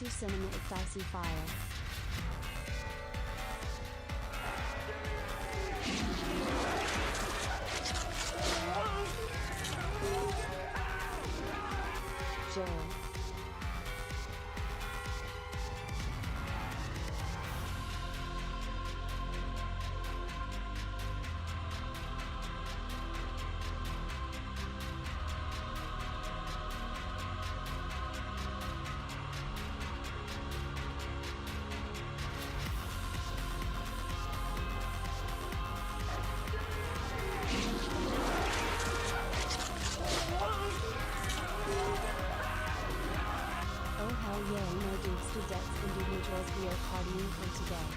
to cinema Ecdycis file. Joel. Oh hell yeah, no dukes to debts individuals, we are partying for today.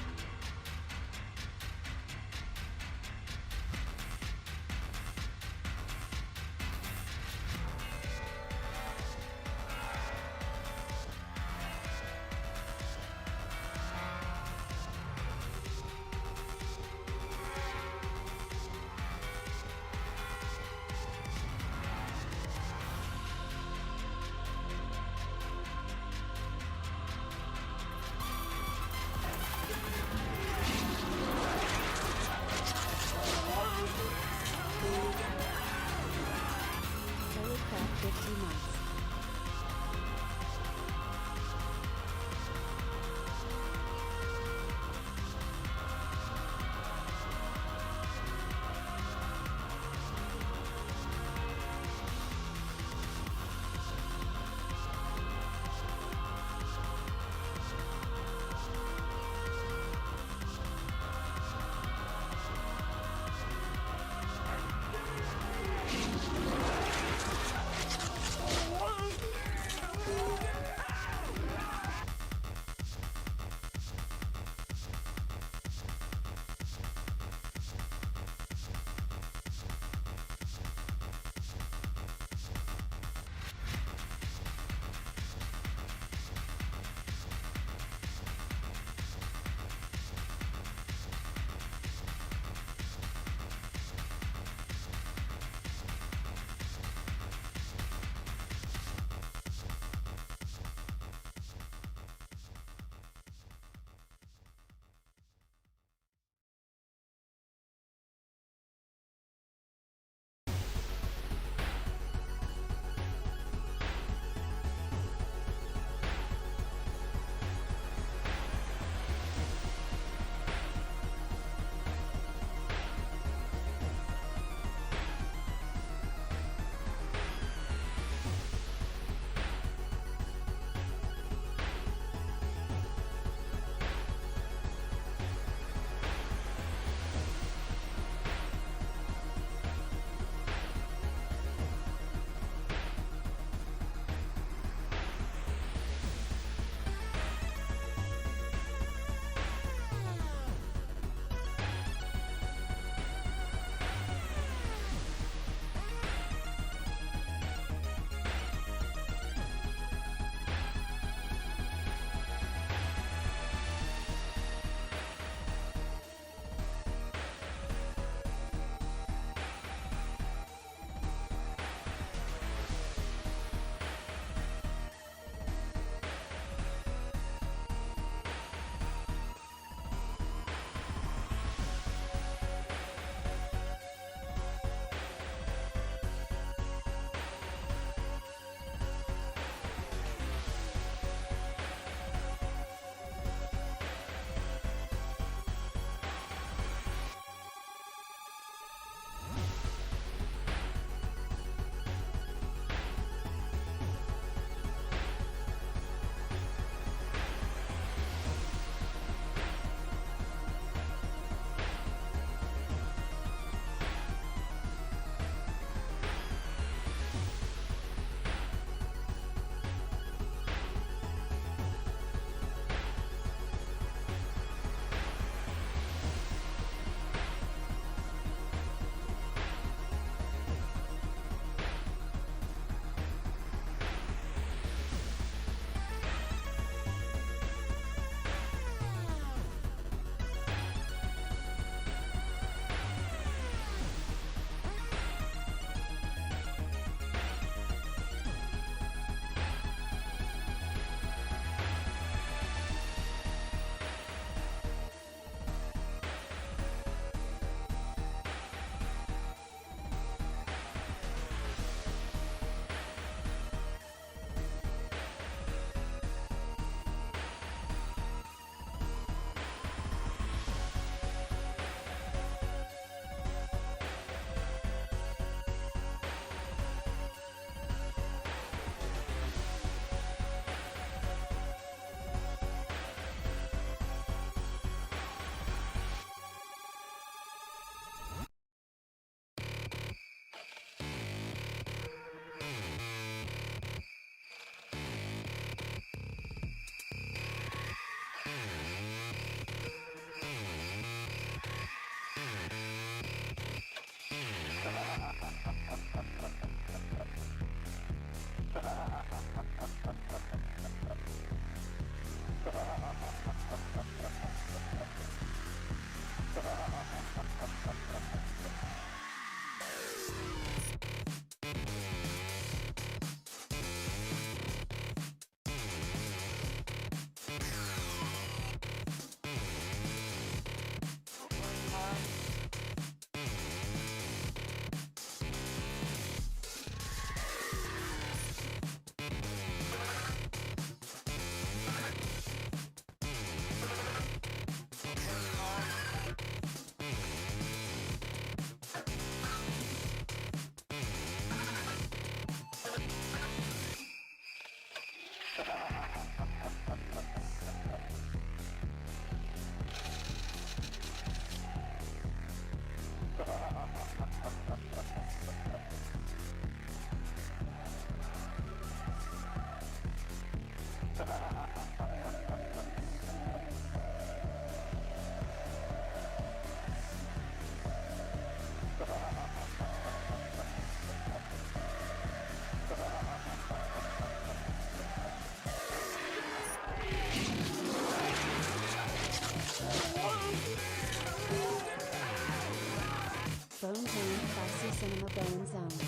loading zone.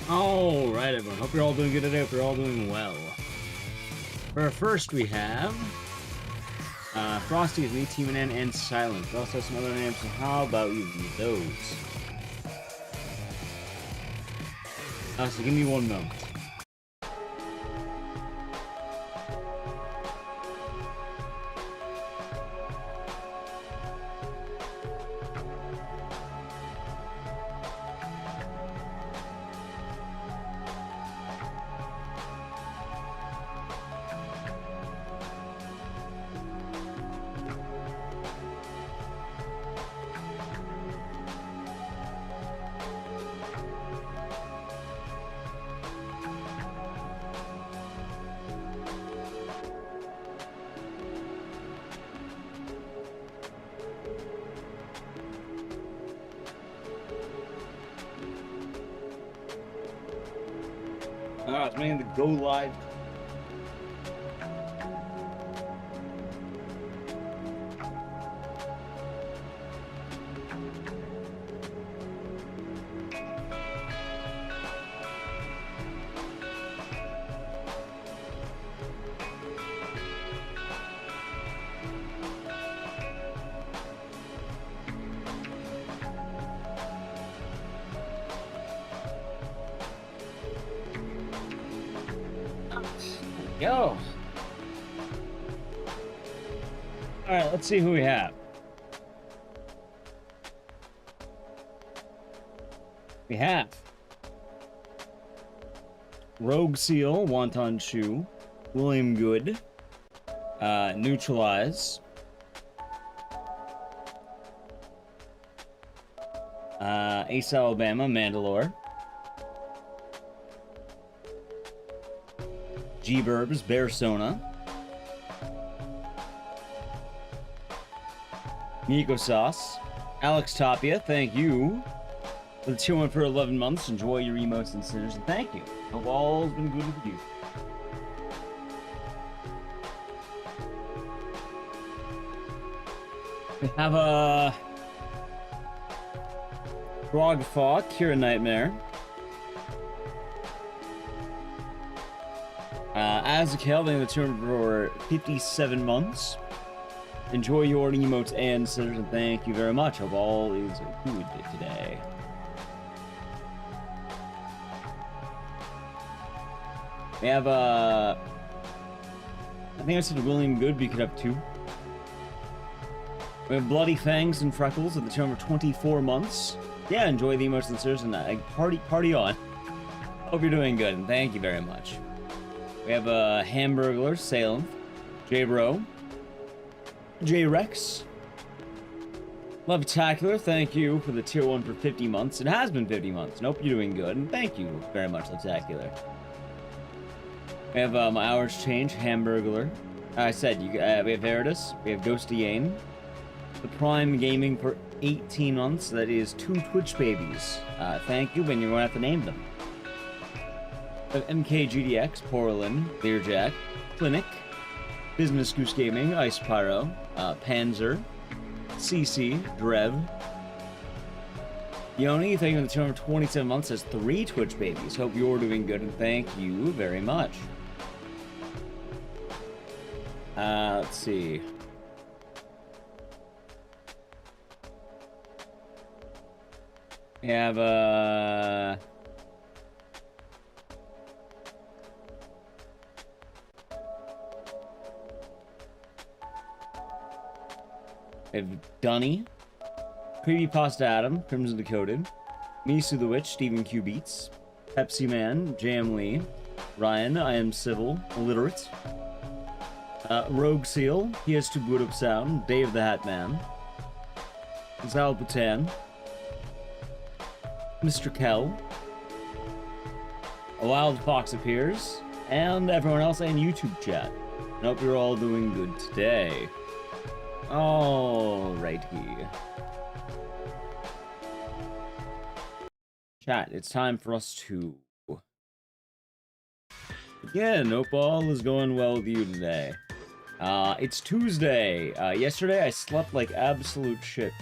Alright everyone, hope you're all doing good today, hope you're all doing well. For first we have Frosty is me, Team N, and Silent. We also have some other names, so how about you view those? So give me 1 moment. Alright, it's mainly the go live. Go. Alright, let's see who we have. We have Rogue Seal, Wonton Shoe, William Good, Neutralize, Ace Alabama, Mandalore, G-Burbs, Bearsona, Nico Sauce, Alex Tapia, thank you for the tier 1 for 11 months. Enjoy your emotes and sinners, and thank you. Hope all's been good with you. We have a Frogfaw, Kira Nightmare, Azakel, thank you for the tier for 57 months. Enjoy your emotes and sinners, and thank you very much. Hope all is good today. We have I think I said William Good, but you could have 2. We have Bloody Fangs and Freckles at the term of 24 months. Yeah, enjoy the emotes and sinners, and party on. Hope you're doing good, and thank you very much. We have a Hamburglar, Salem, J-Bro, J-Rex, Lovetacular, thank you for the tier 1 for 50 months. It has been 50 months, and hope you're doing good, and thank you very much, Lovetacular. We have my hours change, Hamburglar. I said, we have Veritas, we have Ghosty Yane, the Prime Gaming for 18 months, that is 2 Twitch babies. Thank you, and you're going to have to name them. We have MKGDX, Porlin, Learjack, Clinic, Business Goose Gaming, Ice Pyro, Panzer, CC, Drev, Yoni, thank you for the 227 months, says 3 Twitch babies. Hope you're doing good, and thank you very much. Let's see. We have, we have Dunny, Creepypasta Adam, Crimson Decoded, Misu the Witch, Stephen Q Beats, Pepsi Man, Jam Lee, Ryan, I Am Civil, Illiterate, Rogue Seal, He Has Too Good Up Sound, Dave the Hat Man, Zal Butan, Mr. Kell, A Wild Fox Appears, and everyone else in YouTube chat. I hope you're all doing good today. Alrighty. Chat, it's time for us to... Again, hope all is going well with you today. It's Tuesday. Yesterday I slept like absolute shit.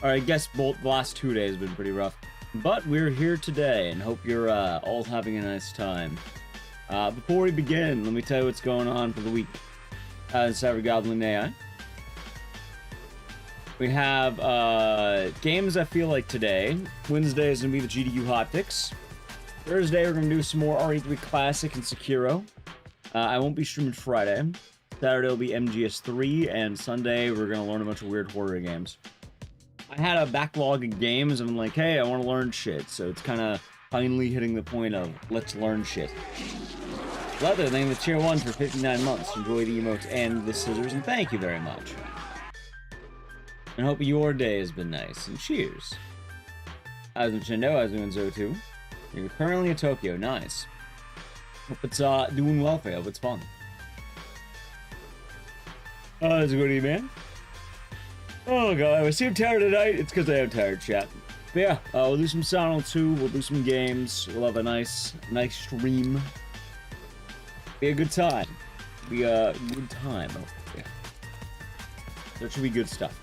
Or I guess both the last 2 days have been pretty rough. But we're here today and hope you're all having a nice time. Before we begin, let me tell you what's going on for the week. Cyber Goblin AI. We have games I feel like today. Wednesday is going to be the GDU Hotfix. Thursday we're going to do some more RE3 Classic and Sekiro. I won't be streaming Friday. Saturday will be MGS3, and Sunday we're going to learn a bunch of weird horror games. I had a backlog of games, and I'm like, hey, I want to learn shit, so it's kind of finally hitting the point of, let's learn shit. Leather, thank you for Tier 1 for 59 months. Enjoy the emotes and the scissors, and thank you very much. And hope your day has been nice, and cheers. How's Nintendo? How's doing so too? You're currently in Tokyo, nice. Hope it's doing well for you, hope it's fun. How's it going, man? Oh god, I seem tired tonight. It's because I am tired, chat. But yeah, we'll do some Sound 2, we'll do some games, we'll have a nice stream. Be a good time. Be a good time. Yeah. That should be good stuff.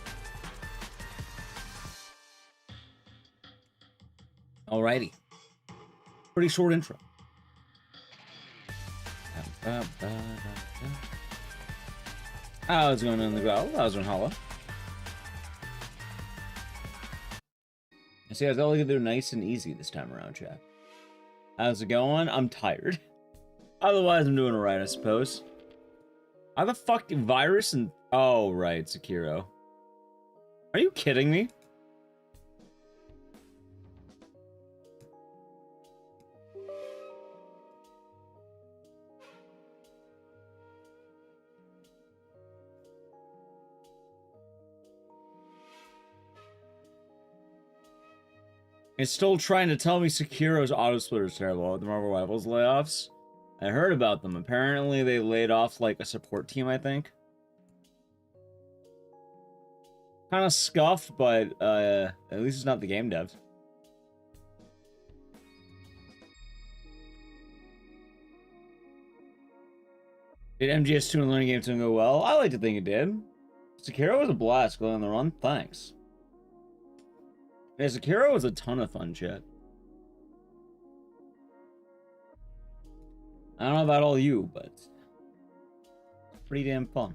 Alrighty. Pretty short intro. How's it going on the ground? How's it hollow? I see, I was only gonna do nice and easy this time around, chat. How's it going? I'm tired. Otherwise, I'm doing alright, I suppose. How the fuck did virus and... Oh, right, Sekiro. Are you kidding me? It's still trying to tell me Sekiro's auto-splitter is terrible with the Marvel Rivals layoffs. I heard about them. Apparently they laid off, like, a support team, I think. Kind of scuffed, but, at least it's not the game devs. Did MGS2 and Learning Games didn't go well? I like to think it did. Sekiro was a blast going on the run. Thanks. Yeah, Sekiro was a ton of fun, chat. I don't know about all you, but it's pretty damn fun.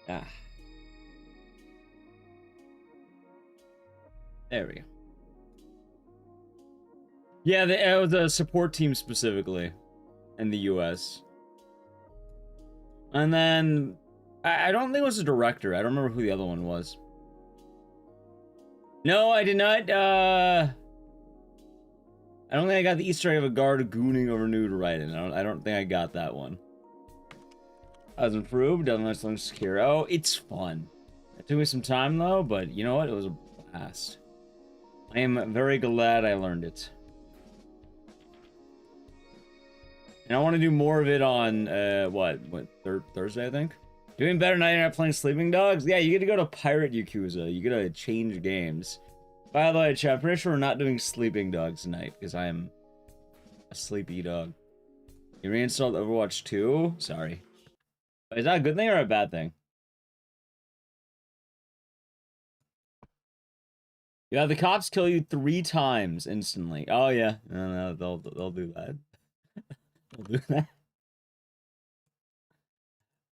Ah. There we go. Yeah, it was a support team specifically in the US. And then, I don't think it was a director. I don't remember who the other one was. No, I did not, I don't think I got the Easter egg of a guard gooning over Nude Raiden. I don't think I got that one. I was improved, done nice long Sekiro. It's fun. It took me some time though, but you know what? It was a blast. I am very glad I learned it. And I want to do more of it on, Thursday, I think? Doing better now you're not playing Sleeping Dogs? Yeah, you get to go to Pirate Yakuza. You get to change games. By the way, chat, I'm pretty sure we're not doing Sleeping Dogs tonight, because I am a sleepy dog. You reinstalled Overwatch 2? Sorry. Is that a good thing or a bad thing? Yeah, the cops kill you 3 times instantly. Oh yeah, no, they'll do that. They'll do that.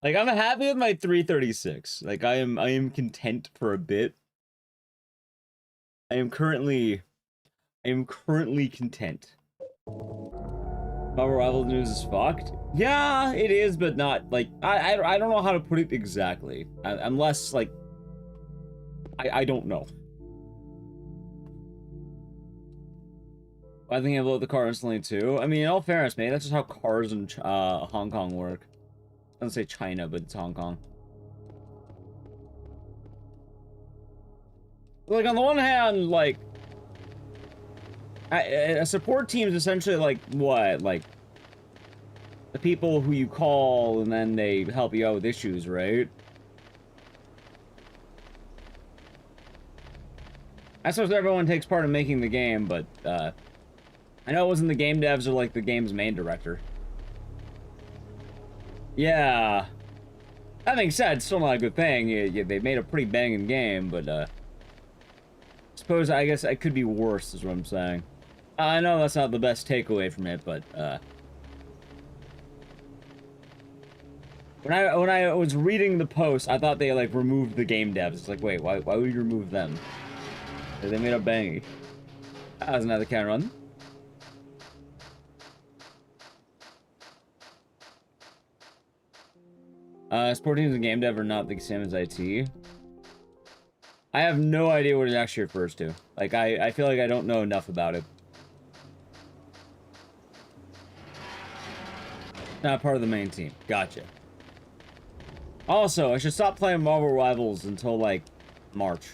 Like, I'm happy with my 336. Like, I am content for a bit. I am currently content. Marvel Rivals news is fucked. Yeah, it is, but not like I don't know how to put it exactly. Unless like I don't know. I think I blow the car instantly too. I mean, in all fairness, man, that's just how cars in Hong Kong work. I don't say China, but it's Hong Kong. Like, on the one hand, like, a support team is essentially like what? Like, the people who you call and then they help you out with issues, right? I suppose everyone takes part in making the game, but I know it wasn't the game devs or like the game's main director. Yeah. That being said, it's still not a good thing. They made a pretty banging game, but I guess it could be worse, is what I'm saying. I know that's not the best takeaway from it, but when I was reading the post, I thought they like removed the game devs. It's like, wait, why would you remove them? They made a banging. That was another counter run. Sport teams and game dev are not the same as IT. I have no idea what it actually refers to. Like, I feel like I don't know enough about it. Not part of the main team. Gotcha. Also, I should stop playing Marvel Rivals until, like, March.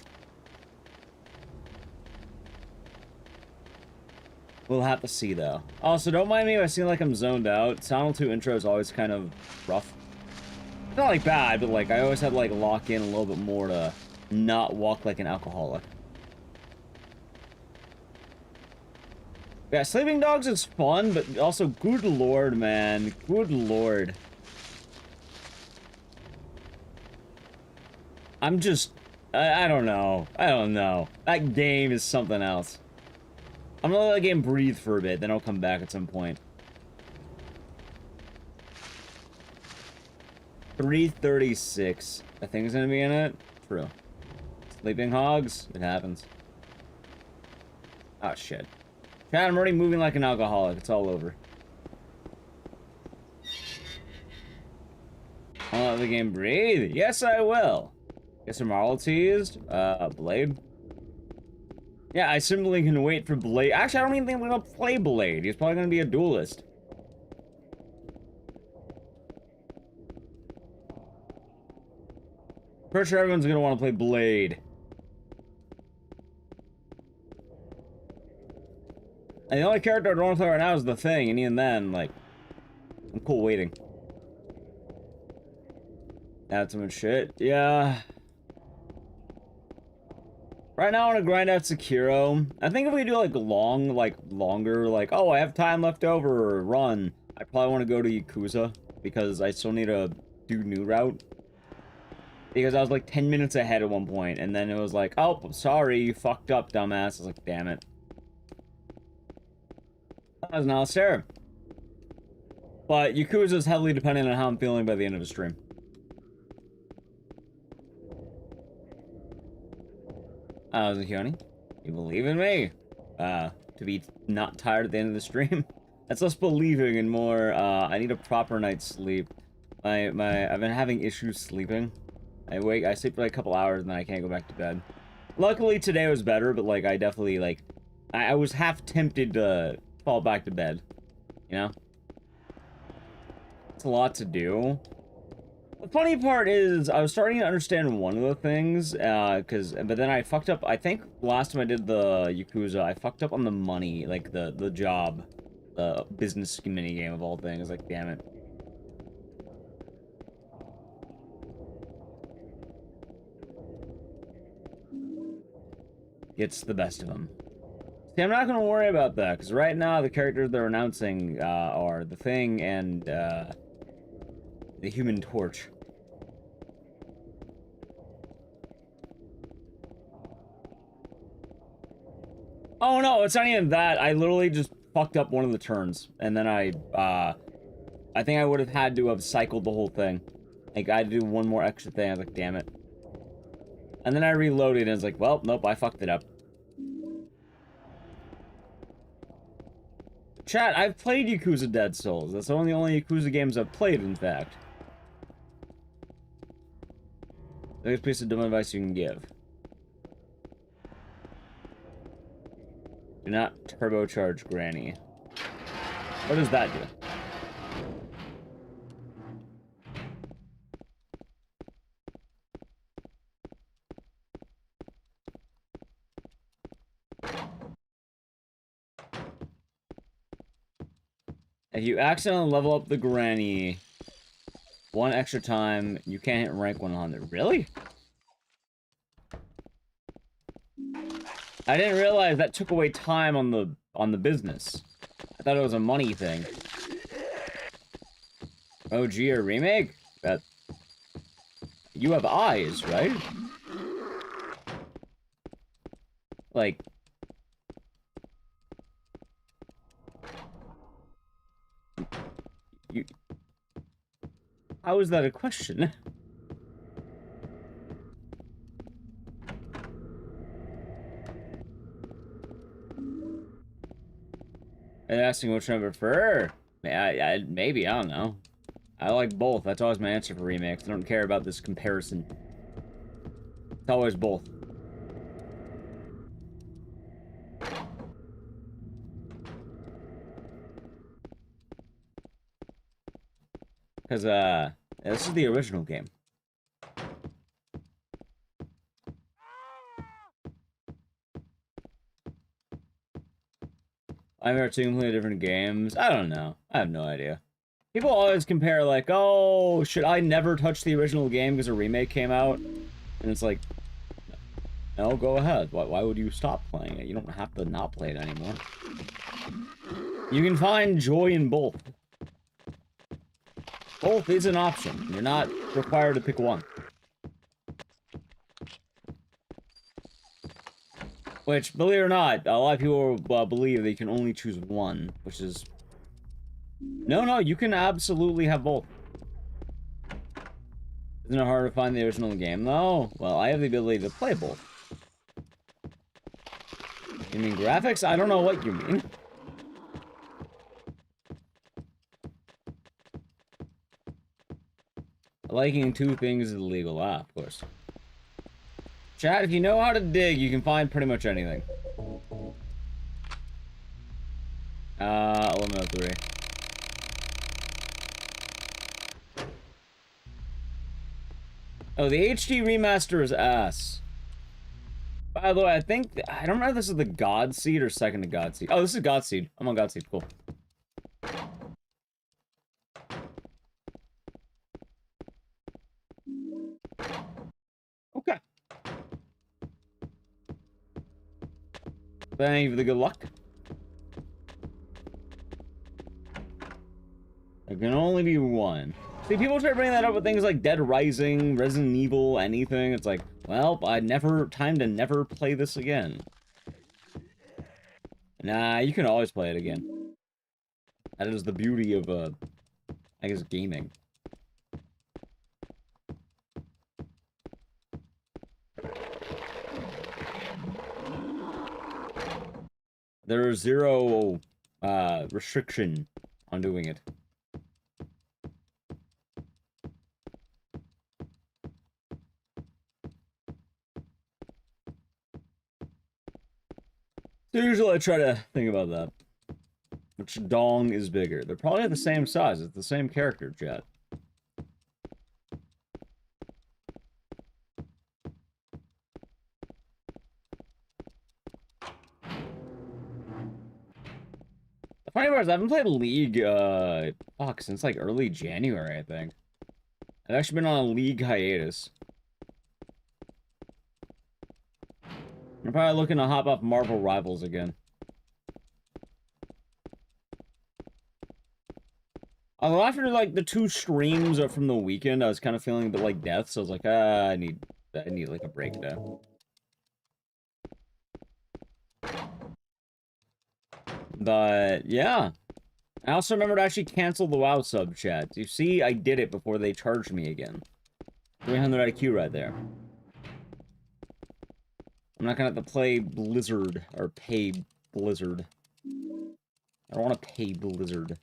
We'll have to see, though. Also, don't mind me if I seem like I'm zoned out. Sound 2 intro is always kind of rough. It's not, like, bad, but, like, I always have to, like, lock in a little bit more to not walk like an alcoholic. Yeah, Sleeping Dogs is fun, but also, good lord, man. Good lord. I'm just... I don't know. I don't know. That game is something else. I'm gonna let the game breathe for a bit, then I'll come back at some point. 336. I think is gonna be in it. True. Sleeping Hogs? It happens. Oh, shit. Chad, I'm already moving like an alcoholic. It's all over. I'll let the game breathe. Yes, I will. Get some Marvel teased. Blade. Yeah, I simply can wait for Blade. Actually, I don't even think I'm gonna play Blade. He's probably gonna be a duelist. Pretty sure everyone's gonna want to play Blade. And the only character I don't want to play right now is the Thing, and even then, like, I'm cool waiting. Add some shit. Yeah. Right now I want to grind out Sekiro. I think if we do like longer, like, oh, I have time left over, run, I probably want to go to Yakuza because I still need to do new route. Because I was like 10 minutes ahead at one point, and then it was like, oh, sorry, you fucked up, dumbass. I was like, damn it. That was not fair. But Yakuza is heavily dependent on how I'm feeling by the end of the stream. Zakioni, you believe in me? To be not tired at the end of the stream? That's less believing and more, I need a proper night's sleep. I've been having issues sleeping. I sleep for like a couple hours and then I can't go back to bed. Luckily today was better, but like, I definitely, like, I was half tempted to fall back to bed. You know? It's a lot to do. The funny part is, I was starting to understand one of the things, but then I fucked up. I think last time I did the Yakuza, I fucked up on the money, like the job, the business mini game of all things. Like, damn it. Gets the best of them. See, I'm not gonna worry about that, because right now the characters they're announcing are the Thing and the Human Torch. Oh no, it's not even that. I literally just fucked up one of the turns, and then I think I would have had to have cycled the whole thing. Like, I had to do one more extra thing. I was like, damn it. And then I reloaded, and it's like, well, nope, I fucked it up. Chat, I've played Yakuza Dead Souls. That's one of the only Yakuza games I've played, in fact. The biggest piece of dumb advice you can give. Do not turbocharge Granny. What does that do? If you accidentally level up the Granny one extra time, you can't hit rank 100. Really? I didn't realize that took away time on the business. I thought it was a money thing. OG or remake? That you have eyes, right? Like, you, how is that a question? And asking which one I prefer? Maybe, I don't know. I like both. That's always my answer for remakes. I don't care about this comparison. It's always both. Because, this is the original game. I've never seen play different games. I don't know. I have no idea. People always compare, like, oh, should I never touch the original game because a remake came out? And it's like, no, go ahead. Why would you stop playing it? You don't have to not play it anymore. You can find joy in both. Both is an option. You're not required to pick one. Which, believe it or not, a lot of people believe that you can only choose one, which is... No, you can absolutely have both. Isn't it hard to find the original game, though? Well, I have the ability to play both. You mean graphics? I don't know what you mean. Liking two things is illegal. Ah, of course. Chat, if you know how to dig, you can find pretty much anything. 1103. Oh, the HD remaster is ass. By the way, I don't remember if this is the God Seed or second to God Seed. Oh, this is God Seed. I'm on God Seed. Cool. Okay. Thank you for the good luck. There can only be one. See, people try to bring that up with things like Dead Rising, Resident Evil, anything. It's like, well, time to never play this again. Nah, you can always play it again. That is the beauty of, I guess, gaming. There's zero, restriction on doing it. So usually I try to think about that. Which dong is bigger? They're probably the same size. It's the same character, chat. The funny part is I haven't played League, fuck, since like early January, I think. I've actually been on a League hiatus. I'm probably looking to hop off Marvel Rivals again. Although after like the 2 streams from the weekend, I was kind of feeling a bit like death, so I was like, I need like a break there. But yeah. I also remember to actually cancel the WoW sub chat. You see, I did it before they charged me again. 300 IQ right there. I'm not gonna have to play Blizzard, or pay Blizzard. I don't want to pay Blizzard.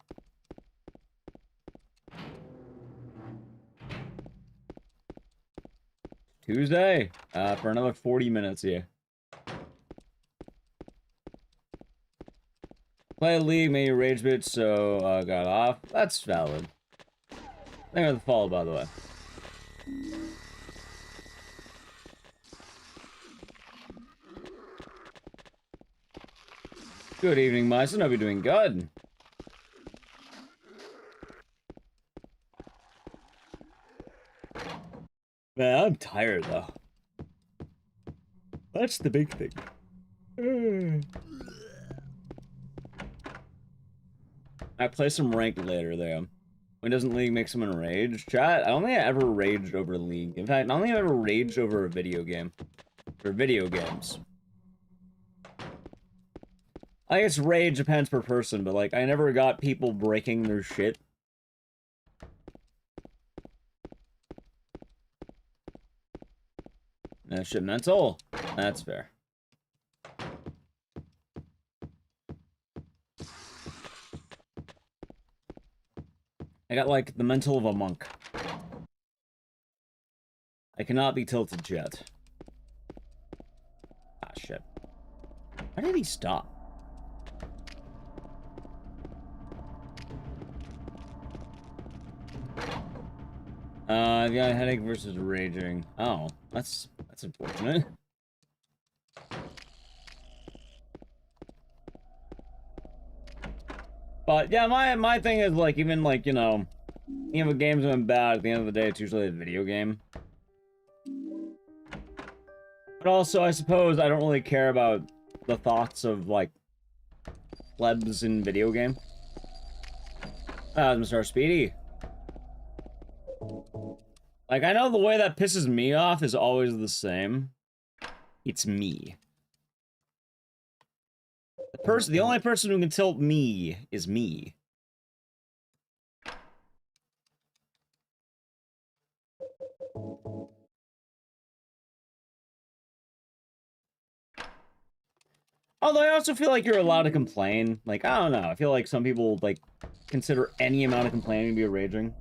Tuesday, for another 40 minutes here. Play a league, made you rage bit, so got off. That's valid. Thank you for the follow, by the way. Good evening, Myson. Hope you're doing good. Man, I'm tired, though. That's the big thing. I play some ranked later, though. When doesn't League make someone rage? Chat, I don't think I ever raged over League. In fact, I don't think I ever raged over a video game. Or video games. I guess rage depends per person, but, like, I never got people breaking their shit. That shit mental? That's fair. I got, like, the mental of a monk. I cannot be tilted yet. Ah, shit. Why did he stop? I got a headache versus raging. Oh, that's unfortunate. But yeah, my thing is like even like, you know, even if a game's been bad, at the end of the day, it's usually a video game. But also, I suppose I don't really care about the thoughts of like plebs in video game. Mr. Speedy. Like, I know the way that pisses me off is always the same. It's me. The only person who can tilt me is me. Although I also feel like you're allowed to complain. Like, I don't know. I feel like some people, like, consider any amount of complaining to be a raging.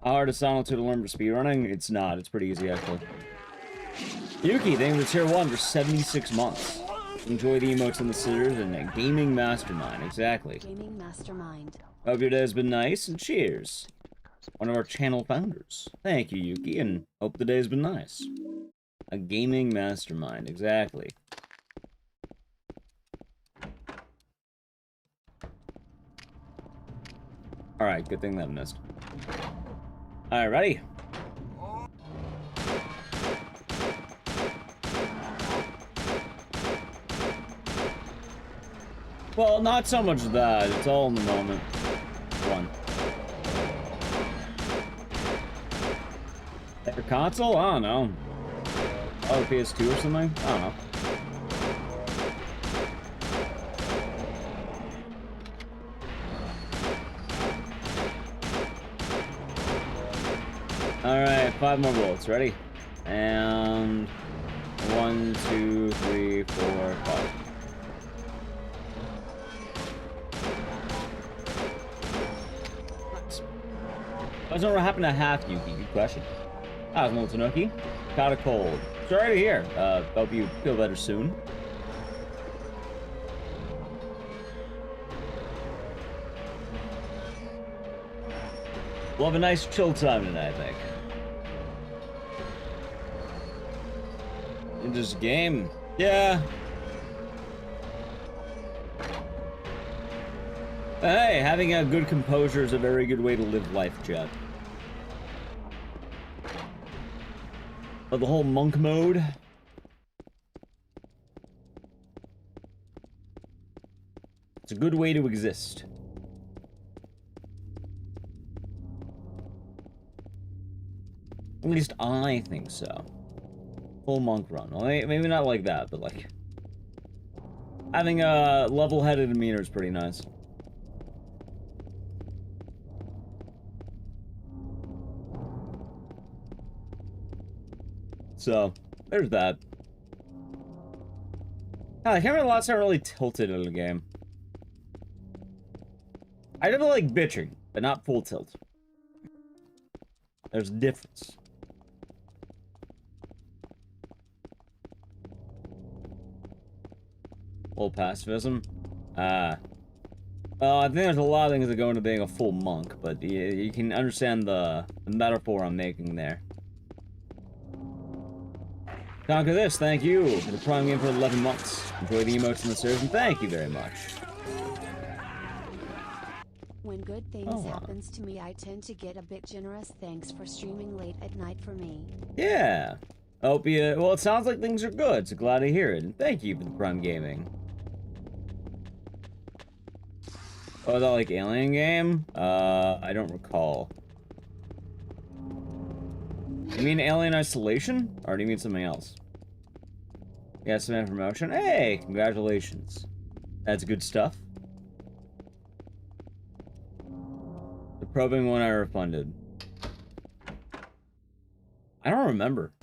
How hard is Silent 2 to learn for speedrunning? It's not. It's pretty easy, actually. Yuki, thank you for tier 1 for 76 months. Enjoy the emotes and the scissors and a gaming mastermind. Exactly. Gaming mastermind. Hope your day has been nice, and cheers. One of our channel founders. Thank you, Yuki, and hope the day has been nice. A gaming mastermind. Exactly. Alright, good thing that missed. Alright, ready? Well, not so much that. It's all in the moment. One. Better console? I don't know. Oh, PS2 or something? I don't know. Alright, 5 more bullets. Ready? And 1, 2, 3, 4, 5. I don't know what happened to half Yuki. Good question. How's Moltanuki? Caught a cold. Sorry to hear. Hope you feel better soon. We'll have a nice chill time tonight, I think. In this game? Yeah. Hey, having a good composure is a very good way to live life, Chad. But the whole monk mode... it's a good way to exist. At least I think so. Full monk run. Well, maybe not like that, but like... Having a level-headed demeanor is pretty nice. So, there's that. I can't remember the last time I really tilted in a game. I never like bitching, but not full tilt. There's a difference. Full pacifism? Well, I think there's a lot of things that go into being a full monk, but you can understand the metaphor I'm making there. Conquer this, thank you for the Prime game for 11 months. Enjoy the emotes and the serves, and thank you very much. When good things happens to me, I tend to get a bit generous. Thanks for streaming late at night for me. Yeah. Hope you... Well, it sounds like things are good, so glad to hear it. And thank you for the Prime Gaming. Oh, that like Alien game? I don't recall. You mean Alien Isolation? Or do you mean something else? Yeah, some promotion. Hey, congratulations. That's good stuff. The probing one I refunded. I don't remember.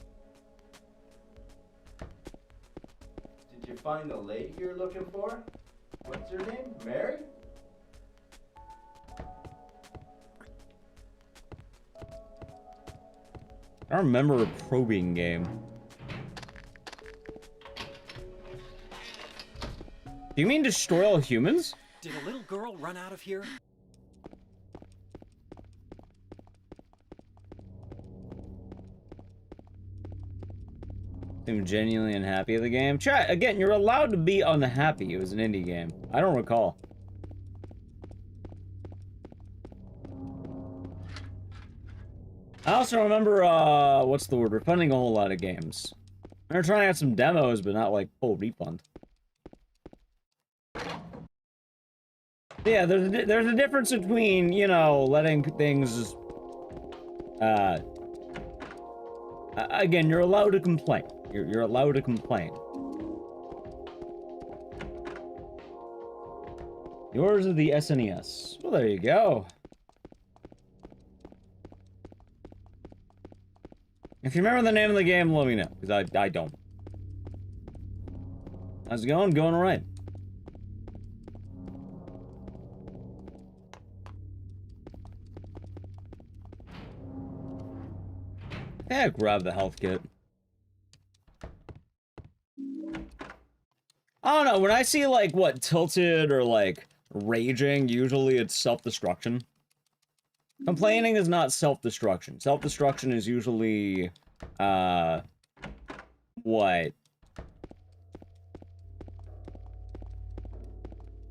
Did you find the lady you're looking for? What's her name? Mary? I don't remember a probing game. Do you mean destroy all humans? Did a little girl run out of here? Seem genuinely unhappy with the game. Chat, again, you're allowed to be unhappy. It was an indie game. I don't recall. I also remember, what's the word? Refunding a whole lot of games. They're trying out some demos, but not like full refund. Yeah, there's a difference between, you know, letting things, again, you're allowed to complain. You're allowed to complain. Yours is the SNES. Well, there you go. If you remember the name of the game, let me know, because I don't. How's it going? Going alright. Yeah, grab the health kit. I don't know, when I see, like, what, tilted or, like, raging, usually it's self-destruction. Complaining is not self-destruction. Self-destruction is usually, what?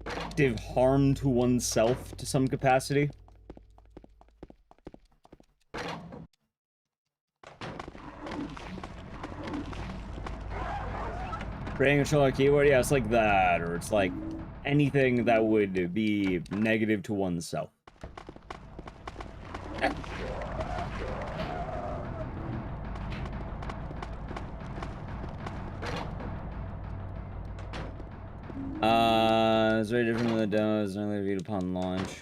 Active harm to oneself to some capacity. Creating a controller keyboard, yeah, it's like that, or it's like anything that would be negative to oneself. It's very different than the demos and only reviewed upon launch.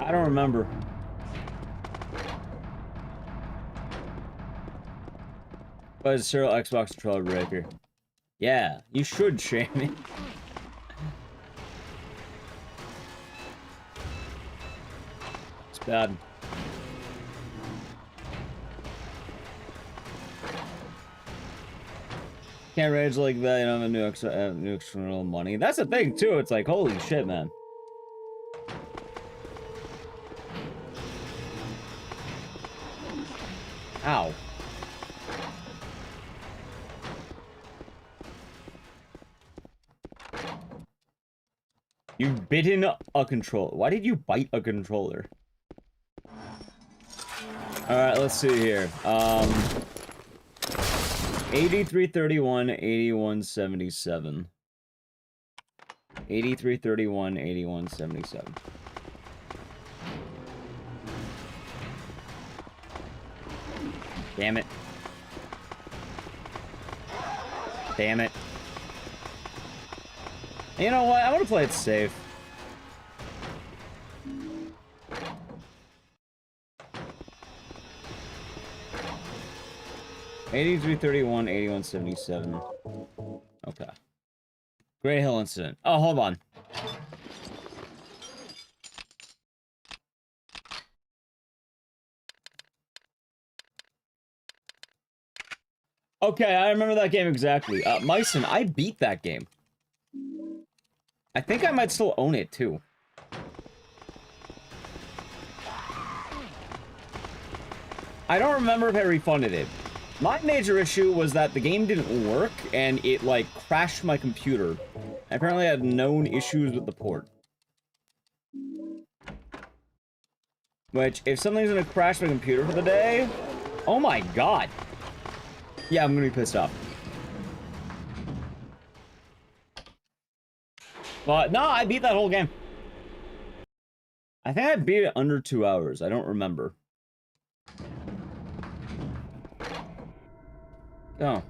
I don't remember. But it's Cyril Xbox controller breaker. Yeah, you should shame me. It's bad. Can't rage like that, you don't have new external money. That's the thing, too. It's like, holy shit, man. Ow. You've bitten a controller. Why did you bite a controller? Alright, let's see here. 8331, 8177. 8331, 8177. Damn it. You know what? I want to play it safe. $83.31, $81.77. Okay. Gray Hill incident. Oh, hold on. Okay, I remember that game exactly. Myson, I beat that game. I think I might still own it, too. I don't remember if I refunded it. My major issue was that the game didn't work, and it, like, crashed my computer. I apparently had known issues with the port. Which, if something's gonna crash my computer for the day... Oh my god! Yeah, I'm gonna be pissed off. But, no, I beat that whole game. I think I beat it under 2 hours. I don't remember. Oh.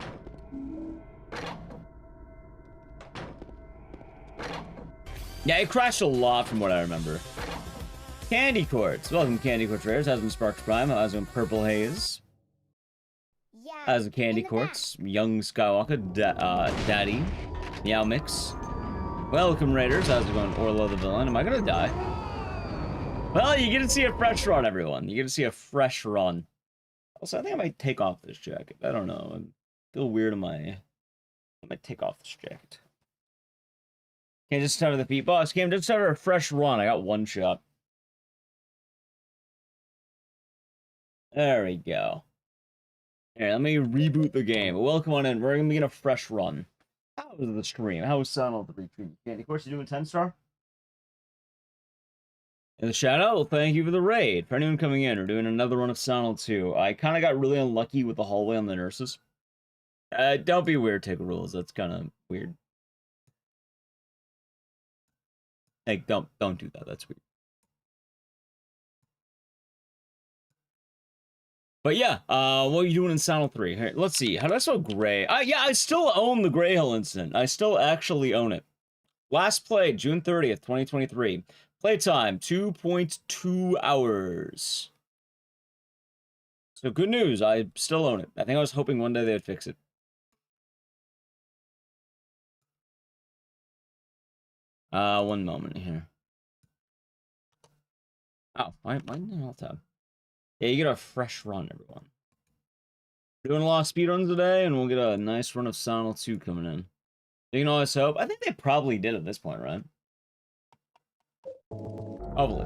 Yeah, it crashed a lot from what I remember. Candy Quartz. Welcome, Candy Quartz Rares. How's in Sparks Prime? How's in Purple Haze? Yeah. How's in Candy Quartz? Young Skywalker. Daddy. Meow Mix. Welcome, Raiders. How's it going? Orla the Villain. Am I gonna die? Well, you get to see a fresh run, everyone. You get to see a fresh run. Also, I think I might take off this jacket. I don't know. I feel weird on my... I might take off this jacket. Can't just cover the feet. Boss came just cover a fresh run. I got one shot. There we go. Here, let me reboot the game. Welcome on in. We're gonna begin a fresh run. How was the stream? How was Sun the retreat? Candy, of course, you doing 10-star? In the shout out, well, thank you for the raid. For anyone coming in, we're doing another run of Sonal 2. I kind of got really unlucky with the hallway on the nurses. Don't be weird, take rules. That's kind of weird. Like, don't do that. That's weird. But yeah, what are you doing in Sonal 3? Here, let's see. How do I spell gray? Yeah, I still own the Gray Hill incident. I still actually own it. Last played June 30th, 2023. Playtime, 2.2 hours. So good news, I still own it. I think I was hoping one day they'd fix it. One moment here. Oh, why in the hell tab? Yeah, you get a fresh run, everyone. We're doing a lot of speedruns today, and we'll get a nice run of Sonal 2 coming in. You can always hope. I think they probably did at this point, right? Probably.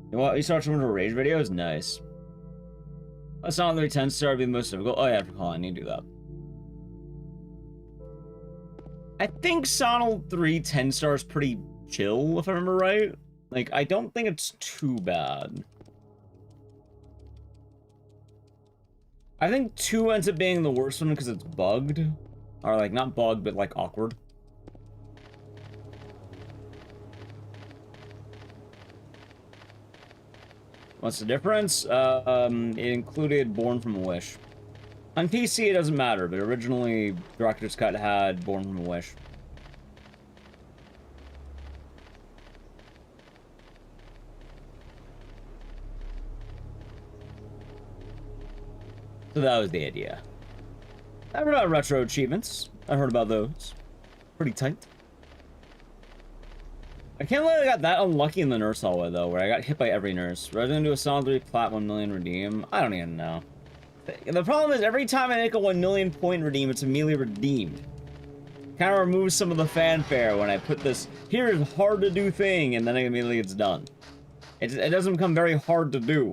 You know what? You start watching rage videos? Nice. That's not 10-star be the most difficult. Oh, yeah, I forgot. I need to do that. I think Sonal 3 10-star is pretty chill, if I remember right. Like, I don't think it's too bad. I think 2 ends up being the worst one because it's bugged. Or, like, not bugged, but, like, awkward. What's the difference? It included Born from a Wish. On PC, it doesn't matter, but originally, Director's Cut had Born from a Wish. So that was the idea. I heard about retro achievements. I heard about those. Pretty tight. I can't believe I got that unlucky in the nurse hallway, though, where I got hit by every nurse. Resident to a Sonal 3 plat 1 million redeem. I don't even know. The problem is, every time I make a 1 million point redeem, it's immediately redeemed. Kind of removes some of the fanfare when I put this, here's hard to do thing, and then it immediately gets done. It doesn't become very hard to do.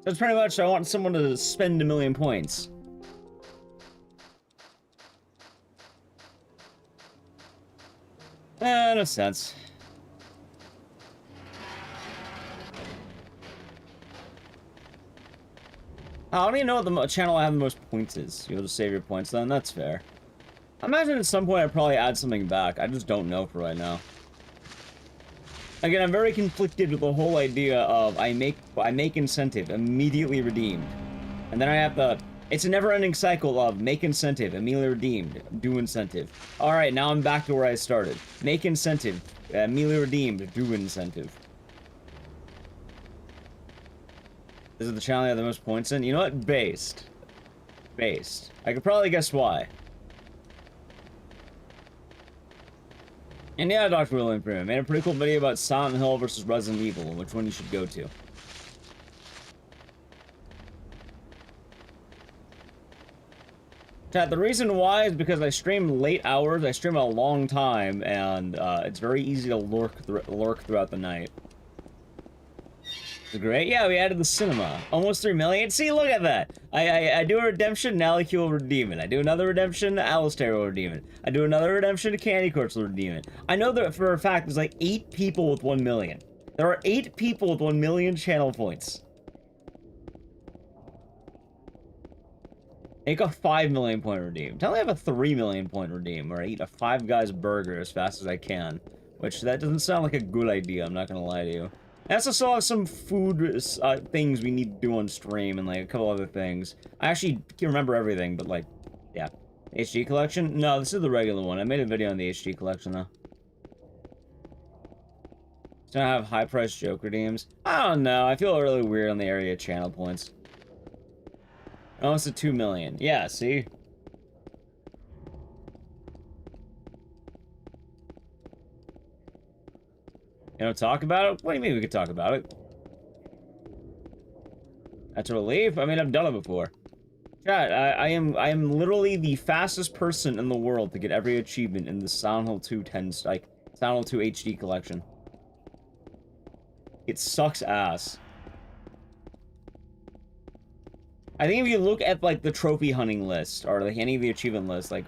So it's pretty much, I want someone to spend 1 million points. No sense. I don't even know what the channel I have the most points is. You'll just save your points then? That's fair. I imagine at some point I'd probably add something back. I just don't know for right now. Again, I'm very conflicted with the whole idea of I make incentive, immediately redeemed. And then I have the... It's a never-ending cycle of make incentive, immediately redeemed, do incentive. Alright, now I'm back to where I started. Make incentive, immediately redeemed, do incentive. This is the channel I have the most points in? You know what? Based. Based. I could probably guess why. And yeah, Dr. William Freeman made a pretty cool video about Silent Hill versus Resident Evil, and which one you should go to. Chat, the reason why is because I stream late hours, I stream a long time, and it's very easy to lurk throughout the night. It's great. Yeah, we added the cinema. Almost 3 million. See, look at that. I do a redemption, Naliki will redeem it. I do another redemption, Alistair will redeem it. I do another redemption, Candy Corpse will redeem it. I know that for a fact there's like 8 people with 1 million. There are 8 people with 1 million channel points. Make a 5 million point redeem. Tell me I have a 3 million point redeem, or I eat a Five Guys burger as fast as I can. Which, that doesn't sound like a good idea, I'm not gonna lie to you. I also saw some food things we need to do on stream, and like a couple other things. I actually can't remember everything, but like, yeah. HD collection? No, this is the regular one. I made a video on the HD collection, though. So I have high-priced joke redeems. I don't know, I feel really weird on the area of channel points. Almost at 2 million. Yeah, see? You know, talk about it? What do you mean we could talk about it? That's a relief? I mean, I've done it before. Chat, I am literally the fastest person in the world to get every achievement in the Silent Hill 2 Silent Hill 2 HD collection. It sucks ass. I think if you look at, like, the trophy hunting list, or, like, any of the achievement lists, like,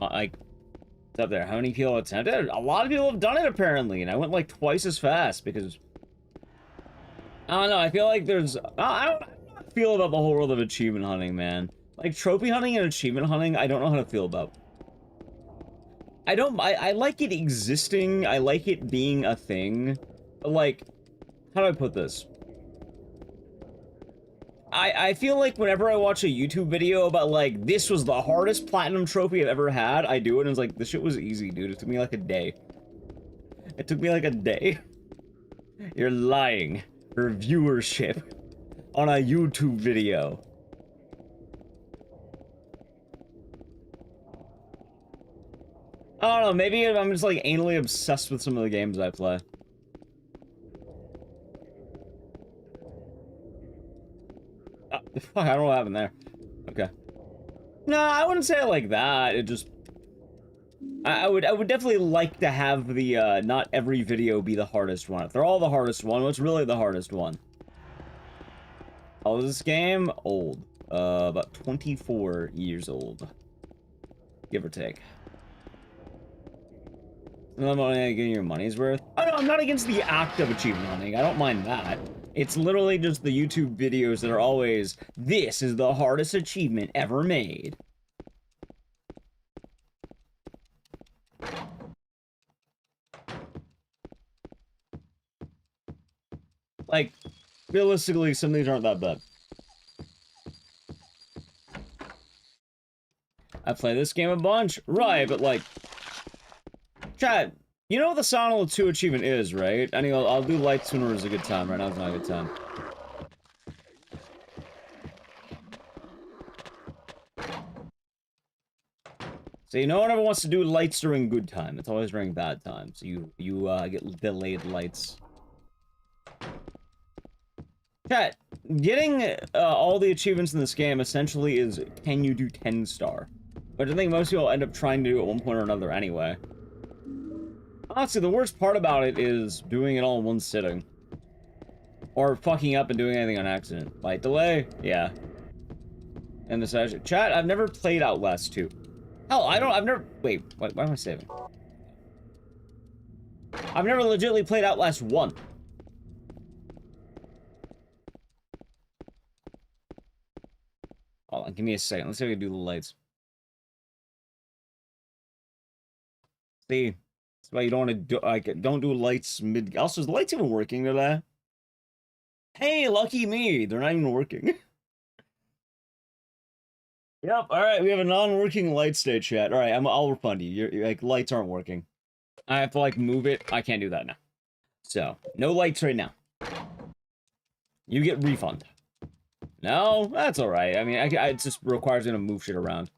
it's up there. How many people attempted it? A lot of people have done it, apparently, and I went, like, twice as fast, because... I don't know, I feel like there's... I don't feel about the whole world of achievement hunting, man. Like, trophy hunting and achievement hunting, I don't know how to feel about. I like it existing, I like it being a thing, but, like, how do I put this? I feel like whenever I watch a YouTube video about, like, this was the hardest platinum trophy I've ever had, I do it, and it's like, this shit was easy, dude. It took me, like, a day. It took me, like, a day. You're lying. For viewership. On a YouTube video. I don't know, maybe I'm just, like, anally obsessed with some of the games I play. Fuck, I don't know what happened there. Okay. No, I wouldn't say it like that. It just... I would definitely like to have the, not every video be the hardest one. If they're all the hardest one, what's really the hardest one? How old is this game? Old. About 24 years old. Give or take. And I'm only getting your money's worth. Oh no, I'm not against the act of achievement hunting. I don't mind that. It's literally just the YouTube videos that are always, this is the hardest achievement ever made. Like, realistically, some of these aren't that bad. I play this game a bunch, right, but like... Chat, you know what the Silent Hill 2 achievement is, right? I mean, I'll do light sooner is a good time. Right now it's not a good time. See, no one ever wants to do lights during good time. It's always during bad time. So you get delayed lights. Chat, getting all the achievements in this game essentially is, can you do 10-star? Which I think most people end up trying to do at one point or another anyway. Honestly, the worst part about it is doing it all in one sitting. Or fucking up and doing anything on accident. Light delay? Yeah. And the session. Chat, I've never played Outlast 2. Hell, I've never... Wait, why am I saving? I've never legitimately played Outlast 1. Hold on, give me a second. Let's see if we can do the lights. See, That's why you don't want to do, like, don't do lights mid. Also, is the lights even working today? Hey, lucky me. They're not even working. Yep. All right. We have a non-working light state chat. All right. I'll refund you. You're like, lights aren't working. I have to like move it. I can't do that now. So no lights right now. You get refund. No, that's all right. I mean, it just requires me to move shit around.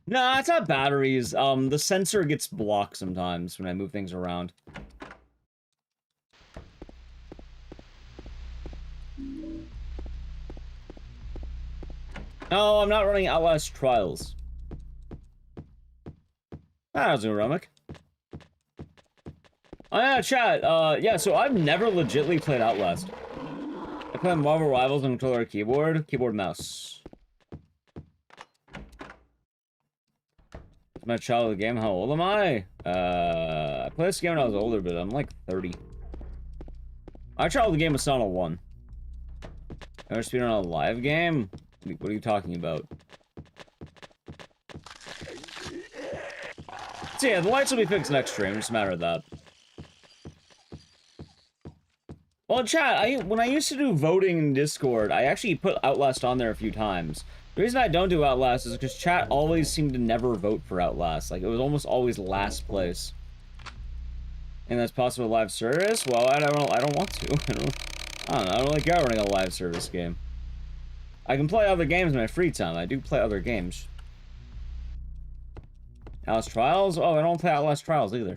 No, it's not batteries. The sensor gets blocked sometimes when I move things around. No, I'm not running Outlast Trials. How's it, Remek? Oh yeah, chat. Yeah, so I've never legitly played Outlast. I play Marvel Rivals on controller keyboard, mouse. It's my childhood game. How old am I? I played this game when I was older, but I'm like 30. My childhood game was Sonic 1. Ever speedrun on a live game? What are you talking about? So yeah, the lights will be fixed next stream. Just a matter of that. Well, chat, when I used to do voting in Discord, I actually put Outlast on there a few times. The reason I don't do Outlast is because chat always seemed to never vote for Outlast. Like, it was almost always last place. And that's possible live service? Well, I don't want to. I don't really care running a live service game. I can play other games in my free time. I do play other games. Outlast Trials? Oh, I don't play Outlast Trials either.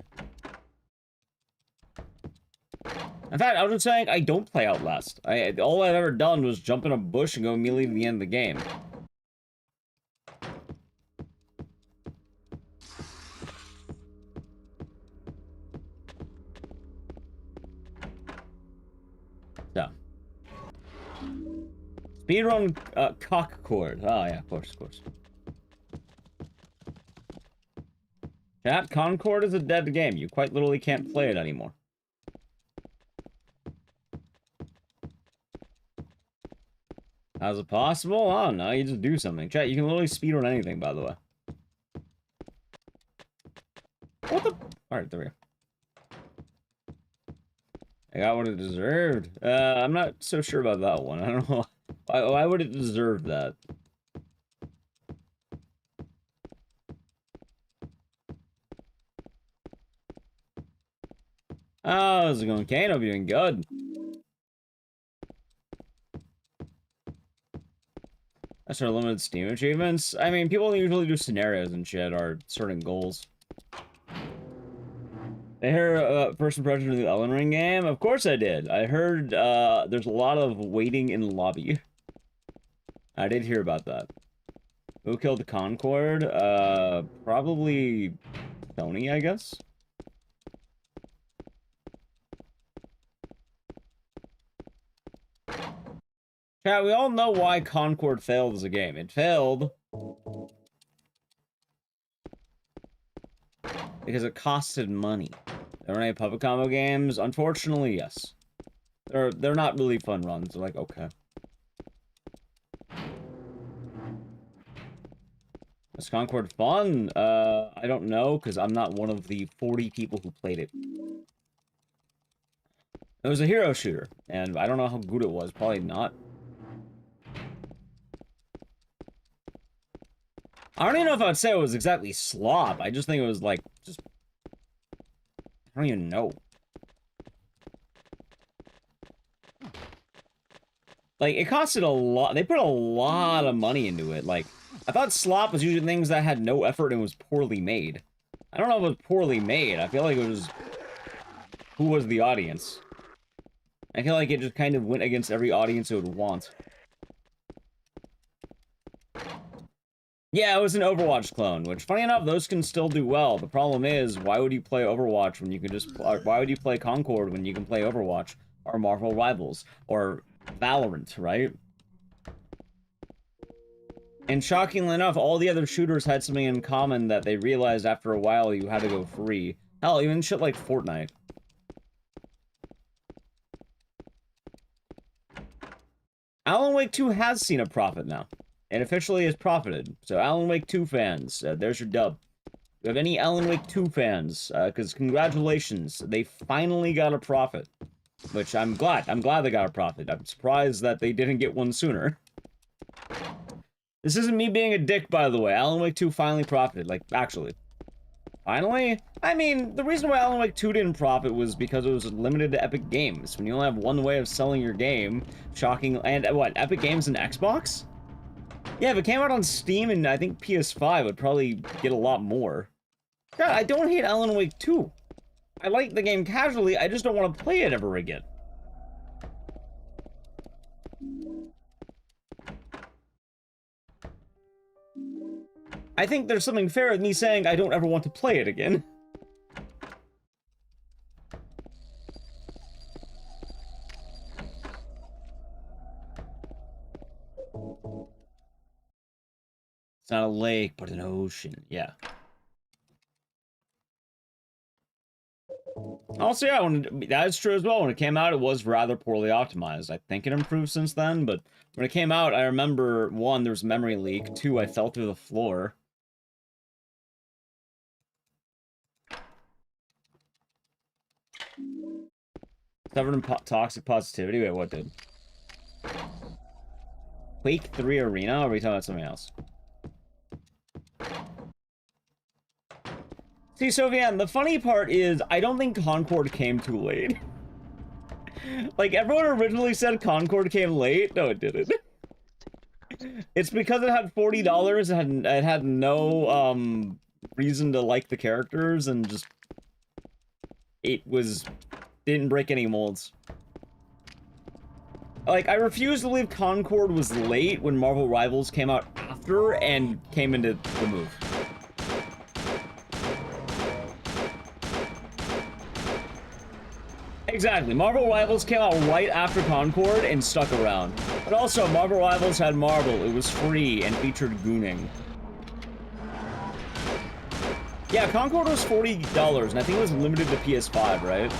In fact, I was just saying I don't play Outlast. All I've ever done was jump in a bush and go immediately to the end of the game. So. Speedrun Concord. Oh yeah, of course. Chat, Concord is a dead game. You quite literally can't play it anymore. How's it possible? I don't know, you just do something. Chat, you can literally speedrun anything, by the way. What the? Alright, there we go. I got what it deserved. I'm not so sure about that one. I don't know. Why would it deserve that? Oh, how's it going, Kane? Hope you're doing good. That's our limited Steam achievements. I mean, people usually do scenarios and shit, or certain goals. I heard first impression of the Elden Ring game? Of course I did. I heard there's a lot of waiting in lobby. I did hear about that. Who killed the Concord? Probably Tony, I guess. Chat, we all know why Concord failed as a game. It failed because it costed money. There aren't any public combo games? Unfortunately, yes. They're not really fun runs. They're like, okay. Is Concord fun? I don't know, because I'm not one of the 40 people who played it. It was a hero shooter, and I don't know how good it was. Probably not. I don't even know if I'd say it was exactly slop. I just think it was like, just... I don't even know. Like, it costed a lot. They put a lot of money into it. Like, I thought slop was usually things that had no effort and was poorly made. I don't know if it was poorly made. I feel like it was... Who was the audience? I feel like it just kind of went against every audience it would want. Yeah, it was an Overwatch clone, which, funny enough, those can still do well. The problem is, why would you play Overwatch when you can just... Why would you play Concord when you can play Overwatch? Or Marvel Rivals? Or Valorant, right? And shockingly enough, all the other shooters had something in common that they realized after a while you had to go free. Hell, even shit like Fortnite. Alan Wake 2 has seen a profit now. And officially has profited. So Alan Wake 2 fans, there's your dub. we have any Alan Wake 2 fans? Because congratulations, they finally got a profit. Which I'm glad. I'm glad they got a profit. I'm surprised that they didn't get one sooner. This isn't me being a dick, by the way. Alan Wake 2 finally profited. Like, actually. Finally? I mean, the reason why Alan Wake 2 didn't profit was because it was limited to Epic Games. When you only have one way of selling your game, shocking... And what, Epic Games and Xbox? Yeah, if it came out on Steam and I think PS5, would probably get a lot more. God, I don't hate Alan Wake 2. I like the game casually, I just don't want to play it ever again. I think there's something fair with me saying I don't ever want to play it again. It's not a lake, but an ocean. Yeah. Also, yeah, that's true as well. When it came out, it was rather poorly optimized. I think it improved since then, but when it came out, I remember, 1, there was a memory leak. 2, I fell through the floor. Covered in toxic positivity? Wait, what did? Quake 3 Arena? Or are we talking about something else? See, Sofian, the funny part is, I don't think Concord came too late. Like, everyone originally said Concord came late. No, it didn't. It's because it had $40, it had no, reason to like the characters, and just... didn't break any molds. Like, I refuse to believe Concord was late when Marvel Rivals came out after and came into the move. Exactly. Marvel Rivals came out right after Concord and stuck around. But also, Marvel Rivals had Marvel. It was free and featured gooning. Yeah, Concord was $40, and I think it was limited to PS5, right?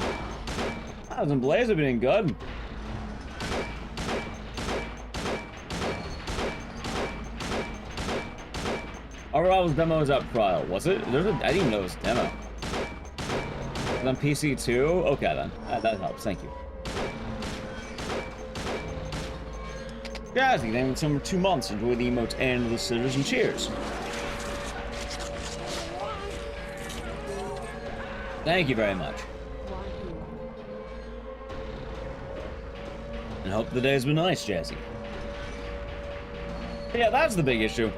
Thousand and Blaze have been good. Marvel Rivals demo is out trial. Was it? I didn't even know it was a demo. And on PC too? Okay then. That helps, thank you. Jazzy, thank you for 2 months. Enjoy the emotes and the scissors and cheers. Thank you very much. And hope the day's been nice, Jazzy. But yeah, that's the big issue.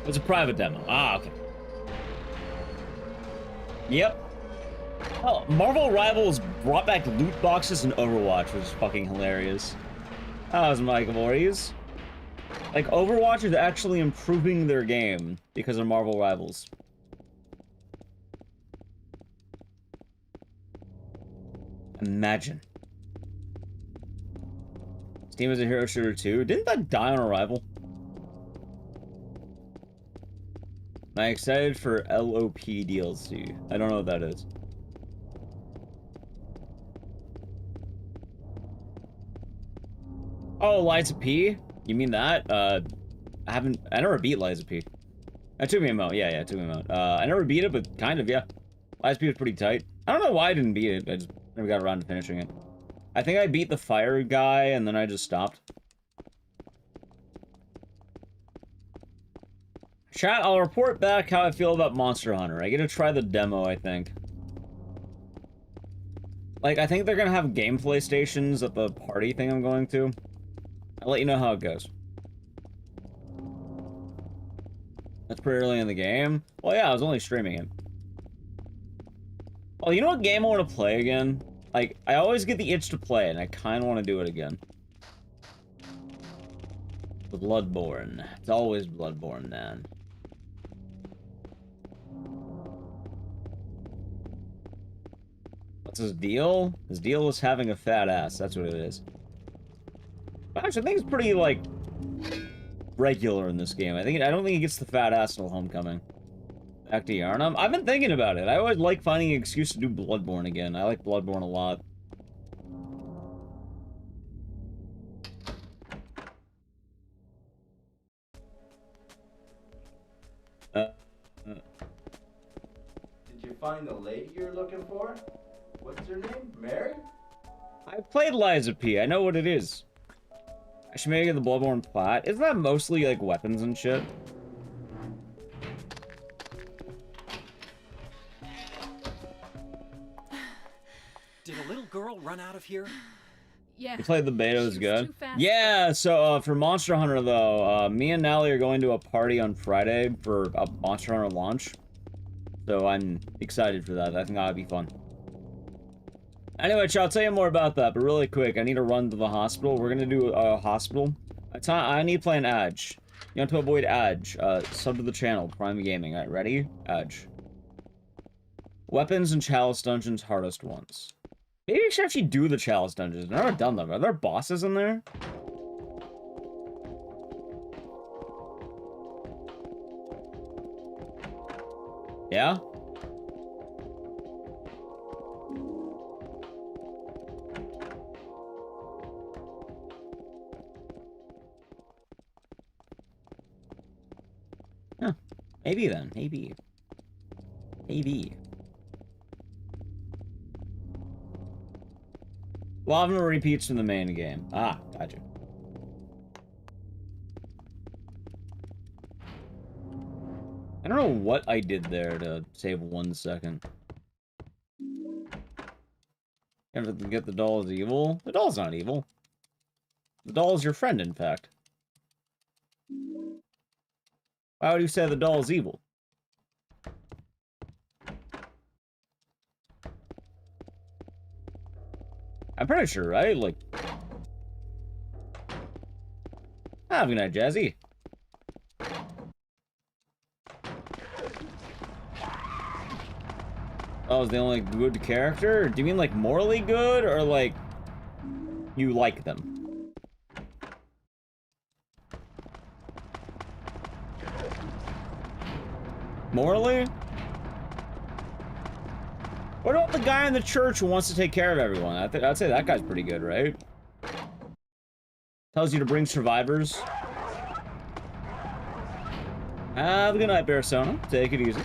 It's a private demo. Ah, okay. Yep. Oh, Marvel Rivals brought back loot boxes in Overwatch, which is fucking hilarious. That was Mike Voorhees. Like, Overwatch is actually improving their game because of Marvel Rivals. Imagine. Steam is a hero shooter too. Didn't that die on arrival? Am I excited for LOP DLC? I don't know what that is. Oh, Liza P? You mean that? I never beat Liza P. That took me a moment. Yeah, it took me a moment. I never beat it, but kind of, yeah. Liza P was pretty tight. I don't know why I didn't beat it. I just never got around to finishing it. I think I beat the fire guy, and then I just stopped. Chat, I'll report back how I feel about Monster Hunter. I get to try the demo, I think. Like, I think they're gonna have gameplay stations at the party thing I'm going to. I'll let you know how it goes. That's pretty early in the game. Well, yeah, I was only streaming it. Oh, you know what game I want to play again? Like, I always get the itch to play it, and I kind of want to do it again. Bloodborne. It's always Bloodborne, man. What's his deal? His deal is having a fat ass. That's what it is. Actually, I think it's pretty, like, regular in this game. I don't think he gets the fat ass until Homecoming. Back to Yarnum. I've been thinking about it. I always like finding an excuse to do Bloodborne again. I like Bloodborne a lot. Uh, Did you find the lady you're looking for? What's her name? Mary? I played Liza P. I know what it is. I should make it the Bloodborne plot. Isn't that mostly like weapons and shit? Did a little girl run out of here? Yeah. You played the beta, it was She was good. too fast. Yeah, so for Monster Hunter though, me and Natalie are going to a party on Friday for a Monster Hunter launch. So I'm excited for that. I think that'll be fun. Anyway, I'll tell you more about that, but really quick, I need to run to the hospital. We're gonna do a hospital. I need to play an Edge. You want to avoid Edge. Sub to the channel, Prime Gaming. Alright, ready? Edge. Weapons and Chalice Dungeons, hardest ones. Maybe we should actually do the Chalice Dungeons. I've never done them. Are there bosses in there? Yeah? Huh. Maybe then. Maybe. Maybe. A lot of them are repeats from the main game. Ah, gotcha. I don't know what I did there to save 1 second. Ever get the doll is evil? The doll's not evil. The doll is your friend, in fact. Why would you say the doll is evil? I'm pretty sure, right? Like... Have a good night, Jazzy. Oh, is the only good character? Do you mean, like, morally good, or, like, you like them? Morally? What about the guy in the church who wants to take care of everyone? I'd say that guy's pretty good, right? Tells you to bring survivors. Have a good night, Bearsona. Take it easy.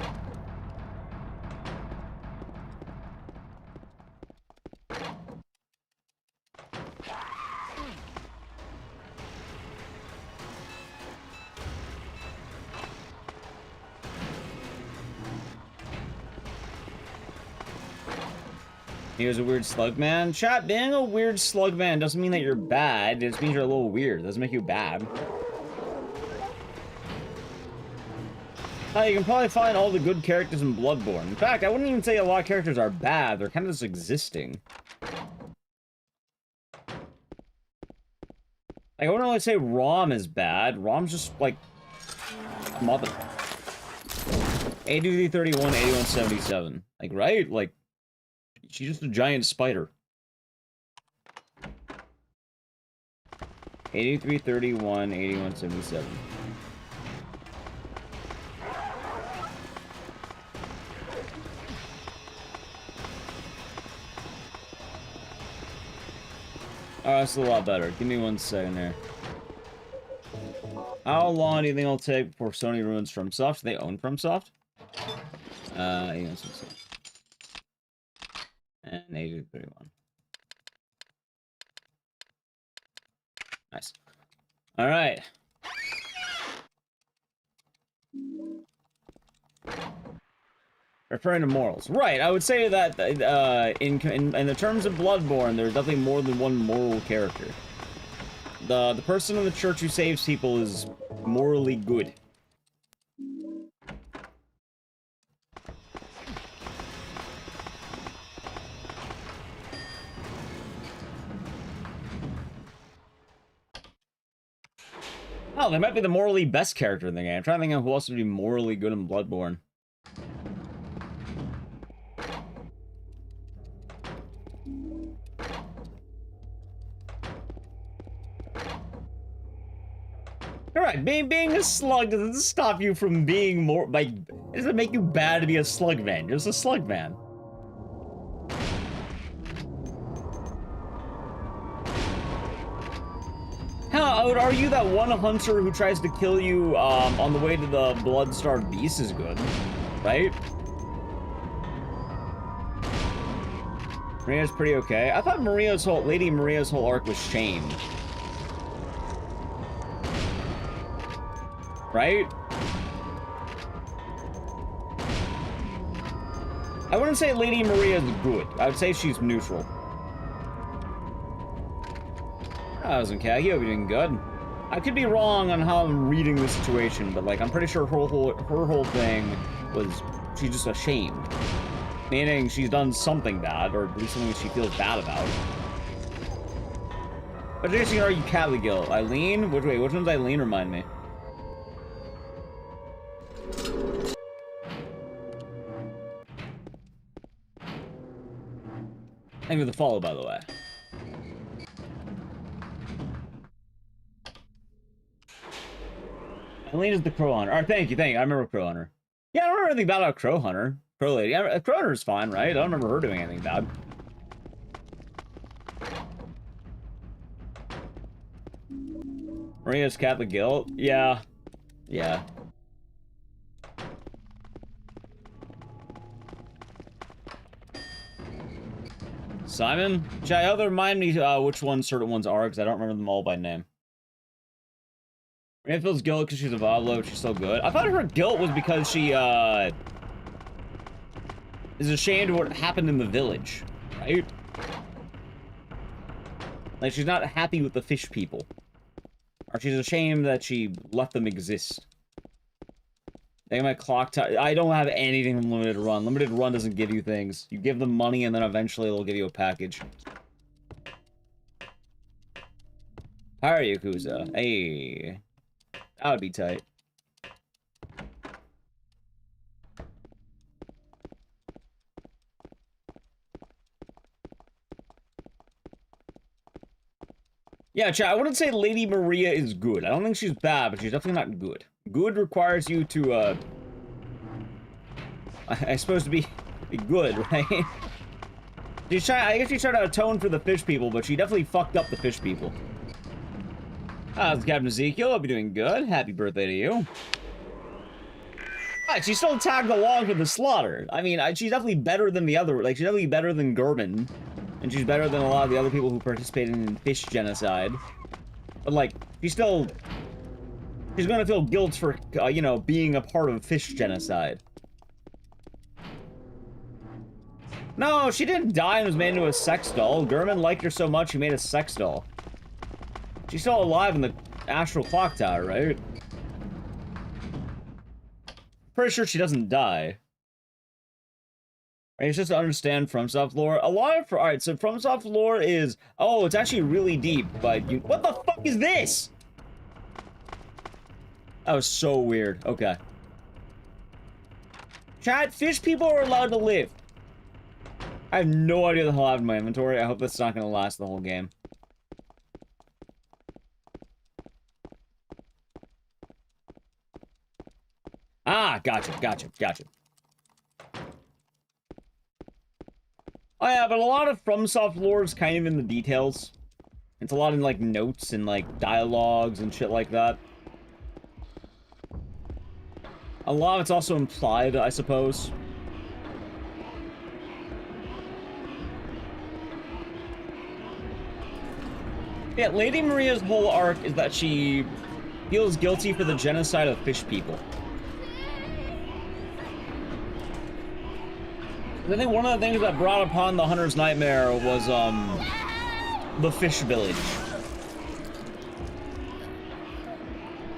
He was a weird slug man. Chat, being a weird slug man doesn't mean that you're bad. It just means you're a little weird. It doesn't make you bad. You can probably find all the good characters in Bloodborne. In fact, I wouldn't even say a lot of characters are bad. They're kind of just existing. Like, I wouldn't really say Rom is bad. Rom's just, like, mother. 8331, 8177. Like, right? Like, she's just a giant spider. 8331, 8177. Oh, that's a lot better. Give me 1 second here. How long do you think it'll take before Sony ruins FromSoft? Do they own FromSoft? 8177. And 8231. Nice. All right. Referring to morals, right? I would say that in the terms of Bloodborne, there's definitely more than one moral character. The person in the church who saves people is morally good. Oh, they might be the morally best character in the game. I'm trying to think of who else would be morally good in Bloodborne. Alright, being a slug doesn't stop you from being more, like, it doesn't make you bad to be a slug man. You're just a slug man. No, I would argue that one hunter who tries to kill you on the way to the blood-starved beast is good, right? Maria's pretty okay. I thought Lady Maria's whole arc was shamed. Right? I wouldn't say Lady Maria's good. I would say she's neutral. I wasn't okay. I hope you're doing good. I could be wrong on how I'm reading the situation, but like I'm pretty sure her whole thing was she's just ashamed. Meaning she's done something bad, or at least something she feels bad about. But Jason, are you Catligil? Eileen? Wait, which one's Eileen? Remind me. Thank you for the follow, by the way. Eileen is the Crow Hunter. Alright, thank you. I remember Crow Hunter. Yeah, I don't remember anything bad about Crow Hunter. Crow Lady. Yeah, Crow Hunter's fine, right? I don't remember her doing anything bad. Maria's Catholic Guild? Yeah. Yeah. Simon? Chad, you remind me which ones certain ones are, because I don't remember them all by name. Maria feels guilt because she's a Vavlo, but she's still good. I thought her guilt was because she, is ashamed of what happened in the village, right? Like, she's not happy with the fish people. Or she's ashamed that she let them exist. I think my clock tower. I don't have anything from Limited Run. Limited Run doesn't give you things. You give them money and then eventually they'll give you a package. Power Yakuza. Hey. That would be tight. Yeah, chat, I wouldn't say Lady Maria is good. I don't think she's bad, but she's definitely not good. Good requires you to, I suppose to be good, right? I guess she's trying to atone for the fish people, but she definitely fucked up the fish people. How's Captain Ezekiel? Hope you're doing good. Happy birthday to you. Alright, she's still tagged along for the slaughter. I mean, she's definitely better than the other, like, she's definitely better than Gerben. And she's better than a lot of the other people who participated in fish genocide. But, like, she's gonna feel guilt for, you know, being a part of fish genocide. No, she didn't die and was made into a sex doll. German liked her so much he made a sex doll. She's still alive in the astral clock tower, right? Pretty sure she doesn't die. Right, it's just to understand FromSoft lore. A lot of... Alright, so FromSoft lore is... Oh, it's actually really deep, but you... What the fuck is this? That was so weird. Okay. Chat, fish people are allowed to live. I have no idea the hell I have in my inventory. I hope that's not going to last the whole game. Ah, gotcha. Oh yeah, but a lot of FromSoft lore is kind of in the details. It's a lot in, like, notes and, like, dialogues and shit like that. A lot of it's also implied, I suppose. Yeah, Lady Maria's whole arc is that she feels guilty for the genocide of fish people. I think one of the things that brought upon the Hunter's Nightmare was, the fish village.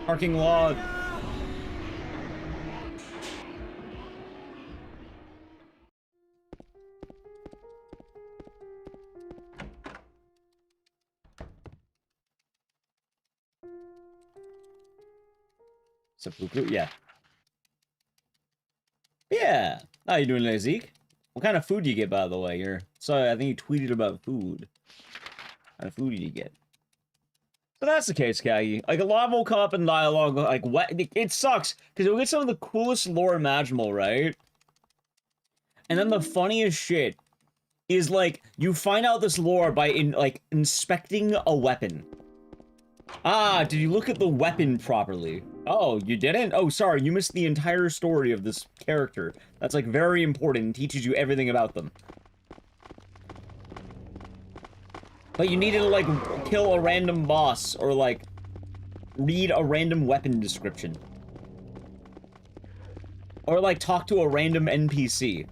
Parking lot. Seppuku? Yeah. Yeah. How you doing there, Zeke? What kind of food do you get, by the way? Sorry, I think you tweeted about food. What kind of food did you get? So that's the case, Kagi. Like, a lot will come up in dialogue, like, what? It sucks, because you'll get some of the coolest lore imaginable, right? And then the funniest shit is, like, you find out this lore by, inspecting a weapon. Ah, did you look at the weapon properly? Oh, you didn't? Oh, sorry, you missed the entire story of this character. That's, like, very important and teaches you everything about them. But you needed to, like, kill a random boss, or, like, read a random weapon description. Or, like, talk to a random NPC.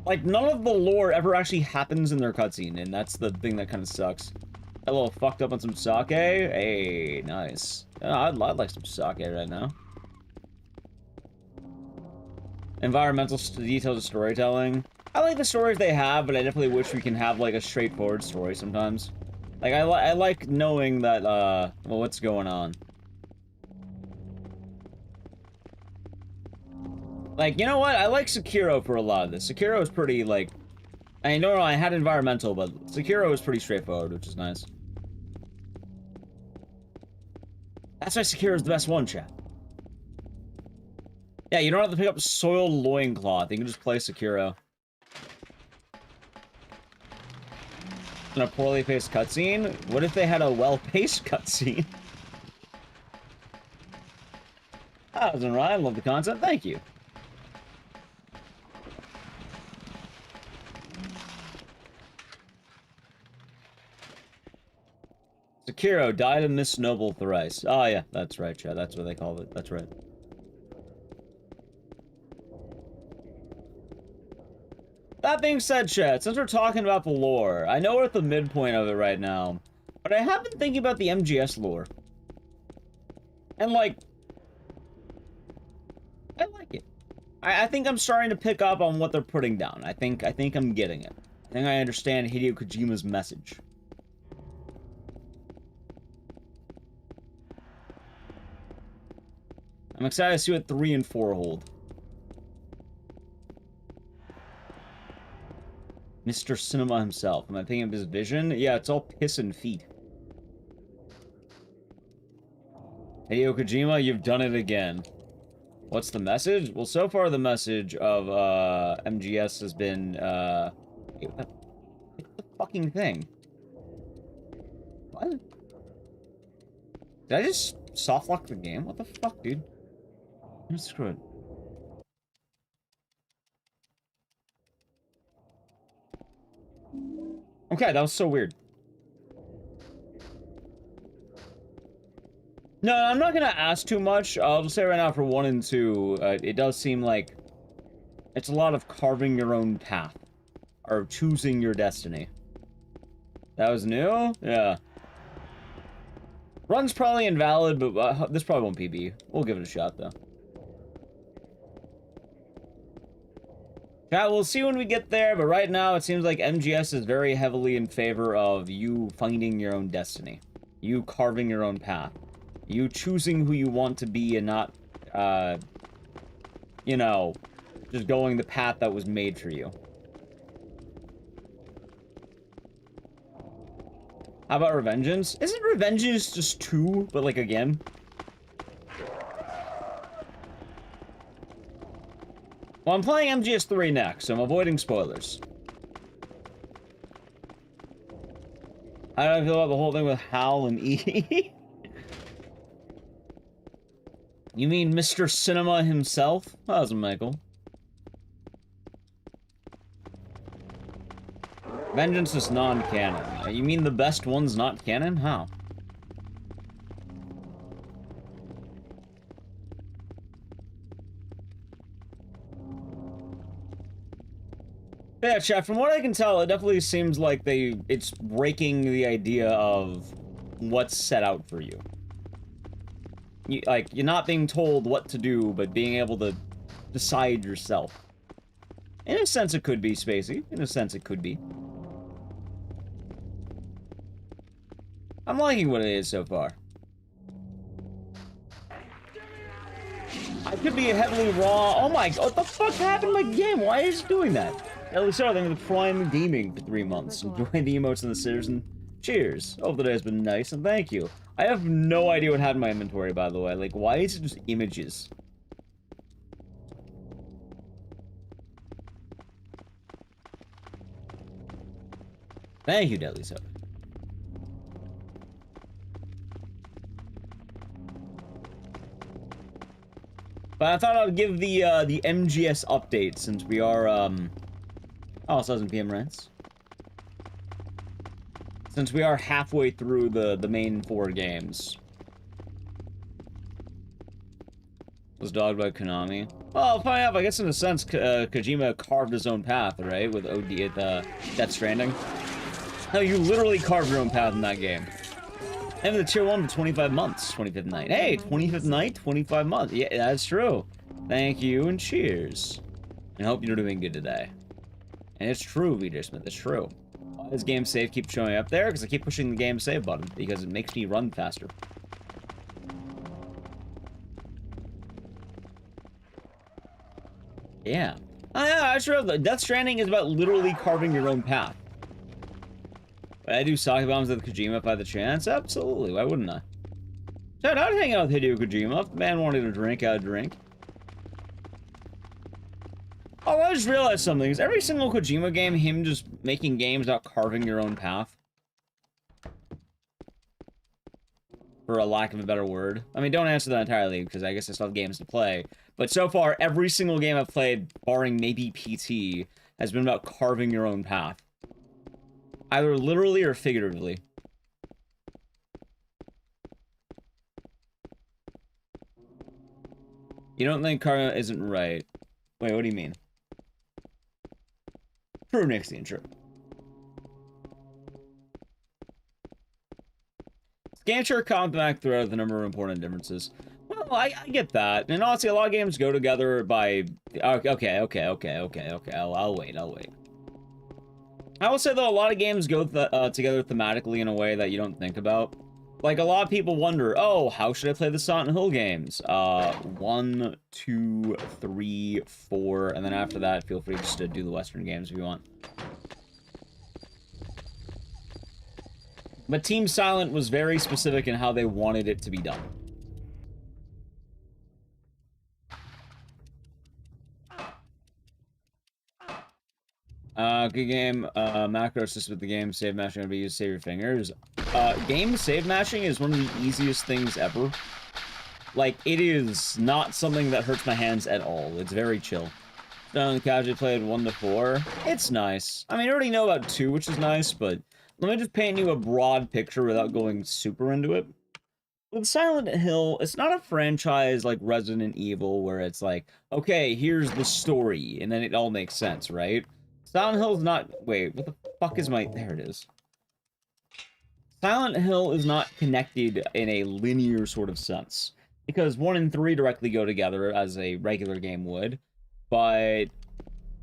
Like, none of the lore ever actually happens in their cutscene, and that's the thing that kind of sucks. A little fucked up on some sake? Hey, nice. I'd like some sake right now. Environmental details of storytelling. I like the stories they have, but I definitely wish we can have, like, a straightforward story sometimes. Like, I like knowing that, well, what's going on. Like, you know what? I like Sekiro for a lot of this. Sekiro is pretty, like... I know I had environmental, but Sekiro is pretty straightforward, which is nice. That's why Sekiro is the best one, chat. Yeah, you don't have to pick up soiled loincloth. You can just play Sekiro. In a poorly paced cutscene? What if they had a well-paced cutscene? That was alright. I love the concept. Thank you. Sekiro died of Miss Noble thrice. Oh, yeah, that's right, Chad. That's what they call it. That's right. That being said, Chad, since we're talking about the lore, I know we're at the midpoint of it right now, but I have been thinking about the MGS lore. And, like, I like it. I think I'm starting to pick up on what they're putting down. I think I'm getting it. I think I understand Hideo Kojima's message. I'm excited to see what 3 and 4 hold. Mr. Cinema himself. Am I thinking of his vision? Yeah, it's all piss and feet. Hideo Kojima, you've done it again. What's the message? Well, so far the message of MGS has been wait, what the fucking thing? What? Did I just soft lock the game? What the fuck, dude? Screw it. Okay, that was so weird. No, I'm not gonna ask too much. I'll just say right now for 1 and 2, it does seem like it's a lot of carving your own path. Or choosing your destiny. That was new? Yeah. Run's probably invalid, but this probably won't PB. We'll give it a shot, though. Yeah, we'll see when we get there, but right now it seems like MGS is very heavily in favor of you finding your own destiny. You carving your own path. You choosing who you want to be and not, you know, just going the path that was made for you. How about Revengeance? Isn't Revengeance just 2, but like again? Well, I'm playing MGS3 next, so I'm avoiding spoilers. How do I feel about the whole thing with Hal and E? You mean Mr. Cinema himself? How's it, Michael? Vengeance is non-canon. You mean the best one's not canon? How? Yeah, chat, from what I can tell, it definitely seems like it's breaking the idea of what's set out for you. You're not being told what to do, but being able to decide yourself. In a sense, it could be, Spacey. In a sense, it could be. I'm liking what it is so far. I could be heavily raw. Oh my, what the fuck happened to my game? Why is it doing that? At least so, thank you for Prime Gaming for 3 months. Enjoying the emotes and the sitters, and cheers. Hope the day has been nice, and thank you. I have no idea what had in my inventory, by the way. Like, why is it just images? Thank you, Deadly Soda. But I thought I'd give the MGS update since we are, oh, it's 11 PM rents. Since we are halfway through the main 4 games. Was dogged by Konami. Well, funny enough, I guess in a sense, Kojima carved his own path, right? With OD at Death Stranding. No, you literally carved your own path in that game. And the tier 1 for 25 months, 25th night. Hey, 25th night, 25 months. Yeah, that's true. Thank you and cheers. And I hope you're doing good today. And it's true, Vijay Smith, it's true. Why does game save keep showing up there? Because I keep pushing the game save button. Because it makes me run faster. Yeah. Oh, yeah, that's true. Death Stranding is about literally carving your own path. Would I do sake bombs with Kojima if I had the chance? Absolutely. Why wouldn't I? Shout out, I'd hang out with Hideo Kojima. If the man wanted a drink, I'd drink. Oh, I just realized something. Is every single Kojima game him just making games about carving your own path? For a lack of a better word. I mean, don't answer that entirely, because I guess I still have games to play. But so far, every single game I've played, barring maybe PT, has been about carving your own path. Either literally or figuratively. You don't think karma isn't right? Wait, what do you mean? True, Nixie, true. Game sure compact throughout the number of important differences. Well, I get that. And honestly, a lot of games go together by... Okay. I'll wait. I will say, though, a lot of games go together thematically in a way that you don't think about. Like, a lot of people wonder, oh, how should I play the Silent Hill games? 1, 2, 3, 4, and then after that, feel free just to do the Western games if you want. But Team Silent was very specific in how they wanted it to be done. Good game. Macro assist with the game. Save mashing gonna be used to save your fingers. Game save mashing is one of the easiest things ever. Like, it is not something that hurts my hands at all. It's very chill. Casually played 1 to 4. It's nice. I mean, I already know about 2, which is nice, but let me just paint you a broad picture without going super into it. With Silent Hill, it's not a franchise like Resident Evil where it's like, okay, here's the story, and then it all makes sense, right? Silent Hill's not... Wait, what the fuck is my... There it is. Silent Hill is not connected in a linear sort of sense. Because 1 and 3 directly go together as a regular game would. But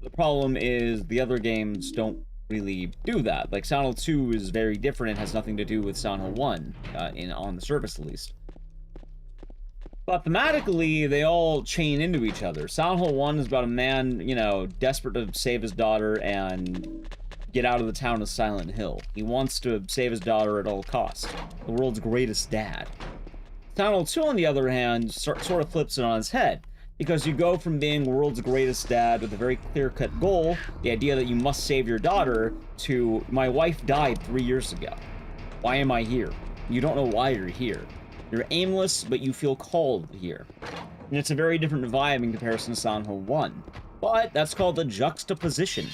the problem is the other games don't really do that. Like, Silent Hill 2 is very different and has nothing to do with Silent Hill 1, on the surface at least. But thematically, they all chain into each other. Silent Hill 1 is about a man, you know, desperate to save his daughter and get out of the town of Silent Hill. He wants to save his daughter at all costs. The world's greatest dad. Silent Hill 2, on the other hand, sort of flips it on its head. Because you go from being world's greatest dad with a very clear-cut goal, the idea that you must save your daughter, to, my wife died 3 years ago. Why am I here? You don't know why you're here. You're aimless, but you feel called here. And it's a very different vibe in comparison to Silent Hill 1. But that's called the juxtaposition.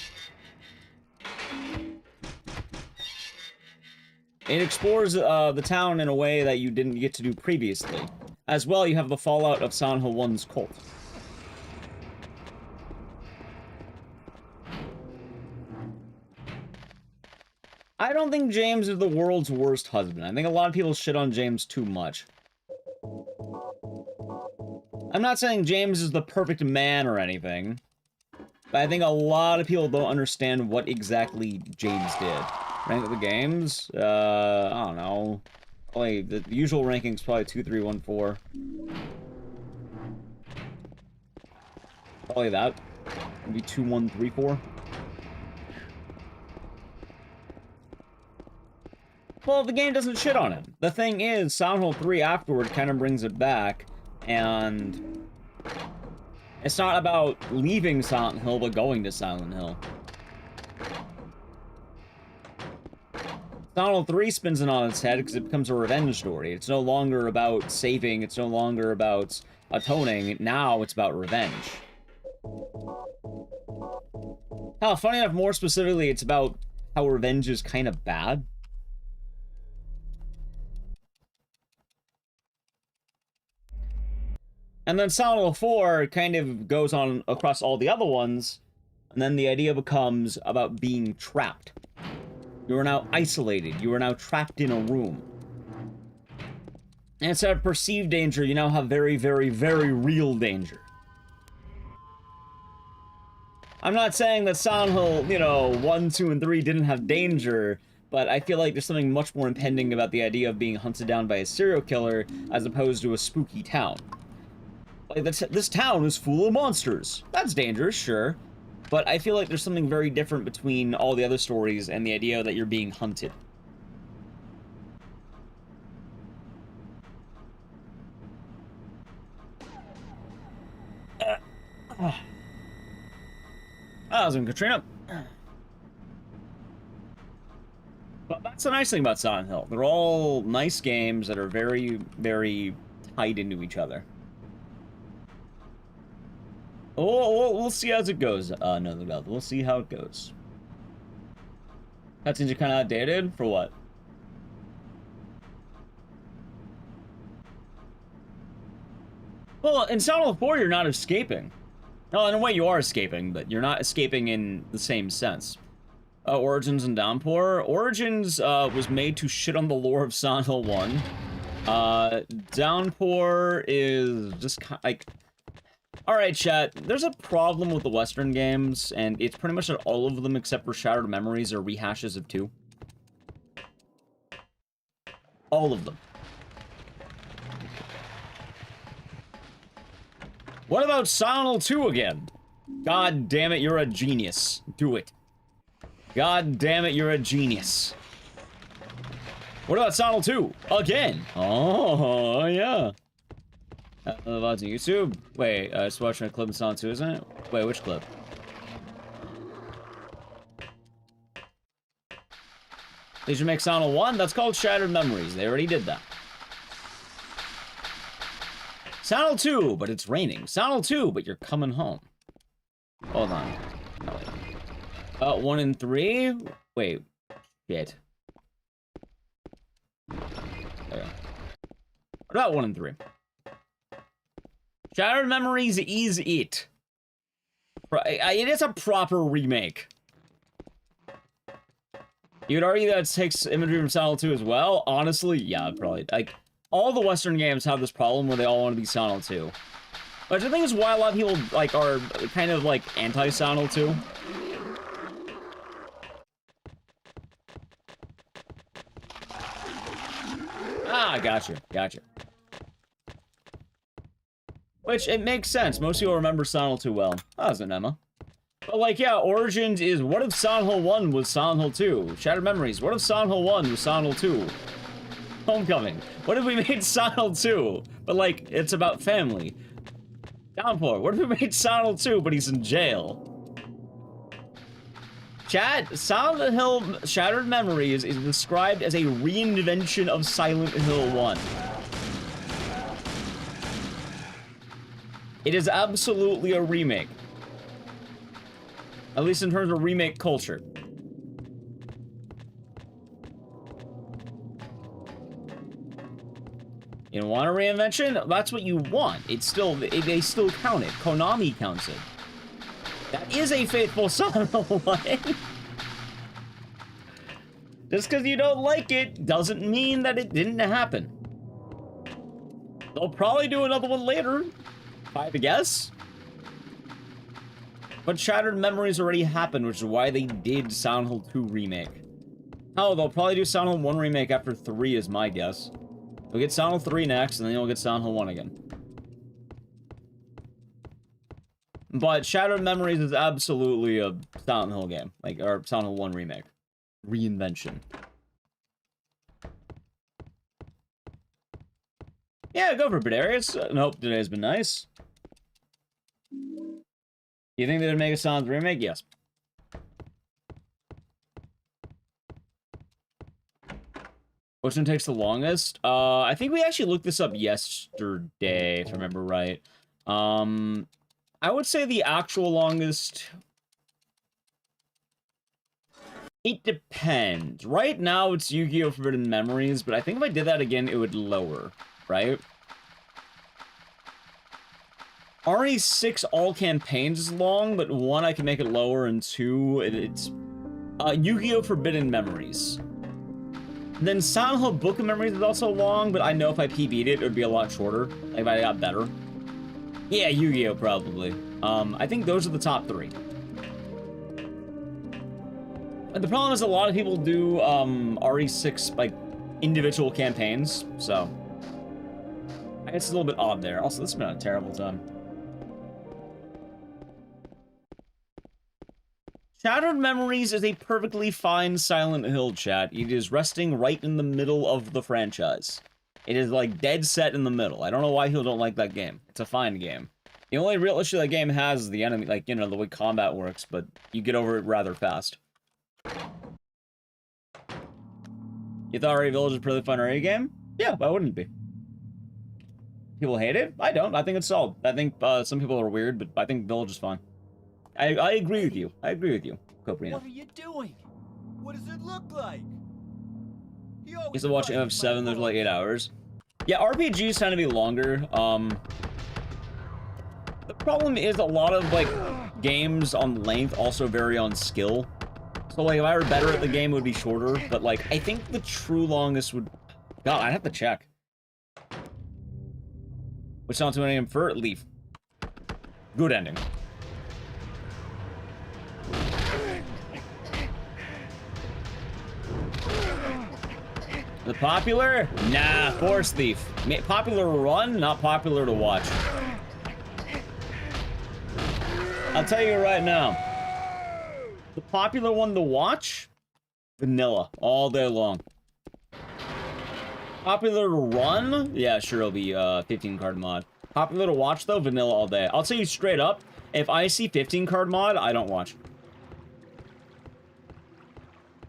It explores the town in a way that you didn't get to do previously. As well, you have the fallout of Silent Hill 1's cult. I don't think James is the world's worst husband. I think a lot of people shit on James too much. I'm not saying James is the perfect man or anything, but I think a lot of people don't understand what exactly James did. Rank the games? I don't know. Probably the usual ranking's probably 2, 3, 1, 4. Probably that. Maybe 2, 1, 3, 4. Well, the game doesn't shit on it. The thing is, Silent Hill 3 afterward kind of brings it back, and it's not about leaving Silent Hill, but going to Silent Hill. Silent Hill 3 spins it on its head because it becomes a revenge story. It's no longer about saving, it's no longer about atoning. Now it's about revenge. Hell, funny enough, more specifically, it's about how revenge is kind of bad. And then Silent Hill 4 kind of goes on across all the other ones, and then the idea becomes about being trapped. You are now isolated. You are now trapped in a room. And instead of perceived danger, you now have very, very, very real danger. I'm not saying that Silent Hill, you know, 1, 2, and 3 didn't have danger, but I feel like there's something much more impending about the idea of being hunted down by a serial killer as opposed to a spooky town. Like, this town is full of monsters. That's dangerous, sure. But I feel like there's something very different between all the other stories and the idea that you're being hunted. I was in Katrina. But that's the nice thing about Silent Hill. They're all nice games that are very, very tied into each other. Oh, we'll see as it goes. No, we'll see how it goes. Cutscenes are kind of outdated? For what? Well, in Silent Hill 4, you're not escaping. No, in a way you are escaping, but you're not escaping in the same sense. Origins and Downpour. Origins was made to shit on the lore of Silent Hill 1. Downpour is just kind of like... Alright, chat, there's a problem with the Western games, and it's pretty much that all of them except for Shattered Memories are rehashes of 2. All of them. What about Silent Hill 2 again? God damn it, you're a genius. Do it. God damn it, you're a genius. What about Silent Hill 2? Again? Oh, yeah. VODs on YouTube? Wait, I was watching a clip of Silent 2, isn't it? Wait, which clip? They should make Silent Hill 1? That's called Shattered Memories. They already did that. Silent Hill 2, but it's raining. Silent Hill 2, but you're coming home. Hold on. No, wait. 1 and 3? Wait. Shit. There we go. What about 1 and 3? Shattered Memories is it. It is a proper remake. You'd argue that it takes imagery from Silent Hill 2 as well? Honestly, yeah, probably. Like, all the Western games have this problem where they all want to be Silent Hill 2. Which I think is why a lot of people, like, are kind of, like, anti-Silent Hill 2. Ah, gotcha, gotcha. Which, it makes sense. Most people remember Silent Hill 2 well. That was an Emma. But, like, yeah, Origins is, what if Silent Hill 1 was Silent Hill 2? Shattered Memories, what if Silent Hill 1 was Silent Hill 2? Homecoming, what if we made Silent Hill 2, but, like, it's about family? Downpour, what if we made Silent Hill 2, but he's in jail? Chat, Silent Hill Shattered Memories is described as a reinvention of Silent Hill 1. It is absolutely a remake. At least in terms of remake culture. You don't want a reinvention? That's what you want. It's still, they still count it. Konami counts it. That is a faithful Silent Hill 1. Just because you don't like it doesn't mean that it didn't happen. They'll probably do another one later, if I have to guess. But Shattered Memories already happened, which is why they did Silent Hill 2 remake. Oh, they'll probably do Silent Hill 1 remake after 3 is my guess. We'll get Silent Hill 3 next, and then you'll get Silent Hill 1 again. But Shattered Memories is absolutely a Silent Hill game. Like, or Silent Hill 1 remake. Reinvention. Yeah, go for it, Darius. Nope, today's been nice. You think they'd make a Silent Hill remake? Yes. Which one takes the longest? I think we actually looked this up yesterday, if I remember right. I would say the actual longest... It depends. Right now, it's Yu-Gi-Oh! Forbidden Memories, but I think if I did that again, it would lower, right? RE6 all campaigns is long, but 1, I can make it lower, and 2, it's... Yu-Gi-Oh! Forbidden Memories. Then Silent Hill Book of Memories is also long, but I know if I PB'd it would be a lot shorter. Like, if I got better. Yeah, Yu-Gi-Oh! Probably. I think those are the top 3. The problem is a lot of people do RE6 like individual campaigns, so I guess it's a little bit odd there. Also, this has been a terrible time. Shattered Memories is a perfectly fine Silent Hill, chat. It is resting right in the middle of the franchise. It is like dead set in the middle. I don't know why people don't like that game. It's a fine game. The only real issue that game has is the enemy, like, you know, the way combat works, but you get over it rather fast. You thought RE Village was a pretty fun RE game? Yeah, why wouldn't it be? People hate it? I don't. I think it's solid. I think some people are weird, but I think Village is fun. I agree with you. I agree with you, Coprino. What are you doing? What does it look like? Used to watch MF7, there's like 8 hours. Yeah, RPGs tend to be longer. The problem is a lot of, like, games on length also vary on skill. So, like, if I were better at the game, it would be shorter. But, like, I think the true longest would... God, I'd have to check. Which sounds to an name for Leaf. Good ending. The popular? Nah, Force Thief. Popular to run, not popular to watch. I'll tell you right now. The popular one to watch? Vanilla. All day long. Popular to run? Yeah, sure, it'll be 15 card mod. Popular to watch, though? Vanilla all day. I'll tell you straight up, if I see 15 card mod, I don't watch.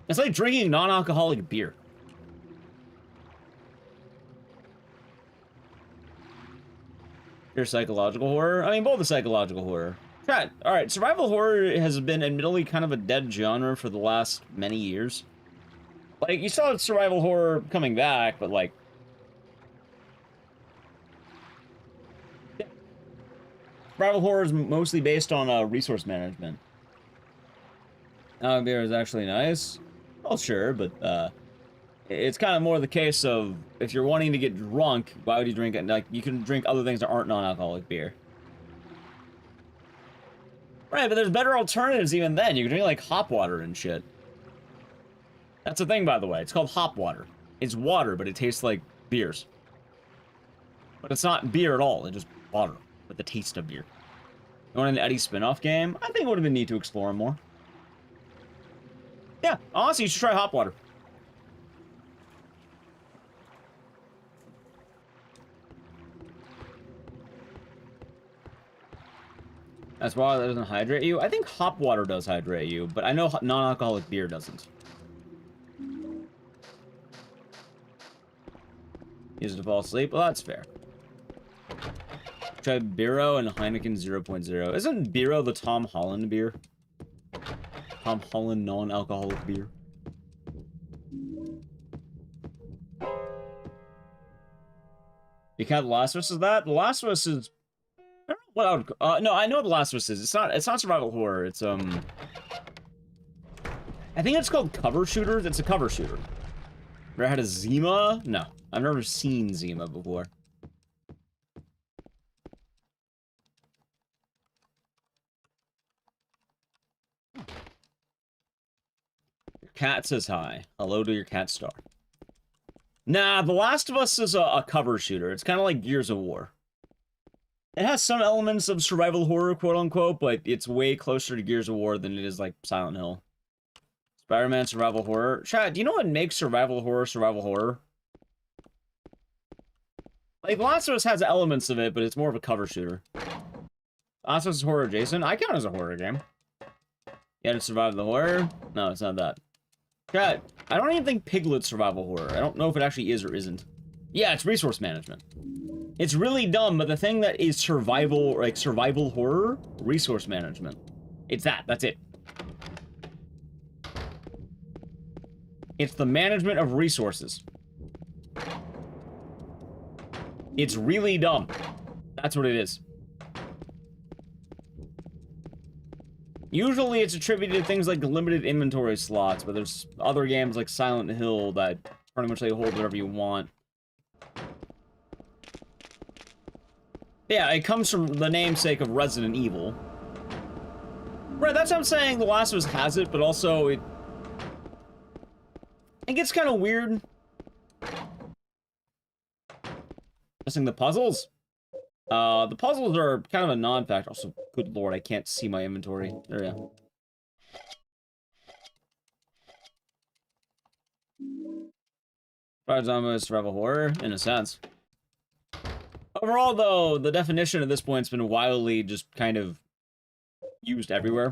It's like drinking non-alcoholic beer. Your psychological horror? I mean, both the psychological horror. Chat, alright, survival horror has been admittedly kind of a dead genre for the last many years. Like, you saw survival horror coming back, but like... Yeah. Survival horror is mostly based on resource management. Beer is actually nice. Well, sure, but it's kind of more the case of if you're wanting to get drunk, why would you drink it? Like, you can drink other things that aren't non-alcoholic beer. Right, but there's better alternatives even then. You can drink, like, hop water and shit. That's the thing, by the way. It's called hop water. It's water, but it tastes like beers. But it's not beer at all. It's just water with the taste of beer. You want an Eddie spin-off game? I think it would have been neat to explore more. Yeah, honestly, you should try hop water. That's why that doesn't hydrate you. I think hop water does hydrate you, but I know non-alcoholic beer doesn't. Use it to fall asleep? Well, that's fair. Try Biro and Heineken 0.0. Isn't Biro the Tom Holland beer? Tom Holland non-alcoholic beer. You count The Last of Us as that? The Last of Us is... I don't know what I would... no, I know what The Last of Us is. It's not survival horror. It's, I think it's called cover shooters. It's a cover shooter. Ever had a Zima? No. I've never seen Zima before. Your cat says hi. Hello to your cat star. Nah, The Last of Us is a cover shooter. It's kind of like Gears of War. It has some elements of survival horror, quote-unquote, but it's way closer to Gears of War than it is like Silent Hill. Spider-Man survival horror. Chat, do you know what makes survival horror? Like, The Last of Us has elements of it, but it's more of a cover shooter. Last of Us is horror adjacent. I count as a horror game. You had to survive the horror? No, it's not that. Chat, I don't even think Piglet's survival horror. I don't know if it actually is or isn't. Yeah, it's resource management. It's really dumb, but the thing that is survival, like survival horror, resource management. It's that. That's it. It's the management of resources. It's really dumb. That's what it is. Usually it's attributed to things like limited inventory slots, but there's other games like Silent Hill that pretty much they hold whatever you want. Yeah, it comes from the namesake of Resident Evil. Right, that's what I'm saying. The Last of Us has it, but also it gets kind of weird. Missing the puzzles? The puzzles are kind of a non-factor. Also, good lord, I can't see my inventory. There we go. Fried Zombie survival horror, in a sense. Overall, though, the definition at this point has been wildly just kind of used everywhere.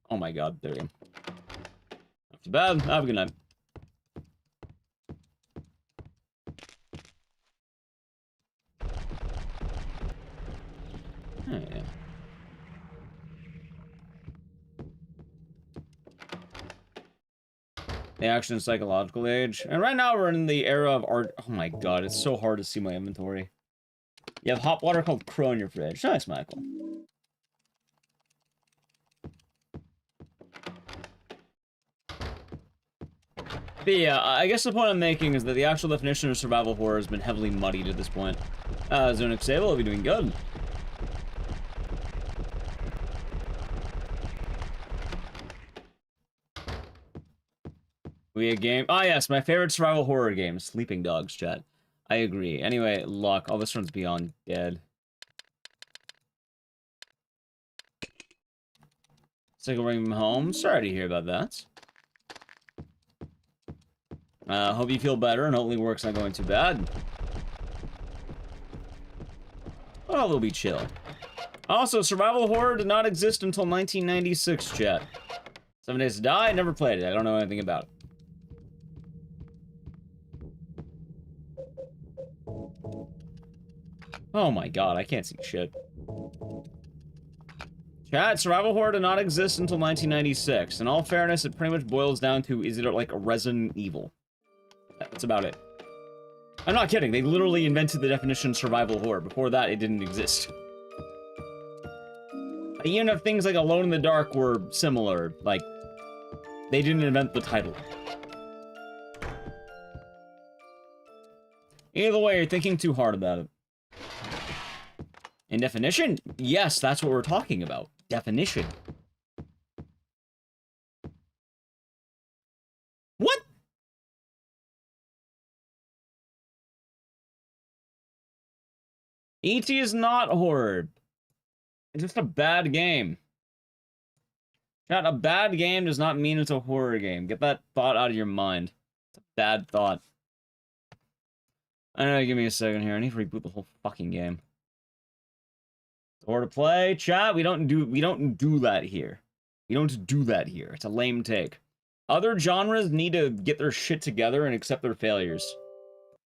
Oh my god, there you go. Not too bad. Have a good night. Oh, yeah. The action and psychological age. And right now we're in the era of art. Oh my god, it's so hard to see my inventory. You have hot water called Crow in your fridge. Nice, Michael. But yeah, I guess the point I'm making is that the actual definition of survival horror has been heavily muddied at this point. Zonix Sable, will be doing good. We a game. Ah, yes, my favorite survival horror game, Sleeping Dogs, chat. I agree. Anyway, luck. Oh, this one's beyond dead. Sick of bringing him home. Sorry to hear about that. Hope you feel better and hopefully work's not going too bad. Well, they'll be chill. Also, survival horror did not exist until 1996, chat. 7 Days to Die, never played it. I don't know anything about it. Oh my god, I can't see shit. Chat, survival horror did not exist until 1996. In all fairness, it pretty much boils down to, is it like a Resident Evil? That's about it. I'm not kidding, they literally invented the definition survival horror. Before that, it didn't exist. Even if things like Alone in the Dark were similar, like, they didn't invent the title. Either way, you're thinking too hard about it. In definition? Yes, that's what we're talking about. Definition. What? E.T. is not horror. It's just a bad game. Chat, a bad game does not mean it's a horror game. Get that thought out of your mind. It's a bad thought. I know, give me a second here. I need to reboot the whole fucking game. Or to play, chat, we don't do that here. We don't do that here. It's a lame take. Other genres need to get their shit together and accept their failures.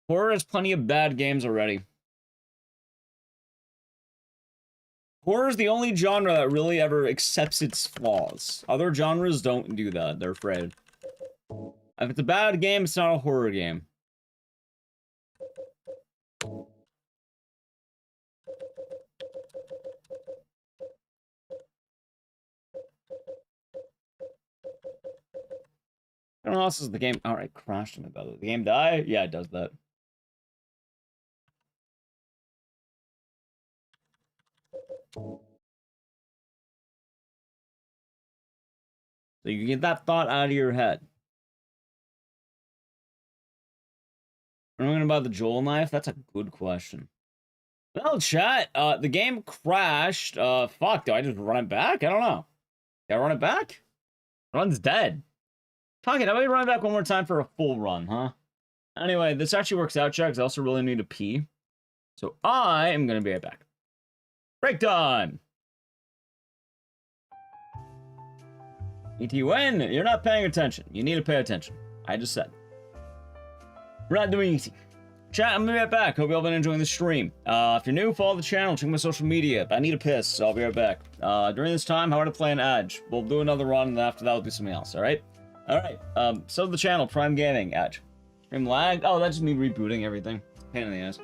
Horror has plenty of bad games already. Horror is the only genre that really ever accepts its flaws. Other genres don't do that. They're afraid. If it's a bad game, it's not a horror game. I don't know how else is the game. Alright, crashed on me about it. The game die? Yeah, it does that. So you can get that thought out of your head. Am I gonna buy the Joel knife? That's a good question. Well, chat, the game crashed. Fuck, do I just run it back? I don't know. Did I run it back? Run's dead. Fuck it, how about we run it back one more time for a full run, huh? Anyway, this actually works out, chat, because I also really need to pee. So I am gonna be right back. Break time! E.T. Win, you're not paying attention. You need to pay attention. I just said. We're not doing E.T. Chat, I'm gonna be right back. Hope you all been enjoying the stream. If you're new, follow the channel, check my social media. I need a piss, so I'll be right back. During this time, how to play an Edge. We'll do another run, and after that, we'll do something else, alright? Alright, so the channel, Prime Gaming, Edge. Stream lag? Oh, that's just me rebooting everything. Pain in the ass.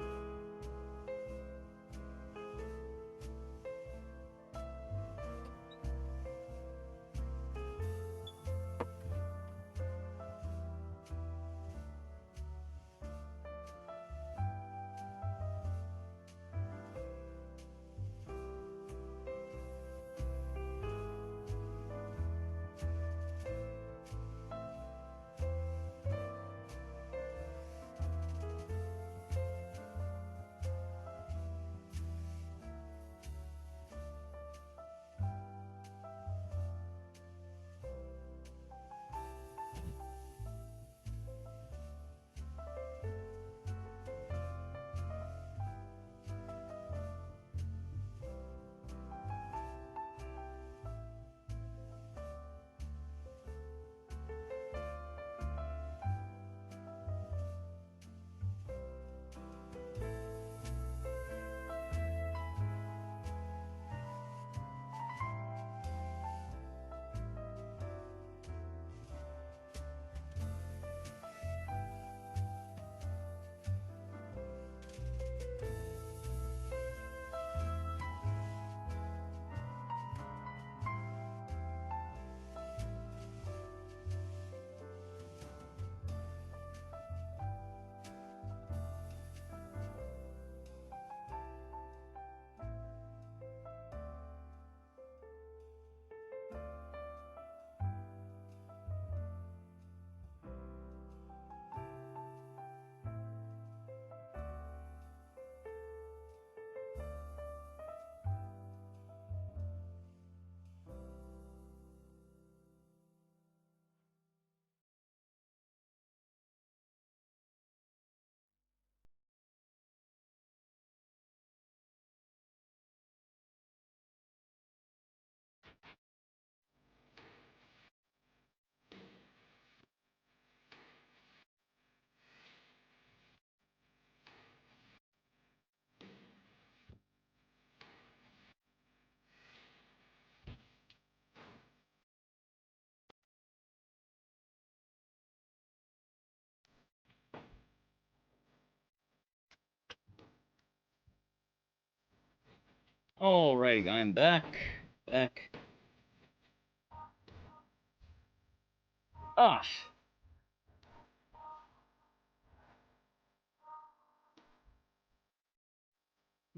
Alright, I'm back. Ah.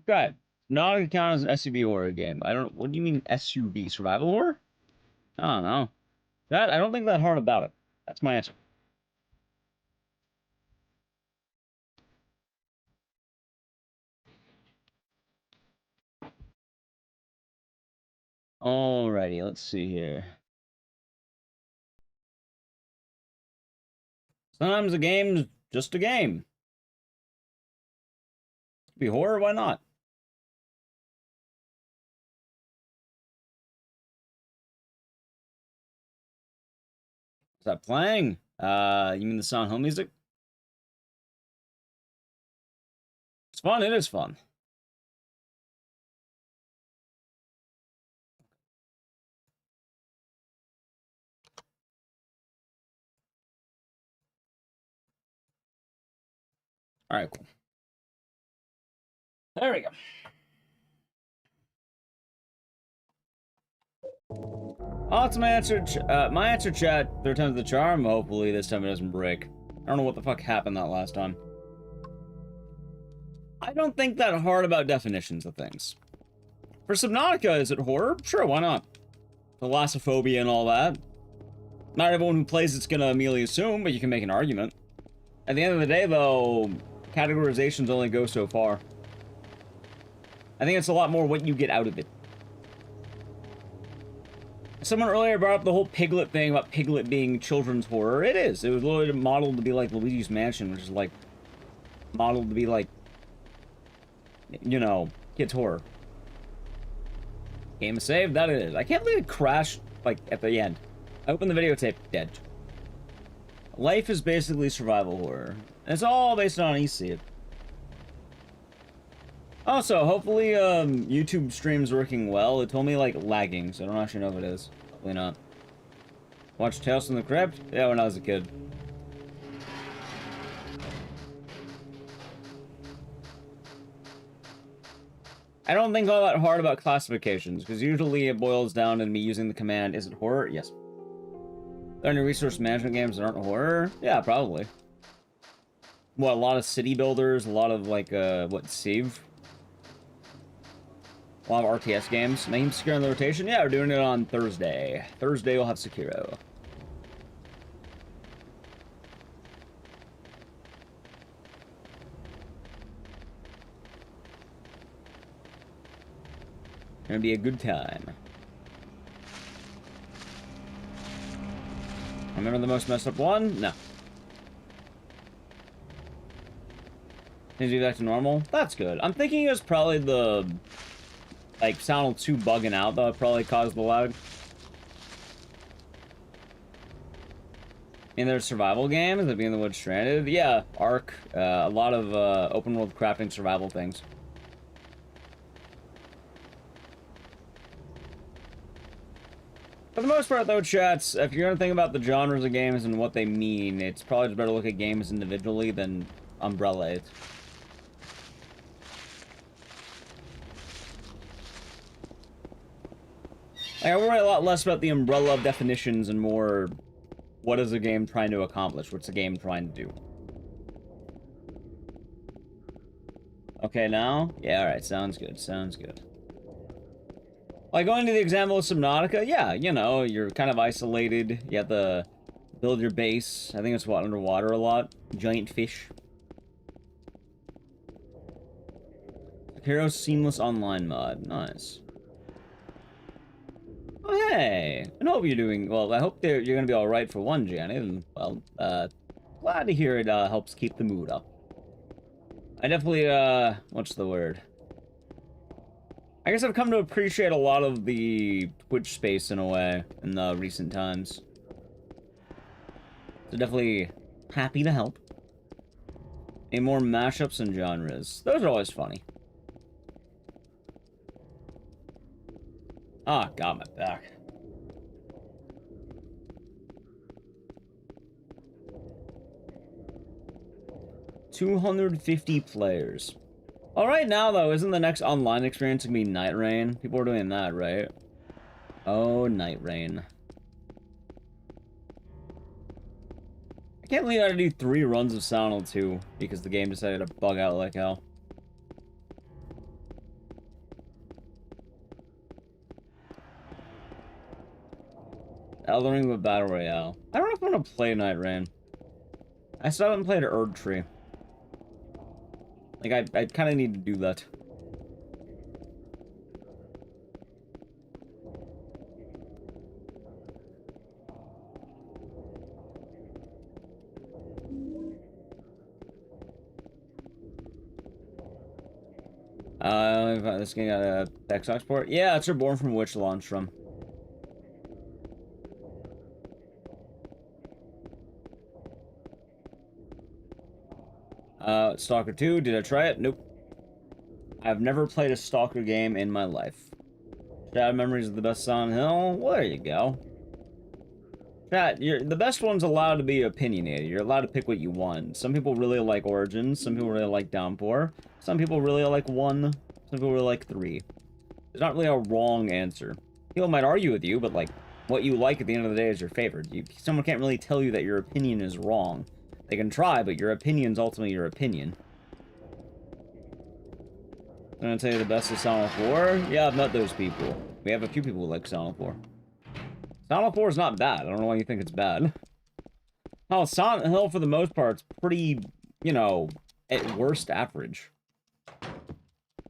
Okay. Not gonna count as an SUV horror game. I don't. What do you mean SUV survival horror? I don't know. That I don't think that hard about it. That's my answer. Alrighty, let's see here. Sometimes a game's just a game. Be horror, why not? Is that playing? You mean the Silent Hill music? It's fun, it is fun. Alright, cool. There we go. Oh, that's my answer. My answer, chat. Third time's the charm. Hopefully this time it doesn't break. I don't know what the fuck happened that last time. I don't think that hard about definitions of things. For Subnautica, is it horror? Sure, why not? Thalassophobia and all that. Not everyone who plays it's gonna immediately assume, but you can make an argument. At the end of the day, though, categorizations only go so far. I think it's a lot more what you get out of it. Someone earlier brought up the whole Piglet thing about Piglet being children's horror. It is. It was literally modeled to be like Luigi's Mansion, which is like modeled to be like, you know, kids' horror. Game is saved. That it is. I can't believe it crashed like at the end. I opened the videotape, dead. Life is basically survival horror. And it's all based on EC. Also, hopefully, YouTube stream's working well. It told me, like, lagging, so I don't actually know if it is. Hopefully not. Watched Tales from the Crypt? Yeah, when I was a kid. I don't think all that hard about classifications, because usually it boils down to me using the command, is it horror? Yes. Are there any resource management games that aren't horror? Yeah, probably. What, a lot of city builders, a lot of, like, what, Civ? A lot of RTS games. Name Sekiro in the rotation? Yeah, we're doing it on Thursday. Thursday we'll have Sekiro. Gonna be a good time. Remember the most messed up one? No. Things be back to normal? That's good. I'm thinking it was probably the, like, Sound 2 bugging out that probably caused the lag. In their survival games, that being the Wood Stranded? Yeah, Ark, a lot of open world crafting survival things. For the most part, though, chats, if you're gonna think about the genres of games and what they mean, it's probably just better to look at games individually than umbrella it. Like, I worry a lot less about the umbrella of definitions and more, what is a game trying to accomplish? What's the game trying to do? Okay, now? Yeah, alright, sounds good, sounds good. Like, going to the example of Subnautica, yeah, you know, you're kind of isolated. You have to build your base. I think it's, what, underwater a lot? Giant fish. Hero's Seamless Online mod. Nice. Oh, hey! I hope you're doing... Well, I hope you're gonna be alright for one, Janet. And, well, glad to hear it helps keep the mood up. I definitely, what's the word? I guess I've come to appreciate a lot of the Twitch space in a way in the recent times. So definitely happy to help. Any more mashups and genres? Those are always funny. Ah, got my back. $250 players. All right now, though, isn't the next online experience gonna be Night Rain? People are doing that, right? Oh, Night Rain. I can't believe I had to do 3 runs of Silent 2 because the game decided to bug out like hell. Elden Ring with Battle Royale. I don't know if I'm gonna play Night Rain. I still haven't played Erd Tree. Like, I kind of need to do that. This game got a Xbox port? Yeah, it's Born from Witch launched from. Stalker 2, did I try it? Nope. I've never played a Stalker game in my life. Chat, Memories of the Best Silent Hill? Well, there you go. Chat, the best one's allowed to be opinionated. You're allowed to pick what you want. Some people really like Origins, some people really like Downpour, some people really like 1, some people really like 3. There's not really a wrong answer. People might argue with you, but, like, what you like at the end of the day is your favorite. Someone can't really tell you that your opinion is wrong. They can try, but your opinion's ultimately your opinion. I'm gonna tell you the best of Silent 4? Yeah, I've met those people. We have a few people who like Silent 4. Silent 4 is not bad. I don't know why you think it's bad. Oh, Silent Hill, for the most part, is pretty, you know, at worst, average.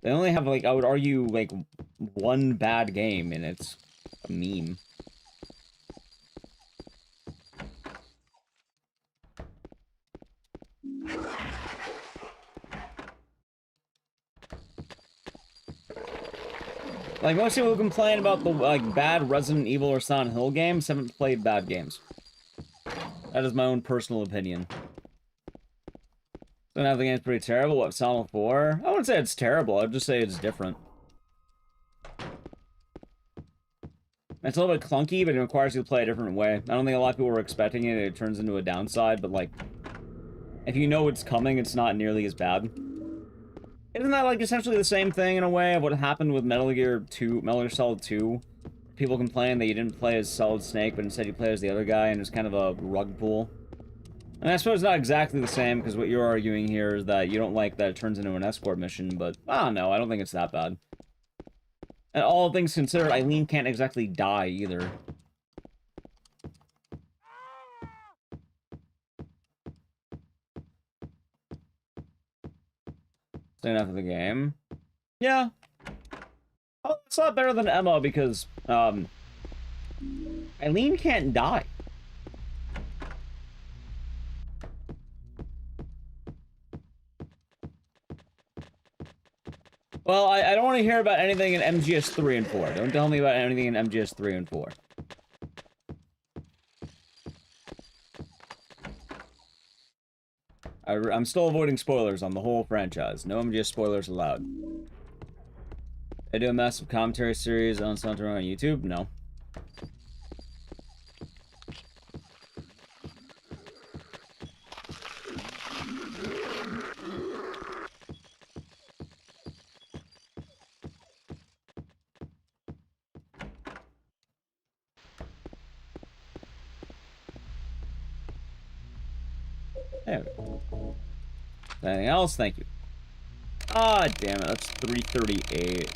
They only have, like, I would argue, like, 1 bad game, and it's a meme. Like, most people who complain about the, like, bad Resident Evil or Silent Hill games haven't played bad games. That is my own personal opinion. So now the game's pretty terrible. What, Silent Hill 4? I wouldn't say it's terrible, I'd just say it's different. It's a little bit clunky, but it requires you to play a different way. I don't think a lot of people were expecting it, it turns into a downside, but, like, if you know it's coming, it's not nearly as bad. Isn't that, like, essentially the same thing, in a way, of what happened with Metal Gear Solid 2? People complain that you didn't play as Solid Snake, but instead you play as the other guy, and it's kind of a rug pull. And I suppose it's not exactly the same, because what you're arguing here is that you don't like that it turns into an escort mission, but, I don't know, I don't think it's that bad. And all things considered, Eileen can't exactly die, either. Staying after the game. Yeah. Oh, it's a lot better than Emma, because, Eileen can't die. Well, I don't want to hear about anything in MGS 3 and 4. Don't tell me about anything in MGS 3 and 4. I'm still avoiding spoilers on the whole franchise. No MGS spoilers allowed. I do a massive commentary series on Speedrunning on YouTube? No. There we go. Anything else? Thank you. Ah, damn it. That's 338.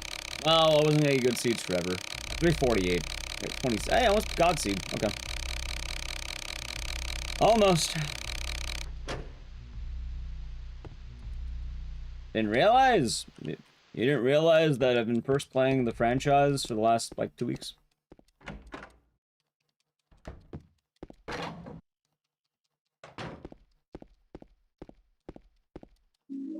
Well, I wasn't gonna get good seeds forever. 348. 20. Hey, almost God seed. Okay. Almost. Didn't realize? You didn't realize that I've been first playing the franchise for the last, like, 2 weeks?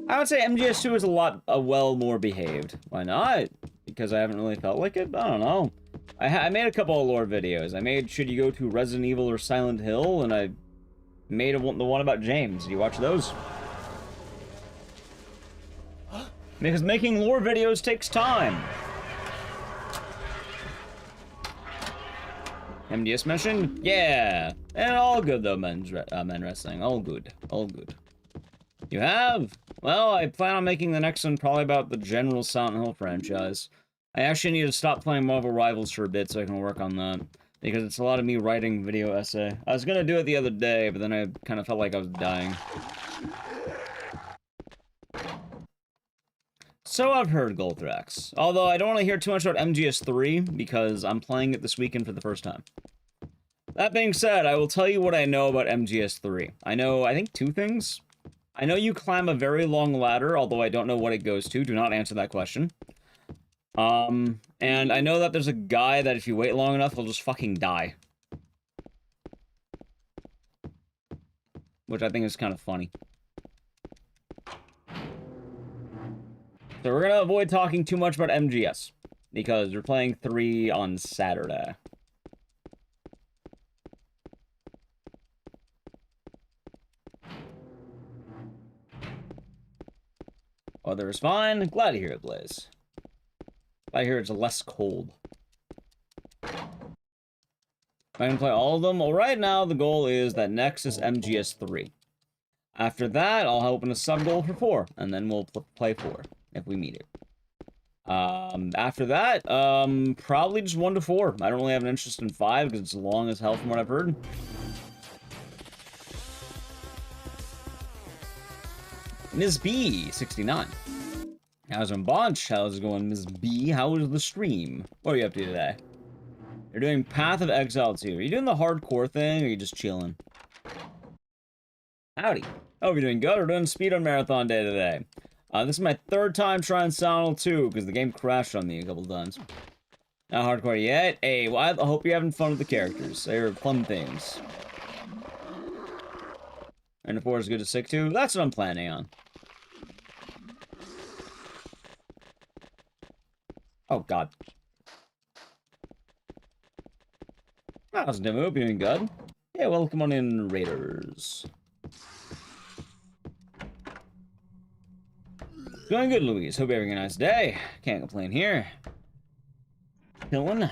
I would say MGS2 is a lot well more behaved. Why not? Because I haven't really felt like it? I don't know. I made a couple of lore videos. I made Should You Go to Resident Evil or Silent Hill, and I made the one about James. Did you watch those? Because making lore videos takes time. MDS mentioned? Yeah. And all good though, men wrestling. All good. All good. You have? Well, I plan on making the next one probably about the general Silent Hill franchise. I actually need to stop playing Marvel Rivals for a bit so I can work on that. Because it's a lot of me writing video essay. I was gonna do it the other day, but then I kind of felt like I was dying. So I've heard, Goldrax. Although I don't want to hear too much about MGS3, because I'm playing it this weekend for the first time. That being said, I will tell you what I know about MGS3. I know, I think, 2 things. I know you climb a very long ladder, although I don't know what it goes to. Do not answer that question. And I know that there's a guy that if you wait long enough, he'll just fucking die. Which I think is kind of funny. So we're gonna avoid talking too much about MGS, because we're playing 3 on Saturday. Weather is fine. Glad to hear it, Blaze. I hear it's less cold. Am I gonna play all of them? Well, right now the goal is that next is MGS3. After that, I'll open a sub goal for 4, and then we'll play 4 if we meet it. After that, probably just 1 to 4. I don't really have an interest in 5 because it's long as hell from what I've heard. Ms. B, 69. How's it, Bonch? How's it going, Ms. B? How was the stream? What are you up to today? You're doing Path of Exile 2. Are you doing the hardcore thing, or are you just chilling? Howdy. Hope you're doing good. We're doing Speedrun Marathon Day today. This is my 3rd time trying Silent Hill 2, because the game crashed on me a couple times. Not hardcore yet. Hey, well, I hope you're having fun with the characters. They're fun things. And the 4 is good to stick to. That's what I'm planning on. Oh, God. How's Demo? Doing good? Yeah, welcome on in, Raiders. Going good, Louise. Hope you're having a nice day. Can't complain here. Chillin'.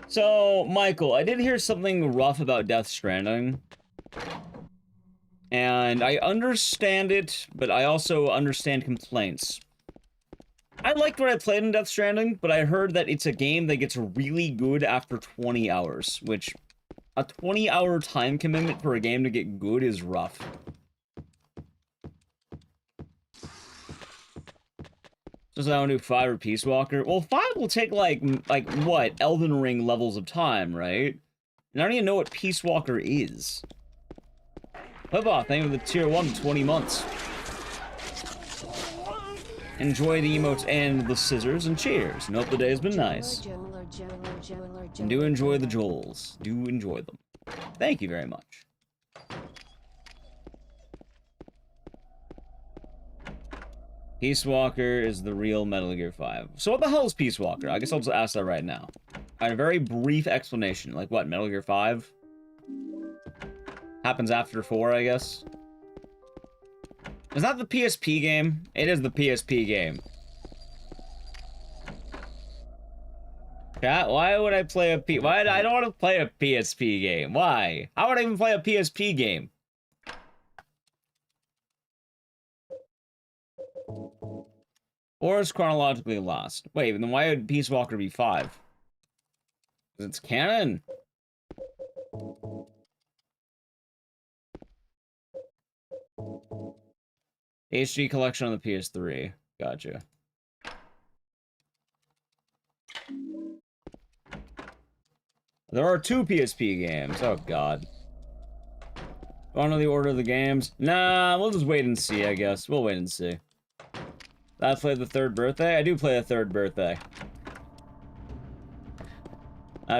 So, Michael, I did hear something rough about Death Stranding. And I understand it, but I also understand complaints. I liked what I played in Death Stranding, but I heard that it's a game that gets really good after 20 hours, which a 20-hour time commitment for a game to get good is rough. Just I want to do 5 or Peace Walker. Well, 5 will take like what? Elden Ring levels of time, right? And I don't even know what Peace Walker is. Flipbot, thank you for the tier 1 20 months. Enjoy the emotes and the scissors, and cheers. And hope the day has been nice. And do enjoy the Joels. Do enjoy them. Thank you very much. Peace Walker is the real Metal Gear 5. So what the hell is Peace Walker? I guess I'll just ask that right now. A very brief explanation. Like what, Metal Gear 5? Happens after 4, I guess. Is that the PSP game? It is the PSP game. Chat, why would I play a why? I don't want to play a PSP game. Why? How would I even play a PSP game? Or is chronologically lost? Wait, then why would Peace Walker be 5? Because it's canon. HD collection on the PS3. Gotcha. There are 2 PSP games. Oh, God. Want to know the order of the games? Nah, we'll just wait and see, I guess. We'll wait and see. I play the 3rd birthday? I do play the 3rd birthday.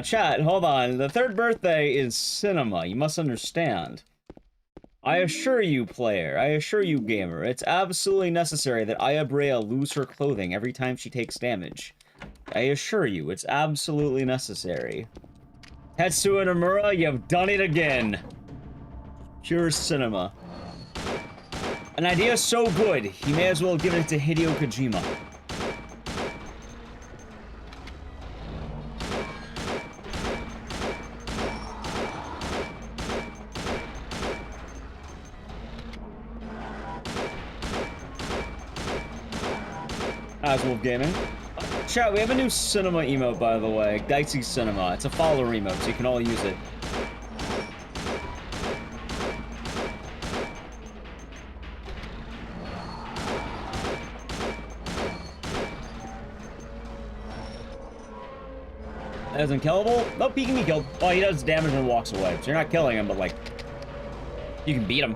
Chat, hold on. The 3rd birthday is cinema. You must understand. I assure you, player, I assure you, gamer, it's absolutely necessary that Aya Brea lose her clothing every time she takes damage. I assure you, it's absolutely necessary. Tetsuya Nomura, you've done it again. Pure cinema. An idea so good, he may as well have given it to Hideo Kojima. Wolf Gaming. Chat, we have a new cinema emote, by the way. Ecdycis Cinema. It's a follower emote, so you can all use it. That isn't killable? Nope, he can be killed. Well, he does damage and walks away. So you're not killing him, but like, you can beat him.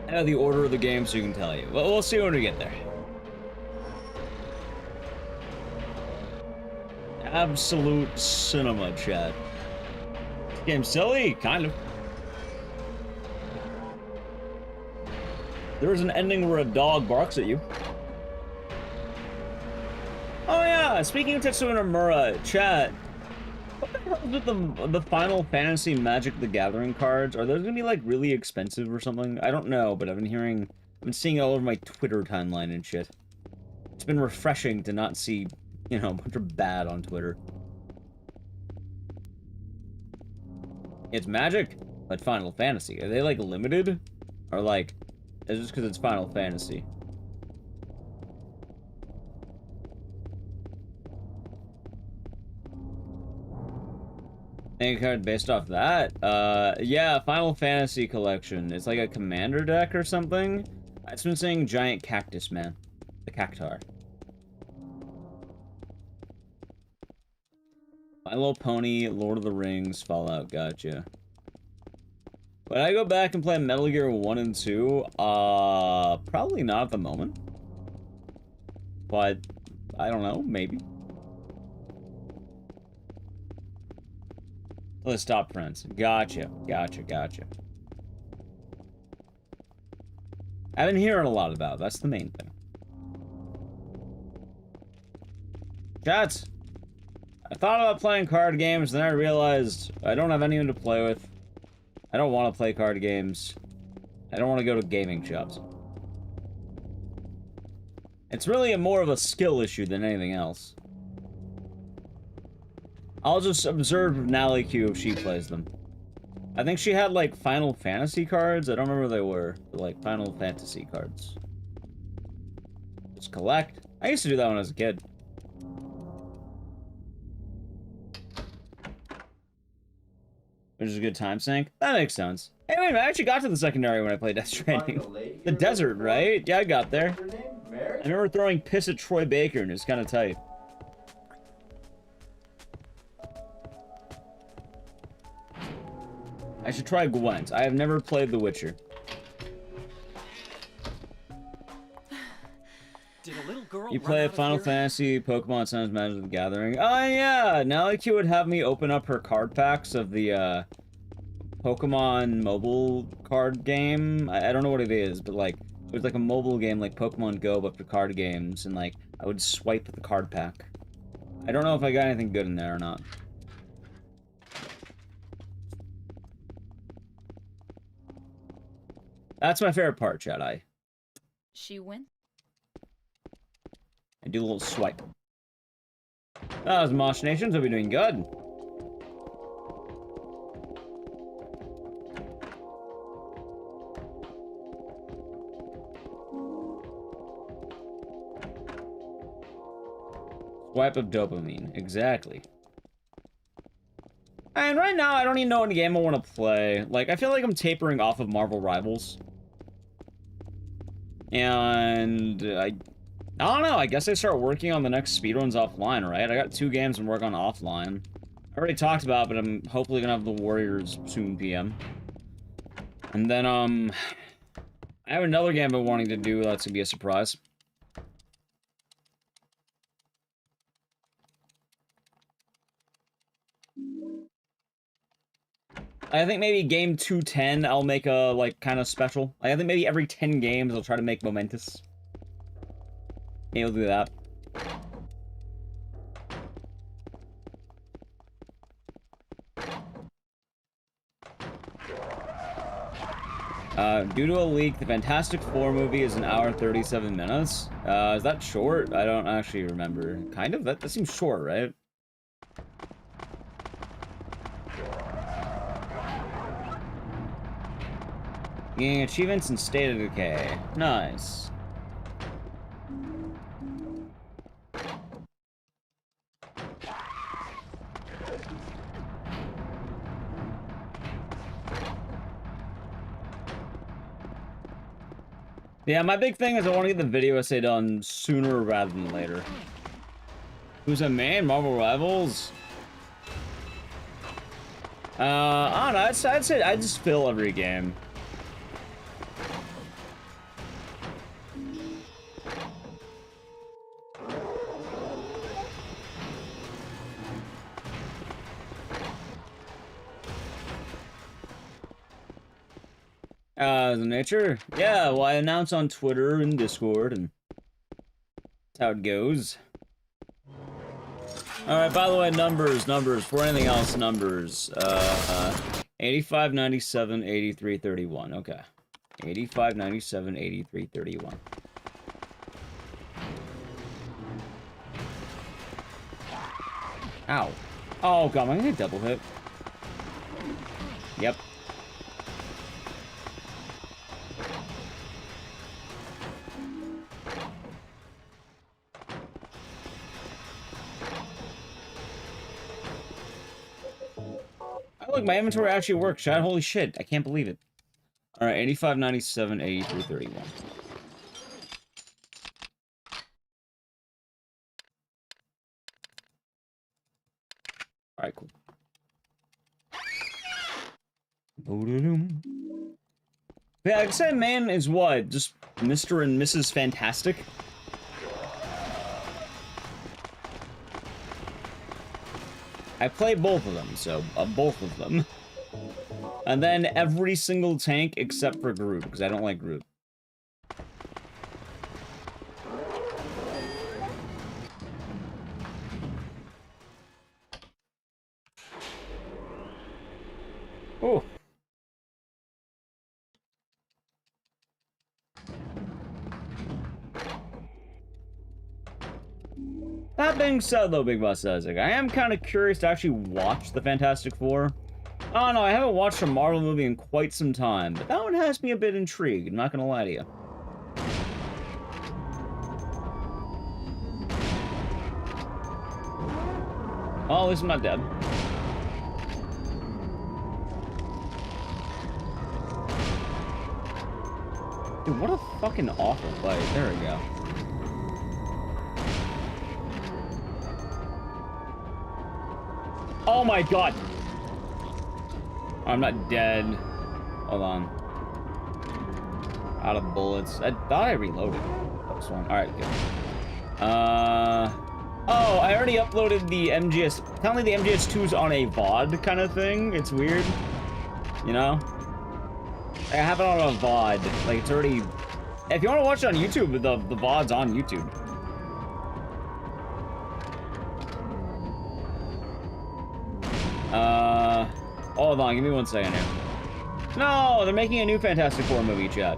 I know the order of the game, so you can tell you. Well, we'll see when we get there. Absolute cinema, chat. This game's silly, kind of. There is an ending where a dog barks at you. Oh yeah, speaking of Tetsuya Nomura, chat. What the hell is with the Final Fantasy Magic the Gathering cards? Are those gonna be like really expensive or something? I don't know, but I've been seeing it all over my Twitter timeline and shit. It's been refreshing to not see, you know, a bunch of bad on Twitter. It's Magic, but Final Fantasy. Are they like limited? Or like, is it just because it's Final Fantasy? Any card based off that? Yeah, Final Fantasy collection. It's like a commander deck or something. It's been saying Giant Cactus Man. The Cactar. My Little Pony, Lord of the Rings, Fallout, gotcha. Would I go back and play Metal Gear 1 and 2? Probably not at the moment. But, I don't know, maybe. Let's stop, Prince. Gotcha, gotcha, gotcha. I've been hearing a lot about it. That's the main thing. Chats! I thought about playing card games, then I realized I don't have anyone to play with. I don't want to play card games. I don't want to go to gaming shops. It's really more of a skill issue than anything else. I'll just observe Nally Q if she plays them. I think she had, like, Final Fantasy cards. I don't remember what they were. But, like, Final Fantasy cards. Just collect. I used to do that when I was a kid. Which is a good time sink. That makes sense. Hey, wait a minute. I actually got to the secondary when I played Death Stranding. The desert, right? Yeah, I got there. I remember throwing piss at Troy Baker, and it was kind of tight. I should try Gwent. I have never played The Witcher. Did a little girl You play Final Fantasy, Pokemon, Sun's Magic the Gathering. Oh yeah! Now Q would have me open up her card packs of the Pokemon mobile card game. I don't know what it is, but like it was like a mobile game like Pokemon Go but for card games, and like I would swipe the card pack. I don't know if I got anything good in there or not. That's my favorite part, Jedi. She went. I do a little swipe. That was Mosh Nations. I'll be doing good. Swipe of dopamine. Exactly. And right now, I don't even know what game I want to play. Like, I feel like I'm tapering off of Marvel Rivals. And I don't know, I guess I start working on the next speedruns offline, right? I got 2 games to work on offline. I already talked about it, but I'm hopefully gonna have the Warriors soon PM. And then, I have another game I've been wanting to do that's gonna be a surprise. I think maybe game 210 I'll make a, like, kind of special. I think maybe every 10 games I'll try to make momentous. Maybe I'll do that. Due to a leak, the Fantastic Four movie is an hour and 37 minutes. Is that short? I don't actually remember. Kind of? That seems short, right? Gaining achievements in State of Decay. Nice. Yeah, my big thing is I want to get the video essay done sooner rather than later. Who's a man? Marvel Rivals? I don't know. I'd say I just fill every game. The nature? Yeah, well, I announce on Twitter and Discord, and that's how it goes. Alright, by the way, numbers, for anything else, numbers. 85, 97, 83, 31, okay. 85, 97, 83, 31. Ow. Oh, God, am I gonna double hit? Yep. Look, my inventory actually works, chat. Holy shit, I can't believe it. Alright, 85, 97, 83, 31. Alright, cool. Yeah, I'd say man is what? Just Mr. and Mrs. Fantastic? I play both of them, so both of them. And then every single tank except for Groot, because I don't like Groot. That being said, though, Big Boss Isaac, I am kind of curious to actually watch the Fantastic Four. Oh, no, I haven't watched a Marvel movie in quite some time, but that one has me a bit intrigued, I'm not gonna lie to you. Well, at least I'm not dead. Dude, what a fucking awful fight. There we go. Oh my god! I'm not dead. Hold on. Out of bullets. I thought I reloaded. This one. Alright, good. Oh, I already uploaded the MGS. Apparently the MGS2's on a VOD kind of thing. It's weird. You know? I have it on a VOD. Like, it's already... If you want to watch it on YouTube, the VOD's on YouTube. Hold on, give me 1 second here. No, they're making a new Fantastic Four movie, chat.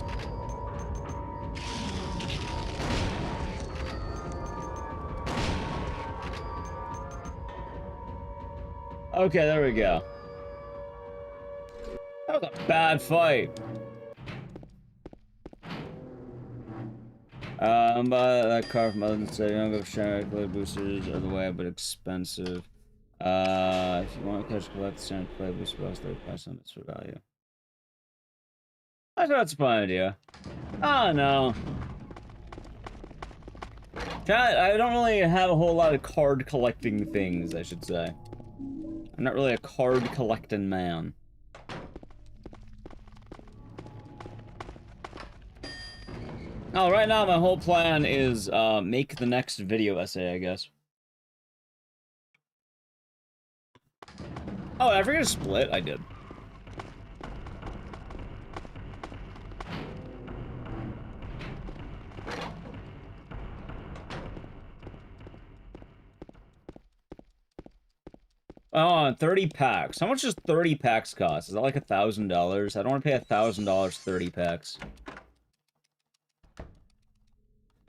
Okay, there we go. That was a bad fight. But that car from Other Say, young of sharing play boosters are the way, but expensive. If you want to catch collect the standard play booster, cost 35 cents for value. I thought that's a fun idea. Oh no. Chat, I don't really have a whole lot of card collecting things, I should say. I'm not really a card collecting man. Oh, right now my whole plan is make the next video essay, I guess. Oh, I forget to split? I did. Oh, 30 packs. How much does 30 packs cost? Is that like $1,000? I don't want to pay $1,000 30 packs.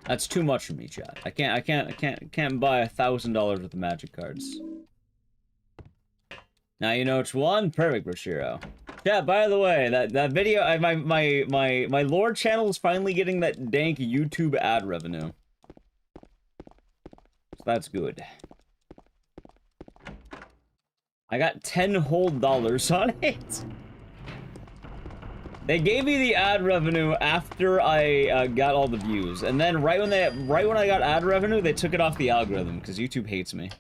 That's too much for me, chat. I can't buy $1,000 worth of magic cards. Now you know which one? Perfect, Brashiro. Yeah, by the way, that video, my lore channel is finally getting that dank YouTube ad revenue. So that's good. I got $10 whole on it. They gave me the ad revenue after I got all the views, and then right when I got ad revenue, they took it off the algorithm because YouTube hates me.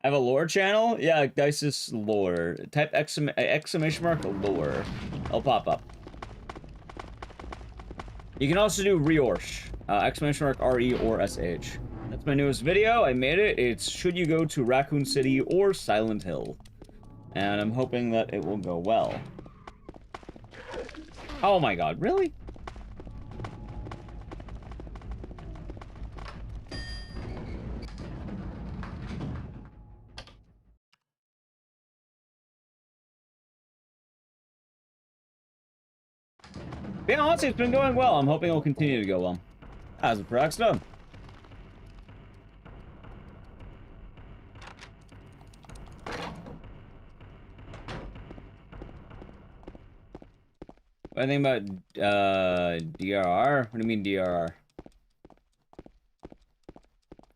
I have a lore channel? Yeah, Ecdycis lore. Type exclamation mark lore. It'll pop up. You can also do reorsh. Exclamation mark RE or SH. That's my newest video. I made it. It's should you go to Raccoon City or Silent Hill. And I'm hoping that it will go well. Oh my god, really? Yeah, honestly, it's been going well. I'm hoping it will continue to go well. How's it, Proxton? What do you think about, DRR? What do you mean, DRR?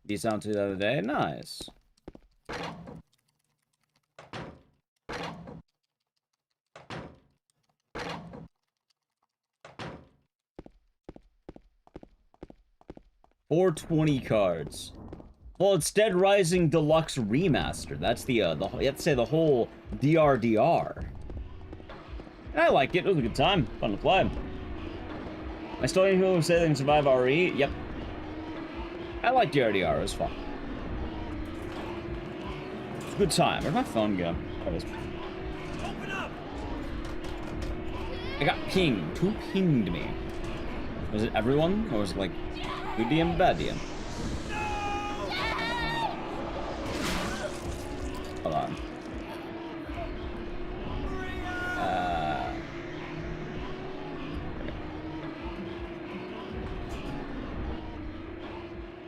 You sound to the other day? Nice. $420 cards. Well, it's Dead Rising Deluxe Remaster. That's the you have to say the whole DRDR. And I liked it. It was a good time. Fun to play. I still need people who say they can survive RE. Yep. I like DRDR. It was fun. It was a good time. Where'd my phone go? There it is. Open up! I got pinged. Who pinged me? Was it everyone? Or was it like good DM, bad DM? Hold on.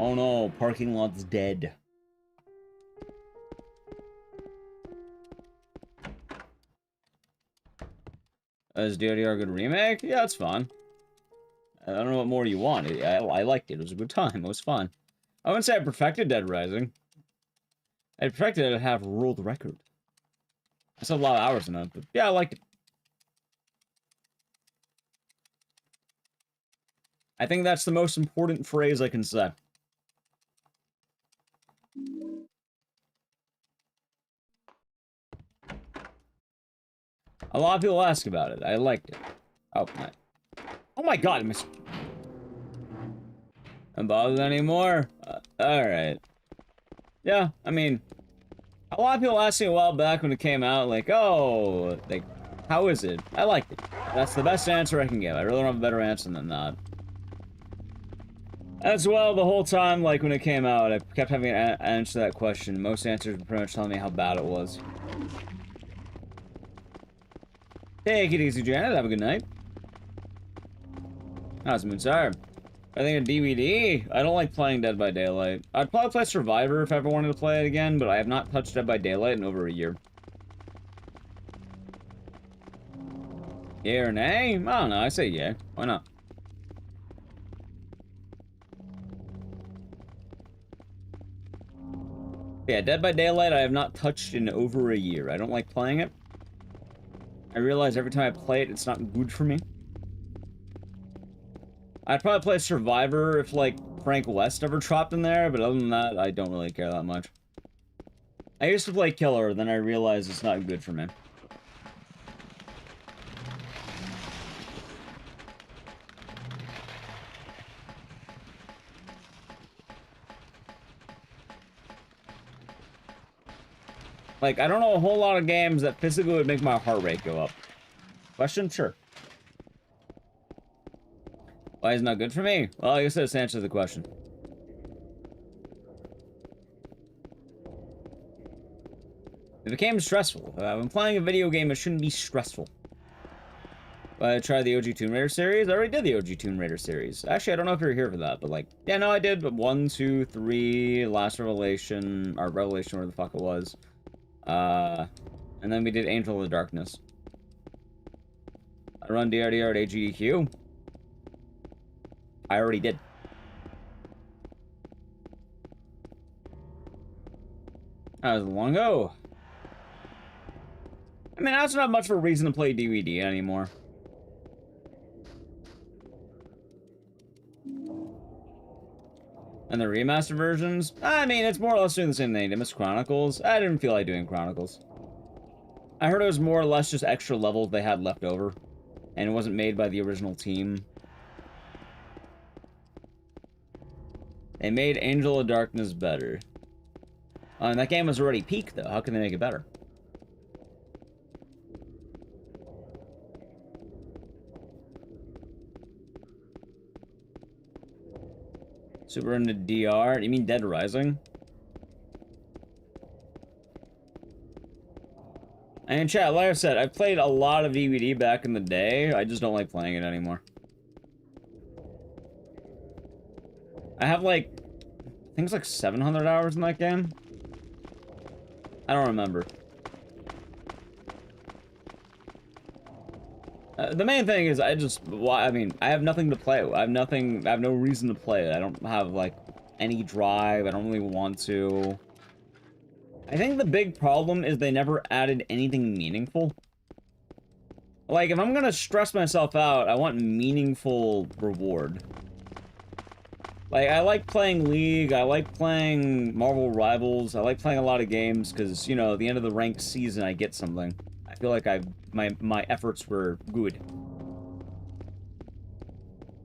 Oh no, parking lot's dead. Is DRDR a good remake? Yeah, it's fun. I don't know what more you want. I liked it. It was a good time. It was fun. I wouldn't say I perfected Dead Rising. I perfected it at half world record. I still have a lot of hours in it, but yeah, I liked it. I think that's the most important phrase I can say. A lot of people ask about it. I liked it. Oh, my god, I missed. I'm bothered anymore? Alright. Yeah, I mean, a lot of people asked me a while back when it came out, like, oh, like, how is it? I liked it. That's the best answer I can give. I really don't have a better answer than that. As well, the whole time, like, when it came out, I kept having to answer that question. Most answers were pretty much telling me how bad it was. Hey, Ecdycis, Janet, have a good night. How's Moonsire? I think a DVD. I don't like playing Dead by Daylight. I'd probably play Survivor if I ever wanted to play it again, but I have not touched Dead by Daylight in over a year. Yeah or nay? I don't know, I say yeah. Why not? Yeah, Dead by Daylight I have not touched in over a year. I don't like playing it. I realize every time I play it, it's not good for me. I'd probably play Survivor if, like, Frank West ever dropped in there, but other than that, I don't really care that much. I used to play Killer, then I realized it's not good for me. Like, I don't know a whole lot of games that physically would make my heart rate go up. Question? Sure. Why is it not good for me? Well, I guess that's the answer to the question. It became stressful. When playing a video game, it shouldn't be stressful. I tried the OG Tomb Raider series. I already did the OG Tomb Raider series. Actually, I don't know if you're here for that, but like, yeah, no, I did. But 1, 2, 3, Last Revelation, or Revelation, where the fuck it was. And then we did Angel of the Darkness. I run DRDR at AGDQ. I already did. That was long ago. I mean, that's not much of a reason to play DVD anymore. And the remaster versions? I mean, it's more or less doing the same thing. Demis Chronicles? I didn't feel like doing Chronicles. I heard it was more or less just extra levels they had left over. And it wasn't made by the original team. They made Angel of Darkness better. And that game was already peak, though. How can they make it better? Super into DR? You mean Dead Rising? And chat, like I said, I played a lot of DVD back in the day. I just don't like playing it anymore. I have like, I think it's like 700 hours in that game. I don't remember. The main thing is I mean, I have nothing to play. I have no reason to play it. I don't have like any drive. I don't really want to. I think the big problem is they never added anything meaningful. Like, if I'm gonna stress myself out, I want meaningful reward. Like, I like playing League, I like playing Marvel Rivals, I like playing a lot of games, because, you know, at the end of the ranked season, I get something. I feel like my efforts were good.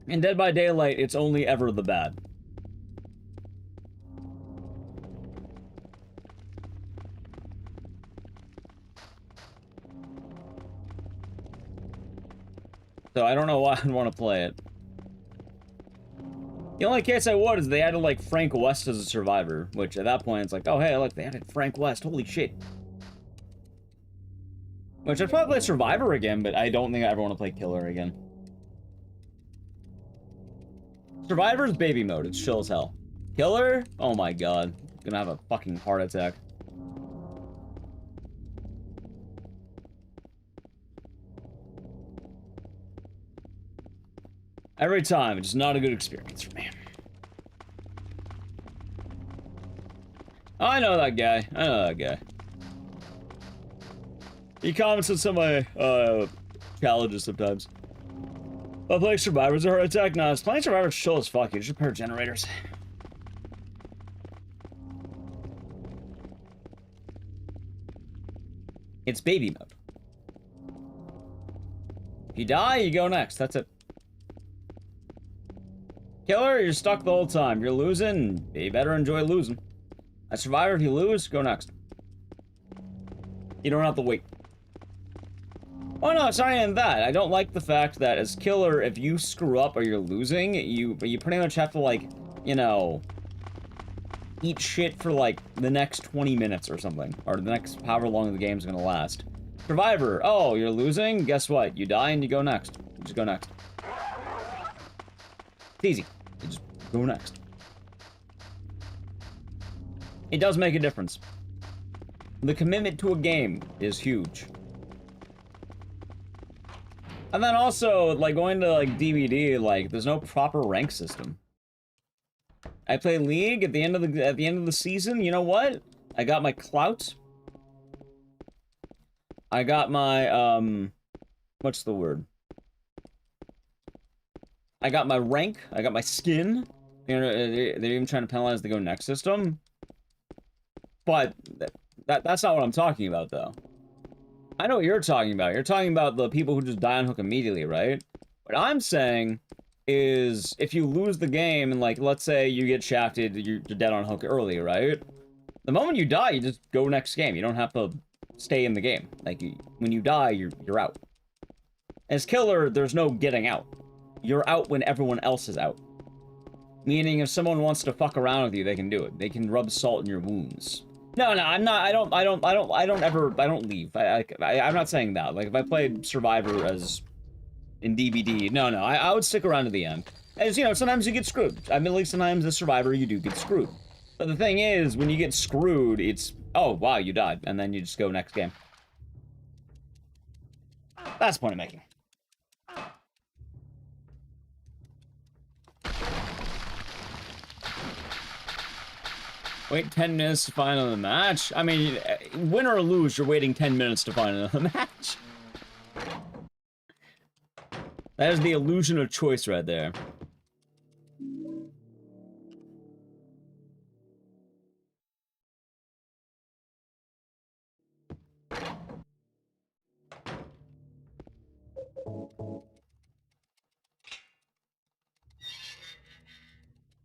In Dead by Daylight, it's only ever the bad. So I don't know why I'd want to play it. The only case I would is they added, like, Frank West as a survivor, which at that point it's like, oh, hey, look, they added Frank West, holy shit. Which I'd probably play Survivor again, but I don't think I ever want to play Killer again. Survivor's baby mode, it's chill as hell. Killer? Oh my god. Gonna have a fucking heart attack. Every time, it's not a good experience for me. Oh, I know that guy. I know that guy. He comments on some of my challenges sometimes. But playing Survivor's a heart attack? No, it's playing Survivor's chill as fuck. You just repair generators. It's baby mode. If you die, you go next. That's it. Killer, you're stuck the whole time. You're losing, you better enjoy losing. As Survivor, if you lose, go next. You don't have to wait. Oh no, it's not even that. I don't like the fact that as Killer, if you screw up or you're losing, you pretty much have to, like, you know, eat shit for, like, the next 20 minutes or something. Or the next however long the game's gonna last. Survivor, oh, you're losing? Guess what? You die and you go next. You just go next. It's easy. You just go next. It does make a difference. The commitment to a game is huge. And then also, like, going to, like, DVD, like, there's no proper rank system. I play League at the end of the season, you know what? I got my clout. I got my, what's the word? I got my rank, I got my skin. You know, they're even trying to penalize the go next system. But that's not what I'm talking about, though. I know what you're talking about. You're talking about the people who just die on hook immediately, right? What I'm saying is, if you lose the game, and, like, let's say you get shafted, you're dead on hook early, right? The moment you die, you just go next game. You don't have to stay in the game. Like, when you die, you're out. As Killer, there's no getting out. You're out when everyone else is out. Meaning, if someone wants to fuck around with you, they can do it. They can rub salt in your wounds. No, I'm not. I don't leave. I'm not saying that. Like, if I played Survivor as in DVD, no, I would stick around to the end. As you know, sometimes you get screwed. I mean, at least sometimes as Survivor, you do get screwed. But the thing is, when you get screwed, it's, oh, wow, you died. And then you just go next game. That's the point I'm making. Wait 10 minutes to find another match? I mean, win or lose, you're waiting 10 minutes to find another match. That is the illusion of choice right there.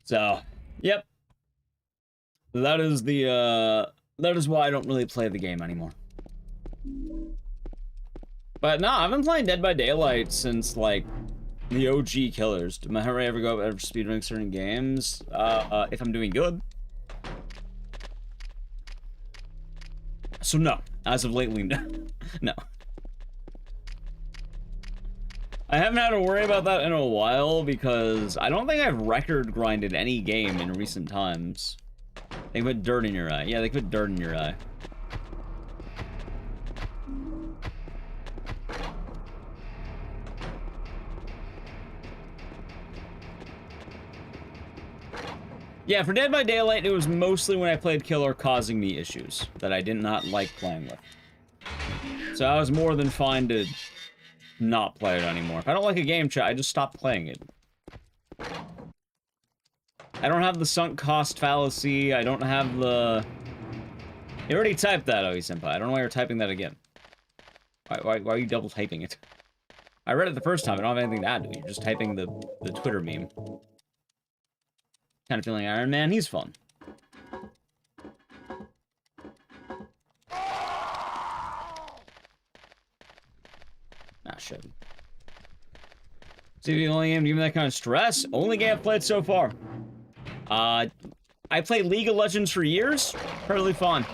So, yep. That is the, that is why I don't really play the game anymore. But no, I've been playing Dead by Daylight since, like, the OG Killers. Do I ever go ever speedrunning certain games? If I'm doing good. So no, as of lately, no. No. I haven't had to worry about that in a while because I don't think I've record grinded any game in recent times. They put dirt in your eye. Yeah, they put dirt in your eye. Yeah, for Dead by Daylight, it was mostly when I played Killer causing me issues that I did not like playing with. So I was more than fine to not play it anymore. If I don't like a game chat, I just stop playing it. I don't have the sunk cost fallacy. I don't have the... You already typed that, Oe-senpai. I don't know why you're typing that again. Why are you double typing it? I read it the first time. I don't have anything to add to it. You're just typing the Twitter meme. Kind of feeling Iron Man. He's fun. Ah, shit. See, the only game to give me that kind of stress? Only game I've played so far. I played League of Legends for years. Totally fun.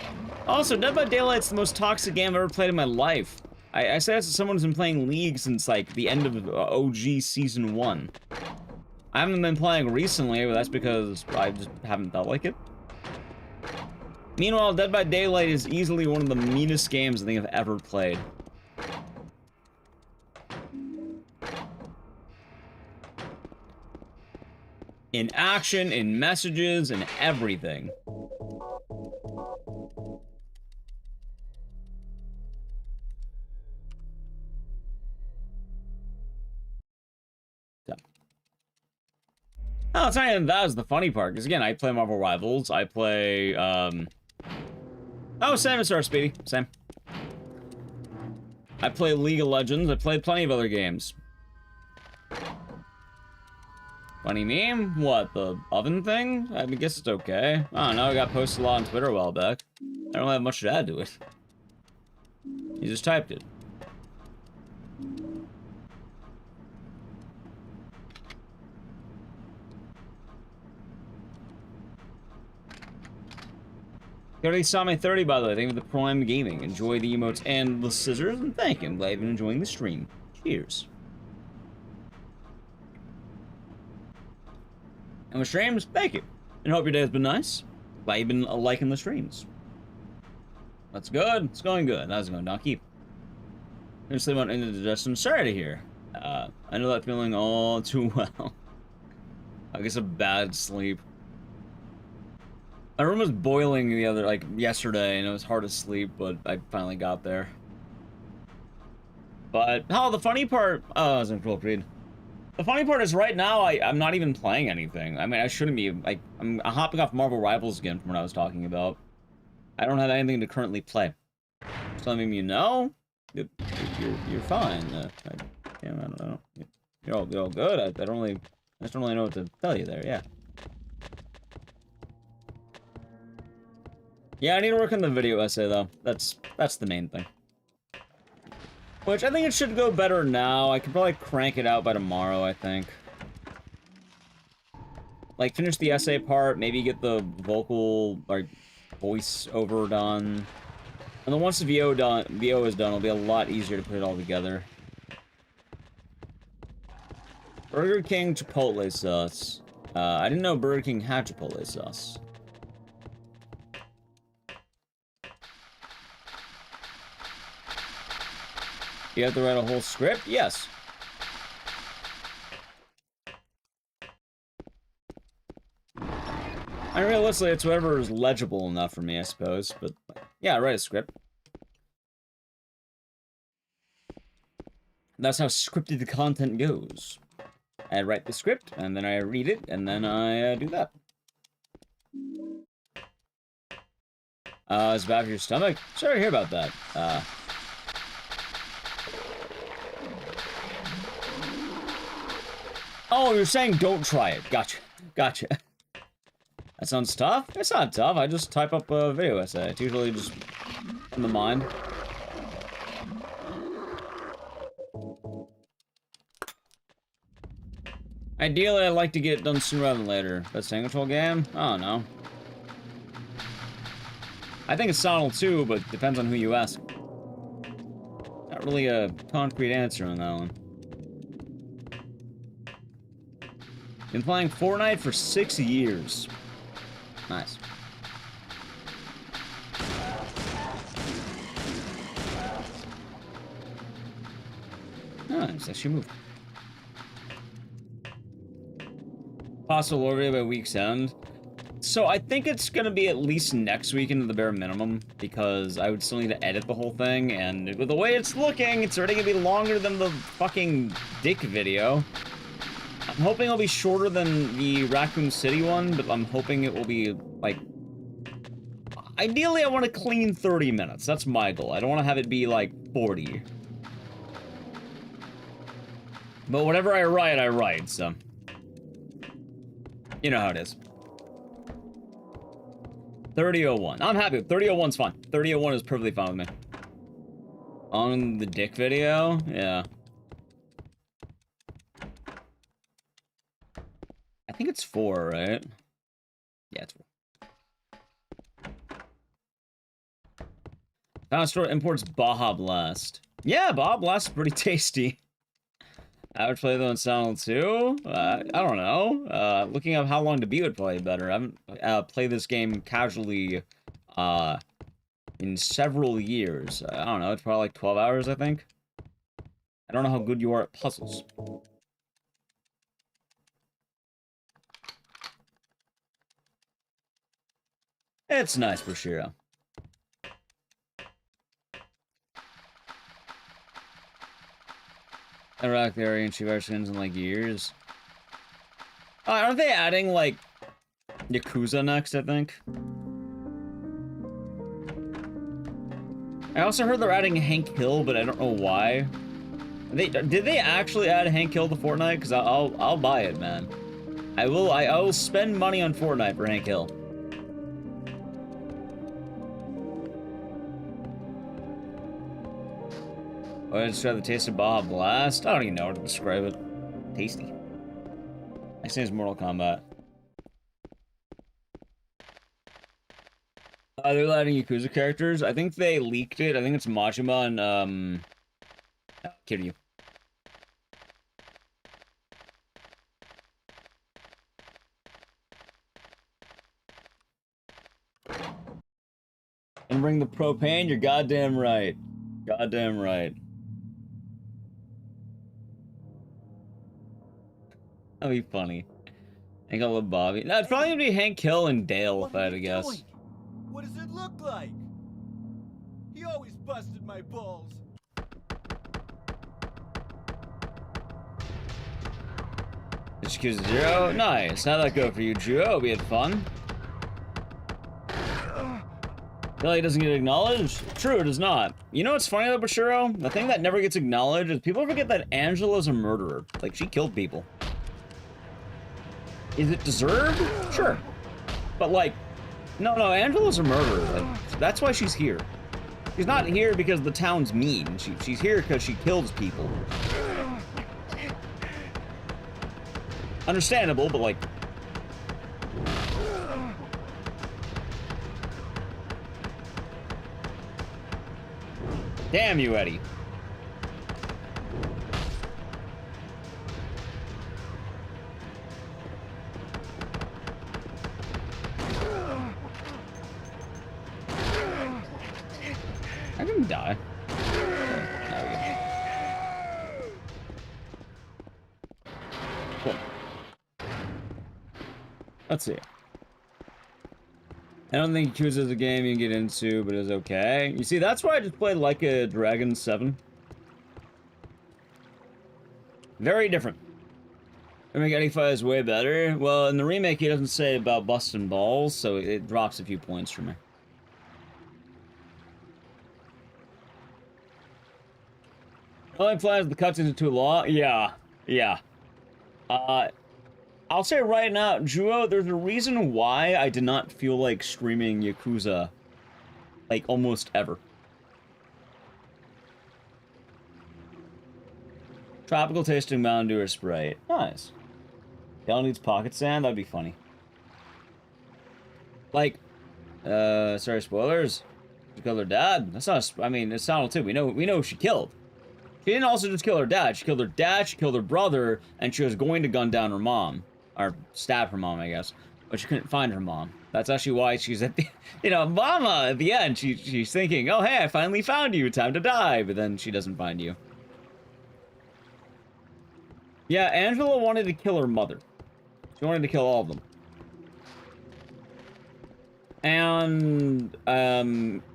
Also, Dead by Daylight's the most toxic game I've ever played in my life. I say that to someone who's been playing League since, like, the end of OG Season 1. I haven't been playing recently, but that's because I just haven't felt like it. Meanwhile, Dead by Daylight is easily one of the meanest games I think I've ever played. In action, in messages, in everything. So. Oh, it's not even that was the funny part, because again, I play Marvel Rivals, I play, oh, same as our Speedy, same. I play League of Legends, I play plenty of other games. Funny meme? What, the oven thing? I mean, guess it's okay. I don't know, it got posted a lot on Twitter a while back. I don't have much to add to it. You just typed it. Already saw my 30, by the way. Thank you for the Prime Gaming. Enjoy the emotes and the scissors, and thank you. I'm glad you've been enjoying the stream. Cheers. And with streams, thank you. And hope your day has been nice. Glad you've been liking the streams. That's good. It's going good. How's it going, Donkey? I'm gonna sleep on indigestion. Sorry to hear. I know that feeling all too well. I guess a bad sleep. My room was boiling yesterday, and it was hard to sleep, but I finally got there. But, oh, the funny part, oh, it's inappropriate. The funny part is right now, I'm not even playing anything. I mean, I shouldn't be, like, I'm hopping off Marvel Rivals again from what I was talking about. I don't have anything to currently play. Something you know, you're fine. I don't know. You're all good. I just don't really know what to tell you there, yeah. Yeah, I need to work on the video essay, though. That's the main thing. Which, I think it should go better now. I could probably crank it out by tomorrow, I think. Like, finish the essay part, maybe get the vocal, like, voice over done. And then once the VO is done, it'll be a lot easier to put it all together. Burger King Chipotle sauce. I didn't know Burger King had Chipotle sauce. You have to write a whole script? Yes. I mean, realistically, it's whatever is legible enough for me, I suppose. But, yeah, write a script. That's how scripted content goes. I write the script, and then I read it, and then I do that. It's bad for your stomach? Sorry to hear about that. Oh, you're saying don't try it. Gotcha. Gotcha. That sounds tough? It's not tough. I just type up a video essay. It's usually just in the mind. Ideally, I'd like to get it done sooner rather than later. Best Tank Control game? I don't know. I think it's Sonal too, but depends on who you ask. Not really a concrete answer on that one. Been playing Fortnite for 6 years. Nice. Nice, actually moved. Possible overview by week's end. So I think it's gonna be at least next week into the bare minimum, because I would still need to edit the whole thing, and with the way it's looking, it's already gonna be longer than the fucking dick video. I'm hoping it'll be shorter than the Raccoon City one, but I'm hoping it will be, like... Ideally, I want to clean 30 minutes. That's my goal. I don't want to have it be, like, 40. But whatever I write, so... You know how it is. 30:01. I'm happy. 30:01's fine. 30:01 is perfectly fine with me. On the dick video? Yeah. I think it's 4, right? Yeah, it's 4. Found Store imports Baja Blast. Yeah, Baja Blast is pretty tasty. I would play though in Silent 2? I don't know. Looking up how long to beat would probably be better. I haven't played this game casually in several years. I don't know, it's probably like 12 hours, I think. I don't know how good you are at puzzles. It's nice for Shiro. I rock the area and Shivar skins in like years. Aren't they adding like Yakuza next, I think? I also heard they're adding Hank Hill, but I don't know why. Did they actually add Hank Hill to Fortnite? Because I'll buy it, man. I will spend money on Fortnite for Hank Hill. Oh, I just try the taste of Baja Blast. I don't even know how to describe it. Tasty. I say it's Mortal Kombat. They're adding Yakuza characters. I think they leaked it. I think it's Majima and no, kidding you. And bring the propane? You're goddamn right. Goddamn right. That'd be funny. I think I love Bobby. No, it's probably gonna be Hank Hill and Dale, if I had to guess. Doing? What does it look like? He always busted my balls. Excuse Zero. Nice. How'd that go for you, Juo? We had fun. Really doesn't get acknowledged? True, it does not. You know what's funny though, Bashiro? The thing that never gets acknowledged is people forget that Angela's a murderer. Like, she killed people. Is it deserved? Sure. But like, no, Angela's a murderer. Like, that's why she's here. She's not here because the town's mean. She's here because she kills people. Understandable, but like... Damn you, Eddie. I didn't die. There we go. Cool. Let's see. I don't think Yakuza is a game you can get into, but it's okay. You see, that's why I just played Like a Dragon 7. Very different. Remake 85 is way better. Well, in the remake, he doesn't say about busting balls, so it drops a few points for me. Only plans the cutscenes are too long. Yeah. I'll say right now, Juo, there's a reason why I did not feel like streaming Yakuza, like, almost ever. Tropical tasting Mountain Dew or Sprite. Nice. Y'all needs pocket sand? That'd be funny. Like, sorry, spoilers. She killed her dad. That's not, I mean, it's Silent 2. We know who she killed. She didn't also just kill her dad. She killed her dad, she killed her brother, and she was going to gun down her mom. Or stab her mom, I guess. But she couldn't find her mom. That's actually why she's at the... You know, Mama, at the end, she's thinking, oh, hey, I finally found you. Time to die. But then she doesn't find you. Yeah, Angela wanted to kill her mother. She wanted to kill all of them. And,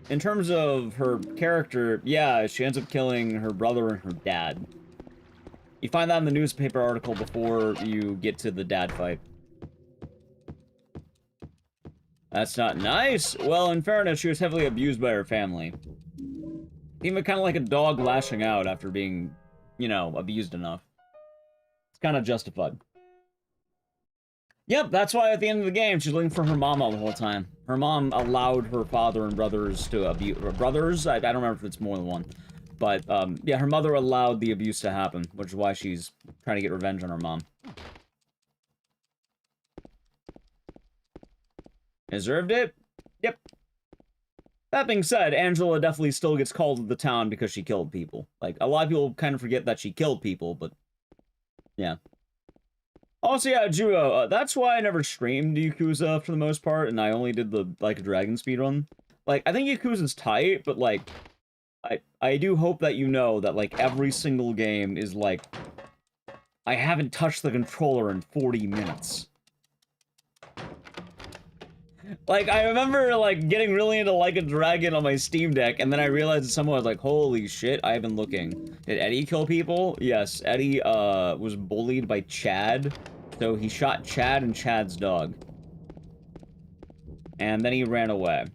in terms of her character, yeah, she ends up killing her brother and her dad. You find that in the newspaper article before you get to the dad fight. That's not nice. Well, in fairness, she was heavily abused by her family. Even kind of like a dog lashing out after being, you know, abused enough. It's kind of justified. Yep, that's why at the end of the game, she's looking for her mama the whole time. Her mom allowed her father and brothers to abuse... Brothers? I don't remember if it's more than one. But, yeah, her mother allowed the abuse to happen, which is why she's trying to get revenge on her mom. Deserved it? Yep. That being said, Angela definitely still gets called to the town because she killed people. Like, a lot of people kind of forget that she killed people, but Yeah. Also, yeah, Juo, that's why I never streamed Yakuza for the most part, and I only did the, like, a Dragon speedrun. Like, I think Yakuza's tight, but, like, I do hope that you know that, like, every single game is, like, I haven't touched the controller in 40 minutes. Like, I remember, like, getting really into Like a Dragon on my Steam Deck, and then I realized that someone was like, holy shit, I've been looking. Did Eddie kill people? Yes, Eddie, was bullied by Chad. So he shot Chad and Chad's dog. And then he ran away.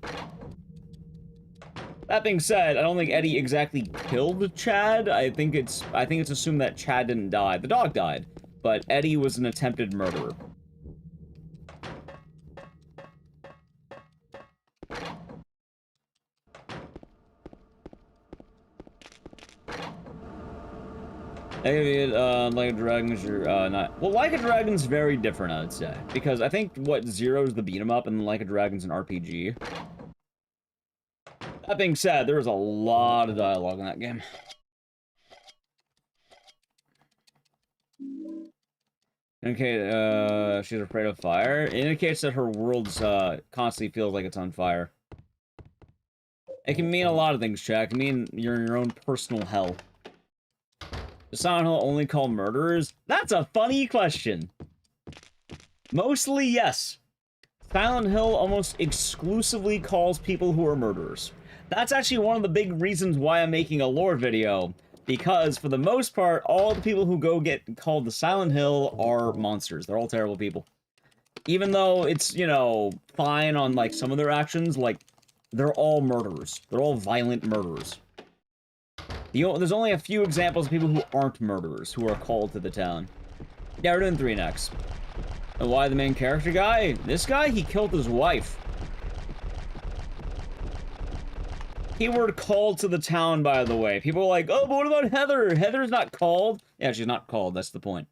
That being said, I don't think Eddie exactly killed Chad. I think it's assumed that Chad didn't die. The dog died, but Eddie was an attempted murderer. Like a Dragon's not... Well, Like a Dragon's very different, I would say. Because I think, Zero's the beat-em-up, and Like a Dragon's an RPG. That being said, there's a lot of dialogue in that game. Okay, she's afraid of fire. It indicates that her world's, constantly feels like it's on fire. It can mean a lot of things, Jack. It can mean you're in your own personal hell. Does Silent Hill only call murderers? That's a funny question. Mostly, yes. Silent Hill almost exclusively calls people who are murderers. That's actually one of the big reasons why I'm making a lore video. Because, for the most part, all the people who go get called to Silent Hill are monsters. They're all terrible people. Even though it's, you know, fine on, like, some of their actions, like, they're all murderers. They're all violent murderers. There's only a few examples of people who aren't murderers, who are called to the town. Yeah, we're doing 3 next. And why the main character guy? This guy, he killed his wife. Keyword called to the town, by the way. People are like, oh, but what about Heather? Heather's not called. Yeah, she's not called, that's the point.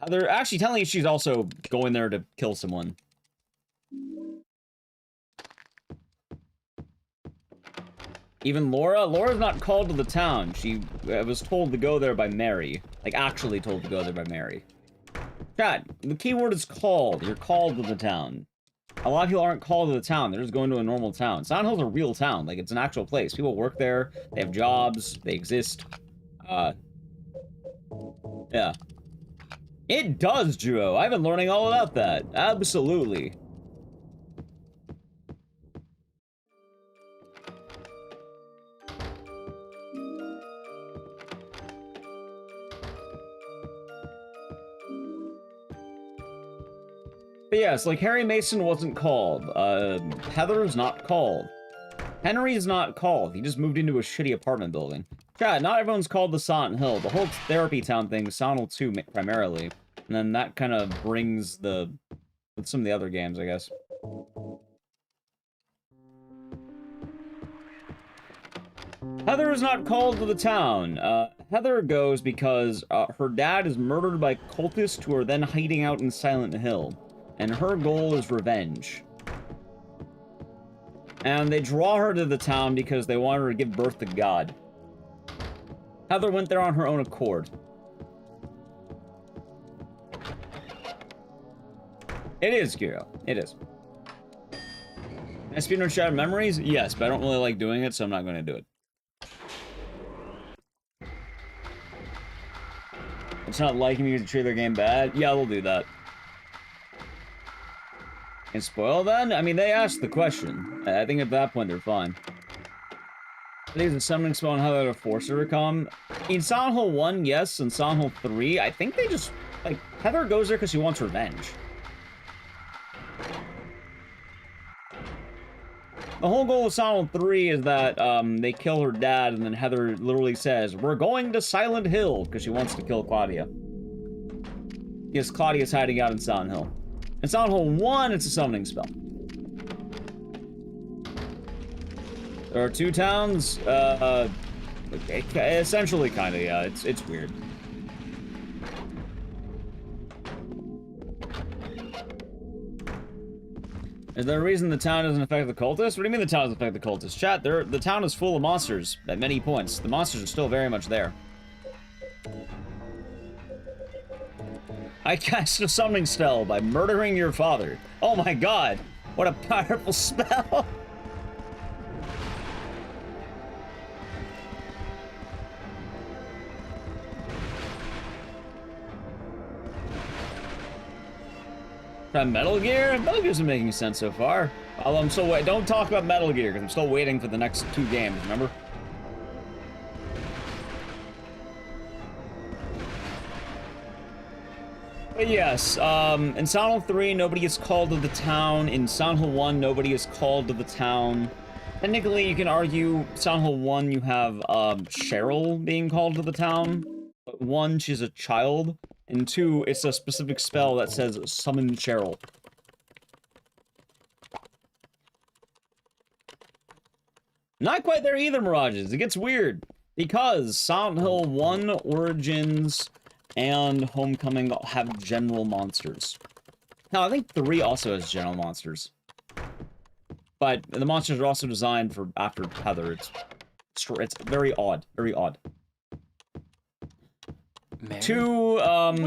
Heather, actually, telling you she's also going there to kill someone. Even Laura's not called to the town. She was told to go there by Mary. Like, actually told to go there by Mary. Chat, the keyword is called. You're called to the town. A lot of people aren't called to the town. They're just going to a normal town. Silent Hill's a real town. Like, it's an actual place. People work there. They have jobs. They exist. Yeah. It does, Juo. I've been learning all about that. Absolutely. But yes, like, Harry Mason wasn't called. Heather's not called. Henry's not called. He just moved into a shitty apartment building. Chat, not everyone's called the Silent Hill. The whole therapy town thing is Silent Hill 2 primarily. And then that kind of brings the... with some of the other games, I guess. Heather is not called to the town. Heather goes because her dad is murdered by cultists who are then hiding out in Silent Hill. And her goal is revenge. And they draw her to the town because they want her to give birth to God. Heather went there on her own accord. It is, Kiro. It is. And Speedrun Shattered Memories? Yes, but I don't really like doing it, so I'm not going to do it. It's not liking me to treat their game bad? Yeah, we'll do that. And spoil then? I mean, they asked the question. I think at that point they're fine. I think it's a summoning spell on how to force her to come. In Silent Hill 1, yes. In Silent Hill 3, I think they just... like, Heather goes there because she wants revenge. The whole goal of Silent Hill 3 is that they kill her dad, and then Heather literally says, we're going to Silent Hill, because she wants to kill Claudia. Because Claudia's hiding out in Silent Hill. In Silent Hill 1, it's a summoning spell. There are 2 towns, essentially, kinda, yeah, it's weird. Is there a reason the town doesn't affect the cultists? What do you mean the town doesn't affect the cultists? Chat, the town is full of monsters at many points. The monsters are still very much there. I cast a summoning spell by murdering your father. Oh my god, what a powerful spell. Metal Gear? Metal Gear isn't making sense so far. Although I'm still don't talk about Metal Gear because I'm still waiting for the next 2 games, remember? But yes, in Silent Hill 3, nobody is called to the town. In Silent Hill 1, nobody is called to the town. Technically, you can argue Silent Hill 1, you have Cheryl being called to the town. But 1, she's a child. And 2, it's a specific spell that says summon Cheryl. Not quite there either, Mirages. It gets weird. Because Silent Hill 1, Origins, and Homecoming have general monsters. Now, I think 3 also has general monsters. But the monsters are also designed for after Heather. It's very odd. Very odd. Mary? 2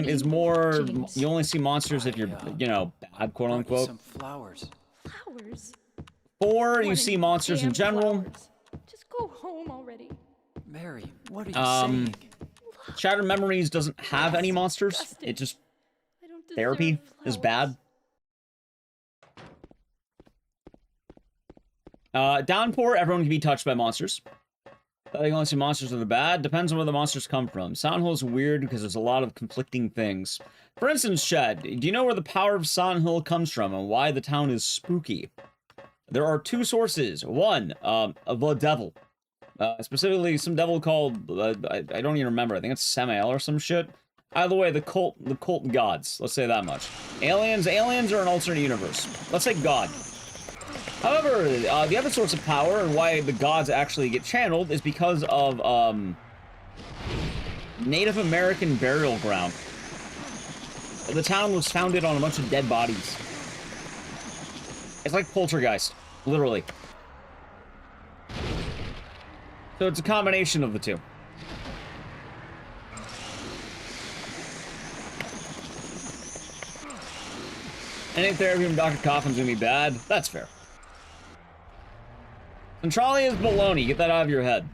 is more James? you only see monsters if you're, you know, bad, quote unquote. Some flowers. Flowers? 4 you What see in monsters in damn general. flowers? Just go home already. Mary, what are you saying? Shattered Memories doesn't have any monsters. Disgusting. It just I don't deserve therapy is flowers. bad. Downpour, everyone can be touched by monsters. I think only see monsters that are bad. Depends on where the monsters come from. Silent Hill is weird because there's a lot of conflicting things. For instance, Chad, do you know where the power of Silent Hill comes from and why the town is spooky? There are 2 sources. 1, the devil. Specifically, some devil called, I don't even remember. I think it's Samael or some shit. Either way, the cult gods. Let's say that much. Aliens are an alternate universe. Let's say God. However, the other source of power and why the gods actually get channeled is because of, Native American burial ground. The town was founded on a bunch of dead bodies. It's like Poltergeist, literally. So it's a combination of the 2. Any therapy from Dr. Coffin's gonna be bad? That's fair. Centralia is baloney. Get that out of your head.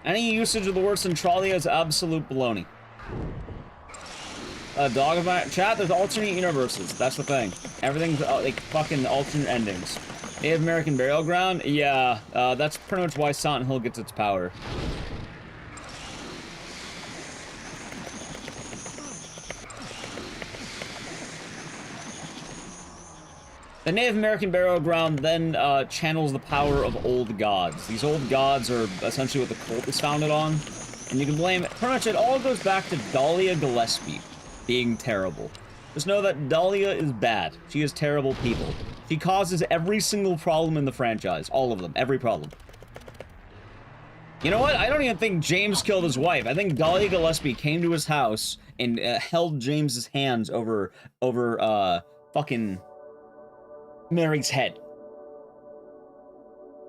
Any usage of the word Centralia is absolute baloney. Dog of my chat, there's alternate universes. That's the thing. Everything's like fucking alternate endings. Native American burial ground? Yeah, that's pretty much why Silent Hill gets its power. The Native American burial ground then channels the power of old gods. These old gods are essentially what the cult is founded on. And you can blame it. Pretty much it all goes back to Dahlia Gillespie being terrible. Just know that Dahlia is bad. She is terrible people. She causes every single problem in the franchise. All of them. Every problem. You know what? I don't even think James killed his wife. I think Dahlia Gillespie came to his house and held James's hands over fucking Mary's head.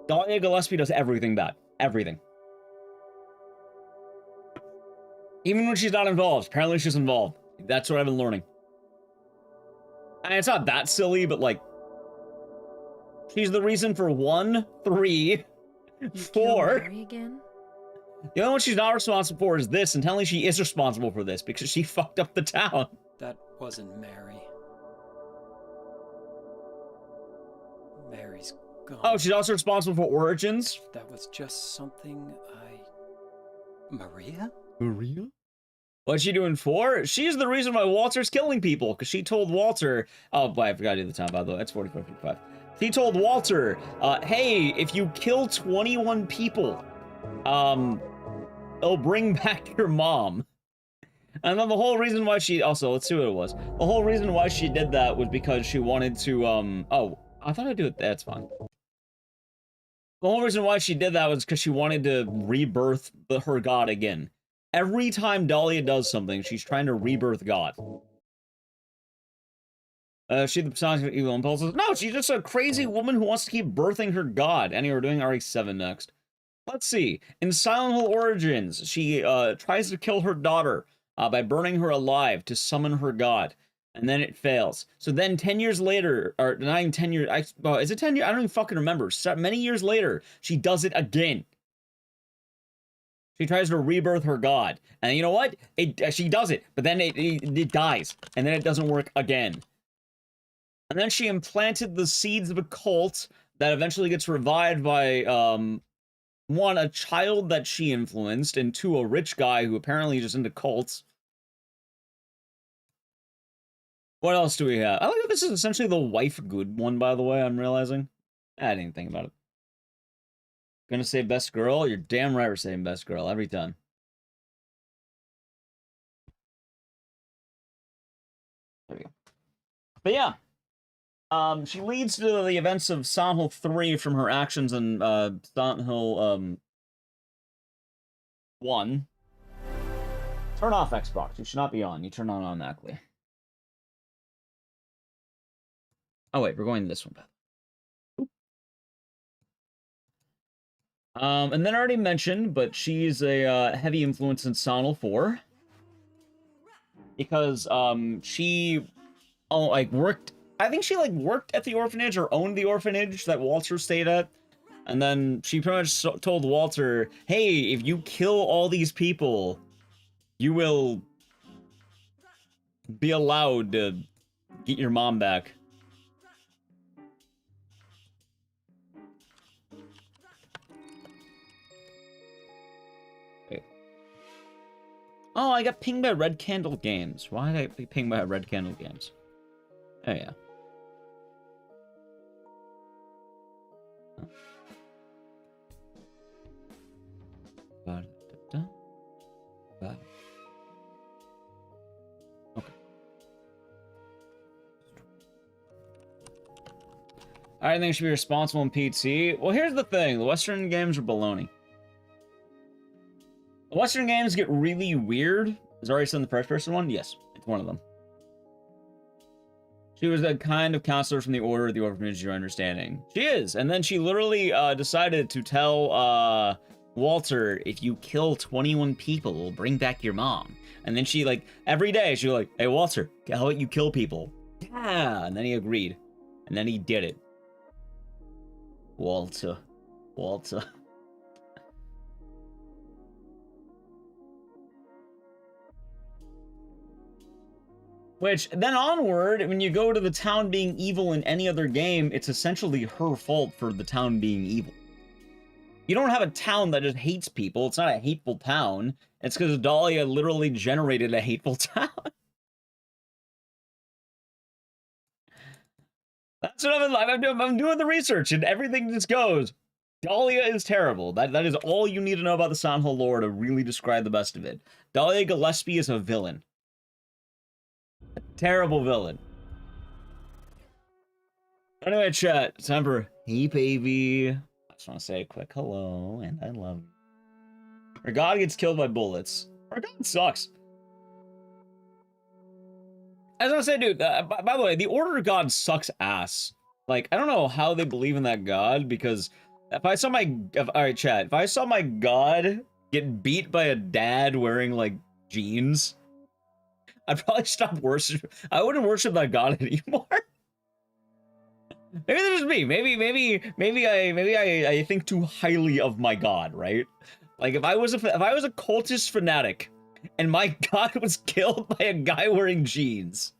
Dahlia Gillespie does everything bad. Everything. Even when she's not involved. Apparently she's involved. That's what I've been learning. And it's not that silly, but like, she's the reason for 1, 3, 4. Mary again? The only one she's not responsible for is this, and technically she is responsible for this because she fucked up the town. That wasn't Mary. Mary's gone. Oh, she's also responsible for Origins? That was just something Maria? Maria? What's she doing for? She's the reason why Walter's killing people, because she told Walter... Oh, I forgot to do the time, by the way. That's 45:55. She told Walter, hey, if you kill 21 people, it'll bring back your mom. And then the whole reason why she... Also, let's see what it was. The whole reason why she did that was because she wanted to, Oh, I thought I'd do it... That's fine. The whole reason why she did that was because she wanted to rebirth her god again. Every time Dahlia does something, she's trying to rebirth God. She the personification of evil impulses? No, she's just a crazy woman who wants to keep birthing her god. Anyway, we're doing RE7 next. Let's see. In Silent Hill Origins, she tries to kill her daughter by burning her alive to summon her god. And then it fails. So then 10 years later, or not even 10 years, is it 10 years? I don't even fucking remember. So many years later, she does it again. She tries to rebirth her god. And you know what? She does it, but then it dies. And then it doesn't work again. And then she implanted the seeds of a cult that eventually gets revived by, one, a child that she influenced, and two, a rich guy who apparently is just into cults. What else do we have? I like that this is essentially the wife good one, by the way, I'm realizing. I didn't even think about it. Gonna say best girl? You're damn right we're saying best girl every time. There we go. But yeah. She leads to the events of Silent Hill 3 from her actions in Silent Hill 1. Turn off Xbox. You should not be on. You turn on automatically. Oh wait, we're going this one back. And then I already mentioned, but she's a heavy influence in Silent Hill 4. Because she worked, I think she worked at the orphanage or owned the orphanage that Walter stayed at. And then she pretty much told Walter, hey, if you kill all these people, you will be allowed to get your mom back. Oh, I got pinged by Red Candle Games. Why did I be pinged by Red Candle Games? Oh, yeah. Okay. I think it should be responsible in PT. Well, here's the thing. The Western games are baloney. The Western games get really weird. Is already said in the first person one? Yes, it's one of them. She was a kind of counselor from the Order of the Orphanage, your understanding. She is, and then she literally decided to tell Walter, if you kill 21 people, we'll bring back your mom. And then she, every day, she was like, hey, Walter, how about you kill people? Yeah, and then he agreed. And then he did it. Walter. Which, then onward, when you go to the town being evil in any other game, it's essentially her fault for the town being evil. You don't have a town that just hates people. It's not a hateful town. It's because Dahlia literally generated a hateful town. That's what I'm doing the research, and everything just goes. Dahlia is terrible. That is all you need to know about the Silent Hill lore to really describe the best of it. Dahlia Gillespie is a villain. A terrible villain. Anyway, chat, time for Hey Baby. I just want to say a quick hello, and I love you. Our god gets killed by bullets. Our god sucks. I was gonna say, dude, by the way, the Order of God sucks ass. I don't know how they believe in that god, because if I saw alright, chat, if I saw my god get beat by a dad wearing, jeans, I'd probably stop worshiping. I wouldn't worship that god anymore. Maybe that's just me. Maybe I think too highly of my god, right? If I was a cultist fanatic, and my god was killed by a guy wearing jeans,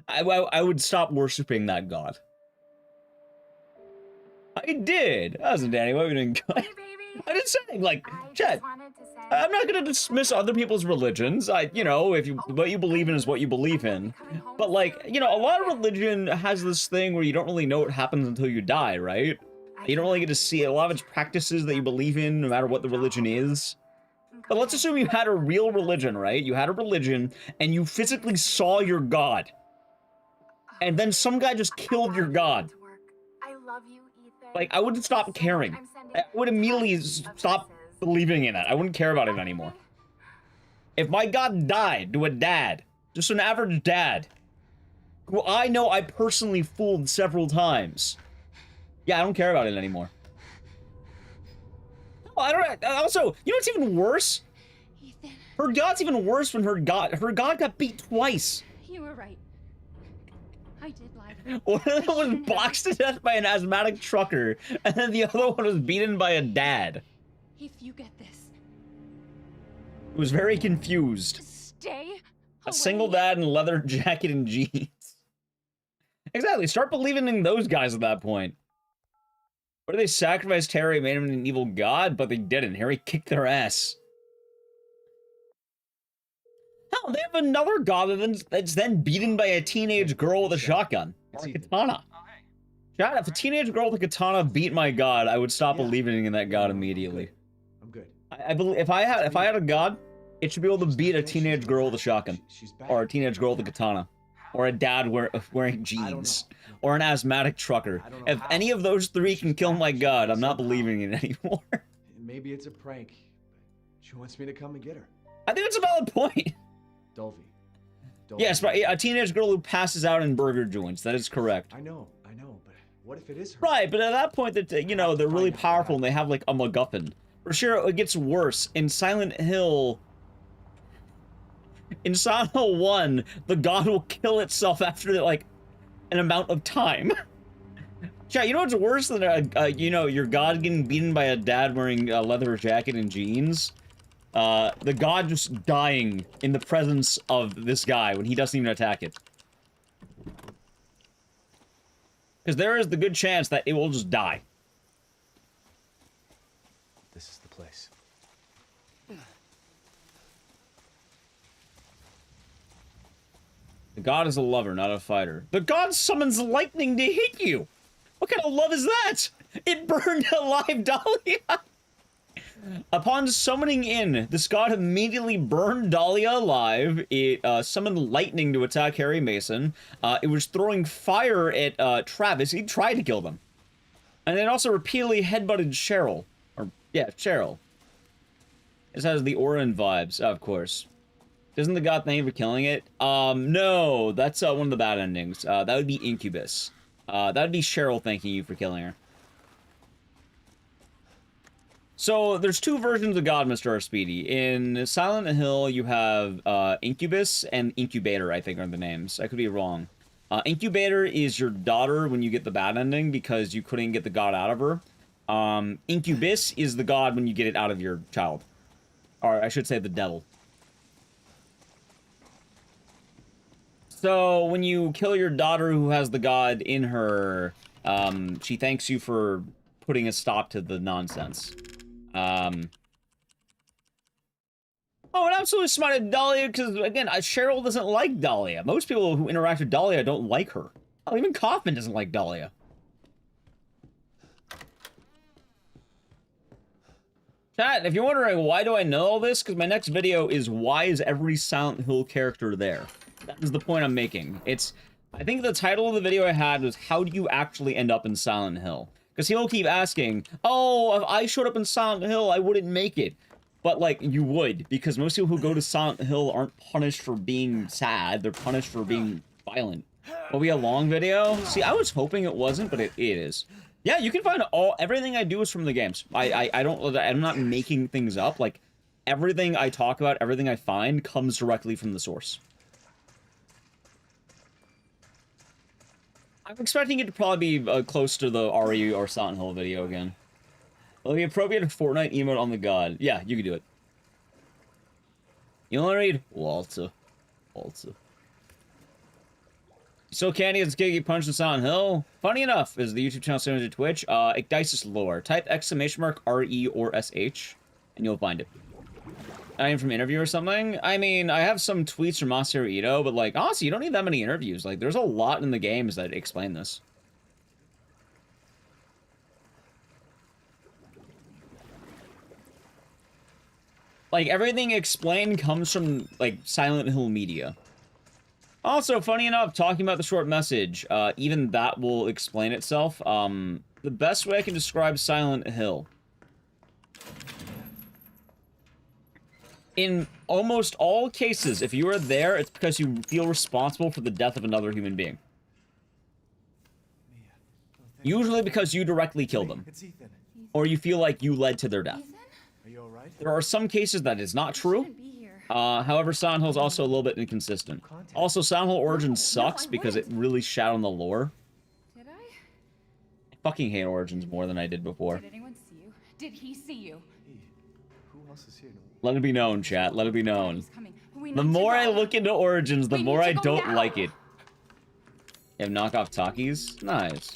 I would stop worshiping that god. I did. That wasn't Danny. What are you doing? Hey, baby. I'm just saying, chat. I'm not gonna dismiss other people's religions. What you believe in is what you believe in. But a lot of religion has this thing where you don't really know what happens until you die, right? You don't really get to see a lot of its practices that you believe in, no matter what the religion is. But let's assume you had a real religion, right? You had a religion, and you physically saw your god. And then some guy just killed your god. I love you, Ethan. I wouldn't stop caring. I would immediately stop believing in it. I wouldn't care about it anymore. If my god died to a dad, just an average dad, who I know I personally fooled several times, yeah, I don't care about it anymore. I don't. Also, you know what's even worse? Ethan. Her god's even worse when her god got beat twice. You were right. I did lie. One of them was boxed to death by an asthmatic trucker, and then the other one was beaten by a dad. If you get this, Who was very confused. stay A away. single dad in leather jacket and jeans. Exactly, start believing in those guys at that point. What did they sacrifice Harry, made him an evil god? But they didn't. Harry kicked their ass. Hell, they have another god that's then beaten by a teenage girl with a shotgun. Or a katana. Chat, if a teenage girl with a katana beat my god, I would stop believing in that god immediately. I'm good. I believe if I had a god, it should be able to beat a teenage girl with a shotgun. Or a teenage girl with a katana. Or a dad wearing jeans. Or an asthmatic trucker. If any of those three can kill my god, I'm not believing in it anymore. Maybe it's a prank. She wants me to come and get her. I think it's a valid point. Dolphy. Yes, but a teenage girl who passes out in burger joints. That is correct. I know, but what if it is her? Right, but at that point, that you know, they're really powerful and they have like a MacGuffin. For sure, it gets worse in Silent Hill. In Silent Hill 1, the god will kill itself after like an amount of time. Chat, you know what's worse than you know, your god getting beaten by a dad wearing a leather jacket and jeans? The god just dying in the presence of this guy when he doesn't even attack it. Because there is the good chance that it will just die. This is the place. The god is a lover, not a fighter. The god summons lightning to hit you! What kind of love is that? It burned alive Dahlia! Upon summoning in, this god immediately burned Dahlia alive. It summoned lightning to attack Harry Mason. It was throwing fire at Travis. He tried to kill them. And it also repeatedly headbutted Cheryl. Or, yeah, Cheryl. This has the Orin vibes, of course. Doesn't the god thank you for killing it? No, that's one of the bad endings. That would be Incubus. That would be Cheryl thanking you for killing her. So, there's two versions of God, Mr. R. Speedy. In Silent Hill, you have Incubus and Incubator, I think are the names. I could be wrong. Incubator is your daughter when you get the bad ending because you couldn't get the god out of her. Incubus is the god when you get it out of your child. Or I should say the devil. So, when you kill your daughter who has the god in her, she thanks you for putting a stop to the nonsense. Oh, and absolutely smited Dahlia, because, again, Cheryl doesn't like Dahlia. Most people who interact with Dahlia don't like her. Oh, even Kaufman doesn't like Dahlia. Chat, if you're wondering why do I know all this, because my next video is why is every Silent Hill character there? That is the point I'm making. I think the title of the video I had was how do you actually end up in Silent Hill? Because he'll keep asking, oh, if I showed up in Silent Hill, I wouldn't make it. But, like, you would, because most people who go to Silent Hill aren't punished for being sad, they're punished for being violent. Will be a long video? See, I was hoping it wasn't, but it is. Yeah, you can find everything I do is from the games. I'm not making things up. Like, everything I talk about, everything I find comes directly from the source. I'm expecting it to probably be close to the RE or Silent Hill video again. Will the appropriate Fortnite emote on the god? Yeah, you can do it. You only read Walter. Walter. So candy as Giggy Punch in Silent Hill? Funny enough, is the YouTube channel similar to Twitch? Ecdycis lore. Type ! RE or SH, and you'll find it. I am from interview or something? I mean, I have some tweets from Master Ito, but like, honestly, you don't need that many interviews. Like, there's a lot in the games that explain this. Like, everything explained comes from, like, Silent Hill media. Also, funny enough, talking about the short message, even that will explain itself. The best way I can describe Silent Hill. In almost all cases, if you are there, it's because you feel responsible for the death of another human being. Usually because you directly killed them. Or you feel like you led to their death. Are you alright? There are some cases that is not true. However, Silent Hill is also a little bit inconsistent. Also, Silent Hill Origins sucks because it really shat on the lore. Did I? I fucking hate Origins more than I did before. Did anyone see you? Did he see you? Who else is here? Let it be known, chat. Let it be known. He's coming. We The need to more I go. look into Origins, the We more need I to go don't now. like it. You have knockoff Takis? Nice.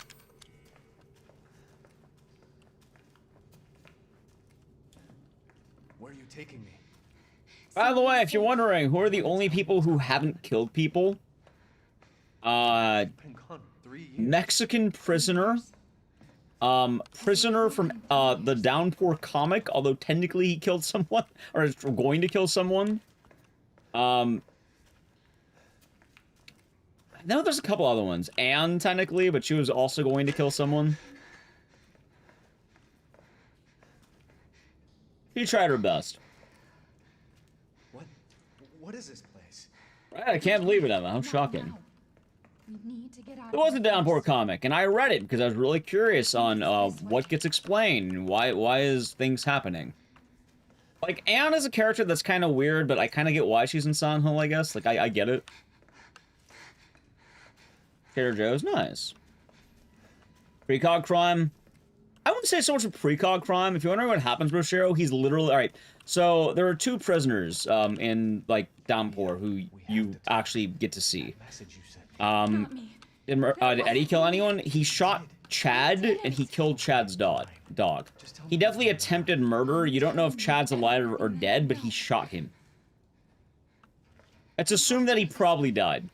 Where are you taking me? By the way, if you're wondering, who are the only people who haven't killed people? Been gone 3 years. Mexican prisoner. Prisoner from, the Downpour comic, although technically he killed someone, or is going to kill someone. No, there's a couple other ones. Anne, technically, but she was also going to kill someone. She tried her best. What is this place? Right, I can't believe it, Emma. How shocking. We need to get out. It was a Downpour comic, and I read it because I was really curious on what gets explained and why is things happening. Like, Anne is a character that's kind of weird, but I kind of get why she's in Silent Hill, I guess. Like, I get it. Trader Joe's nice. Precog crime. I wouldn't say so much of precog crime. If you're wondering what happens, Roshiro, he's literally... Alright, so there are 2 prisoners in, like, Downpour who you actually get to see. Did Eddie kill anyone? He shot Chad, and he killed Chad's dog. He definitely attempted murder. You don't know if Chad's alive or dead, but he shot him. It's assumed that he probably died.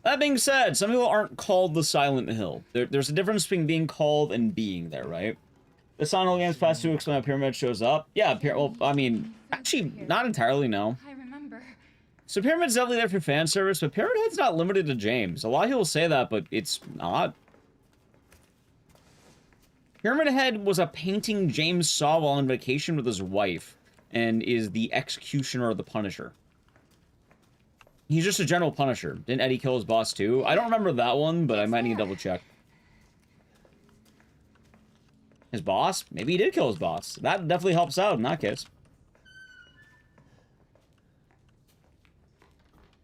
That being said, some people aren't called the Silent Hill. There's a difference between being called and being there, right? The Silent Hill games past 2 explain how Pyramid shows up. Yeah, well, I mean, actually, not entirely, no. I remember. So Pyramid's definitely there for fan service, but Pyramid Head's not limited to James. A lot of people say that, but it's not. Pyramid Head was a painting James saw while on vacation with his wife, and is the executioner of the Punisher. He's just a general Punisher. Didn't Eddie kill his boss too? I don't remember that one, but I might need to double check. His boss? Maybe he did kill his boss. That definitely helps out in that case.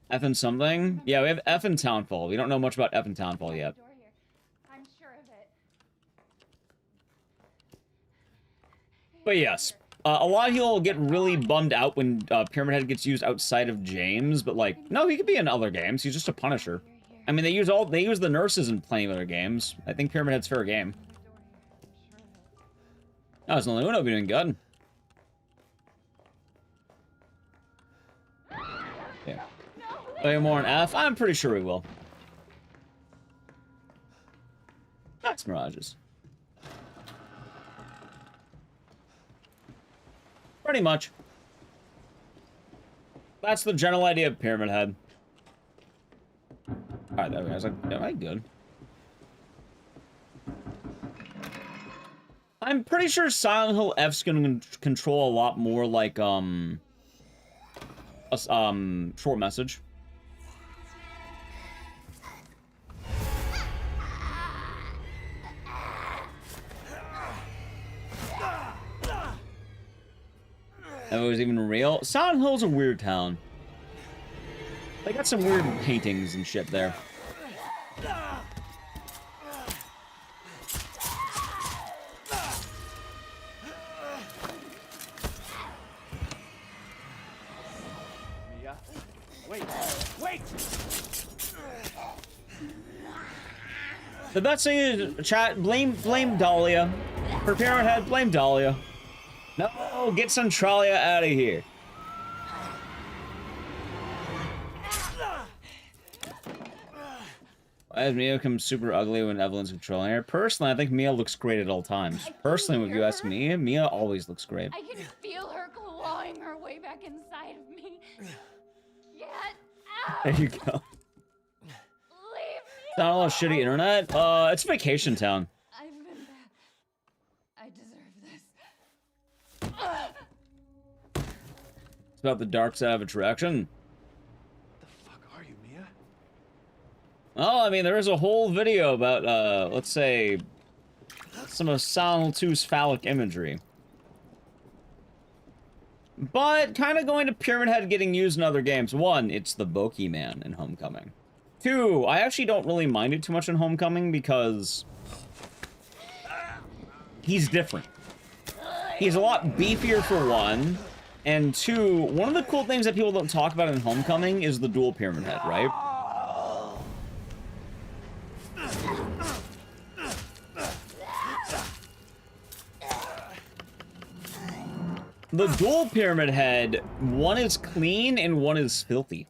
F and something? Yeah, we have F and Townfall. We don't know much about F and Townfall yet. I'm sure of it. But yes, a lot of people get really bummed out when Pyramid Head gets used outside of James, but like, no, he could be in other games. He's just a Punisher. I mean, they use the nurses in plenty of other games. I think Pyramid Head's fair game. Oh, it's only Uno doing good. Yeah. Play more on F? I'm pretty sure we will. That's Mirages. Pretty much. That's the general idea of Pyramid Head. Alright, there we go. I was like, am I good? I'm pretty sure Silent Hill F's gonna control a lot more like, short message. If it was even real. Silent Hill's a weird town. They got some weird paintings and shit there. Wait! The best thing is, chat, blame Dahlia. For Pyramid Head, blame Dahlia. No, get Centralia out of here. Why does Mia become super ugly when Evelyn's controlling her? Personally, I think Mia looks great at all times. Personally, if you ask me, Mia always looks great. I can feel her clawing her way back inside of me. Get out! There you go. Leave me! Not a lot of shitty internet. It's Vacation Town. I've been bad. I deserve this. It's about the dark side of attraction. The fuck are you, Mia? Well, I mean, there is a whole video about, let's say, some of Silent Hill 2's phallic imagery. but kind of going to Pyramid Head getting used in other games. One, it's the Bogeyman in Homecoming. Two, I actually don't really mind it too much in Homecoming because he's different. He's a lot beefier for one, and two, one of the cool things that people don't talk about in Homecoming is the dual Pyramid Head, right? The dual Pyramid Head, one is clean and one is filthy.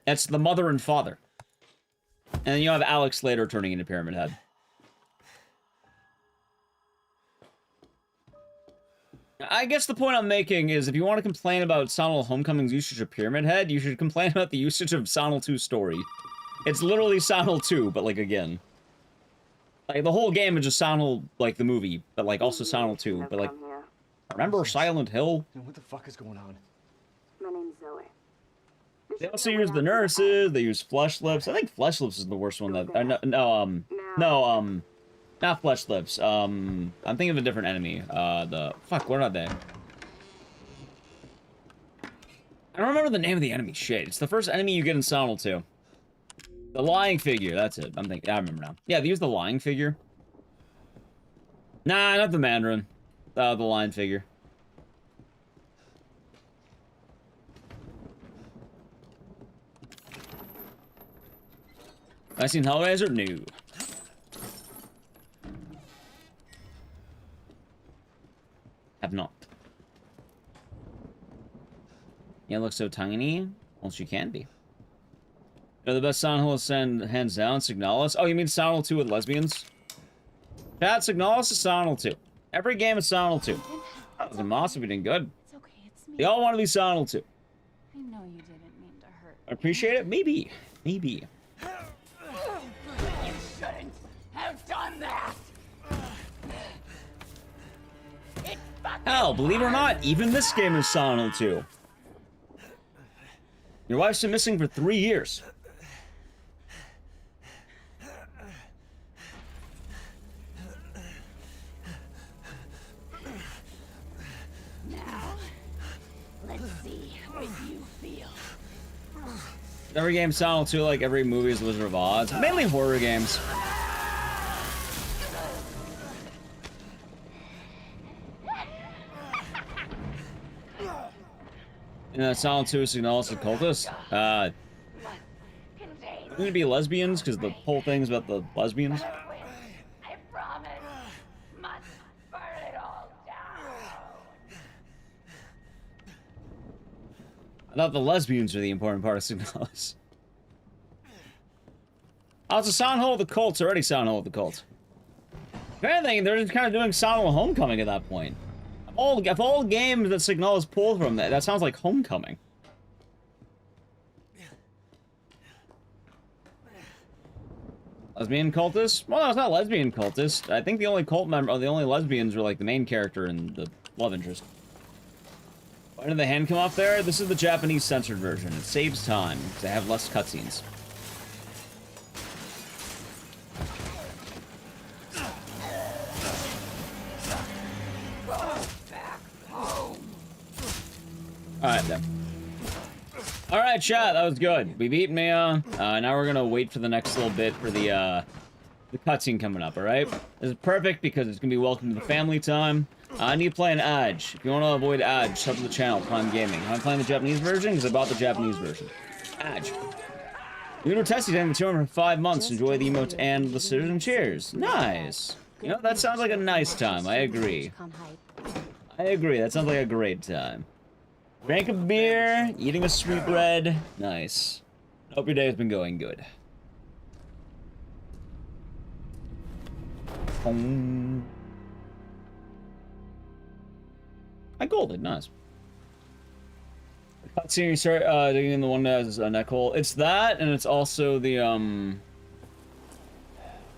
That's the mother and father. And then you have Alex later turning into Pyramid Head. I guess the point I'm making is if you want to complain about Silent Hill Homecoming's usage of Pyramid Head, you should complain about the usage of Silent Hill 2 story. It's literally Silent Hill 2, but like again. Like the whole game is just Silent Hill, like the movie, but like also Silent Hill 2, but like... Remember Silent Hill? What the fuck is going on? My name's Zoe. They also use the nurses, they use Flesh Lips. I think Flesh Lips is the worst one that... not Flesh Lips. I'm thinking of a different enemy. Fuck, what are they? I don't remember the name of the enemy. Shit, it's the first enemy you get in Silent Hill 2. The lying figure, that's it. I remember now. Yeah, they use the lying figure. Nah, not the Mandarin. The lying figure. I seen Hellraiser? No. Have not. Yeah, it looks so tiny. Well, she can be. They're the best Silent Hill send hands down. Signalis. Oh, you mean Silent Hill 2 with lesbians? Chat, Signalis is Silent Hill 2. Every game is Silent Hill 2. That was impossible. Doing good. It's okay, it's me. They all want to be Silent Hill 2. I know you didn't mean to hurt. I appreciate it? Maybe. Maybe. You shouldn't have done that. Hell, believe it or not, even this game is Silent Hill 2. Your wife's been missing for 3 years. Now, let's see what you feel. Every game Silent Hill 2, like every movie is Wizard of Oz. Mainly horror games. Silent 2 Signalis and Cultist. Going to be lesbians because the whole thing's about the lesbians. I promise. Must burn it all down. I thought the lesbians were the important part of Signalis. Oh, it's a Silent Hill with the Cults. Already Silent Hill with the Cults. If anything, they're just kind of doing Silent Hill Homecoming at that point. If all games that Signalis pulled from that sounds like Homecoming. Lesbian cultist? Well, no, it's not lesbian cultist. I think the only cult member, or the only lesbians are like the main character and the love interest. Why did the hand come off there? This is the Japanese censored version. It saves time because they have less cutscenes. Alright then. Alright, chat, that was good. We've eaten Mia. Now we're gonna wait for the next little bit for the cutscene coming up, alright? This is perfect because it's gonna be welcome to the family time. I need to play an Edge. If you want to avoid Edge, sub to the channel, Prime Gaming. I'm playing the Japanese version because I bought the Japanese version. Edge. Uno Tessie down the tournament for 5 months. Enjoy the emotes and the citizen cheers. Nice. You know, that sounds like a nice time. I agree. I agree. That sounds like a great time. Drank a beer, eating a sweetbread. Nice. Hope your day has been going good. I golded, nice. Cutscene, you start digging in the one that has a neck hole. It's that, and it's also the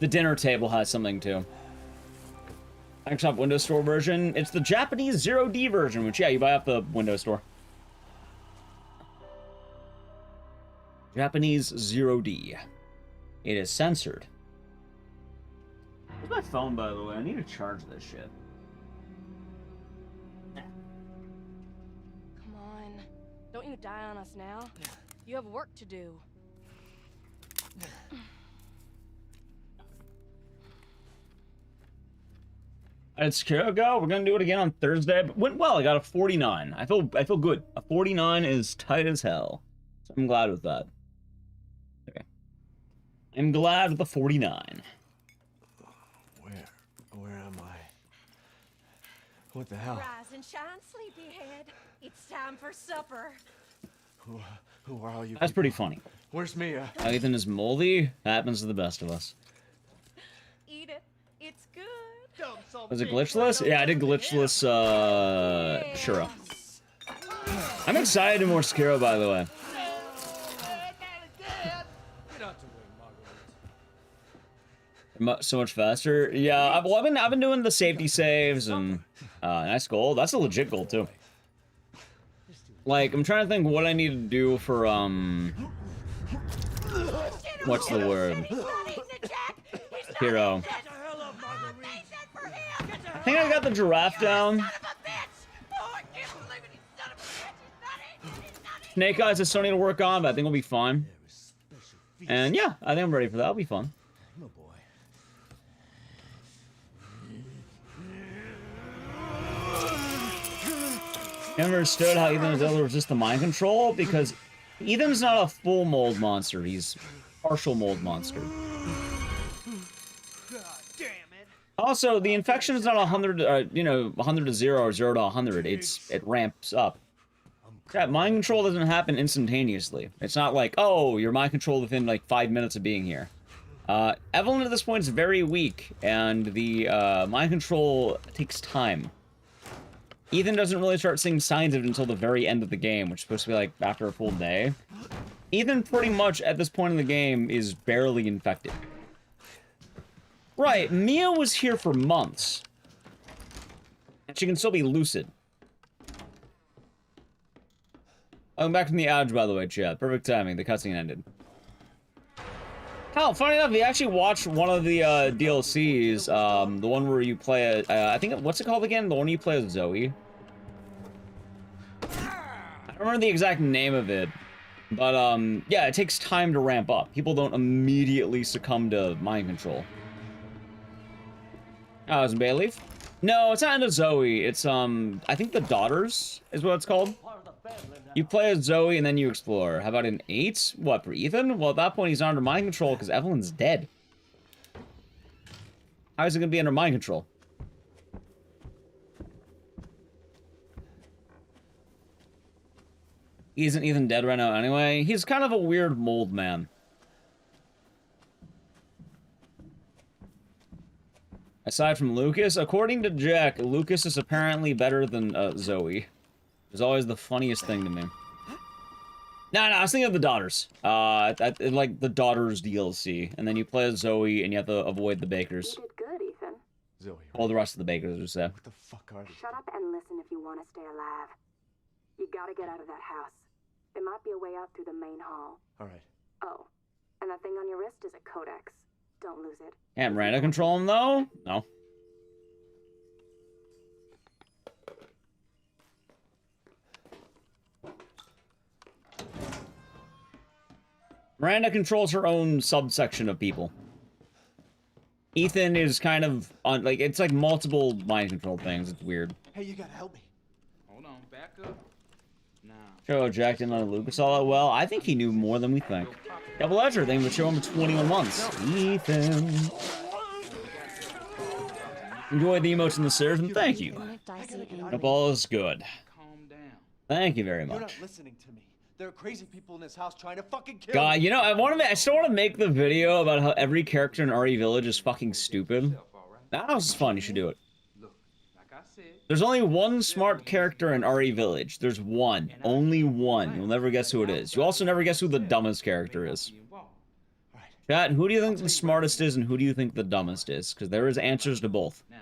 dinner table has something too. Microsoft Windows Store version. It's the Japanese 0D version, which yeah, you buy off the Windows Store. Japanese 0D. It is censored. Where's my phone, by the way? I need to charge this shit. Don't you die on us now. You have work to do. It's go. We're gonna do it again on Thursday. But went well. I got a 49. I feel good. A 49 is tight as hell. So I'm glad with that. Okay. I'm glad with the 49. Where am I? What the hell? Rise and shine, sleepyhead. It's time for supper. Who are all you? That's pretty funny. Where's Mia? Ethan is moldy. Happens to the best of us. Eat it. It's good. Was it glitchless? Yeah, I did glitchless, Shura. I'm excited to more Skiro, by the way. So much faster. Yeah, I've been doing the safety saves and nice goal. That's a legit goal too. Like, I'm trying to think what I need to do for what's the word? Hero. I think I got the giraffe down. Snake Eyes I still need to work on, but I think we'll be fine. And yeah, I think I'm ready for that. It'll be fun. Never understood how Ethan is able to resist the mind control, because Ethan's not a full mold monster. He's partial mold monster. Also, the infection is not 100, 100 to 0 or 0 to 100. It ramps up. Yeah, mind control doesn't happen instantaneously. It's not like, oh, you're mind controlled within like 5 minutes of being here. Evelyn at this point is very weak, and the mind control takes time. Ethan doesn't really start seeing signs of it until the very end of the game, which is supposed to be like after a full day. Ethan pretty much at this point in the game is barely infected. Right, Mia was here for months. And she can still be lucid. I'm back from the outage, by the way, chat. Perfect timing, the cutscene ended. Hell, funny enough, we actually watched one of the DLCs, the one where you play I think, what's it called again? The one you play as Zoe? I don't remember the exact name of it. But, yeah, it takes time to ramp up. People don't immediately succumb to mind control. Oh, it's Bayleaf? No, it's not into Zoe. It's, I think the Daughters is what it's called. You play as Zoe and then you explore. How about an 8? What, for Ethan? Well, at that point, he's not under mind control because Evelyn's dead. How is it going to be under mind control? Isn't Ethan dead right now anyway? He's kind of a weird mold man. Aside from Lucas, according to Jack, Lucas is apparently better than Zoe. It's always the funniest thing to me. No, I was thinking of the Daughters. Like the Daughters DLC, and then you play as Zoe, and you have to avoid the bakers. You did good, Ethan. Zoe. All the rest of the bakers are said. What the fuck are they? Shut up and listen if you want to stay alive. You gotta get out of that house. There might be a way out through the main hall. All right. Oh, and that thing on your wrist is a codex. Don't lose it. Can't Miranda control him though? No. Miranda controls her own subsection of people. Ethan is kind of on, like, it's like multiple mind control things. It's weird. Hey, you gotta help me. Hold on, back up. Now. Joe Jack didn't know Lucas all that well. I think he knew more than we think. Double Ledger, they would show him for 21 months. Ethan. Enjoy the emotes in the series, and thank you. Hope all is good. Calm down. Thank you very You're not much. listening to me. There are crazy people in this house trying to fucking kill God, me. you know, I still want to make the video about how every character in RE Village is fucking stupid. That house is fun, you should do it. Look, like I said, There's only one smart character in RE Village. There's one. Only one. You'll never guess who it is. You also never guess who the dumbest character is. Chat, who do you think the smartest is and who do you think the dumbest is? Because there is answers to both. now,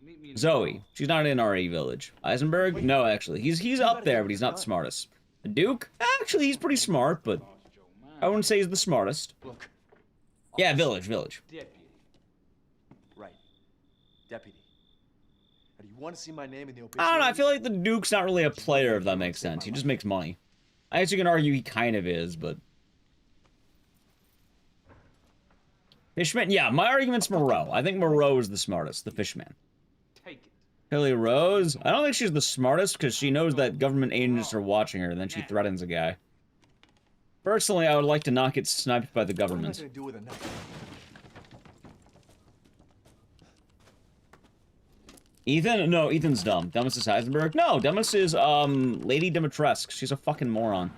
meet me in the Zoe. She's not in RE Village. Eisenberg? No, actually. He's up there, but he's not the smartest. The Duke? Actually, he's pretty smart, but I wouldn't say he's the smartest. Look. Yeah, Village. deputy. Right. Deputy. Now, do you want to see my name in the obituary? I don't know, I feel like the Duke's not really a player, if that makes sense. He just makes money. I guess you can argue he kind of is, but... Fishman? Yeah, my argument's Moreau. I think Moreau is the smartest, the fishman. Take it. Hilly Rose? I don't think she's the smartest, because she knows that government agents are watching her, and then she threatens a guy. Personally, I would like to not get sniped by the government. What am I gonna do with a knife? Ethan? No, Ethan's dumb. Dumbest is Heisenberg? No, dumbest is, Lady Dimitrescu. She's a fucking moron.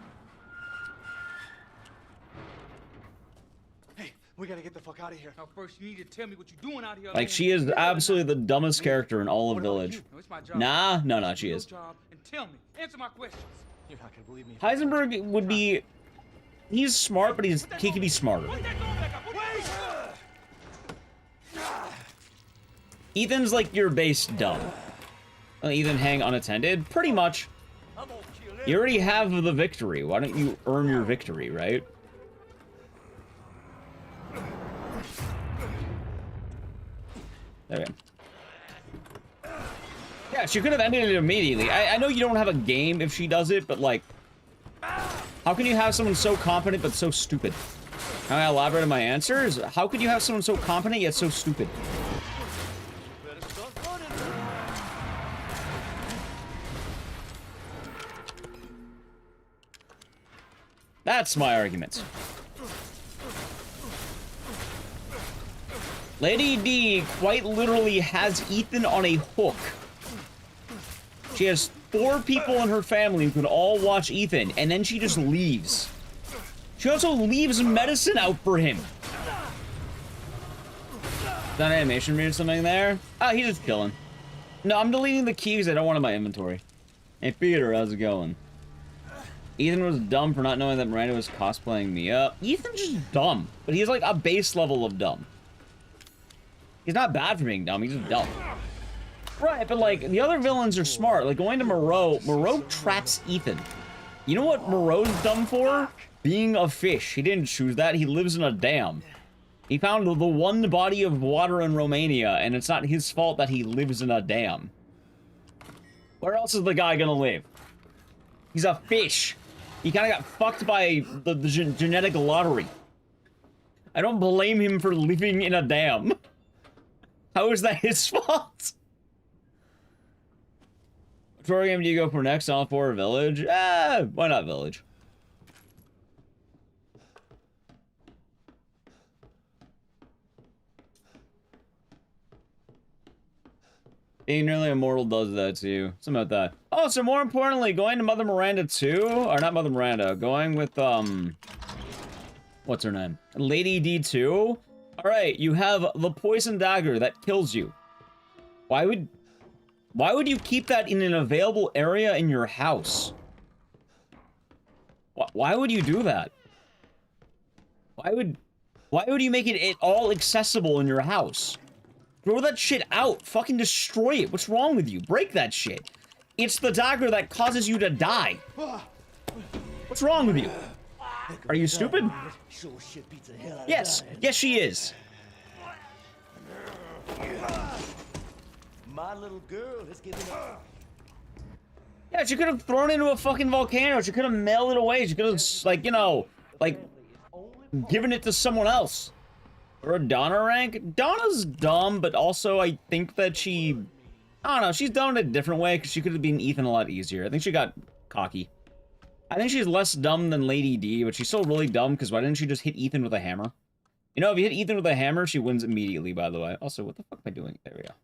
Hey, we gotta get the fuck out of here. Now, first, you need to tell me what you're doing out here. Like, she is absolutely the dumbest character in all of Village. No, it's my job. Nah, no, she is. Job and tell me. Answer my questions. You're not gonna believe me. Heisenberg would be... He's smart, but he can be smarter. Put that gun back up. Wait! Ethan's like your base dumb. Ethan hang unattended? Pretty much. You already have the victory. Why don't you earn your victory, right? There we go. Yeah, she could have ended it immediately. I know you don't have a game if she does it, but like... How can you have someone so competent but so stupid? Can I elaborate on my answers? How could you have someone so competent yet so stupid? That's my argument. Lady D quite literally has Ethan on a hook. She has 4 people in her family who can all watch Ethan, and then she just leaves. She also leaves medicine out for him. Is that animation read something there? Oh, he's just killing. No, I'm deleting the keys I don't want in my inventory. Hey, Peter, how's it going? Ethan was dumb for not knowing that Miranda was cosplaying Mia. Ethan's just dumb, but he's like a base level of dumb. He's not bad for being dumb, he's just dumb. Right, but like, the other villains are smart. Like, going to Moreau traps Ethan. You know what Moreau's dumb for? Being a fish. He didn't choose that, he lives in a dam. He found the one body of water in Romania, and it's not his fault that he lives in a dam. Where else is the guy gonna live? He's a fish. He kind of got fucked by the genetic lottery. I don't blame him for living in a dam. How is that his fault? Which game do you go for next? All 4 Village? Why not Village? Being nearly immortal does that too. Something about that. Oh, so more importantly, going to Mother Miranda 2? Or not Mother Miranda, going with, what's her name? Lady D2? Alright, you have the poison dagger that kills you. Why would you keep that in an available area in your house? Why would you do that? Why would you make it all accessible in your house? Throw that shit out. Fucking destroy it. What's wrong with you? Break that shit. It's the dagger that causes you to die. What's wrong with you? Are you stupid? Yes. Yes, she is. My little girl has given up. Yeah, she could have thrown it into a fucking volcano. She could have mailed it away. She could have, like, you know, like, given it to someone else. Or a Donna rank? Donna's dumb, but also I think that she... I don't know, she's dumb in a different way, because she could have been Ethan a lot easier. I think she got cocky. I think she's less dumb than Lady D, but she's still really dumb, because why didn't she just hit Ethan with a hammer? You know, if you hit Ethan with a hammer, she wins immediately, by the way. Also, what the fuck am I doing? There we go.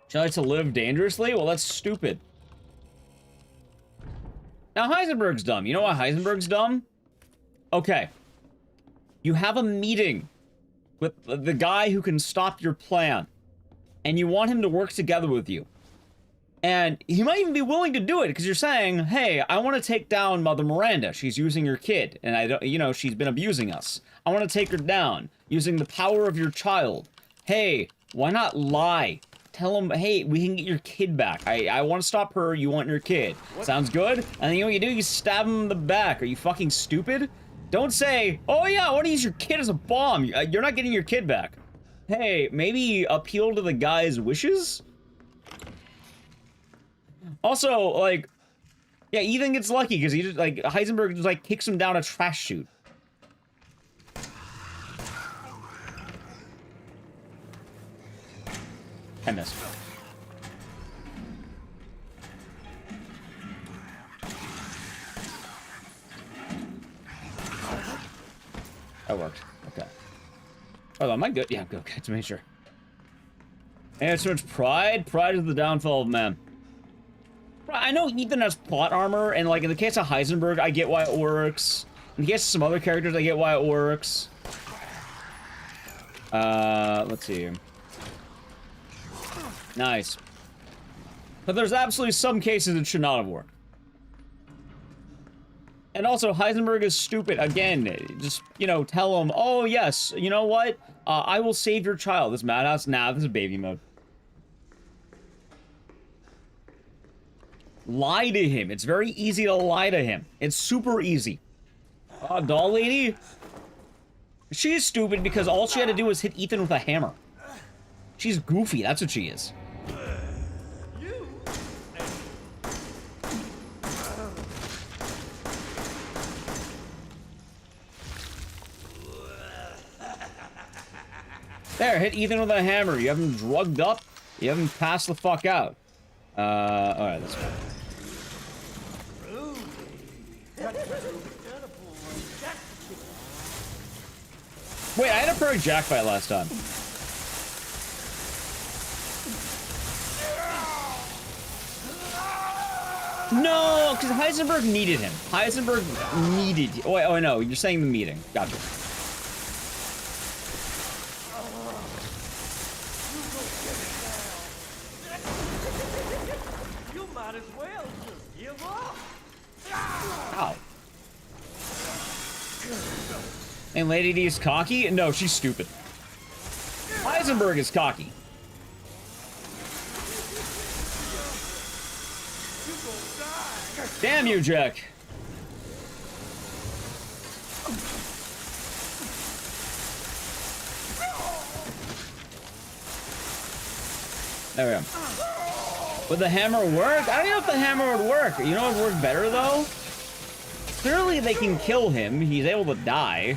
She likes to live dangerously? Well, that's stupid. Now, Heisenberg's dumb. You know why Heisenberg's dumb? Okay. You have a meeting with the guy who can stop your plan. And you want him to work together with you. And he might even be willing to do it, because you're saying, hey, I want to take down Mother Miranda. She's using your kid. And I don't, you know, she's been abusing us. I want to take her down using the power of your child. Hey, why not lie? Tell him, hey, we can get your kid back. I want to stop her, you want your kid. Sounds good? And then you know what you do? You stab him in the back. Are you fucking stupid? Don't say, oh yeah, I want to use your kid as a bomb. You're not getting your kid back. Hey, maybe appeal to the guy's wishes? Also, like, yeah, Ethan gets lucky because he just, like, Heisenberg just, like, kicks him down a trash chute. I missed. That worked. Okay. Oh, am I good? Yeah, I'm good. Okay, to make sure. And so much pride. Pride is the downfall of man. I know Ethan has plot armor, and like in the case of Heisenberg, I get why it works. In the case of some other characters, I get why it works. Let's see. Nice. But there's absolutely some cases it should not have worked. And also, Heisenberg is stupid. Again, just, you know, tell him, oh, yes, you know what? I will save your child. This madhouse? Nah, this is baby mode. Lie to him. It's very easy to lie to him. It's super easy. Doll lady? She's stupid because all she had to do was hit Ethan with a hammer. She's goofy. That's what she is. There, hit Ethan with a hammer. You have him drugged up. You have him passed the fuck out. Alright, let's go. Wait, I had a perfect jack fight last time. No, because Heisenberg needed him. Heisenberg needed... Oh, wait, oh, no, you're saying the meeting. Gotcha. You might as well just give up. Ow. And Lady D is cocky? No, she's stupid. Heisenberg is cocky. Damn you, Jack. There we go. Would the hammer work? I don't know if the hammer would work. You know what would work better, though? Clearly, they can kill him. He's able to die.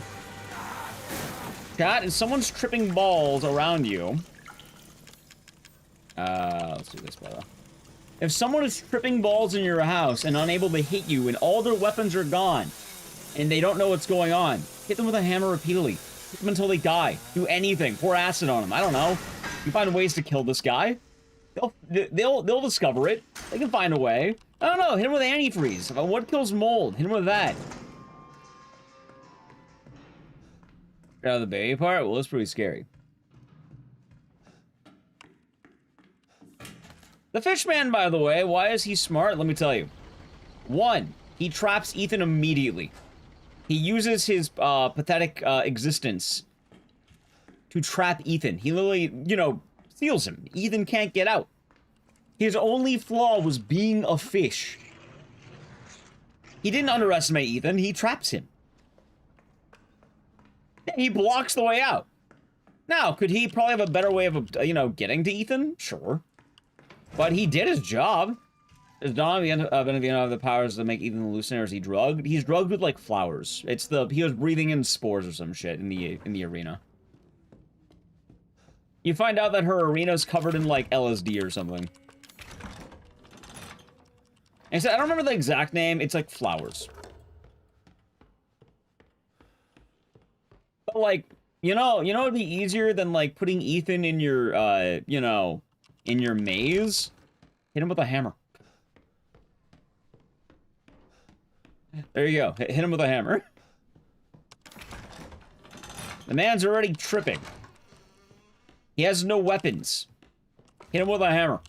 Chat, if someone's tripping balls around you... let's do this, brother. If someone is tripping balls in your house and unable to hit you and all their weapons are gone and they don't know what's going on, hit them with a hammer repeatedly. Hit them until they die. Do anything. Pour acid on them. I don't know. You find ways to kill this guy. They'll discover it. They can find a way. I don't know. Hit him with antifreeze. What kills mold? Hit him with that. Out of the baby part? Well, it's pretty scary. The Fishman, by the way, why is he smart? Let me tell you. 1, he traps Ethan immediately. He uses his pathetic existence to trap Ethan. He literally, you know, steals him. Ethan can't get out. His only flaw was being a fish. He didn't underestimate Ethan. He traps him. He blocks the way out. Now, could he probably have a better way of, you know, getting to Ethan? Sure. But he did his job. Does Don have any of the powers to make Ethan hallucinate, or is he drugged? He's drugged with, like, flowers. It's the... He was breathing in spores or some shit in the arena. You find out that her arena's covered in, like, LSD or something. And so, I don't remember the exact name. It's, like, flowers. But, like, you know it'd be easier than, like, putting Ethan in your, you know, in your maze? Hit him with a hammer. There you go. Hit him with a hammer. The man's already tripping. He has no weapons. Hit him with a hammer.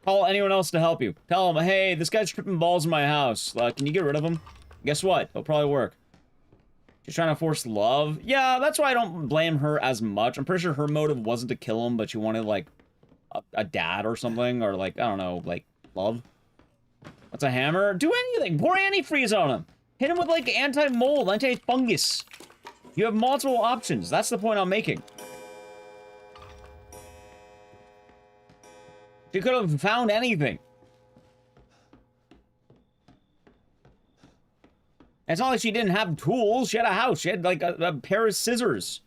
Call anyone else to help you. Tell him, hey, this guy's tripping balls in my house. Can you get rid of him? Guess what? It'll probably work. She's trying to force love. Yeah, that's why I don't blame her as much. I'm pretty sure her motive wasn't to kill him, but she wanted, like, a dad or something. Or, like, I don't know, like, love. What's a hammer? Do anything. Pour antifreeze on him. Hit him with, like, anti-mold, anti-fungus. You have multiple options. That's the point I'm making. She could have found anything. It's not like she didn't have tools. She had a house. She had, like, a pair of scissors.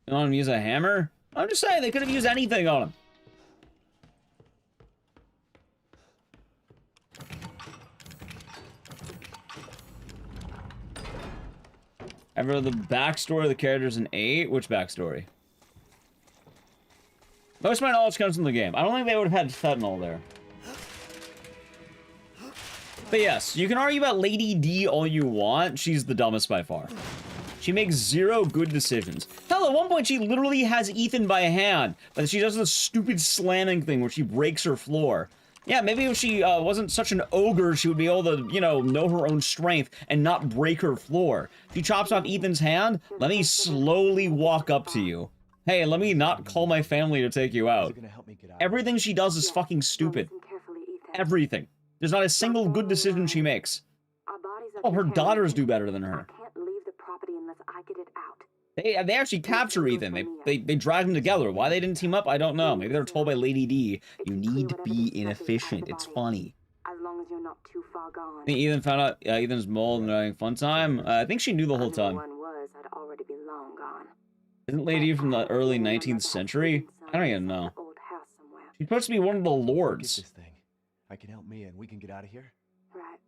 You want him to use a hammer? I'm just saying, they could have used anything on him. Ever the backstory of the characters in 8? Which backstory? Most of my knowledge comes from the game. I don't think they would have had fentanyl there. But yes, you can argue about Lady D all you want. She's the dumbest by far. She makes zero good decisions. Hell, at one point she literally has Ethan by hand, but she does this stupid slamming thing where she breaks her floor. Yeah, maybe if she wasn't such an ogre, she would be able to, you know her own strength and not break her floor. She chops off Ethan's hand. Let me slowly walk up to you. Hey, let me not call my family to take you out. Everything she does is fucking stupid. Everything. There's not a single good decision she makes. Oh, her daughters do better than her. They actually capture Ethan. They drag them together. Why they didn't team up, I don't know. Maybe they're told by Lady D, you need to be inefficient. It's funny. As long as you're not too far gone. I think Ethan found out Ethan's mold and they're having a fun time. I think she knew the whole time. Isn't Lady D from the early 19th century? I don't even know. She's supposed to be one of the lords. This thing. I can help Mia and we can get out of here. Right.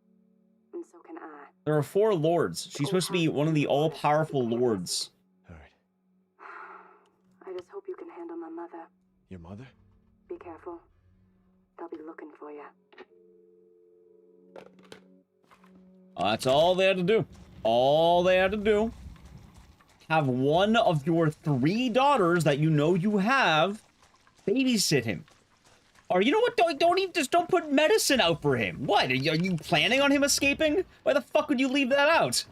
And so can I. There are 4 lords. She's supposed to be one of the all-powerful lords. I just hope you can handle my mother. Your mother? Be careful. They'll be looking for you. That's all they had to do. All they had to do. Have one of your 3 daughters that you know you have babysit him. Or you know what? Don't put medicine out for him. What? Are you planning on him escaping? Why the fuck would you leave that out?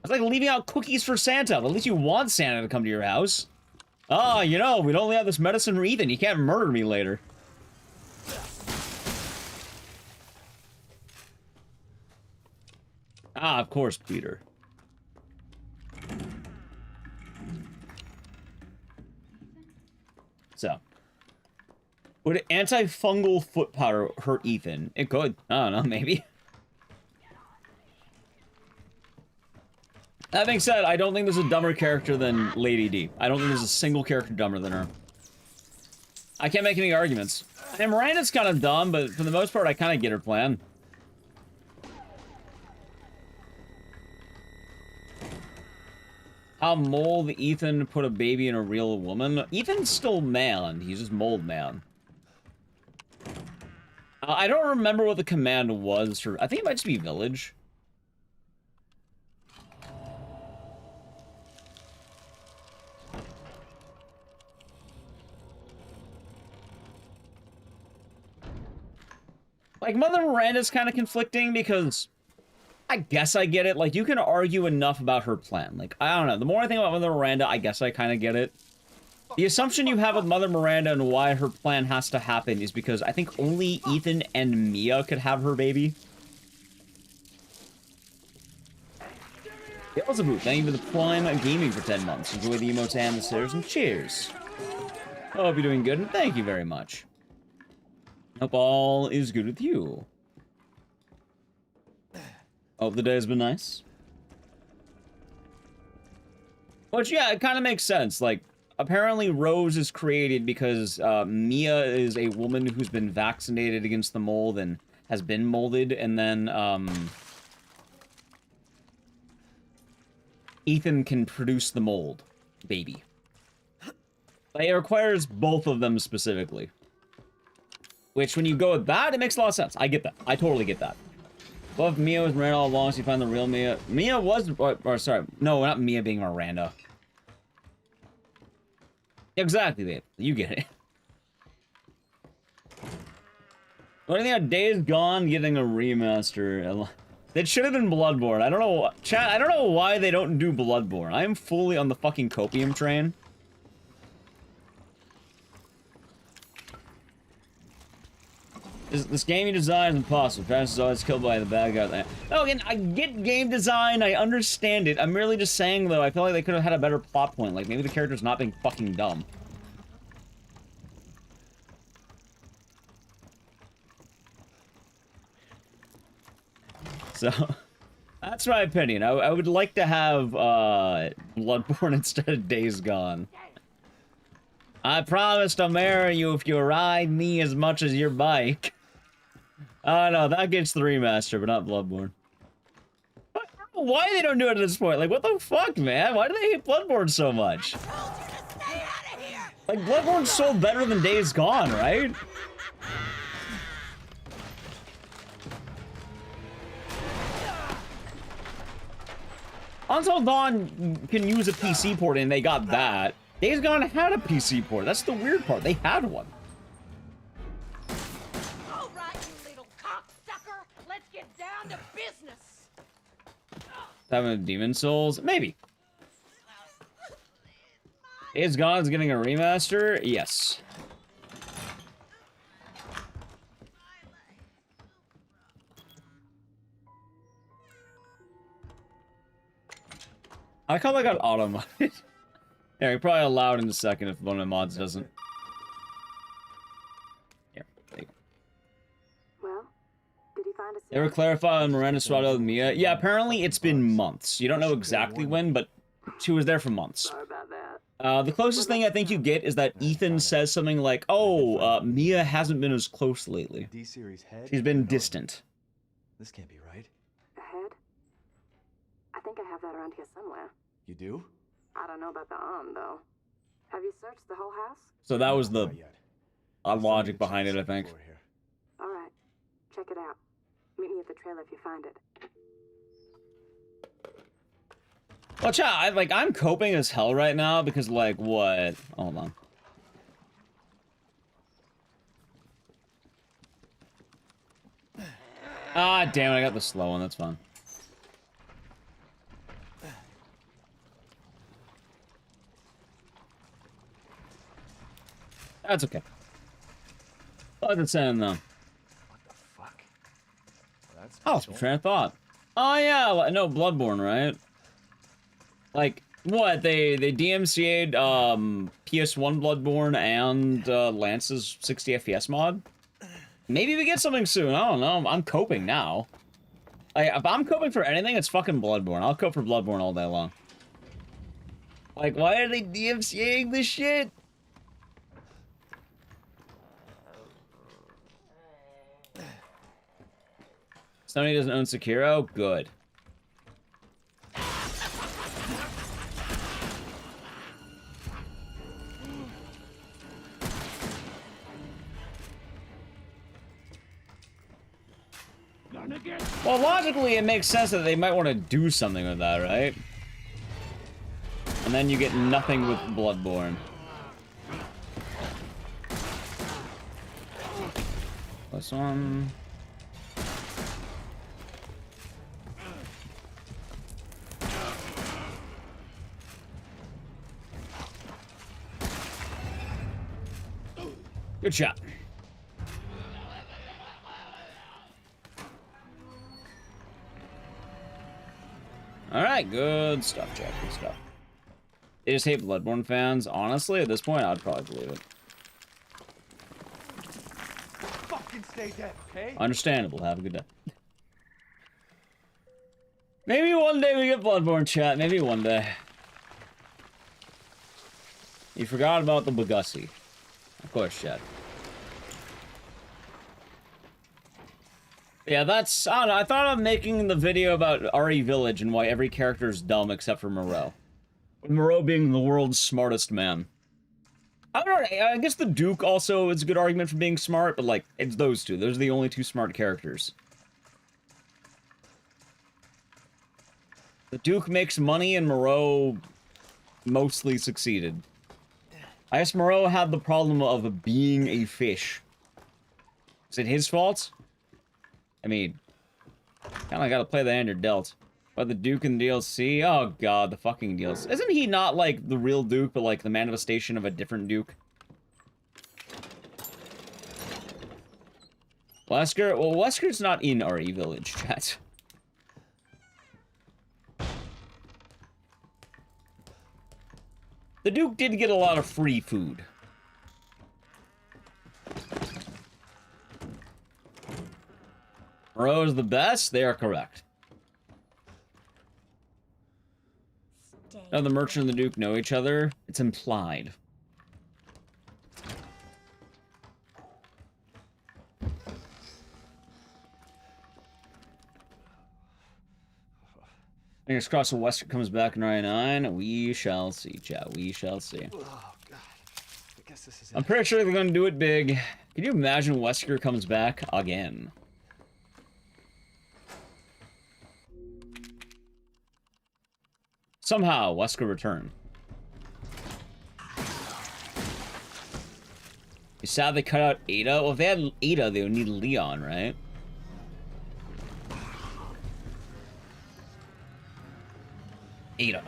It's like leaving out cookies for Santa. At least you want Santa to come to your house. Ah, you know, we'd only have this medicine for Ethan. You can't murder me later. Ah, of course, Peter. So. Would antifungal foot powder hurt Ethan? It could. I don't know, maybe. That being said, I don't think there's a dumber character than Lady D. I don't think there's a single character dumber than her. I can't make any arguments. And Miranda's kind of dumb, but for the most part, I kind of get her plan. How mold Ethan put a baby in a real woman? Ethan's still man. He's just mold man. I don't remember what the command was for... I think it might just be village. Like, Mother Miranda's kind of conflicting because I guess I get it. Like, you can argue enough about her plan. Like, I don't know. The more I think about Mother Miranda, I guess I kind of get it. The assumption you have with Mother Miranda and why her plan has to happen is because I think only Ethan and Mia could have her baby. Beelzebub, thank you for the Prime Gaming for 10 months. Enjoy the emotes and the stairs, and cheers. Hope you're doing good, and thank you very much. Hope all is good with you. Hope the day has been nice. Which, yeah, it kind of makes sense. Like, apparently Rose is created because Mia is a woman who's been vaccinated against the mold and has been molded, and then Ethan can produce the mold baby. Like, it requires both of them specifically. Which, when you go with that, it makes a lot of sense. I get that. I totally get that. Well, if Mia was Miranda all along, so you find the real Mia. Mia was... Or, sorry. No, not Mia being Miranda. Exactly, babe. You get it. What do you think of Days Gone getting a remaster? It should have been Bloodborne. I don't know... Chat, I don't know why they don't do Bloodborne. I am fully on the fucking copium train. This game design is impossible. Travis is always killed by the bad guy. No, again, I get game design. I understand it. I'm merely just saying, though, I feel like they could have had a better plot point. Like, maybe the character's not being fucking dumb. So, that's my opinion. I would like to have Bloodborne instead of Days Gone. I promise to marry you if you ride me as much as your bike. Oh no, that gets the remaster, but not Bloodborne. But I don't know why they don't do it at this point. Like, what the fuck, man? Why do they hate Bloodborne so much? Like, Bloodborne's sold better than Days Gone, right? Until Dawn can use a PC port and they got that. Days Gone had a PC port. That's the weird part. They had one. All right, you little cocksucker. Let's get down to business. Having Demon Souls? Maybe. Days Gone is getting a remaster? Yes. I call I got auto modded. Yeah, we probably allowed in a second if one of my mods doesn't. Here, there you go. Well, did he find a... Ever clarify on Miranda swap out with Mia? Yeah, apparently it's been months. You don't know exactly when, but she was there for months. Sorry about that. The closest thing I think you get is that Ethan says something like, oh, Mia hasn't been as close lately. She's been distant. This can't be right. A head? I think I have that around here somewhere. You do? I don't know about the arm, though. Have you searched the whole house? So that was the Not yet. logic behind it, I think. All right. Check it out. Meet me at the trailer if you find it. Well, chat, I'm coping as hell right now because, like, what? Hold on. Ah, damn it, I got the slow one, that's fine. That's okay. What it's saying, though. What the fuck? That's Oh, some train of thought. Oh, yeah, no, Bloodborne, right? Like, what, they DMCA'd, PS1 Bloodborne and, Lance's 60 FPS mod? Maybe we get something soon, I don't know, I'm coping now. Like, if I'm coping for anything, it's fucking Bloodborne. I'll cope for Bloodborne all day long. Like, why are they DMCA'ing this shit? Sony doesn't own Sekiro? Good. Well, logically, it makes sense that they might want to do something with that, right? And then you get nothing with Bloodborne. This one... Good shot. Alright, good stuff, Jack. Good stuff. They just hate Bloodborne fans. Honestly, at this point, I'd probably believe it. Fucking stay dead, okay? Understandable. Have a good day. Maybe one day we get Bloodborne, chat. Maybe one day. You forgot about the Bagussi. Of course, chat. Yeah, that's... I don't know, I thought of making the video about RE Village and why every character is dumb except for Moreau. Moreau being the world's smartest man. I don't know, I guess the Duke also is a good argument for being smart, but, like, it's those two. Those are the only two smart characters. The Duke makes money and Moreau mostly succeeded. I guess Moreau had the problem of being a fish. Is it his fault? I mean, kinda gotta play the hand you're dealt. But the Duke in the DLC? Oh god, the fucking DLC. Isn't he not, like, the real Duke, but, like, the manifestation of a different Duke? Wesker? Well, Wesker's not in RE Village, chat. The Duke did get a lot of free food. Moreau is the best? They are correct. Now the merchant and the Duke know each other. It's implied. Fingers crossed when Wesker comes back in 99. We shall see, chat. We shall see. Oh, God. I guess this is it. I'm pretty sure they're going to do it big. Can you imagine Wesker comes back again? Somehow, Wesker returned. You sad they cut out Ada? Well, if they had Ada, they would need Leon, right? Ada.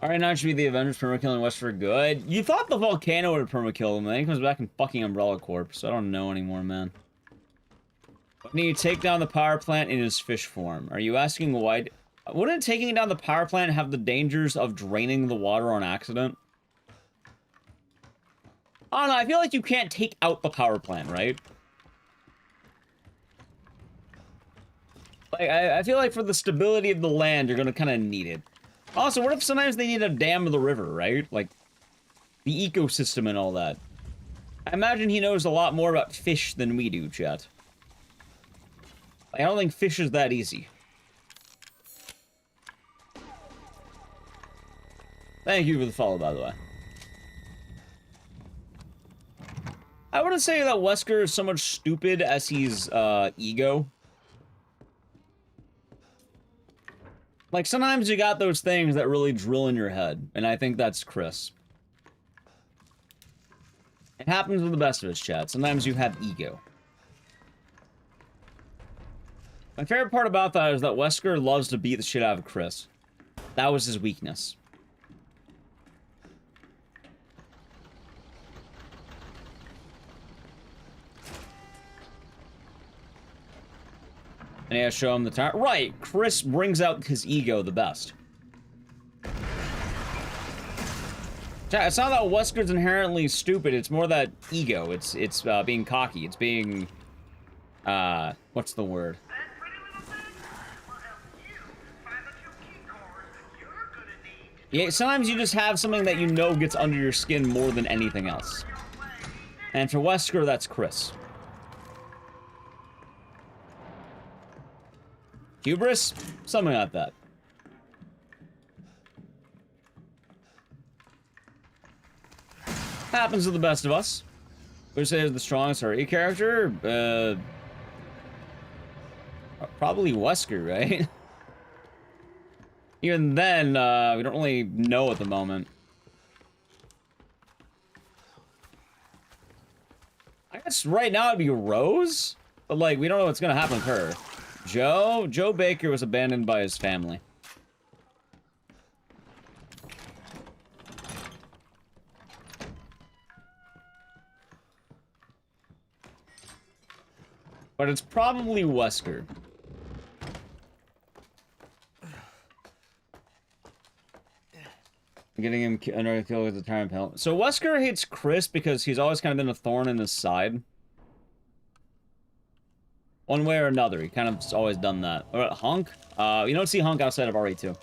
Alright, now it should be the Avengers perma-killing West for good. You thought the volcano would perma-kill him, then he comes back in fucking Umbrella Corp, so I don't know anymore, man. When you take down the power plant in his fish form, are you asking why? Wouldn't taking down the power plant have the dangers of draining the water on accident? I don't know, I feel like you can't take out the power plant, right? Like, I feel like for the stability of the land, you're gonna kind of need it. Also, what if sometimes they need a dam of the river, right? Like, the ecosystem and all that. I imagine he knows a lot more about fish than we do, chat. I don't think fish is that easy. Thank you for the follow, by the way. I wouldn't say that Wesker is so much stupid as he's, ego. Like, sometimes you got those things that really drill in your head, and I think that's Chris. It happens with the best of us, chat. Sometimes you have ego. My favorite part about that is that Wesker loves to beat the shit out of Chris. That was his weakness. And yeah, show him the time. Right, Chris brings out his ego the best. It's not that Wesker's inherently stupid, it's more that ego. It's being cocky. It's being, what's the word? Yeah, sometimes you just have something that you know gets under your skin more than anything else. And for Wesker, that's Chris. Hubris? Something like that. Happens to the best of us. Would you say is the strongest RE character? Probably Wesker, right? Even then, we don't really know at the moment. I guess right now it'd be Rose, but like, we don't know what's gonna happen with her. Joe Baker was abandoned by his family. But it's probably Wesker. Getting him under kill with the time penalty. So Wesker hates Chris because he's always kind of been a thorn in his side. One way or another, he kind of always done that. What about Hunk? You don't see Hunk outside of RE2.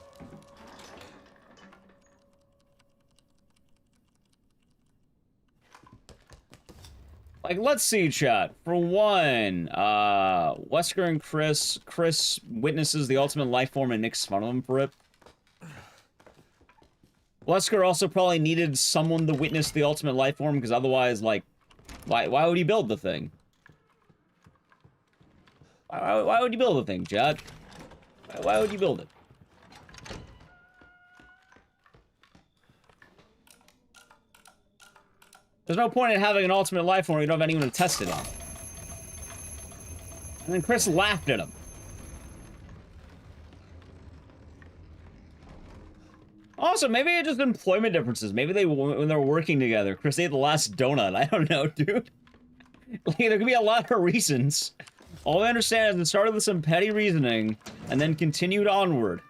Like, let's see, chat. For one, Wesker and Chris witnesses the ultimate life form and makes fun of him for it. Wesker also probably needed someone to witness the ultimate life form, because otherwise, like, why would he build the thing? Why would you build the thing, Chad? Why would you build it? There's no point in having an ultimate life form if you don't have anyone to test it on. And then Chris laughed at him. Also, maybe it's just employment differences. Maybe when they're working together, Chris ate the last donut. I don't know, dude. Like, there could be a lot of reasons. All I understand is it started with some petty reasoning, and then continued onward.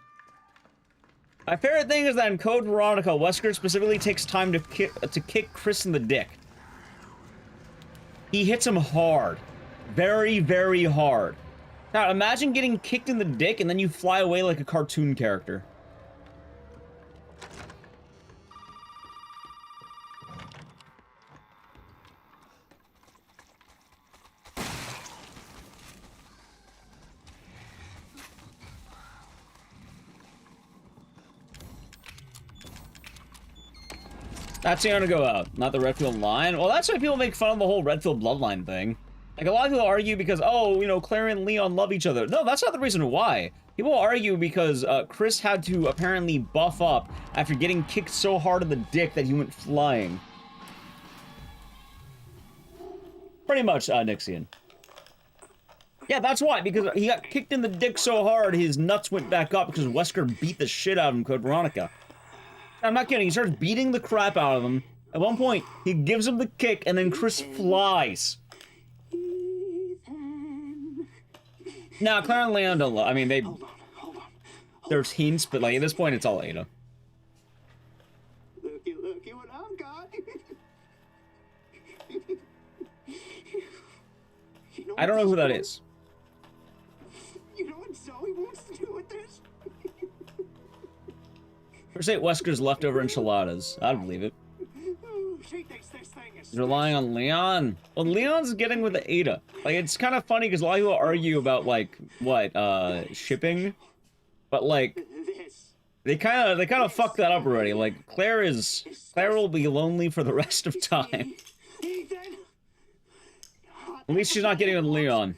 My favorite thing is that in Code Veronica, Wesker specifically takes time to kick Chris in the dick. He hits him hard. Very, very hard. Now, imagine getting kicked in the dick and then you fly away like a cartoon character. That's gonna go out, not the Redfield line. Well, that's why people make fun of the whole Redfield bloodline thing. Like, a lot of people argue because, oh, you know, Claire and Leon love each other. No, that's not the reason why. People argue because Chris had to apparently buff up after getting kicked so hard in the dick that he went flying. Pretty much, Nixian. Yeah, that's why, because he got kicked in the dick so hard, his nuts went back up because Wesker beat the shit out of him, Code Veronica. I'm not kidding, he starts beating the crap out of him. At one point, he gives him the kick, and then Chris flies. Now, Claire and Leon don't love, I mean, they... Hold on. There's hints, but, like, at this point, it's all Ada. Looky what I've got. You know I don't know who that is. You know what Zoe wants to do with this? First ate Wesker's leftover enchiladas. I'd believe it. She thinks this thing is He's relying on Leon. Well, Leon's getting with the Ada. Like, it's kind of funny because a lot of people argue about, like, what, shipping? But, like, they kind of fucked that up already. Like, Claire will be lonely for the rest of time. At least she's not getting with Leon.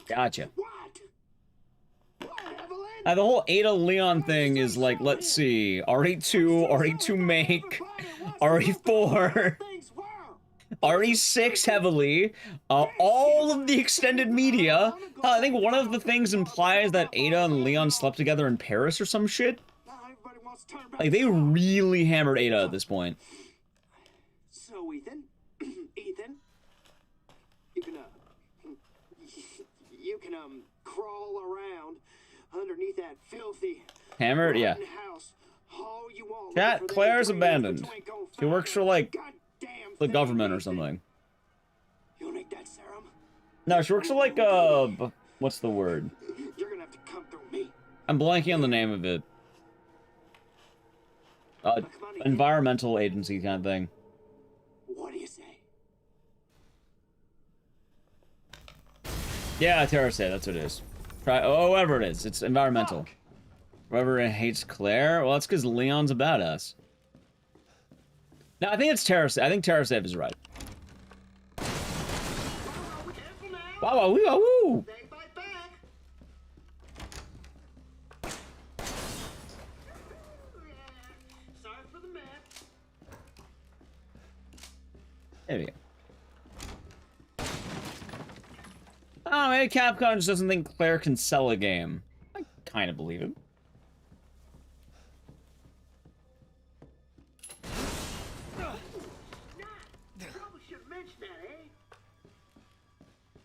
Gotcha. Now, the whole Ada-Leon thing is like, let's see, RE2, RE2 Make, RE4, RE6 heavily, all of the extended media. I think one of the things implies that Ada and Leon slept together in Paris or some shit. Like, they really hammered Ada at this point. So, Ethan, you can crawl around underneath that filthy Hammered? Yeah. house all you want. Chat, Claire's abandoned. She works for, like, the government or something. You'll need that serum. No, she works for, like, what's the word? You're gonna have to come through me. I'm blanking on the name of it. Environmental agency kind of thing. What do you say? Yeah, Terrace, that's what it is. Try, whoever it is, it's environmental. Whoever hates Claire, well, that's because Leon's a badass. No, I think it's Terrace. I think Terrace is right. Wow, woo, woo! There we go. Oh, maybe Capcom just doesn't think Claire can sell a game. I kind of believe it.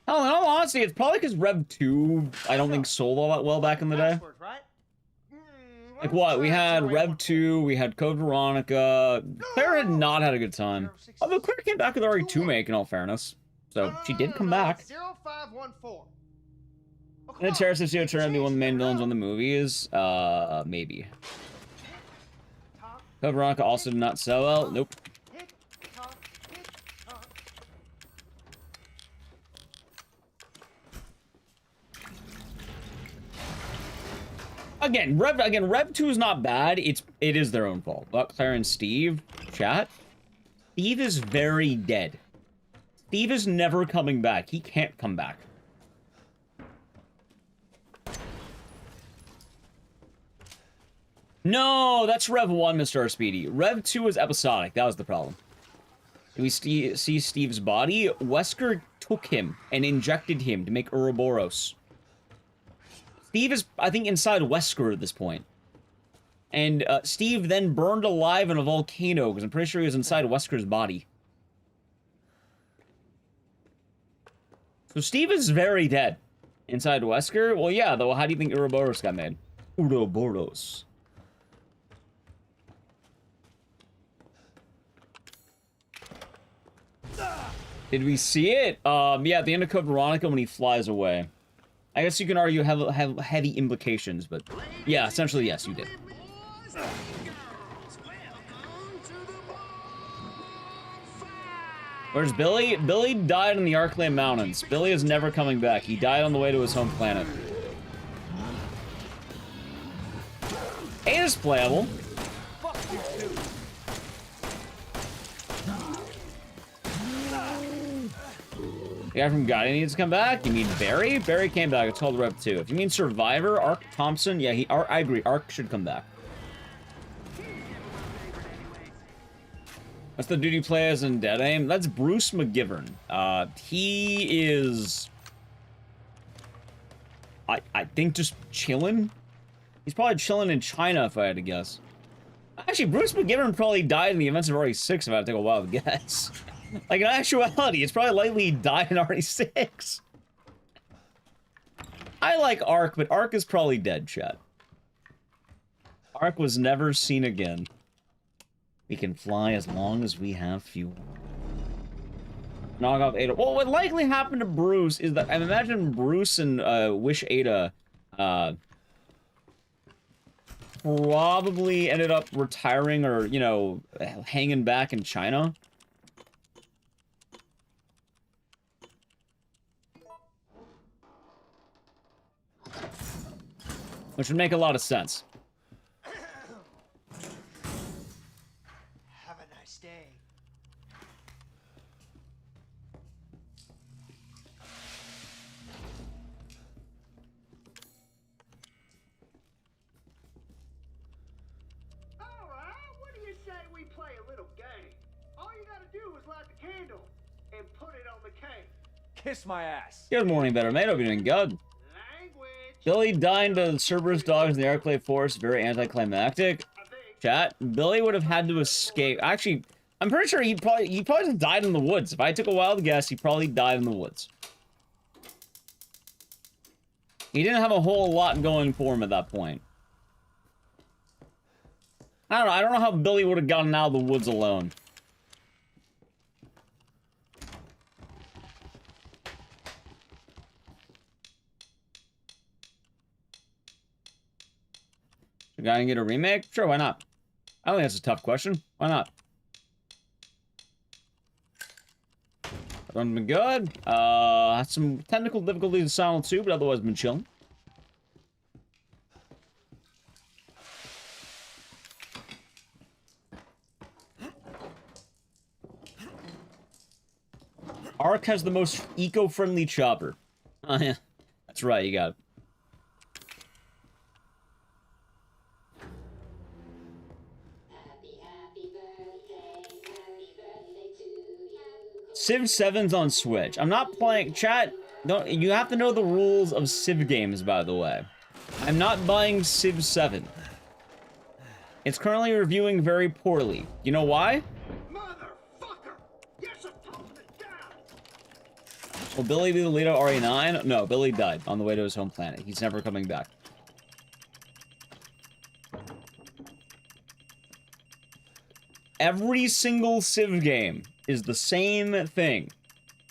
Oh, in all honesty, it's probably because Rev 2, I don't think sold all that well back in the day. Like what? We had Rev 2, we had Code Veronica. Claire had not had a good time. Although Claire came back with RE2 make, in all fairness. So, she did come back. 0514. And then Terrace of Zero turned out to be one of the main villains on the movies. Maybe. Code Veronica also did not sell well. Nope. Again, Rev 2 is not bad. It is their own fault. But Claire and Steve, chat. Steve is very dead. Steve is never coming back. He can't come back. No, that's Rev 1, Mr. R. Speedy. Rev 2 was episodic. That was the problem. We see Steve's body. Wesker took him and injected him to make Ouroboros. Steve is, I think, inside Wesker at this point. And Steve then burned alive in a volcano, because I'm pretty sure he was inside Wesker's body. So Steve is very dead. Inside Wesker? Well, yeah, though, how do you think Ouroboros got made? Ouroboros. Did we see it? Yeah, at the end of Code Veronica when he flies away. I guess you can argue have heavy implications, but yeah, essentially yes, you did. Where's Billy? Billy died in the Arkland Mountains. Billy is never coming back. He died on the way to his home planet. It is playable. The guy from Guy needs to come back. You mean Barry? Barry came back. It's called Rep 2. If you mean Survivor, Ark Thompson, yeah, I agree. Ark should come back. That's the dude you play as in Dead Aim. That's Bruce McGivern. He is... I think just chilling. He's probably chilling in China, if I had to guess. Actually, Bruce McGivern probably died in the events of RE6, if I had to take a wild guess. Like, in actuality, it's probably likely he died in RE6. I like Ark, but Ark is probably dead, chat. Ark was never seen again. We can fly as long as we have fuel. Knock off Ada. Well, what likely happened to Bruce is that I imagine Bruce and Wish Ada probably ended up retiring or, you know, hanging back in China. Which would make a lot of sense. Have a nice day. All right, what do you say we play a little game? All you gotta do is light the candle and put it on the cake. Kiss my ass. Good morning, Better Mate. Hope you're doing good. Billy dying to Cerberus dogs in the Arclay Forest, very anticlimactic. Chat, Billy would have had to escape. Actually, I'm pretty sure he probably just died in the woods. If I took a wild guess, he probably died in the woods. He didn't have a whole lot going for him at that point. I don't know. I don't know how Billy would have gotten out of the woods alone. You gotta get a remake? Sure, why not? I don't think that's a tough question. Why not? Everyone's been good. Had some technical difficulties in Silent 2, but otherwise been chilling. Ark has the most eco-friendly chopper. Oh yeah, that's right, you got it. Civ 7's on Switch. I'm not playing... Chat, don't, you have to know the rules of Civ games, by the way. I'm not buying Civ 7. It's currently reviewing very poorly. You know why? Motherfucker! You're supposed to die! Will Billy be the leader of RE9? No, Billy died on the way to his home planet. He's never coming back. Every single Civ game is the same thing.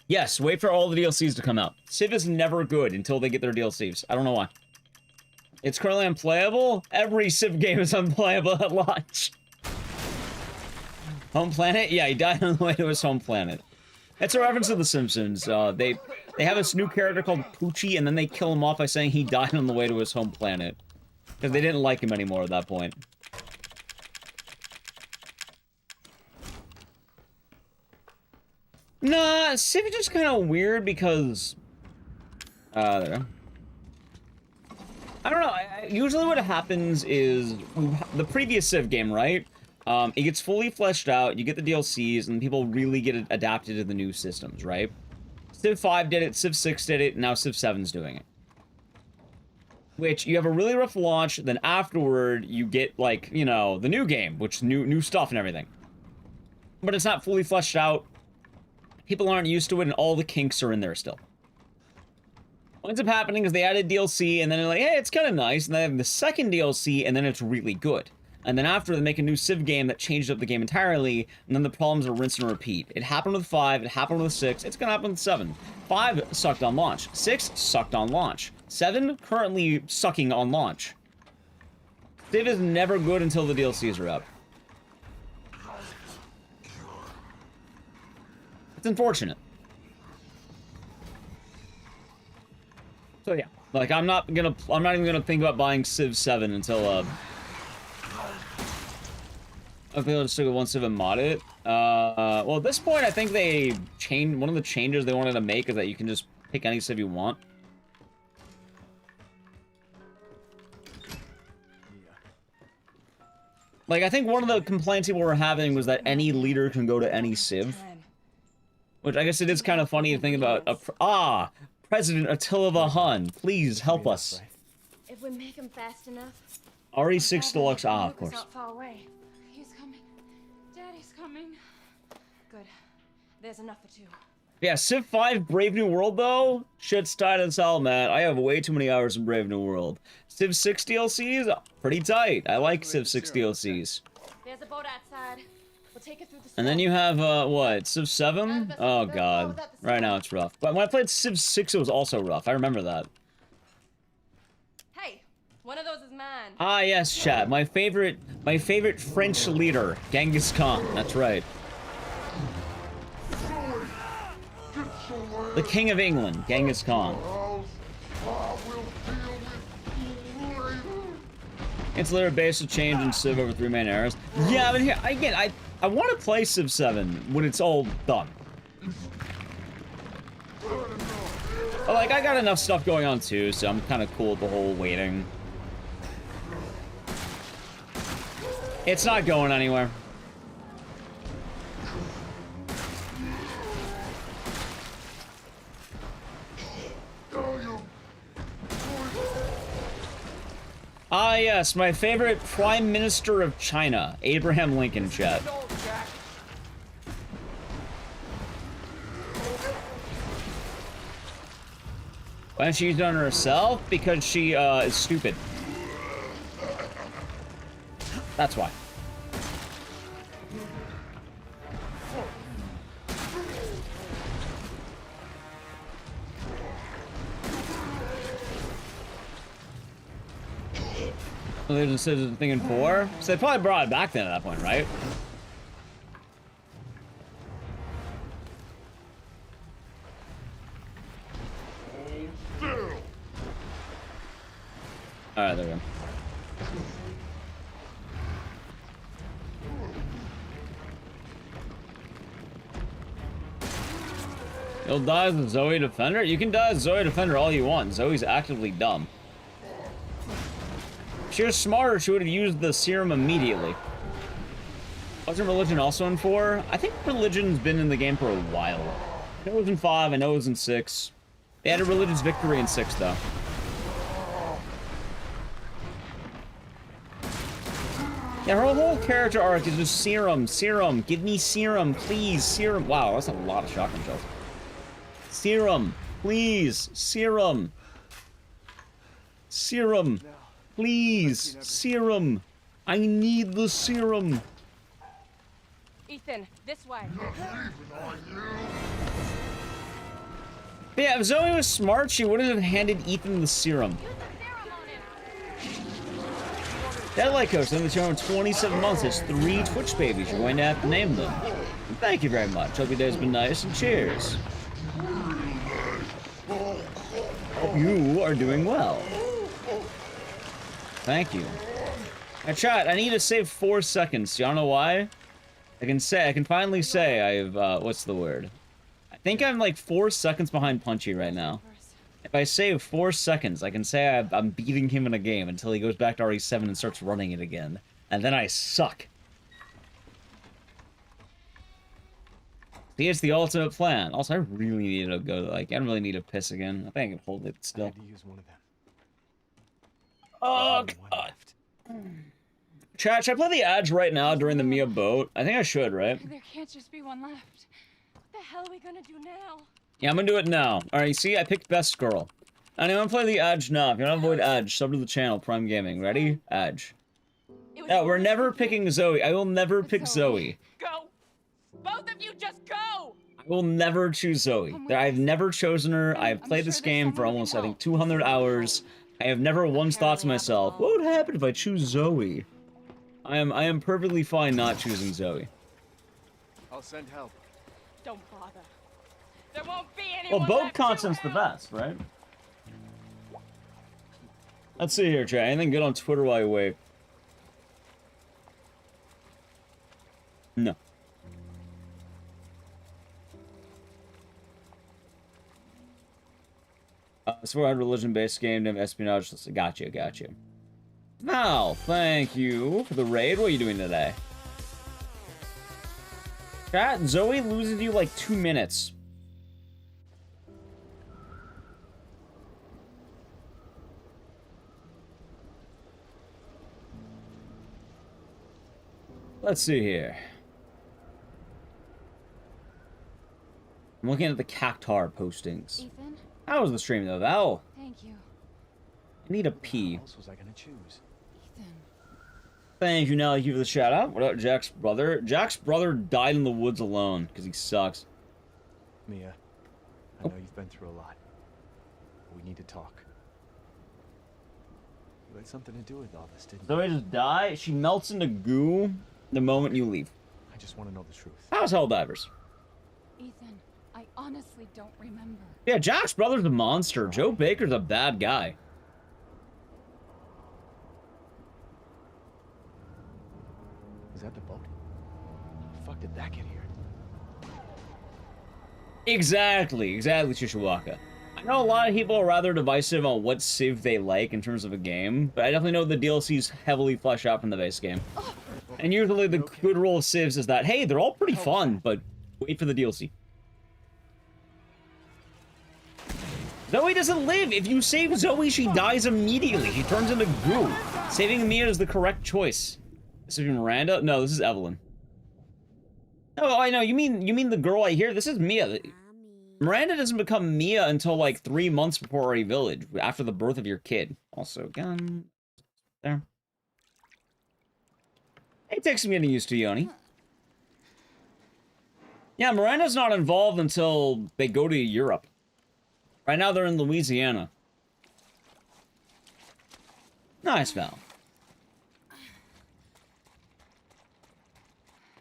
Yes, wait for all the DLCs to come out. Civ is never good until they get their DLCs. I don't know why. It's currently unplayable. Every Civ game is unplayable at launch. Home planet? Yeah, he died on the way to his home planet. It's a reference to The Simpsons. They have this new character called Poochie, and then they kill him off by saying he died on the way to his home planet. Because they didn't like him anymore at that point. Nah, Civ is just kind of weird because... there we go. I don't know, usually what happens is... The previous Civ game, right? It gets fully fleshed out, you get the DLCs, and people really get adapted to the new systems, right? Civ 5 did it, Civ 6 did it, and now Civ 7's doing it. Which, you have a really rough launch, then afterward, you get, like, you know, the new game, which new stuff and everything. But it's not fully fleshed out. People aren't used to it, and all the kinks are in there still. What ends up happening is they added DLC, and then they're like, hey, it's kind of nice, and then they have the second DLC, and then it's really good. And then after, they make a new Civ game that changed up the game entirely, and then the problems are rinse and repeat. It happened with 5, it happened with 6, it's gonna happen with 7. 5 sucked on launch. 6 sucked on launch. 7 currently sucking on launch. Civ is never good until the DLCs are up. It's unfortunate. So yeah, like I'm not even gonna think about buying Civ 7 until I think I'll just stick with one Civ and mod it. Well, at this point, I think they changed, one of the changes they wanted to make is that you can just pick any Civ you want. Like, I think one of the complaints people were having was that any leader can go to any Civ. Which I guess it is kind of funny to think about. President Attila the Hun, please help us. If we make him fast enough. RE6 Deluxe, of course. Not far away. He's coming. Daddy's coming. Good. There's enough for 2. Yeah, Civ 5 Brave New World, though? Shit's tight as hell, man. I have way too many hours in Brave New World. Civ 6 DLCs? Pretty tight. I like Civ 6 DLCs. There's a boat outside. We'll take it through the And then you have, what, Civ 7? Oh, God. Right now it's rough. But when I played Civ 6, it was also rough. I remember that. Hey, one of those is mine. Ah, yes, chat. My favorite French leader, Genghis Khan. That's right. The King of England, Genghis Khan. It's literally based to change in Civ over 3 main eras. Yeah, but here, again, I want to play Civ 7 when it's all done. But, like, I got enough stuff going on, too, so I'm kind of cool with the whole waiting. It's not going anywhere. Ah, yes, my favorite Prime Minister of China, Abraham Lincoln, chat. Why didn't she use it on herself? Because she, is stupid. That's why. Well, there's a citizen thing in 4. So they probably brought it back then at that point, right? Alright, there we go. You'll die as a Zoe Defender? You can die as Zoe Defender all you want. Zoe's actively dumb. If she was smarter, she would have used the serum immediately. Wasn't Religion also in 4? I think Religion's been in the game for a while. I know it was in 5, I know it was in 6. They had a Religion's victory in 6, though. Yeah, her whole character arc is just serum, serum, give me serum, please, serum. Wow, that's a lot of shotgun shells. Serum, please, serum. Serum, please, serum. I need the serum. Ethan, this way. But yeah, if Zoe was smart, she wouldn't have handed Ethan the serum. Deadlight Coach, in the channel in 27 months, it's 3 Twitch babies. You're going to have to name them. And thank you very much. Hope your day's been nice, and cheers. Hope you are doing well. Thank you. Now, chat, I need to save 4 seconds. Y'all know why? I can finally say I've, what's the word? I think I'm like 4 seconds behind Punchy right now. If I save 4 seconds, I can say I'm beating him in a game until he goes back to RE7 and starts running it again. And then I suck. See, it's the ultimate plan. Also, I really need to go, like, I don't really need to piss again. I think I can hold it still. Oh, God. Chat, should I play the ads right now during the Mia boat? I think I should, right? There can't just be one left. What the hell are we gonna do now? Yeah, I'm gonna do it now. Alright, you see, I picked Best Girl. And I'm gonna play the Edge now. If you wanna avoid Edge, sub to the channel, Prime Gaming. Ready? Edge. Yeah, we're never picking Zoe. I will never pick Zoe. Go! Both of you just go! I will never choose Zoe. I've never chosen her. I've played this game for almost, I think, 200 hours. I have never once thought to myself, what would happen if I choose Zoe? I am perfectly fine not choosing Zoe. I'll send help. Don't bother. There won't be anyone Well, both left content's the best, right? Let's see here, chat. Anything good on Twitter while you wait? No. It's a religion-based game named Espionage. Gotcha. Val, thank you for the raid. What are you doing today? Chat, Zoe loses you like 2 minutes. Let's see here. I'm looking at the Cactar postings. Ethan? How was the stream though, Val? Thank you. I need a pee. What else was I gonna choose? Ethan. Thank you, Nelly, for the shout out. What about Jack's brother? Jack's brother died in the woods alone because he sucks. Mia, I know you've been through a lot. We need to talk. You had something to do with all this, didn't you? Zoe just died. She melts into goo the moment you leave. I just want to know the truth. How's Helldivers? Ethan, I honestly don't remember. Yeah, Jack's brother's a monster. Joe Baker's a bad guy. Is that the boat? How the fuck did that get here? Exactly, Shishawaka. I know a lot of people are rather divisive on what civ they like in terms of a game, but I definitely know the DLCs heavily flesh out from the base game. And usually the good rule of civs is that, hey, they're all pretty fun, but wait for the DLC. Zoe doesn't live! If you save Zoe, she dies immediately. She turns into goo. Saving Mia is the correct choice. This is Miranda? No, this is Evelyn. Oh, I know. You mean the girl I hear? This is Mia. Miranda doesn't become Mia until like 3 months before a village, after the birth of your kid. Also, gun there. It takes some getting used to, Yoni. Yeah, Miranda's not involved until they go to Europe. Right now they're in Louisiana. Nice, Val.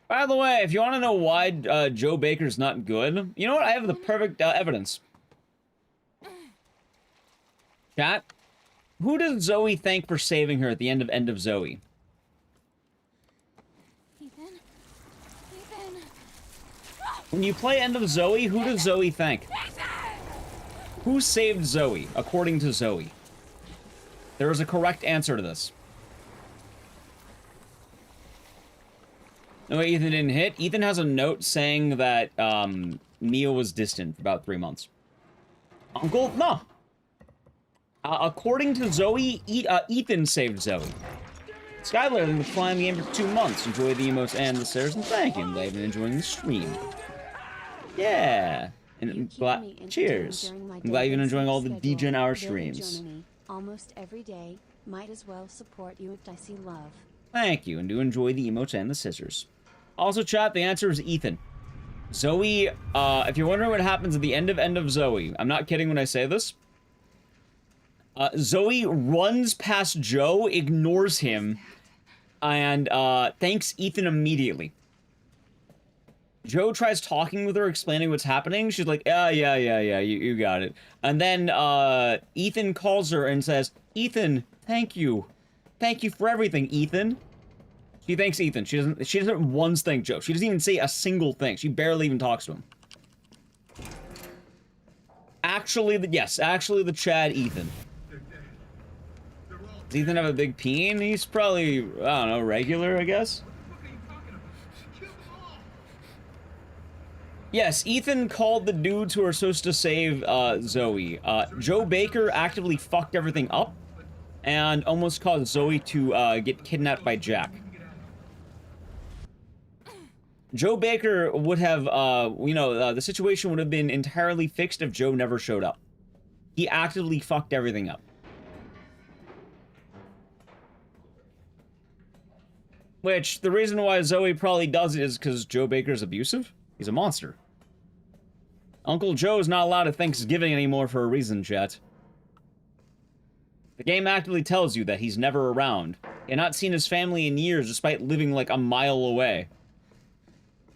By the way, if you want to know why Joe Baker's not good, you know what? I have the perfect evidence. Chat, who does Zoe thank for saving her at the end of Zoe? Ethan? Ethan? When you play End of Zoe, who does Zoe thank? Who saved Zoe, according to Zoe? There is a correct answer to this. No, Ethan didn't hit. Ethan has a note saying that Mia was distant for about 3 months. Uncle? No. According to Zoe, Ethan saved Zoe. Skylar has been playing the game for 2 months. Enjoy the emotes and the stairs, and thank you. I'm glad you've been enjoying the stream. Yeah. And cheers. I'm glad you've been enjoying all the DGen Hour streams. Almost every day. Might as well support you if I see love. Thank you, and do enjoy the emotes and the scissors. Also, chat, the answer is Ethan. Zoe, if you're wondering what happens at the end of Zoe, I'm not kidding when I say this. Zoe runs past Joe, ignores him, and thanks Ethan immediately. Joe tries talking with her, explaining what's happening. She's like, yeah, you got it. And then Ethan calls her and says, Ethan, thank you. Thank you for everything, Ethan. She thanks Ethan. She doesn't once thank Joe. She doesn't even say a single thing. She barely even talks to him. Actually, the Chad Ethan. Does Ethan have a big peen? He's probably, I don't know, regular, I guess? Yes, Ethan called the dudes who are supposed to save Zoe. Joe Baker actively fucked everything up and almost caused Zoe to get kidnapped by Jack. Joe Baker would have, the situation would have been entirely fixed if Joe never showed up. He actively fucked everything up. Which, the reason why Zoe probably does it is because Joe Baker's abusive. He's a monster. Uncle Joe's not allowed at Thanksgiving anymore for a reason, chat. The game actively tells you that he's never around. You've not seen his family in years despite living like a mile away.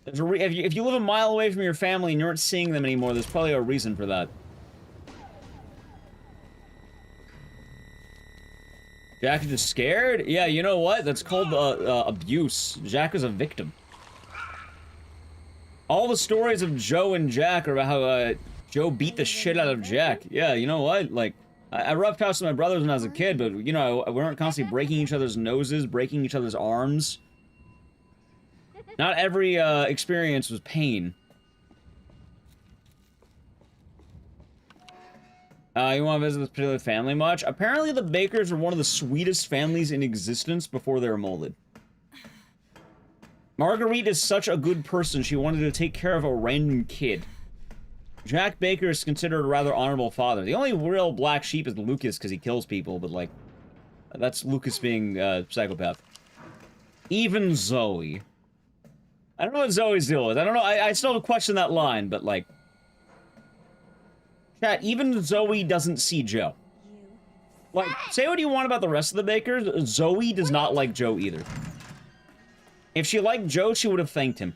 There's if you live a mile away from your family and you aren't seeing them anymore, there's probably a reason for that. Jack is just scared? Yeah, you know what? That's called abuse. Jack is a victim. All the stories of Joe and Jack are about how Joe beat the shit out of Jack. Yeah, you know what? Like, I roughhoused my brothers when I was a kid, but, you know, we weren't constantly breaking each other's noses, breaking each other's arms. Not every experience was pain. You want to visit this particular family much? Apparently the Bakers were one of the sweetest families in existence before they were molded. Marguerite is such a good person, she wanted to take care of a random kid. Jack Baker is considered a rather honorable father. The only real black sheep is Lucas, because he kills people, but, like, that's Lucas being a psychopath. Even Zoe. I don't know what Zoe's deal is. I don't know, I still question that line, but, like... Chat, even Zoe doesn't see Joe. Like, say what you want about the rest of the Bakers, Zoe does not like Joe either. If she liked Joe, she would have thanked him.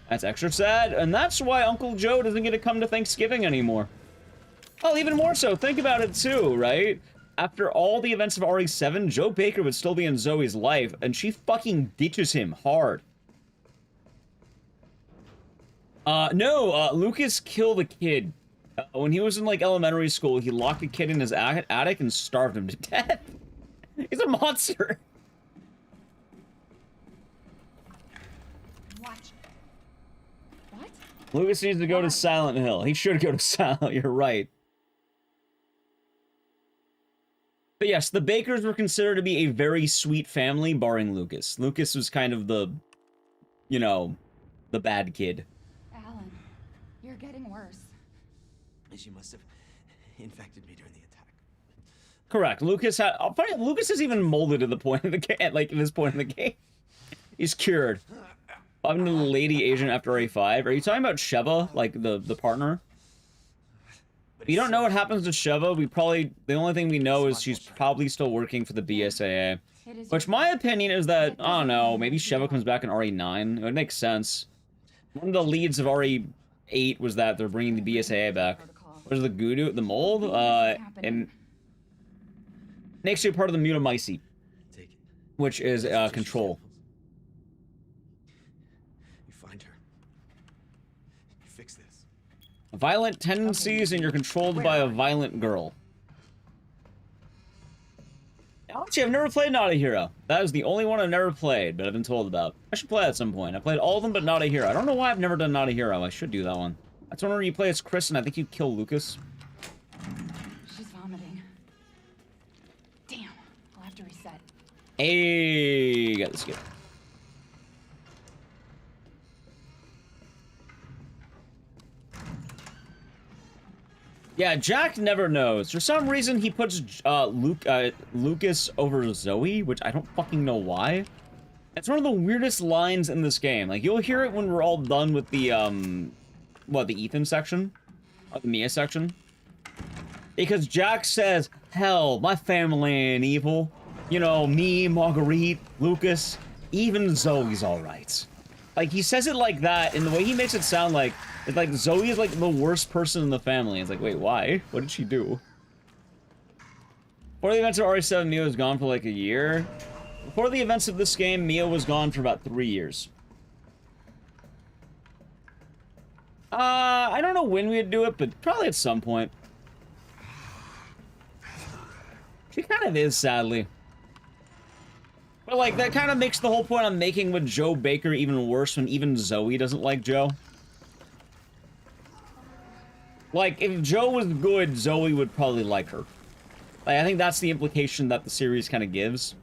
That's extra sad, and that's why Uncle Joe doesn't get to come to Thanksgiving anymore. Well, even more so, think about it too, right? After all the events of RE7, Joe Baker would still be in Zoe's life, and she fucking ditches him hard. No, Lucas killed a kid. When he was in, like, elementary school, he locked a kid in his attic and starved him to death. He's a monster. Watch. What? Lucas needs to go to Silent Hill. He should go to Silent. You're right. But yes, the Bakers were considered to be a very sweet family, barring Lucas. Lucas was kind of the, you know, the bad kid. Alan, you're getting worse. She must have infected me during the attack. Correct. Lucas had. Funny, Lucas is even molded to the point of the game. Like, at this point in the game, he's cured. I'm the lady agent after RE5. Are you talking about Sheva, like the partner? If you don't know what happens to Sheva, the only thing we know is she's probably still working for the BSAA. Which, my opinion is that, I don't know, maybe Sheva comes back in RE9. It would make sense. One of the leads of RE8 was that they're bringing the BSAA back. What is the Gudu? The mold? And makes you part of the Mutamycete, which is control. You find her. You fix this. Violent tendencies, and you're controlled by a violent girl. Actually, I've never played Not a Hero. That is the only one I've never played, but I've been told about. I should play it at some point. I played all of them, but Not a Hero. I don't know why I've never done Not a Hero. I should do that one. That's one where you play as Chris, and I think you kill Lucas. She's vomiting. Damn, I'll have to reset. Hey, got the skip. Yeah, Jack never knows. For some reason, he puts Lucas over Zoe, which I don't fucking know why. It's one of the weirdest lines in this game. Like, you'll hear it when we're all done with the, the Ethan section? Or the Mia section? Because Jack says, hell, my family ain't evil. You know, me, Marguerite, Lucas, even Zoe's alright. Like, he says it like that, and the way he makes it sound like, it's like Zoe is like the worst person in the family. It's like, wait, why? What did she do? Before the events of RE7, Mia was gone for like a year. Before the events of this game, Mia was gone for about 3 years. I don't know when we'd do it, but probably at some point. She kind of is, sadly. But, like, that kind of makes the whole point I'm making with Joe Baker even worse when even Zoe doesn't like Joe. Like, if Joe was good, Zoe would probably like her. Like, I think that's the implication that the series kind of gives.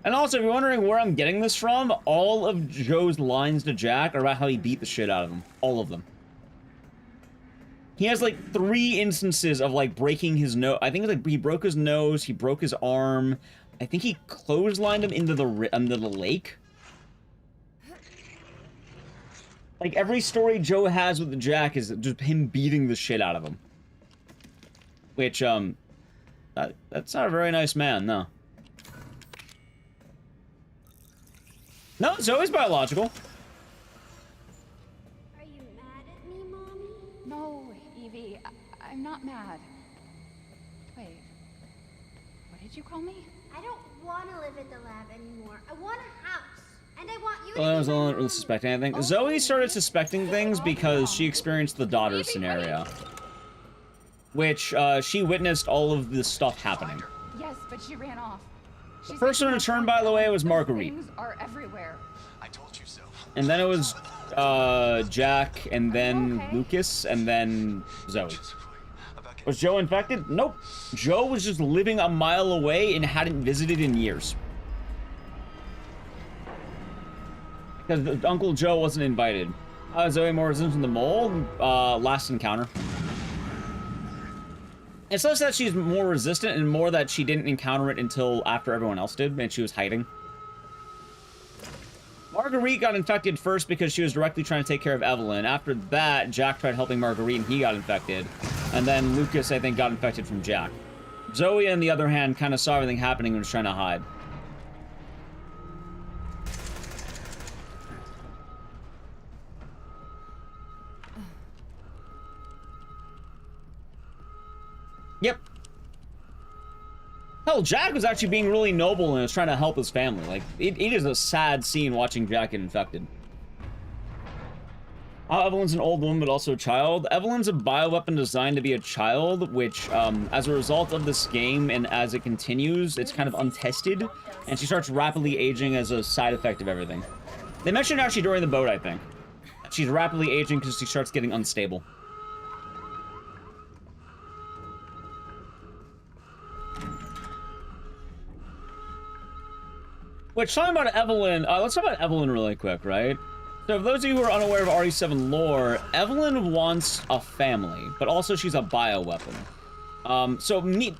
And also, if you're wondering where I'm getting this from, all of Joe's lines to Jack are about how he beat the shit out of him. All of them. He has like 3 instances of like breaking his nose. I think it's like he broke his nose, he broke his arm. I think he clotheslined him into the lake. Like every story Joe has with Jack is just him beating the shit out of him. Which that's not a very nice man, no. No, Zoe's biological. Are you mad at me, Mommy? No, Evie, I'm not mad. Wait, what did you call me? I don't want to live at the lab anymore. I want a house. And I want you to Well, I was not really suspecting anything. Zoe started suspecting things because she experienced the daughter scenario. Which, she witnessed all of this stuff happening. Yes, but she ran off. The first one to turn, by the way, was Marguerite. Things are everywhere. I told you so. And then it was, Jack, and then Lucas, and then Zoe. Was Joe infected? Nope. Joe was just living a mile away and hadn't visited in years. Because Uncle Joe wasn't invited. Zoe more resistant to the mole? Last encounter. It's less that she's more resistant and more that she didn't encounter it until after everyone else did, and she was hiding. Marguerite got infected first because she was directly trying to take care of Evelyn. After that, Jack tried helping Marguerite and he got infected. And then Lucas, I think, got infected from Jack. Zoe, on the other hand, kind of saw everything happening and was trying to hide. Yep. Hell, Jack was actually being really noble and was trying to help his family. Like, it is a sad scene watching Jack get infected. Evelyn's an old woman, but also a child. Evelyn's a bioweapon designed to be a child, which, as a result of this game and as it continues, it's kind of untested, and she starts rapidly aging as a side effect of everything. They mentioned actually during the boat, I think. She's rapidly aging because she starts getting unstable. Which, talking about Evelyn, let's talk about Evelyn really quick, right? So, for those of you who are unaware of RE7 lore, Evelyn wants a family, but also she's a bioweapon.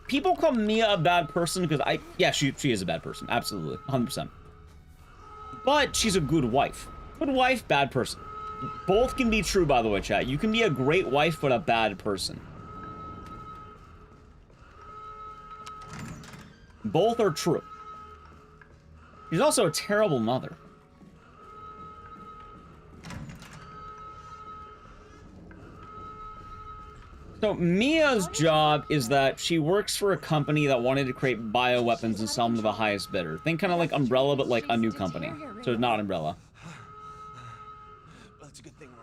People call Mia a bad person because yeah, she is a bad person, absolutely, 100%. But she's a good wife. Good wife, bad person. Both can be true, by the way, chat. You can be a great wife, but a bad person. Both are true. She's also a terrible mother. So Mia's job is that she works for a company that wanted to create bioweapons and sell them to the highest bidder. Think kind of like Umbrella, but like a new company. So not Umbrella. Well, it's a good thing we're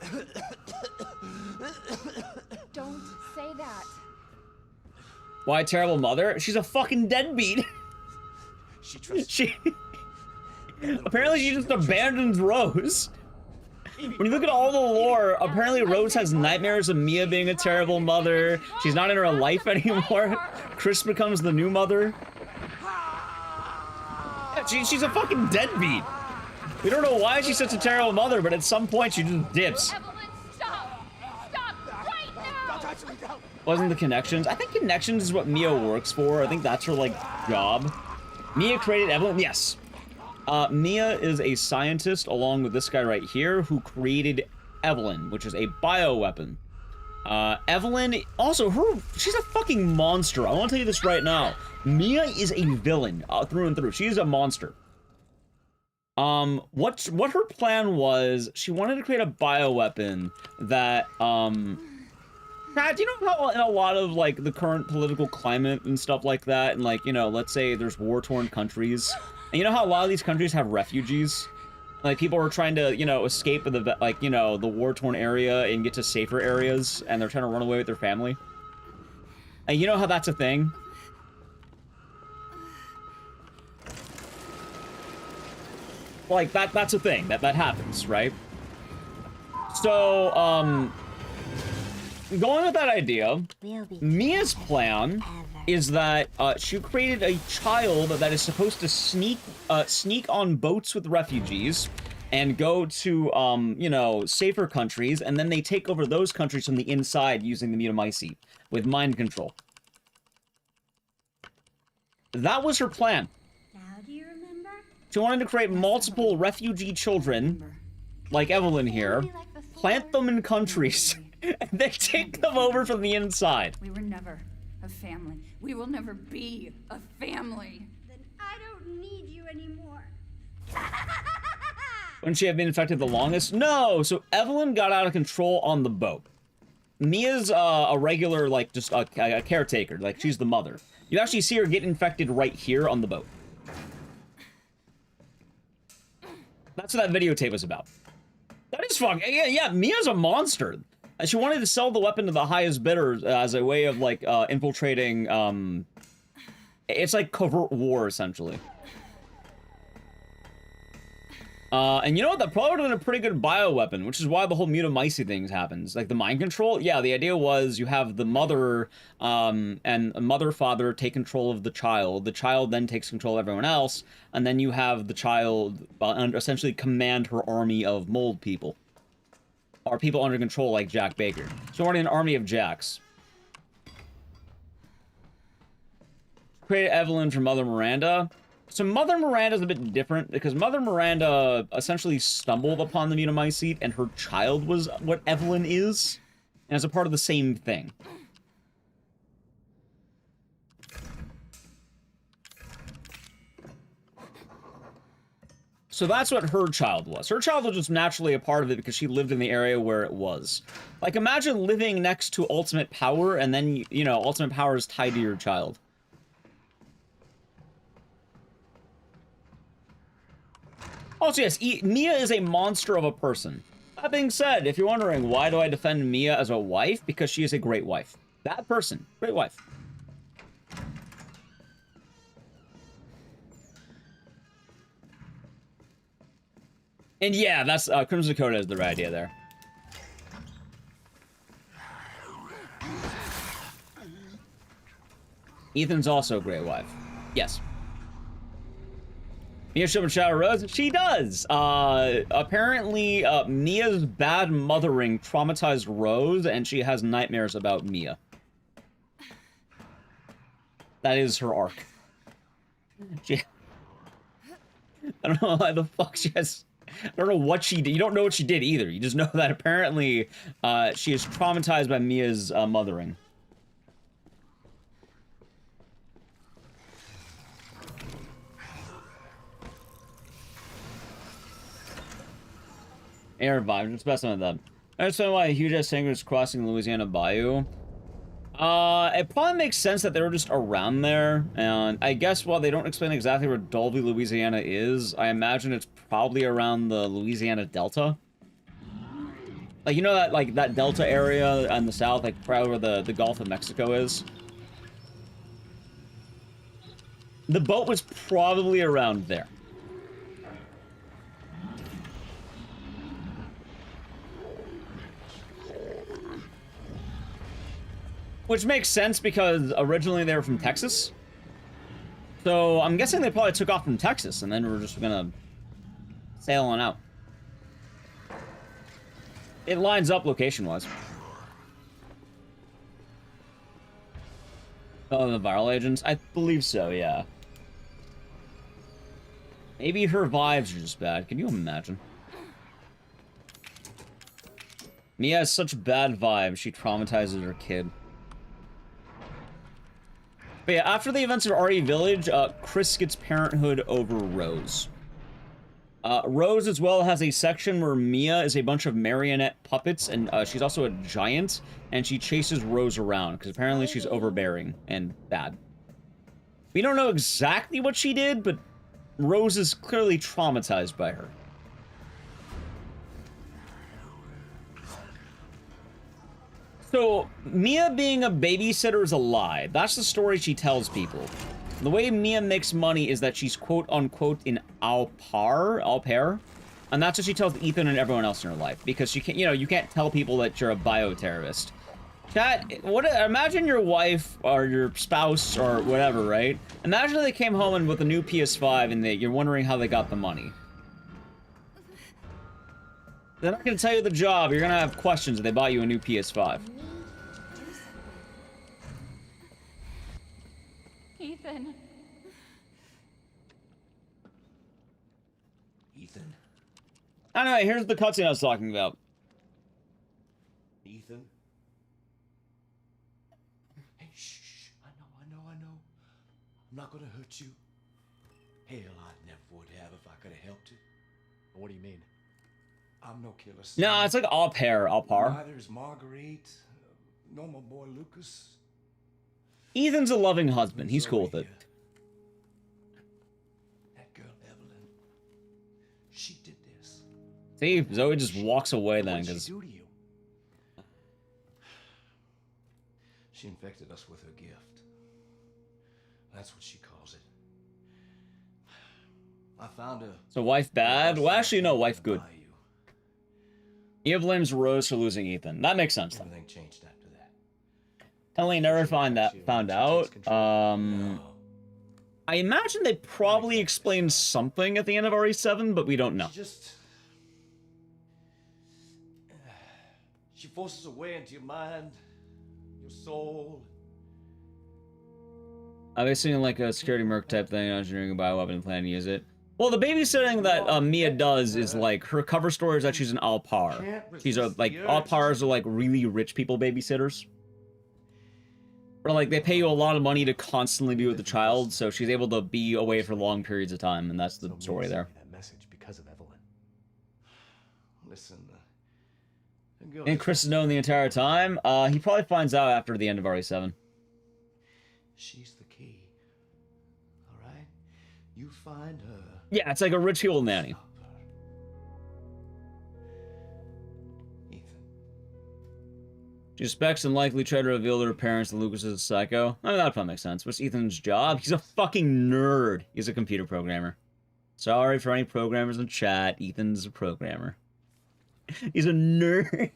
already dying. Don't say that. Why terrible mother? She's a fucking deadbeat. She apparently she just abandons Rose. When you look at all the lore, apparently Rose has nightmares of Mia being a terrible mother. She's not in her life anymore. Chris becomes the new mother. Yeah, she's a fucking deadbeat. We don't know why she's such a terrible mother, but at some point she just dips. Evelyn, stop! Stop right now! Wasn't the Connections? I think Connections is what Mia works for. I think that's her, like, job. Mia created Evelyn? Yes. Mia is a scientist, along with this guy right here, who created Evelyn, which is a bioweapon. Evelyn, also, she's a fucking monster. I want to tell you this right now. Mia is a villain, through and through. She is a monster. What her plan was, she wanted to create a bioweapon that, Pat, do you know how in a lot of, like, the current political climate and stuff like that, and, like, you know, let's say there's war-torn countries, and you know how a lot of these countries have refugees? Like, people are trying to, you know, escape the, like, you know, the war-torn area and get to safer areas, and they're trying to run away with their family? And you know how that's a thing? Like, that's a thing. That happens, right? So, going with that idea, Mia's plan is that she created a child that is supposed to sneak on boats with refugees and go to, you know, safer countries, and then they take over those countries from the inside using the Mutamycete with mind control. That was her plan. Now do you remember? She wanted to create multiple refugee children, like Evelyn here, plant them in countries, and then take them over from the inside. We were never a family. We will never be a family. Then I don't need you anymore. Wouldn't she have been infected the longest? No! So Evelyn got out of control on the boat. Mia's a regular, like, just a caretaker. Like, she's the mother. You actually see her get infected right here on the boat. That's what that videotape was about. That is fucking... Yeah, Mia's a monster. She wanted to sell the weapon to the highest bidder as a way of, like, infiltrating, it's like covert war, essentially. And you know what? That probably would have been a pretty good bioweapon, which is why the whole Mutamycete things happens. Like, the mind control? Yeah, the idea was you have the mother, and mother-father take control of the child then takes control of everyone else, and then you have the child essentially command her army of mold people. Or people under control like Jack Baker. So already an army of Jacks. Created Evelyn for Mother Miranda. So Mother Miranda's a bit different, because Mother Miranda essentially stumbled upon the Mutamycete, and her child was what Evelyn is, and as a part of the same thing. So that's what her child was. Her child was just naturally a part of it because she lived in the area where it was. Like, imagine living next to Ultimate Power, and then, you know, Ultimate Power is tied to your child. Also, yes, Mia is a monster of a person. That being said, if you're wondering, why do I defend Mia as a wife? Because she is a great wife. That person, great wife. And yeah, that's, Crimson Dakota is the right idea there. Ethan's also a great wife. Yes. Mia show and Shadow Rose? She does! Apparently, Mia's bad mothering traumatized Rose, and she has nightmares about Mia. That is her arc. She... I don't know why the fuck she has... I don't know what she did. You don't know what she did either. You just know that apparently, she is traumatized by Mia's, mothering. Air vibes, what's best on them? I understand why a huge-ass tanker is crossing Louisiana Bayou. It probably makes sense that they were just around there, and I guess while they don't explain exactly where Dolby, Louisiana is, I imagine it's probably around the Louisiana Delta. Like, you know that, like, that Delta area in the south, like, probably where the Gulf of Mexico is? The boat was probably around there. Which makes sense because originally they were from Texas. So I'm guessing they probably took off from Texas and then we're just gonna sail on out. It lines up location-wise. Oh, the viral agents? I believe so, yeah. Maybe her vibes are just bad. Can you imagine? Mia has such bad vibes, she traumatizes her kid. But yeah, after the events of RE Village, Chris gets parenthood over Rose. Rose as well has a section where Mia is a bunch of marionette puppets, and she's also a giant, and she chases Rose around, because apparently she's overbearing and bad. We don't know exactly what she did, but Rose is clearly traumatized by her. So, Mia being a babysitter is a lie. That's the story she tells people. The way Mia makes money is that she's quote-unquote an au pair, and that's what she tells Ethan and everyone else in her life, because she can't, you know, you can't tell people that you're a bioterrorist. Chat, imagine your wife, or your spouse, or whatever, right? Imagine they came home and with a new PS5 and you're wondering how they got the money. They're not gonna tell you the job. You're gonna have questions if they bought you a new PS5. Ethan. Ethan? I don't know, here's the cutscene I was talking about. Ethan? Hey, shh. I know. I'm not gonna hurt you. Hell, I never would have if I could have helped you. What do you mean? I'm no killer. No, it's like au pair, au par. Neither is Marguerite, nor my boy Lucas. Ethan's a loving husband. He's cool with it. That girl Evelyn, she did this. See, Zoe just walks away then What did because. she do to you? She infected us with her gift. That's what she calls it. I found her. So wife bad? Well, actually, no, wife good. Eva blames Rose for losing Ethan. That makes sense, though. Everything changed after that. Telling never found out. I imagine they probably explained something at the end of RE7, but we don't know. She forces her way into your mind, your soul. Obviously, like a security merc type thing, engineering a bioweapon and plan to use it. Well, the babysitting that Mia does is like her cover story is that she's an au pair. She's a like au pairs are like really rich people babysitters. Or like they pay you a lot of money to constantly be with the child, so she's able to be away for long periods of time, and that's the story there. That message because of Evelyn. Listen, And Chris has known the entire time. He probably finds out after the end of RE7. she's the key. All right, you find her. Yeah, it's like a rich people nanny. She suspects and likely tried to reveal to her parents that Lucas is a psycho. I mean, that probably makes sense. What's Ethan's job? He's a fucking nerd. He's a computer programmer. Sorry for any programmers in chat. Ethan's a programmer. He's a nerd.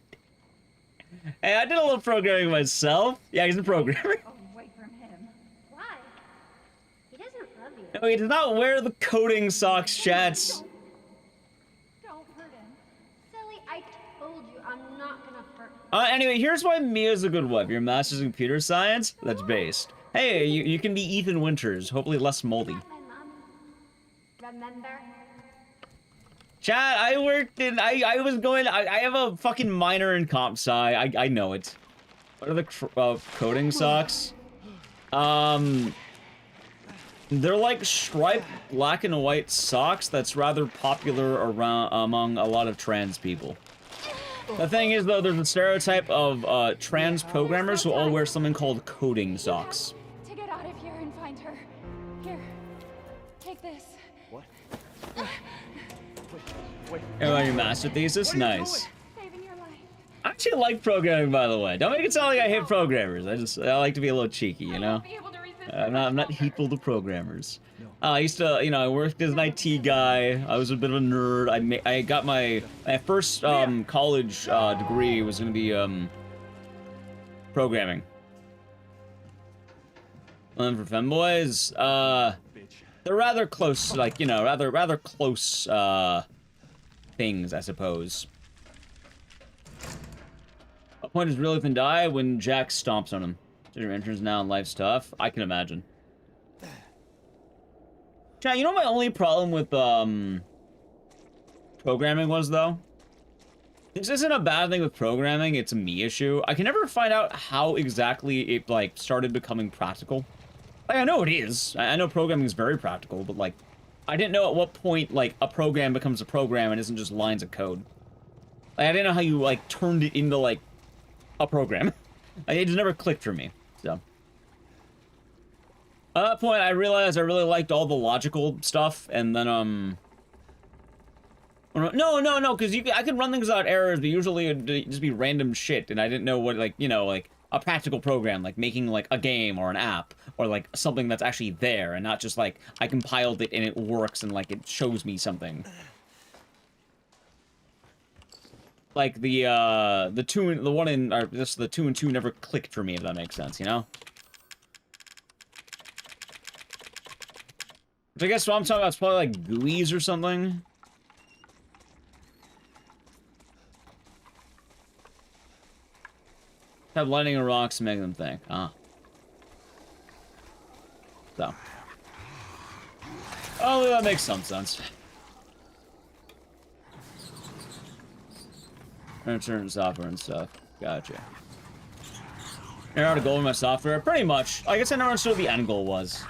Hey, I did a little programming myself. Yeah, he's a programmer. Away from him. Why? He doesn't love you. No, he does not wear the coding socks, chats. Don't hurt him. Silly, I told you I'm not gonna hurt him. Anyway, here's why Mia's a good wife. Your master's in computer science? That's based. Hey, you can be Ethan Winters. Hopefully less moldy. Remember? Chat, I worked in, I was going, I have a fucking minor in comp sci. I know it. What are the coding socks? They're like striped black and white socks that's rather popular around among a lot of trans people. The thing is, though, there's a stereotype of trans programmers who all wear something called coding socks. To get out of here and find her. Here, take this. What? About your master thesis? Nice. Saving your life. I actually like programming, by the way. Don't make it sound like I hate programmers. I like to be a little cheeky, you know? I'm not hateful to programmers. I used to, you know, I worked as an IT guy. I was a bit of a nerd. I got my first college degree was going to be programming. And for femboys, they're rather close, like, you know, rather close things, I suppose. What point does real Ethan die? When Jack stomps on him. So your interns now in life's tough. I can imagine. Chat, you know my only problem with programming was, though? This isn't a bad thing with programming, it's a me issue. I can never find out how exactly it, like, started becoming practical. Like, I know it is. I know programming is very practical, but, like, I didn't know at what point, like, a program becomes a program and isn't just lines of code. Like, I didn't know how you, like, turned it into, like, a program. It just never clicked for me, so. At that point, I realized I really liked all the logical stuff, and then, No, because I could run things without errors, but usually it'd just be random shit, and I didn't know what, like, you know, like, a practical program, like making, like, a game or an app, or, like, something that's actually there, and not just, like, I compiled it and it works and, like, it shows me something. Like, the 2 and, the 1 in, or just the 2 and 2 never clicked for me, if that makes sense, you know? Which I guess what I'm talking about is probably, like, GUIs or something. Have lightning and rocks to make them think. Ah. So. Oh, that makes some sense. Return software and stuff. Gotcha. You're out of goal in my software? Pretty much. I guess I never understood what the end goal was.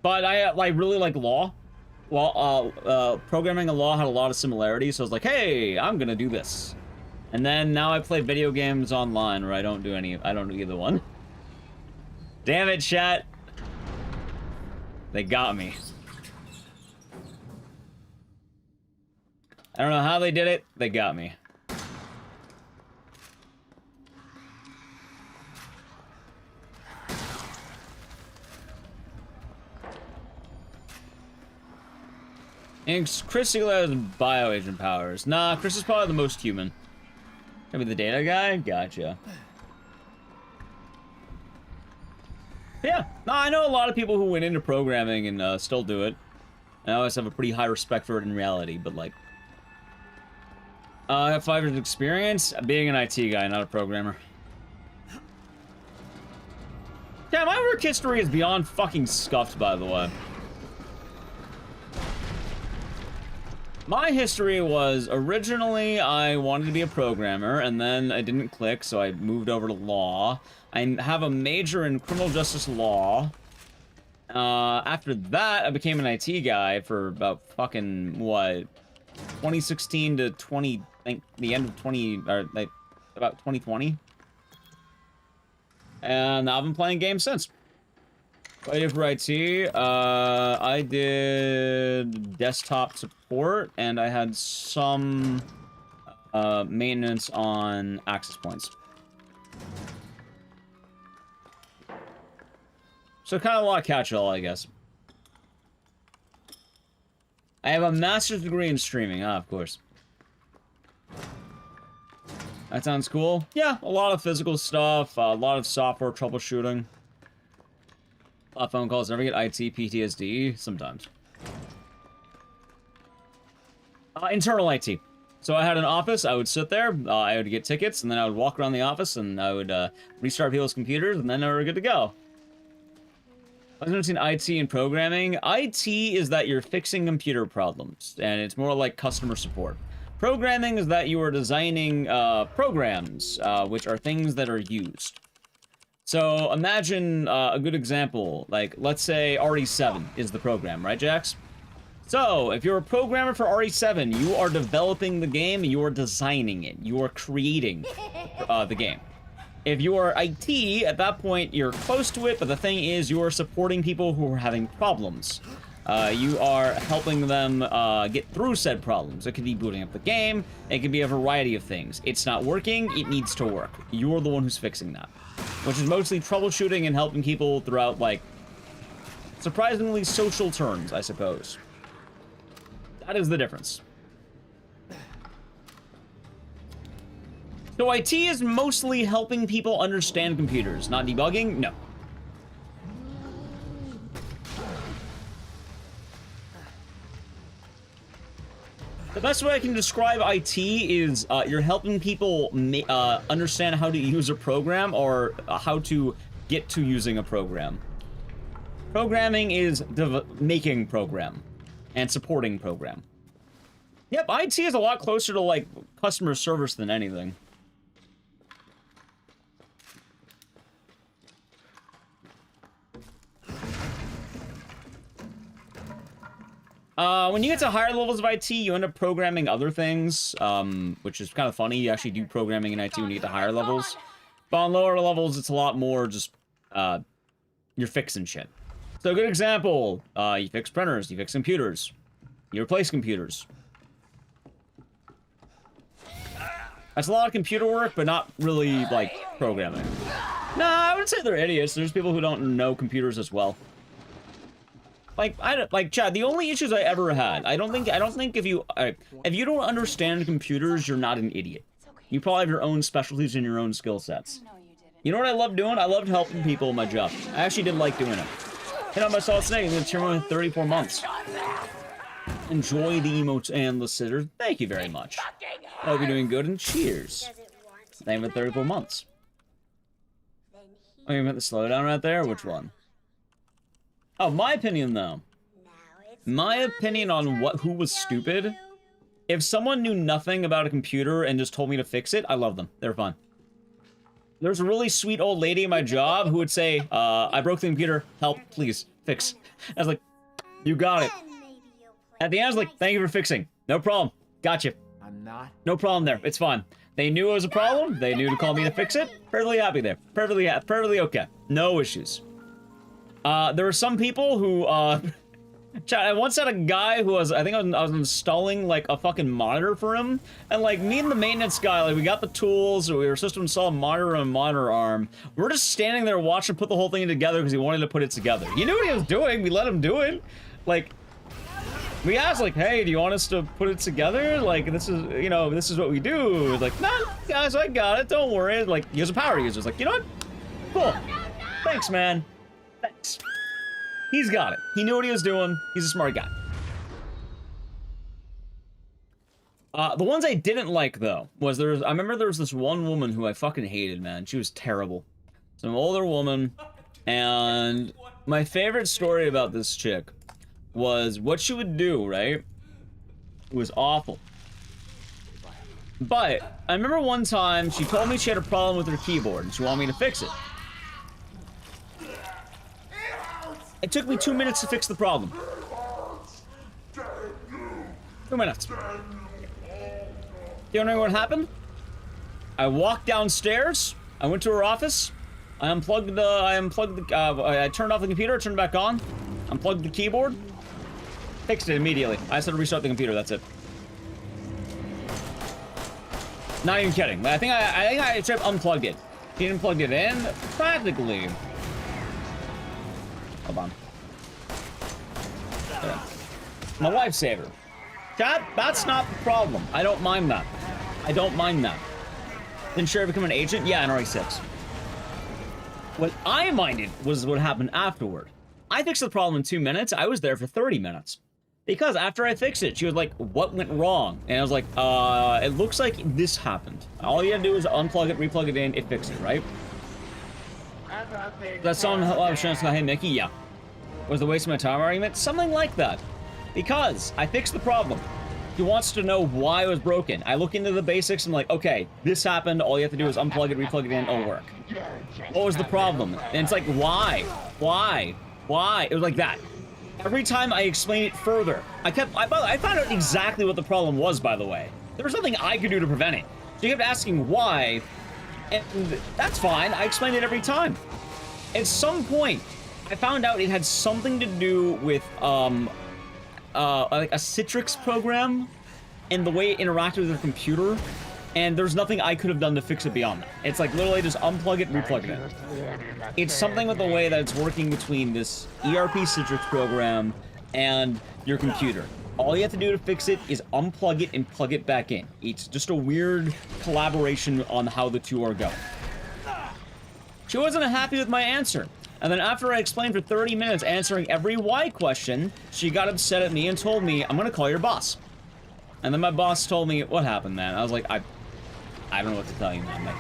But I really like law. Well, programming and law had a lot of similarities, so I was like, hey, I'm gonna do this. And then now I play video games online where I don't do either one. Damn it, chat. They got me. I don't know how they did it, they got me. And Chris Sealer has bioagent powers. Nah, Chris is probably the most human. Maybe the data guy? Gotcha. Yeah, no, I know a lot of people who went into programming and still do it. I always have a pretty high respect for it in reality, but like... I have 5 years of experience being an IT guy, not a programmer. Yeah, my work history is beyond fucking scuffed, by the way. My history was, originally, I wanted to be a programmer, and then I didn't click, so I moved over to law. I have a major in criminal justice law. After that, I became an IT guy for about fucking, what, 2016 to I think the end of about 2020. And I've been playing games since. What I did for IT, I did desktop support, and I had some maintenance on access points. So kind of a lot of catch-all, I guess. I have a master's degree in streaming, of course. That sounds cool. Yeah, a lot of physical stuff, a lot of software troubleshooting. A lot of phone calls. Never get IT PTSD? Sometimes. Internal IT. So I had an office, I would sit there, I would get tickets, and then I would walk around the office, and I would restart people's computers, and then they were good to go. I was noticing IT and programming. IT is that you're fixing computer problems, and it's more like customer support. Programming is that you are designing programs, which are things that are used. So imagine a good example, like let's say RE7 is the program, right, Jax? So if you're a programmer for RE7, you are developing the game, you are designing it, you are creating the game. If you are IT, at that point you're close to it, but the thing is you are supporting people who are having problems. You are helping them get through said problems. It could be booting up the game, it could be a variety of things. It's not working, it needs to work. You're the one who's fixing that. Which is mostly troubleshooting and helping people throughout, like, surprisingly social terms, I suppose. That is the difference. So IT is mostly helping people understand computers, not debugging? No. The best way I can describe IT is you're helping people understand how to use a program or how to get to using a program. Programming is making program and supporting program. Yep, IT is a lot closer to like customer service than anything. When you get to higher levels of IT, you end up programming other things, which is kind of funny. You actually do programming in IT when you get to higher levels. But on lower levels, it's a lot more just, you're fixing shit. So a good example, you fix printers, you fix computers, you replace computers. That's a lot of computer work, but not really, like, programming. Nah, I wouldn't say they're idiots. There's people who don't know computers as well. Like, Chad, the only issues I ever had, I don't think if you don't understand computers, you're not an idiot. You probably have your own specialties and your own skill sets. You know what I love doing? I loved helping people in my job. I actually did like doing it. Hit on my solid snake, I'm gonna tier 1 in 34 months. Enjoy the emotes and the scissors. Thank you very much. I hope you're doing good, and cheers. Same for 34 months. Oh, you meant the slowdown right there? Which one? Oh, my opinion, though. My opinion on who was stupid. If someone knew nothing about a computer and just told me to fix it, I love them. They're fun. There's a really sweet old lady in my job who would say, I broke the computer. Help, please, fix. I was like, you got it. At the end, I was like, thank you for fixing. No problem. Gotcha. I'm not. No problem there. It's fine. They knew it was a problem. They knew to call me to fix it. Perfectly happy there. Perfectly okay. No issues. There were some people who, I once had a guy who was, I think I was installing, like, a fucking monitor for him. And, like, me and the maintenance guy, like, we got the tools, we were supposed to install a monitor and a monitor arm. We're just standing there watching him put the whole thing together because he wanted to put it together. He knew what he was doing. We let him do it. Like, we asked, like, hey, do you want us to put it together? Like, this is, you know, this is what we do. Like, nah, guys, I got it. Don't worry. Like, he was a power user. It's like, you know what? Cool. Thanks, man. Thanks. He's got it. He knew what he was doing. He's a smart guy. The ones I didn't like, though, was I remember there was this one woman who I fucking hated, man. She was terrible. Some older woman. And my favorite story about this chick was what she would do, right? It was awful. But I remember one time she told me she had a problem with her keyboard and she wanted me to fix it. It took me 2 minutes to fix the problem. 2 minutes. You know what happened? I walked downstairs. I went to her office. I turned off the computer, turned it back on, unplugged the keyboard, fixed it immediately. I just had to restart the computer, that's it. Not even kidding. I think I tripped, unplugged it. She didn't plug it in, practically. Hold on. Yeah. My lifesaver. That's not the problem. I don't mind that. I don't mind that. Didn't Sherry become an agent? Yeah, in RE6. What I minded was what happened afterward. I fixed the problem in 2 minutes. I was there for 30 minutes. Because after I fixed it, she was like, what went wrong? And I was like, it looks like this happened. All you had to do is unplug it, replug it in, it fixed it, right? That song, hey Mickey, yeah. Was the waste of my time argument? Something like that. Because I fixed the problem. He wants to know why it was broken. I look into the basics and I'm like, okay, this happened. All you have to do is unplug it, replug it in, it'll work. What was the problem? And it's like, why? Why? Why? It was like that. Every time I explain it further, I found out exactly what the problem was, by the way. There was nothing I could do to prevent it. She kept asking why, and that's fine. I explained it every time. At some point, I found out it had something to do with, like a Citrix program and the way it interacted with the computer, and there's nothing I could have done to fix it beyond that. It's like literally just unplug it, replug it in. It's something with the way that it's working between this ERP Citrix program and your computer. All you have to do to fix it is unplug it and plug it back in. It's just a weird collaboration on how the two are going. She wasn't happy with my answer. And then after I explained for 30 minutes answering every why question, she got upset at me and told me, I'm gonna call your boss. And then my boss told me, what happened, man? I was like, I don't know what to tell you, man. Like,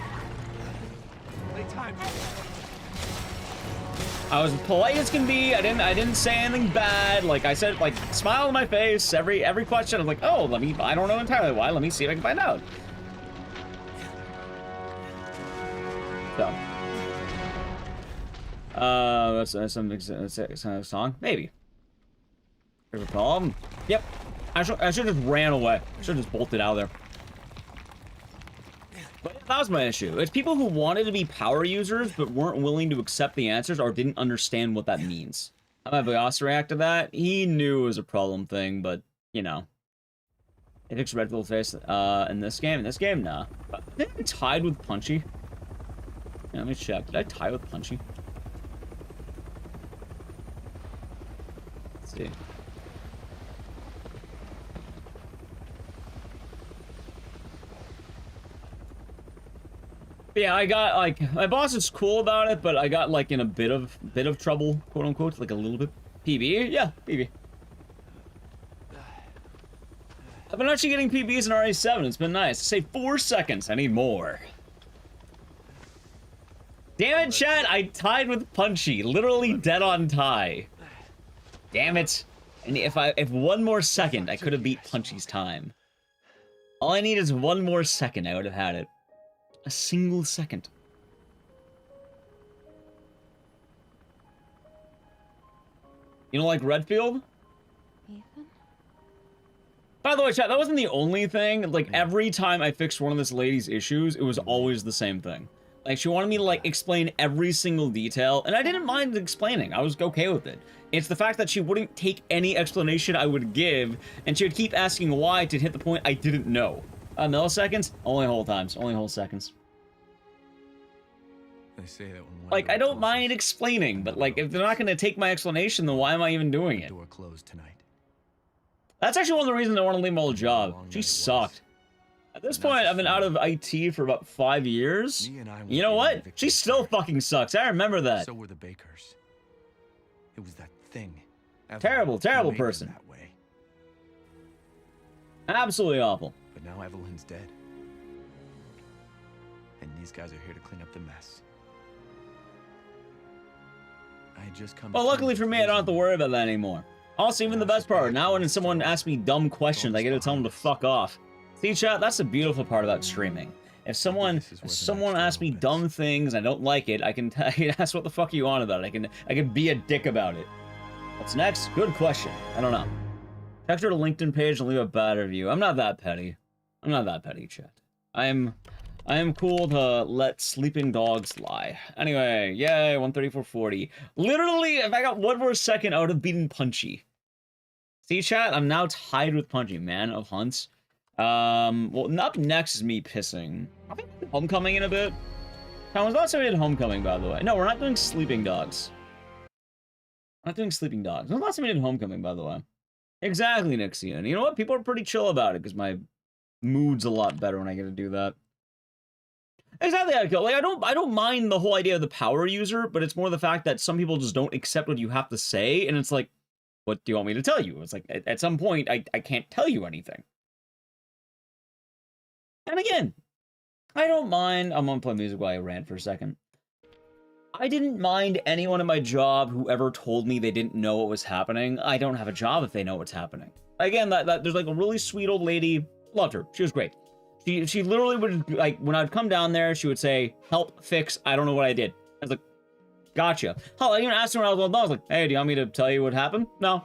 I was polite as can be. I didn't say anything bad. Like I said, like, smile on my face. Every question, I was like, oh, I don't know entirely why. Let me see if I can find out. So. That's a song? Maybe. There's a problem. Yep. I should have just ran away. I should have just bolted out of there. But that was my issue. It's people who wanted to be power users but weren't willing to accept the answers or didn't understand what that means. How my boss react to that? He knew it was a problem thing, but, you know. It fixed Red Bull face in this game. In this game, nah. I think I tied with Punchy. Yeah, let me check. Did I tie with Punchy? Let's see. Yeah, I got, like, my boss is cool about it, but I got, like, in a bit of trouble, quote unquote, like a little bit. PB? Yeah, PB. I've been actually getting PBs in RE7. It's been nice. Say 4 seconds. I need more. Damn it, chat! I tied with Punchy. Literally dead on tie. Damn it. And if one more second, I could have beat Punchy's time. All I need is one more second, I would have had it. A single second. You don't like Redfield? Ethan? By the way, chat, that wasn't the only thing. Like, every time I fixed one of this lady's issues, it was always the same thing. Like, she wanted me to, like, explain every single detail, and I didn't mind explaining. I was okay with it. It's the fact that she wouldn't take any explanation I would give, and she would keep asking why to hit the point I didn't know. Milliseconds? Only whole times. Only whole seconds. They say that when Like, I don't mind explaining, but, like, if they're not going to take my explanation, then why am I even doing it? Door closed tonight. That's actually one of the reasons I want to leave my old job. She sucked. At this point, I've been out of IT for about 5 years. You know what? She still fucking sucks. I remember that. So were the Bakers. It was that thing. Terrible, terrible person. That way. Absolutely awful. But now Evelyn's dead. And these guys are here to clean up the mess. I had just come. Well, luckily for me, I don't have to worry about that anymore. Also, even the best part, now when someone asks me dumb questions, I get to tell them to fuck off. See, chat, that's the beautiful part about streaming. If someone asks me dumb things and I don't like it, I can ask what the fuck you on about it. I can be a dick about it. What's next? Good question. I don't know. Text her to LinkedIn page and leave a bad review. I'm not that petty. I'm not that petty, chat. I am cool to let sleeping dogs lie. Anyway, yay, 134.40. Literally, if I got one more second, I would have beaten Punchy. See, chat, I'm now tied with Punchy, man of hunts. Well, up next is me pissing. I'll be Homecoming in a bit. When was the last time we did Homecoming, by the way? No, we're not doing Sleeping Dogs. We're not doing Sleeping Dogs. When was the last time we did Homecoming, by the way? Exactly, Nixian. You know what? People are pretty chill about it, because my mood's a lot better when I get to do that. Exactly how I feel. Like, I don't mind the whole idea of the power user, but it's more the fact that some people just don't accept what you have to say, and it's like, what do you want me to tell you? It's like, at some point, I can't tell you anything. And again, I don't mind. I'm gonna play music while I rant for a second. I didn't mind anyone in my job who ever told me they didn't know what was happening. I don't have a job if they know what's happening. Again, there's like a really sweet old lady. Loved her. She was great. She literally would, like, when I'd come down there, she would say, help, fix, I don't know what I did. I was like, gotcha. Hell, I even asked her when I was all done. I was like, hey, do you want me to tell you what happened? No.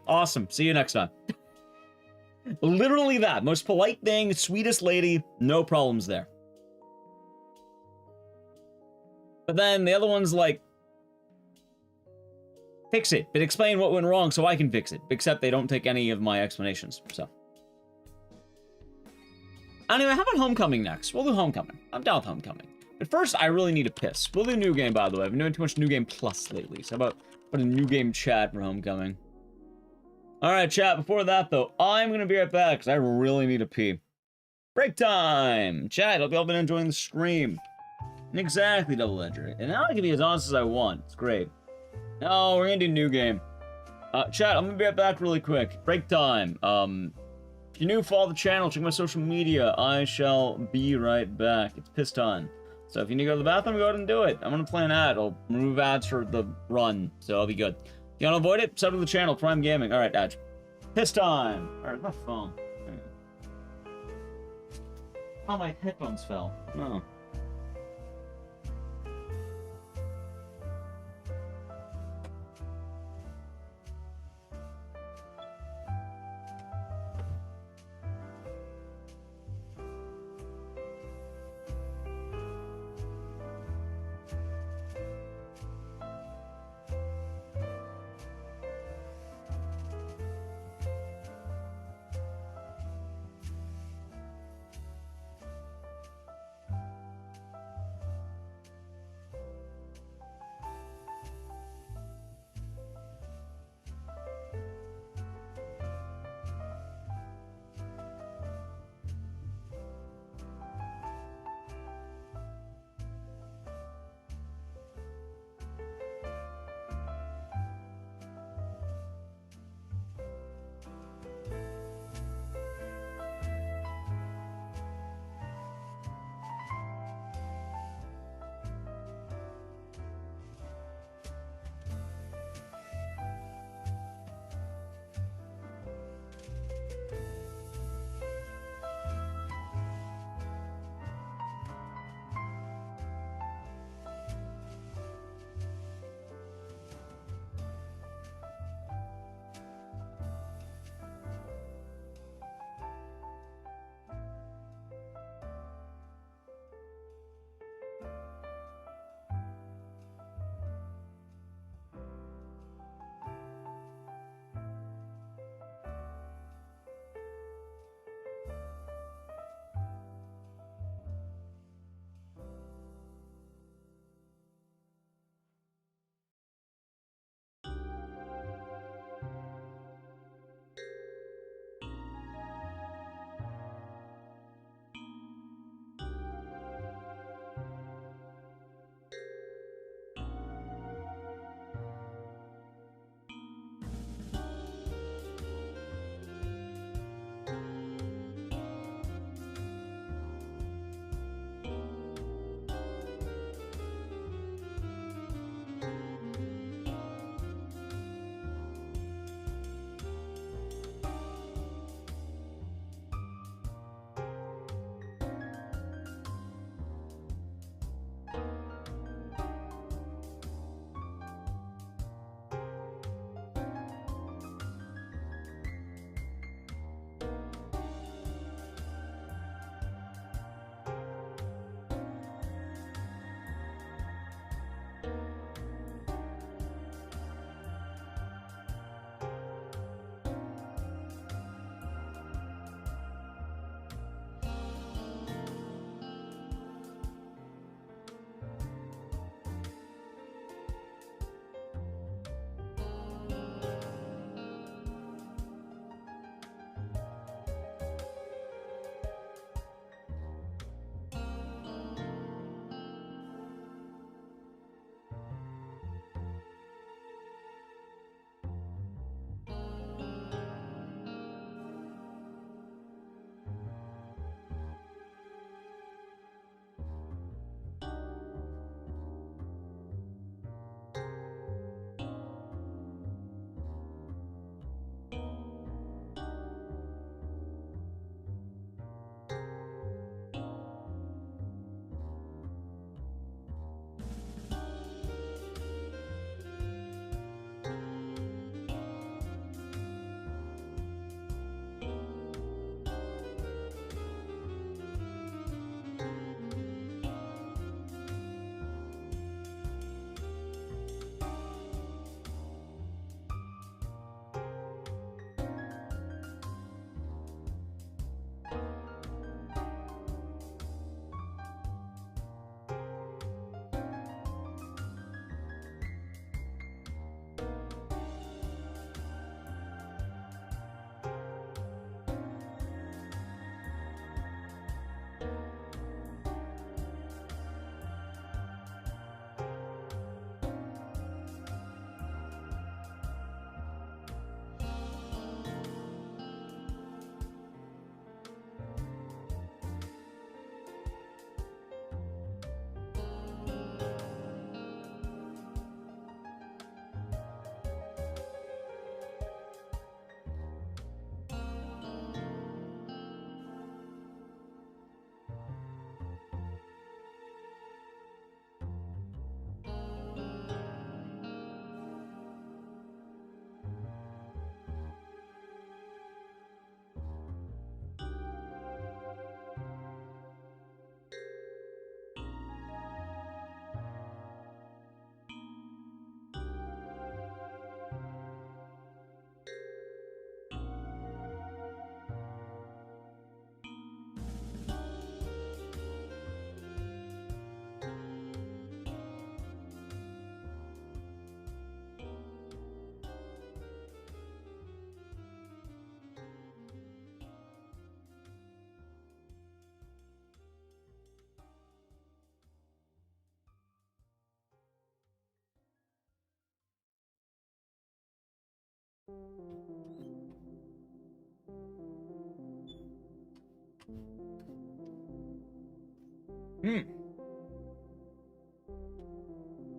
Awesome. See you next time. Literally that. Most polite thing, sweetest lady, no problems there. But then the other one's like, fix it, but explain what went wrong so I can fix it. Except they don't take any of my explanations, so. Anyway, how about Homecoming next? We'll do Homecoming. I'm down with Homecoming. But first, I really need a piss. We'll do New Game, by the way. I've been doing too much New Game Plus lately. So how about put a New Game chat for Homecoming? Alright, chat. Before that, though, I'm going to be right back because I really need a pee. Break time! Chat, hope y'all been enjoying the stream. Exactly, Double Ledger. And now I can be as honest as I want. It's great. No, we're going to do New Game. Chat, I'm going to be right back really quick. Break time. If you're new, follow the channel, check my social media. I shall be right back. It's piss time. So if you need to go to the bathroom, go ahead and do it. I'm going to play an ad. I'll remove ads for the run, so I'll be good. If you want to avoid it, sub to the channel, Prime Gaming. Alright, ads. Piss time. Alright, my phone. Oh, my headphones fell. Oh.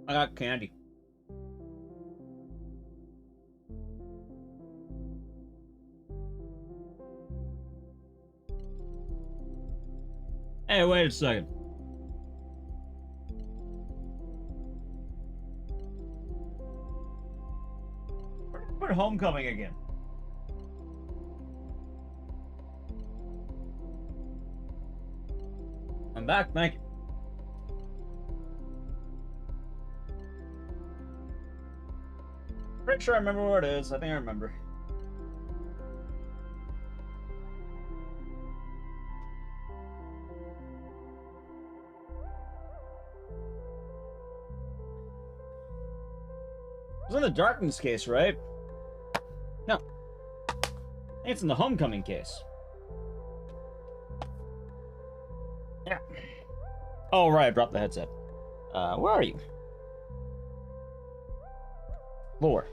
I got candy. Hey, wait a second. Where did I put Homecoming again? I'm back, thank you. Pretty sure I remember where it is. I think I remember. It was in the Darkness case, right? No. I think it's in the Homecoming case. Yeah. Oh, right, I dropped the headset. Where are you? Lore.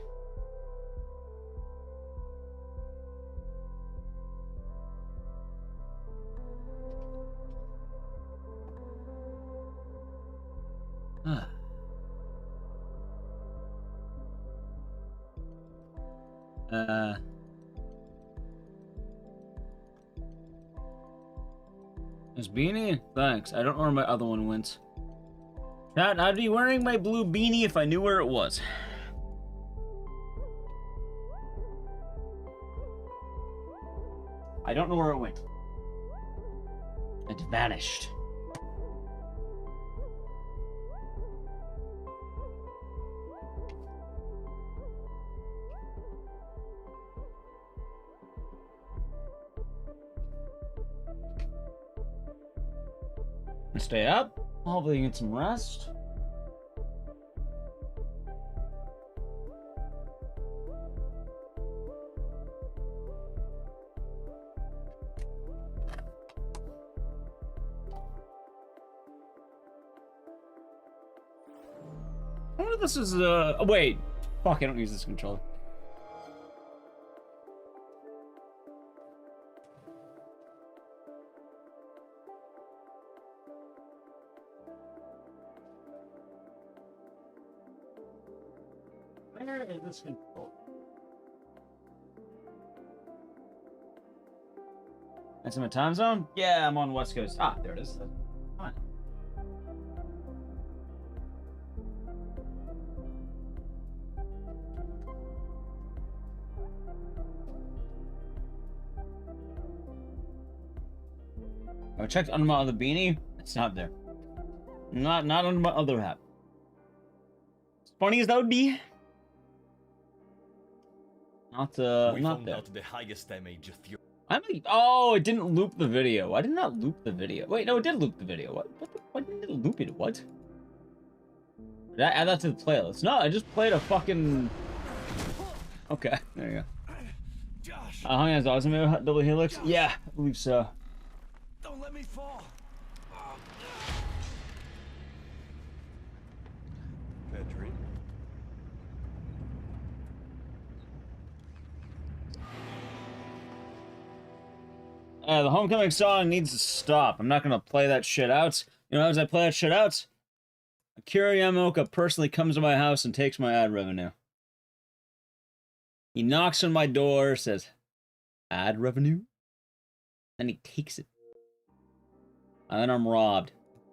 This beanie? Thanks. I don't know where my other one went. Chat, I'd be wearing my blue beanie if I knew where it was. I don't know where it went. It vanished. Stay up. Hopefully get some rest. I wonder if this is oh, wait. Fuck, I don't use this controller. Where is this control? It's in my time zone? Yeah, I'm on West Coast. Ah, there it is. Fine. I checked under my other beanie. It's not there. Not under my other hat. As funny as that would be. Not there. Out the highest damage of your... Oh, it didn't loop the video. Why did not loop the video? Wait, no, it did loop the video. Why didn't it loop it? What? Did I add that to the playlist? No, I just played a fucking... Okay, there you go. Hung as awesome double helix? Yeah, I believe so. Don't let me fall. Bad dream. The Homecoming song needs to stop. I'm not gonna play that shit out. You know, as I play that shit out, Akira Yamaoka personally comes to my house and takes my ad revenue. He knocks on my door, says, ad revenue? And he takes it. And then I'm robbed.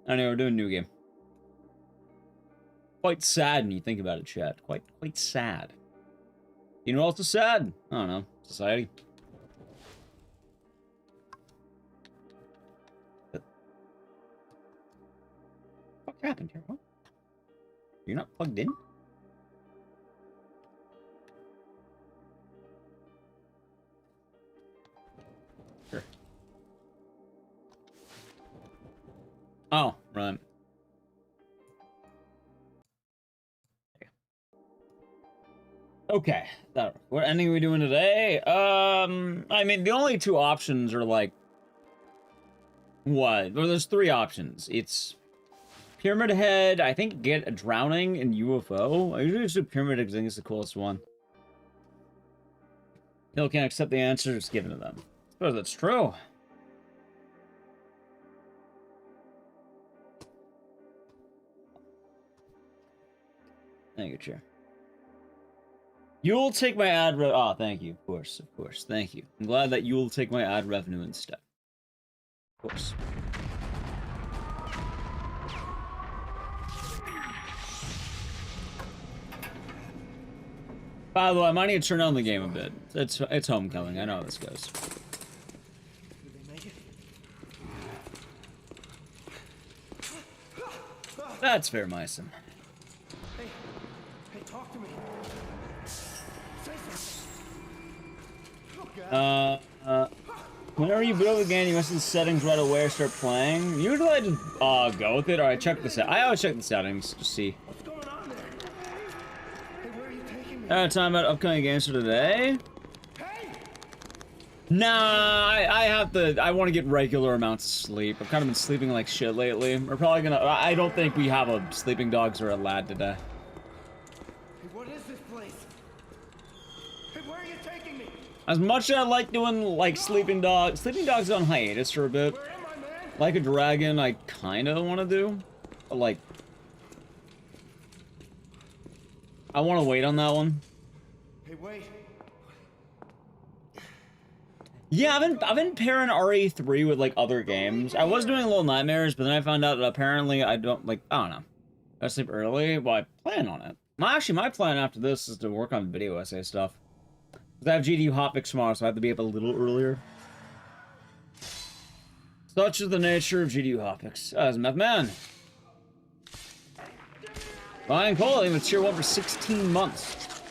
Anyway, we're doing new game. Quite sad when you think about it, chat. Quite sad. You know what else is sad? I don't know. Society. What happened here? What? You're not plugged in? Sure. Oh, right. Okay. What ending are we doing today? I mean, the only two options are like... What? Well, there's three options. It's... Pyramid Head, I think get a drowning, and UFO. I usually just do Pyramid Head because I think it's the coolest one. People can't accept the answer it's given to them. I suppose that's true. Thank you, Chair. You'll take my ad revenue. Oh, thank you. Of course, thank you. I'm glad that you'll take my ad revenue instead. Of course. By the way, I might need to turn on the game a bit. It's homecoming. I know how this goes. That's fair, Myson. Hey, talk to me. Say something. Whenever you boot up the game, you mess with the settings right away or start playing. Usually I just go with it, or I check the set. I always check the settings to see. What's going on there? Hey, where are you taking me? Time about upcoming games for today. Hey! Nah, I want to get regular amounts of sleep. I've kind of been sleeping like shit lately. We're probably gonna, I don't think we have a sleeping dogs or a lad today. Hey, what is this place? Hey, where are you taking me? As much as I like doing, like, sleeping dogs is on hiatus for a bit. Where am I, man? Like a Dragon, I kind of want to do. But, like, I want to wait on that one. Hey, wait. Yeah, I've been pairing RE3 with, like, other games. I was doing Little Nightmares, but then I found out that apparently I don't, like, I don't know. I sleep early? Well, I plan on it. Well, actually, my plan after this is to work on video essay stuff. I have GDU hotfix tomorrow, so I have to be up a little earlier. Such is the nature of GDU hotfix. As Meth Man. Ryan Cole, even tier 1 for 16 months.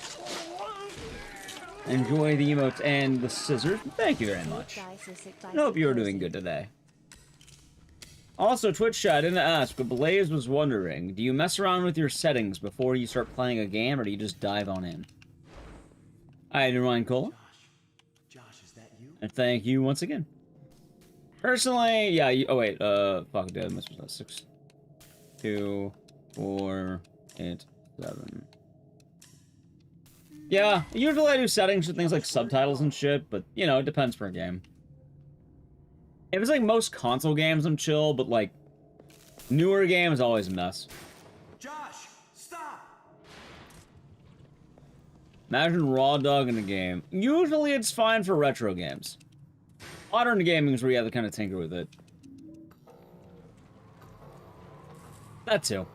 Enjoy the emotes and the scissors. Thank you very much. I hope you're doing good today. Also, Twitch chat, I didn't ask, but Blaze was wondering, do you mess around with your settings before you start playing a game, or do you just dive on in? Hi, Ryan Cole. Josh, is that you? And thank you once again. Personally, yeah, oh wait, fuck, dude, I missed that. 6, 2, 4, 8, 7. Yeah, usually I do settings for things like subtitles and shit, but, you know, it depends per game. If it's like most console games, I'm chill, but like, newer games, always a mess. Josh, stop! Imagine Raw Dog in a game. Usually it's fine for retro games. Modern gaming is where you have to kind of tinker with it. That too.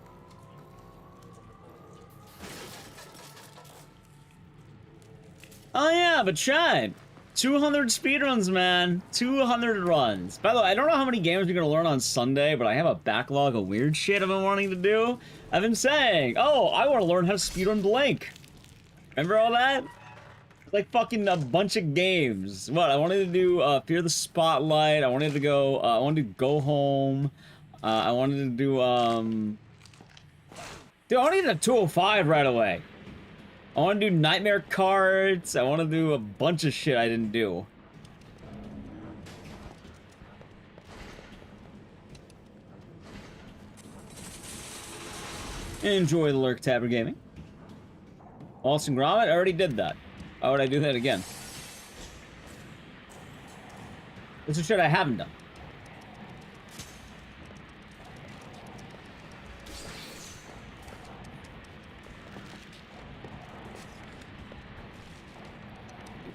Oh yeah, but Chad, 200 speedruns, man. 200 runs. By the way, I don't know how many games we're gonna learn on Sunday, but I have a backlog of weird shit I've been wanting to do. I've been saying, oh, I want to learn how to speedrun blank. Remember all that? Like fucking a bunch of games. What, I wanted to do Fear the Spotlight. I wanted to go, I wanted to go home. I wanted to do, dude, I wanted to do 205 right away. I want to do Nightmare Cards. I want to do a bunch of shit I didn't do. Enjoy the Lurk Tabber Gaming. Austin Gromit, I already did that. Why would I do that again? This is shit I haven't done.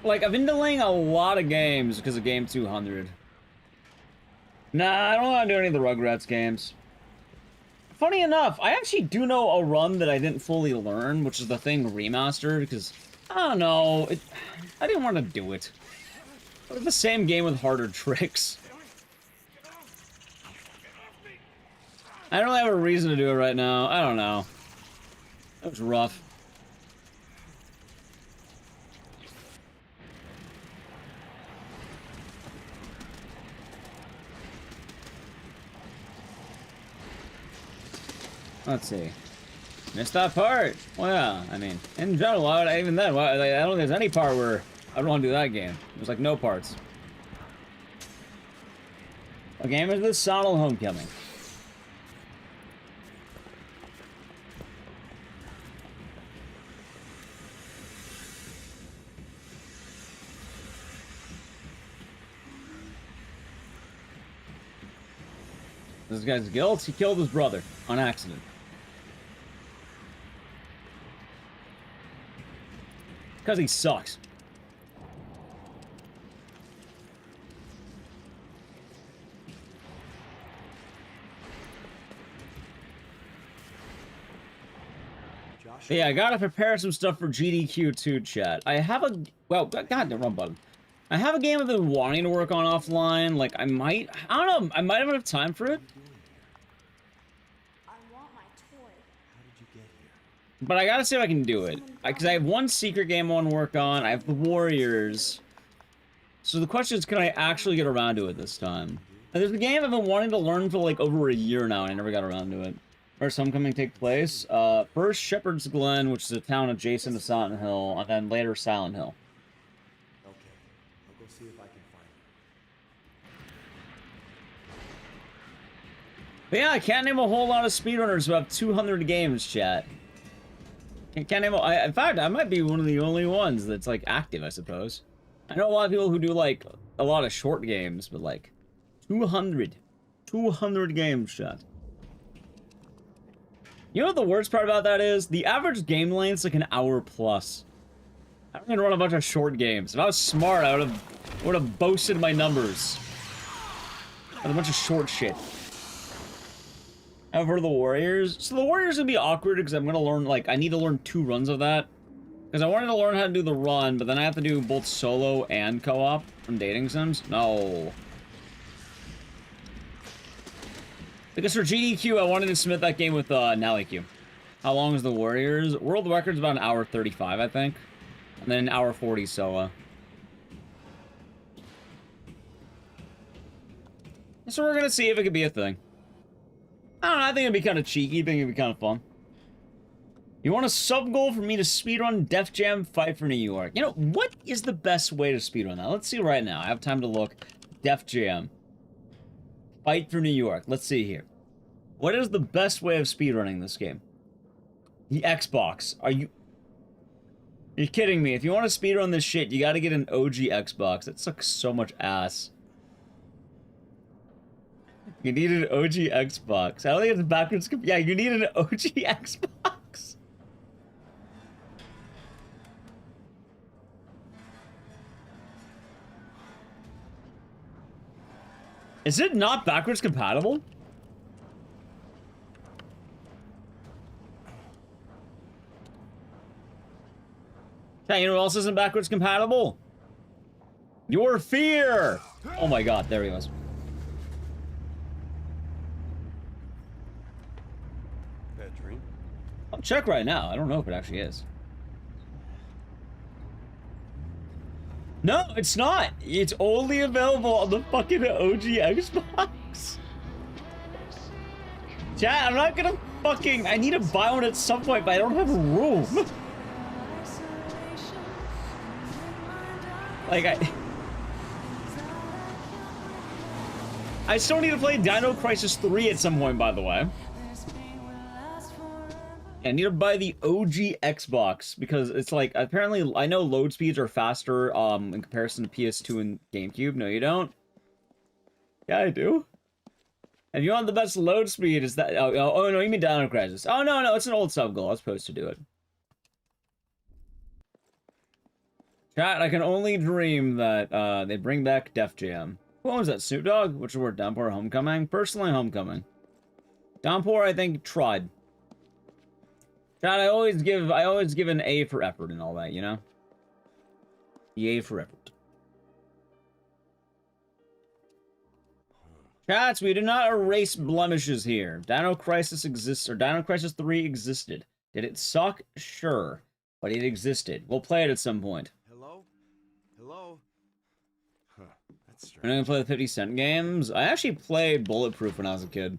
Like, I've been delaying a lot of games because of game 200. Nah, I don't want to do any of the Rugrats games. Funny enough, I actually do know a run that I didn't fully learn, which is the Thing Remastered, because, I don't know, I didn't want to do it. It was the same game with harder tricks. I don't really have a reason to do it right now. I don't know. That was rough. Let's see. Missed that part. Well, yeah, I mean, in general, why would I even then? Why, I don't think there's any part where I don't want to do that game. There's like no parts. What game is this? Sonal Homecoming. This guy's guilt. He killed his brother on accident. Because he sucks. Yeah, I gotta prepare some stuff for GDQ too, chat. I have a... Well, god, the wrong button. I have a game I've been wanting to work on offline. Like, I don't know, I might have enough time for it. I want my toy. But I gotta see if I can do it. Because I have one secret game I want to work on. I have the Warriors. So the question is, can I actually get around to it this time? And there's a game I've been wanting to learn for like over a year now, and I never got around to it. First homecoming take place. First Shepherd's Glen, which is a town adjacent to Silent Hill, and then later Silent Hill. Okay, I'll go see if I can find it. But yeah, I can't name a whole lot of speedrunners who have 200 games, chat. Can't name in fact, I might be one of the only ones that's like active, I suppose. I know a lot of people who do like a lot of short games, but like 200 games, chat. You know what the worst part about that is? The average game length's like an hour plus. I don't even run a bunch of short games. If I was smart, I would have boasted my numbers. With a bunch of short shit. I've heard of the Warriors. So the Warriors would be awkward because I'm gonna learn, like, I need to learn 2 runs of that. Because I wanted to learn how to do the run, but then I have to do both solo and co-op from dating sims. No. Because for GDQ, I wanted to submit that game with NallyQ. How long is the Warriors? World record's about an hour 35, I think. And then an hour 40 solo. So we're gonna see if it could be a thing. I don't know, I think it'd be kind of cheeky. I think it'd be kind of fun. You want a sub goal for me to speedrun Def Jam Fight for New York? You know, what is the best way to speedrun that? Let's see right now. I have time to look. Def Jam Fight for New York. Let's see here. What is the best way of speedrunning this game? The Xbox. Are you kidding me? If you want to speedrun this shit, you gotta get an OG Xbox. That sucks so much ass. You need an OG Xbox. I don't think it's backwards. Yeah, you need an OG Xbox. Is it not backwards compatible? Yeah, you know what else isn't backwards compatible? Your fear! Oh my god, there he was. Bad dream? I'll check right now. I don't know if it actually is. No, it's not. It's only available on the fucking OG Xbox. Chat, I'm not gonna fucking... I need to buy one at some point, but I don't have room. Like, I still need to play Dino Crisis 3 at some point, by the way. I need to buy the OG Xbox, because it's like, apparently, I know load speeds are faster, in comparison to PS2 and GameCube. No, you don't? Yeah, I do. If you want the best load speed, is that... Oh, no, you mean Dino Crisis. Oh, no, it's an old sub-goal. I was supposed to do it. Chat, I can only dream that, they bring back Def Jam. Who owns that? Snoop Dogg? Which word? Downpour, Homecoming? Personally, Homecoming. Downpour, I think, tried. Chat, I always give an A for effort and all that, you know? The A for effort. Chats, we do not erase blemishes here. Dino Crisis exists, or Dino Crisis 3 existed. Did it suck? Sure. But it existed. We'll play it at some point. Hello? Huh, that's strange. I'm gonna play the 50 Cent games. I actually played Bulletproof when I was a kid.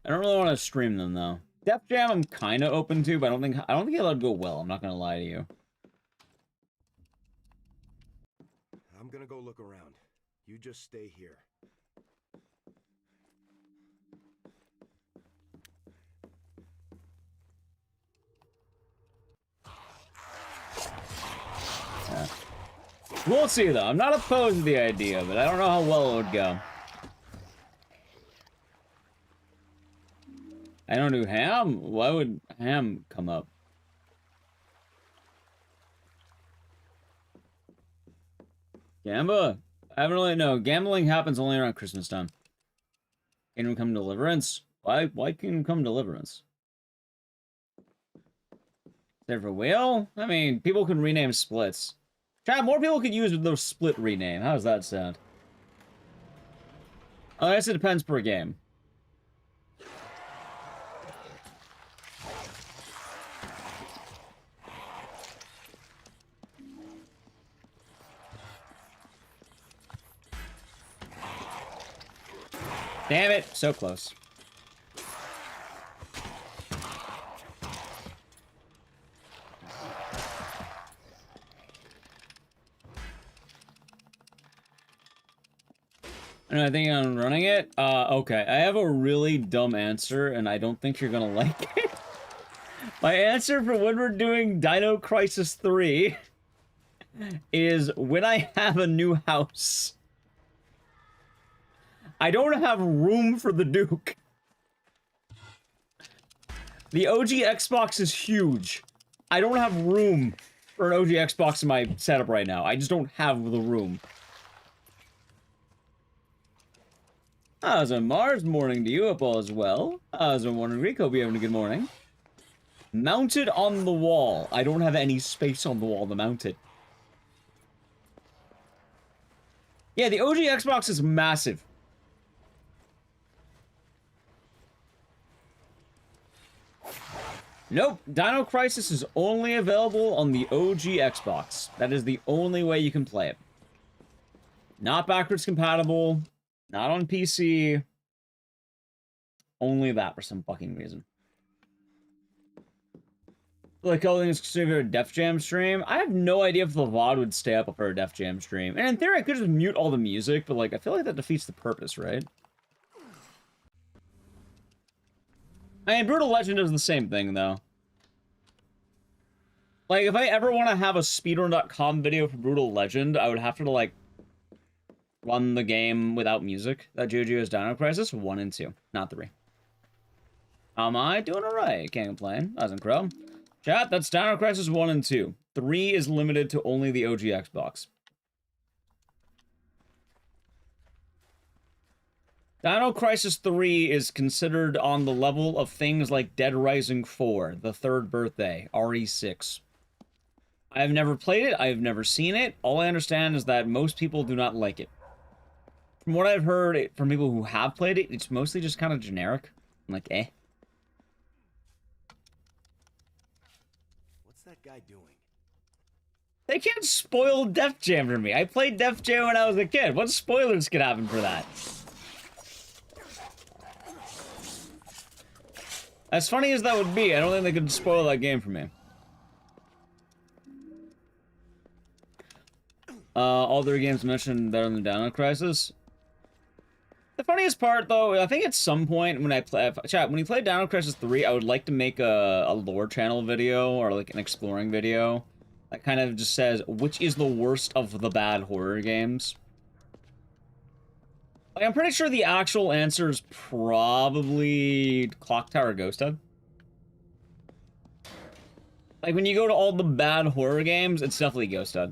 I don't really want to stream them though. Def Jam I'm kind of open to, but I don't think it'll go well. I'm not gonna lie to you. I'm gonna go look around. You just stay here. We'll see though. I'm not opposed to the idea, but I don't know how well it would go. don't do ham? Why would ham come up? Gamba? I haven't really know. Gambling happens only around Christmas time. Kingdom Come Deliverance? Why Kingdom Come Deliverance? There for whale? I mean, people can rename splits. Chat, more people could use the split rename. How does that sound? I guess it depends per game. Damn it, so close. And I think I'm running it. Okay. I have a really dumb answer, and I don't think you're gonna like it. My answer for when we're doing Dino Crisis 3 is when I have a new house. I don't have room for the Duke. The OG Xbox is huge. I don't have room for an OG Xbox in my setup right now. I just don't have the room. How's a Mars morning to you up all as well? How's a morning, Rico? Hope you're having a good morning. Mounted on the wall. I don't have any space on the wall to mount it. Yeah, the OG Xbox is massive. Nope, Dino Crisis is only available on the OG Xbox. That is the only way you can play it. Not backwards compatible, not on PC. Only that for some fucking reason. Like calling this a Def Jam stream. I have no idea if the VOD would stay up for a Def Jam stream. And in theory, I could just mute all the music, but like, I feel like that defeats the purpose, right? I mean, Brutal Legend does the same thing, though. Like, if I ever want to have a speedrun.com video for Brutal Legend, I would have to, like, run the game without music. That JoJo's Dino Crisis 1 and 2, not 3. Am I doing alright? Can't complain. As in Crow. Chat, that's Dino Crisis 1 and 2. 3 is limited to only the OG Xbox. Dino Crisis 3 is considered on the level of things like Dead Rising 4, The Third Birthday, RE6. I have never played it, I have never seen it. All I understand is that most people do not like it. From what I've heard from people who have played it, it's mostly just kind of generic. Like, eh. What's that guy doing? They can't spoil Def Jam for me. I played Def Jam when I was a kid. What spoilers could happen for that? As funny as that would be, I don't think they could spoil that game for me. All three games mentioned better than Dino Crisis. The funniest part, though, I think at some point when I play... Chat, when you play Dino Crisis 3, I would like to make a lore channel video, or like an exploring video, that kind of just says, which is the worst of the bad horror games? Like, I'm pretty sure the actual answer is probably Clock Tower Ghost Head. Like, when you go to all the bad horror games, it's definitely Ghost Head.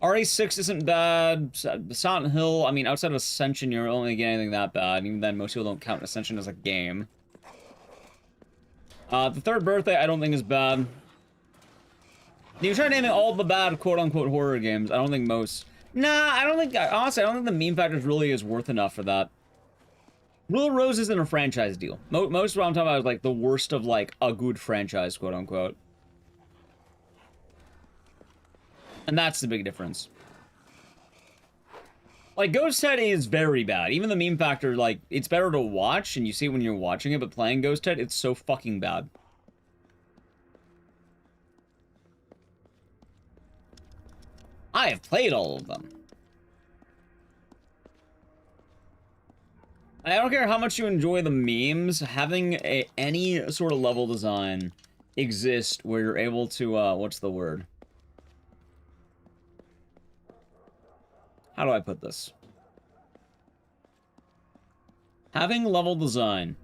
RE6 isn't bad. Silent Hill, I mean, outside of Ascension, you're only getting anything that bad. Even then, most people don't count Ascension as a game. The Third Birthday, I don't think is bad. You try naming all the bad quote-unquote horror games, I don't think most... Nah, I don't think... Honestly, I don't think the meme factor really is worth enough for that. Rule of Rose isn't a franchise deal. Most of what I'm talking about is, like, the worst of, like, a good franchise, quote-unquote. And that's the big difference. Like, Ghost Head is very bad. Even the meme factor, like, it's better to watch, and you see it when you're watching it, but playing Ghost Head, it's so fucking bad. I have played all of them. I don't care how much you enjoy the memes, having any sort of level design exist where you're able to, what's the word? How do I put this? Having level design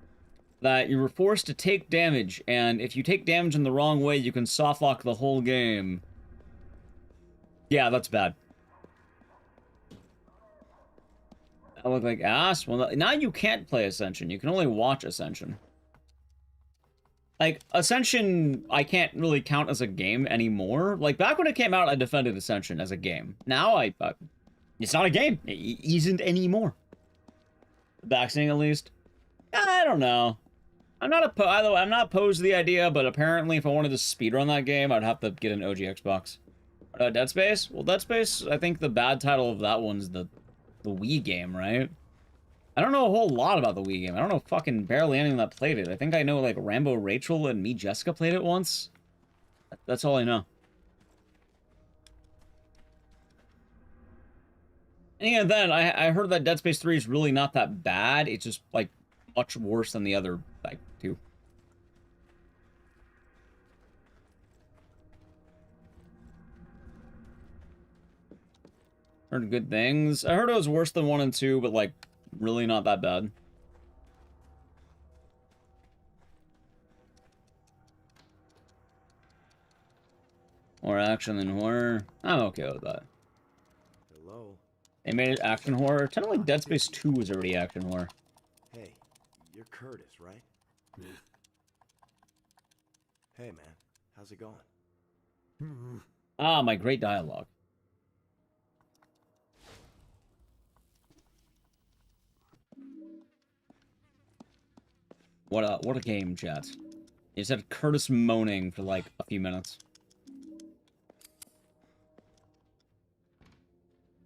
that you were forced to take damage, and if you take damage in the wrong way, you can softlock the whole game. Yeah, that's bad. I look like ass. Well, now you can't play Ascension. You can only watch Ascension. Like, Ascension, I can't really count as a game anymore. Like, back when it came out, I defended Ascension as a game. Now, it's not a game. It isn't anymore. Vaccinating, at least. I don't know. I'm not opposed to the idea, but apparently if I wanted to speedrun that game, I'd have to get an OG Xbox. Dead Space? Well, Dead Space, I think the bad title of that one's the Wii game, right? I don't know a whole lot about the Wii game. I don't know fucking barely anyone that played it. I think I know, like, Rambo Rachel and me Jessica played it once. That's all I know. And even then, I heard that Dead Space 3 is really not that bad. It's just, like, much worse than the other, like, two. Heard good things. I heard it was worse than 1 and 2, but, like, really not that bad. More action than horror. I'm okay with that. Hello. They made it action horror. Technically, Dead Space 2 was already action horror. Hey, you're Curtis, right? Yeah. Hey, man. How's it going? Ah, my great dialogue. What a game, chat. You just had Curtis moaning for like a few minutes.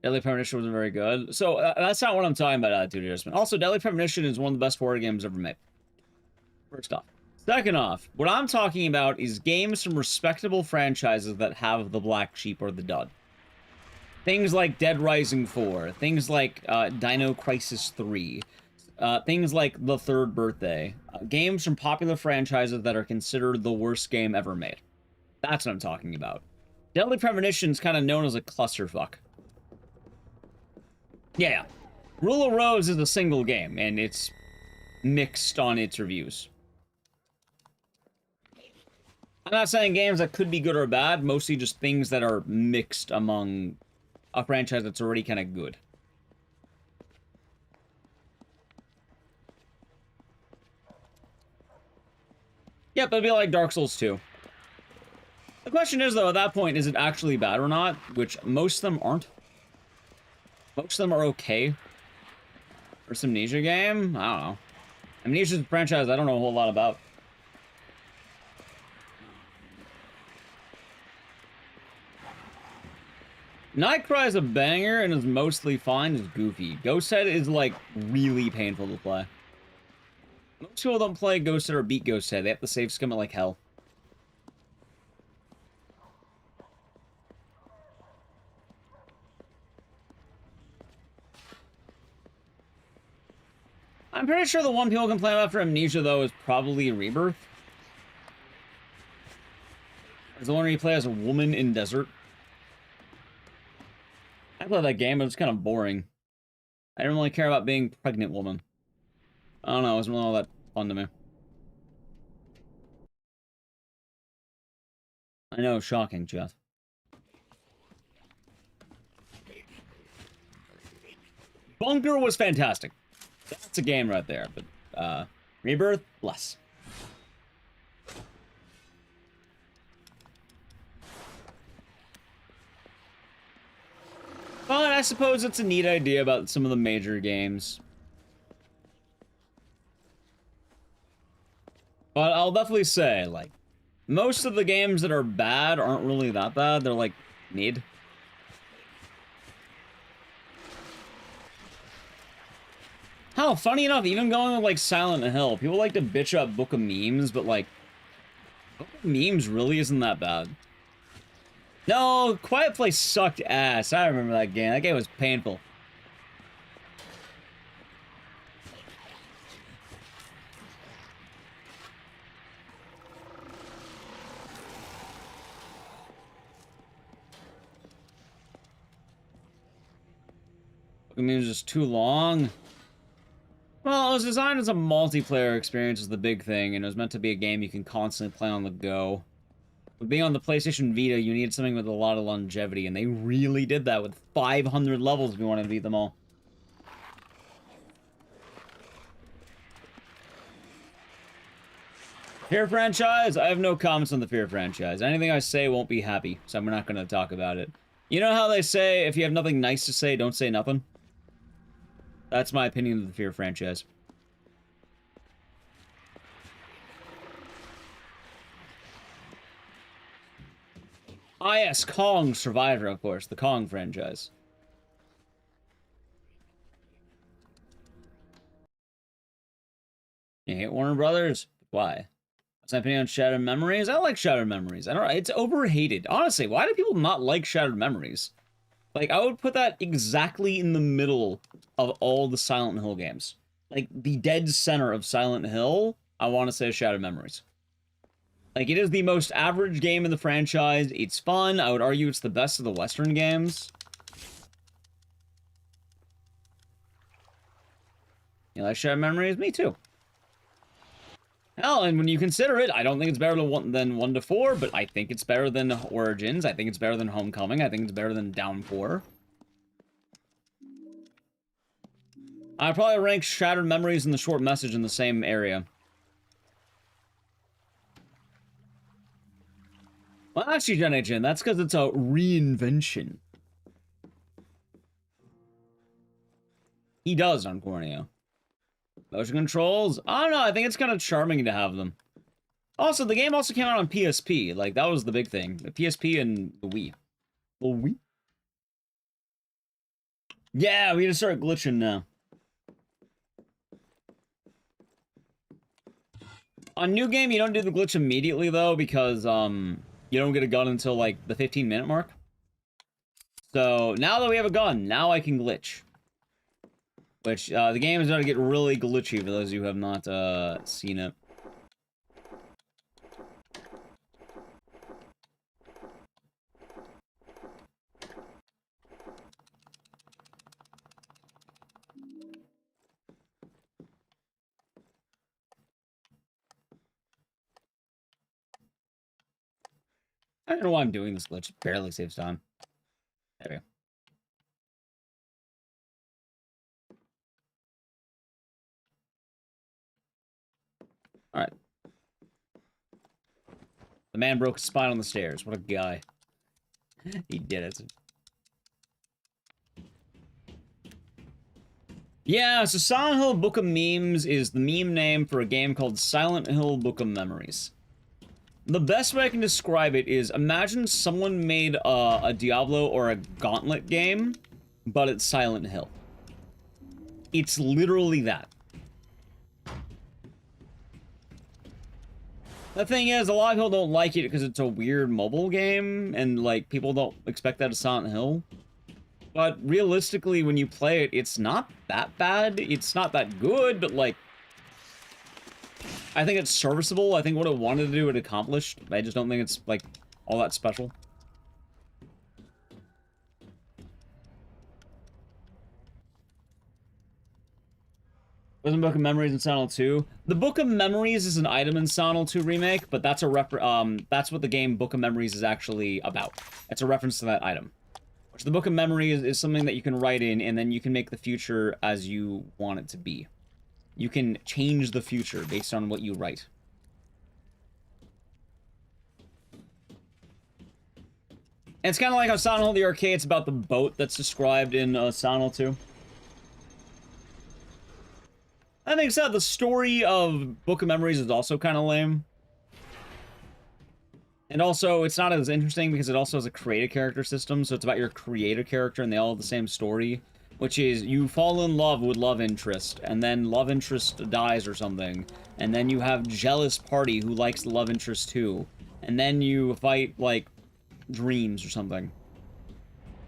Deadly Premonition wasn't very good. So, that's not what I'm talking about, Attitude Adjustment. Also, Deadly Premonition is one of the best horror games ever made. First off. Second off, what I'm talking about is games from respectable franchises that have the black sheep or the dud. Things like Dead Rising 4. Things like Dino Crisis 3. Things like The Third Birthday. Games from popular franchises that are considered the worst game ever made. That's what I'm talking about. Deadly Premonition is kind of known as a clusterfuck. Yeah. Rule of Rose is a single game, and it's mixed on its reviews. I'm not saying games that could be good or bad, mostly just things that are mixed among a franchise that's already kind of good. Yep, it'd be like Dark Souls 2. The question is, though, at that point, is it actually bad or not? Which most of them aren't. Most of them are okay. First Amnesia game? I don't know. Amnesia's a franchise I don't know a whole lot about. Nightcry is a banger and is mostly fine. It's goofy. Ghosthead is, like, really painful to play. Most people don't play Ghosthead or beat Ghosthead. They have to save scum it like hell. I'm pretty sure the one people complain about for Amnesia, though, is probably Rebirth. It's the one where you play as a woman in desert. I played that game, but it's kind of boring. I didn't really care about being a pregnant woman. I don't know, it wasn't really all that fun to me. I know, shocking, Jeff. Bunker was fantastic. That's a game right there, but, Rebirth, less. But I suppose it's a neat idea about some of the major games. But I'll definitely say, like, most of the games that are bad aren't really that bad. They're, like, mid. Hell, funny enough, even going with, like, Silent Hill, people like to bitch up Book of Memes, but, like, Book of Memes really isn't that bad. No, Quiet Place sucked ass. I remember that game. That game was painful. Book of Memes is just too long. Well, Well, it was designed as a multiplayer experience is the big thing, and it was meant to be a game you can constantly play on the go. With being on the PlayStation Vita, you needed something with a lot of longevity, and they really did that with 500 levels if you wanted to beat them all. Fear franchise? I have no comments on the Fear franchise. Anything I say won't be happy, so I'm not going to talk about it. You know how they say, if you have nothing nice to say, don't say nothing? That's my opinion of the Fear franchise. Ah yes, Kong Survivor, of course. The Kong franchise. You hate Warner Brothers? Why? What's my opinion on Shattered Memories? I like Shattered Memories. I don't know. It's overhated. Honestly, why do people not like Shattered Memories? Like, I would put that exactly in the middle of all the Silent Hill games. Like, the dead center of Silent Hill, I want to say Shattered Memories. Like, it is the most average game in the franchise. It's fun. I would argue it's the best of the Western games. You like Shattered Memories? Me too. Hell, and when you consider it, I don't think it's better than 1 to 4, but I think it's better than Origins. I think it's better than Homecoming. I think it's better than Downpour. I'd probably rank Shattered Memories and The Short Message in the same area. Well, actually, Gen, that's because it's a reinvention. He does on Corneo. Motion controls? I don't know, I think it's kind of charming to have them. Also, the game also came out on PSP. Like, that was the big thing. The PSP and the Wii. The Wii? Yeah, we need to start glitching now. On New Game, you don't do the glitch immediately, though, because, you don't get a gun until, like, the 15-minute mark. So, now that we have a gun, now I can glitch. Which, the game is going to get really glitchy for those of you who have not, seen it. I don't know why I'm doing this glitch. It barely saves time. There we go. Alright. The man broke his spine on the stairs. What a guy. He did it. Yeah, so Silent Hill Book of Memes is the meme name for a game called Silent Hill Book of Memories. The best way I can describe it is, imagine someone made a Diablo or a Gauntlet game, but it's Silent Hill. It's literally that. The thing is, a lot of people don't like it because it's a weird mobile game, and, like, people don't expect that of Silent Hill. But realistically, when you play it, it's not that bad. It's not that good, but, like, I think it's serviceable. I think what it wanted to do, it accomplished. I just don't think it's, like, all that special. Wasn't Book of Memories in Silent Hill 2? The Book of Memories is an item in Silent Hill 2 Remake, but that's a that's what the game Book of Memories is actually about. It's a reference to that item. Which the Book of Memories is something that you can write in, and then you can make the future as you want it to be. You can change the future based on what you write. And it's kind of like how Silent Hill the Arcade's about the boat that's described in Silent Hill 2. That being said, the story of Book of Memories is also kind of lame. And also, it's not as interesting because it also has a create a character system, so it's about your creator character and they all have the same story. Which is, you fall in love with love interest, and then love interest dies or something. And then you have jealous party who likes the love interest too. And then you fight, like, dreams or something.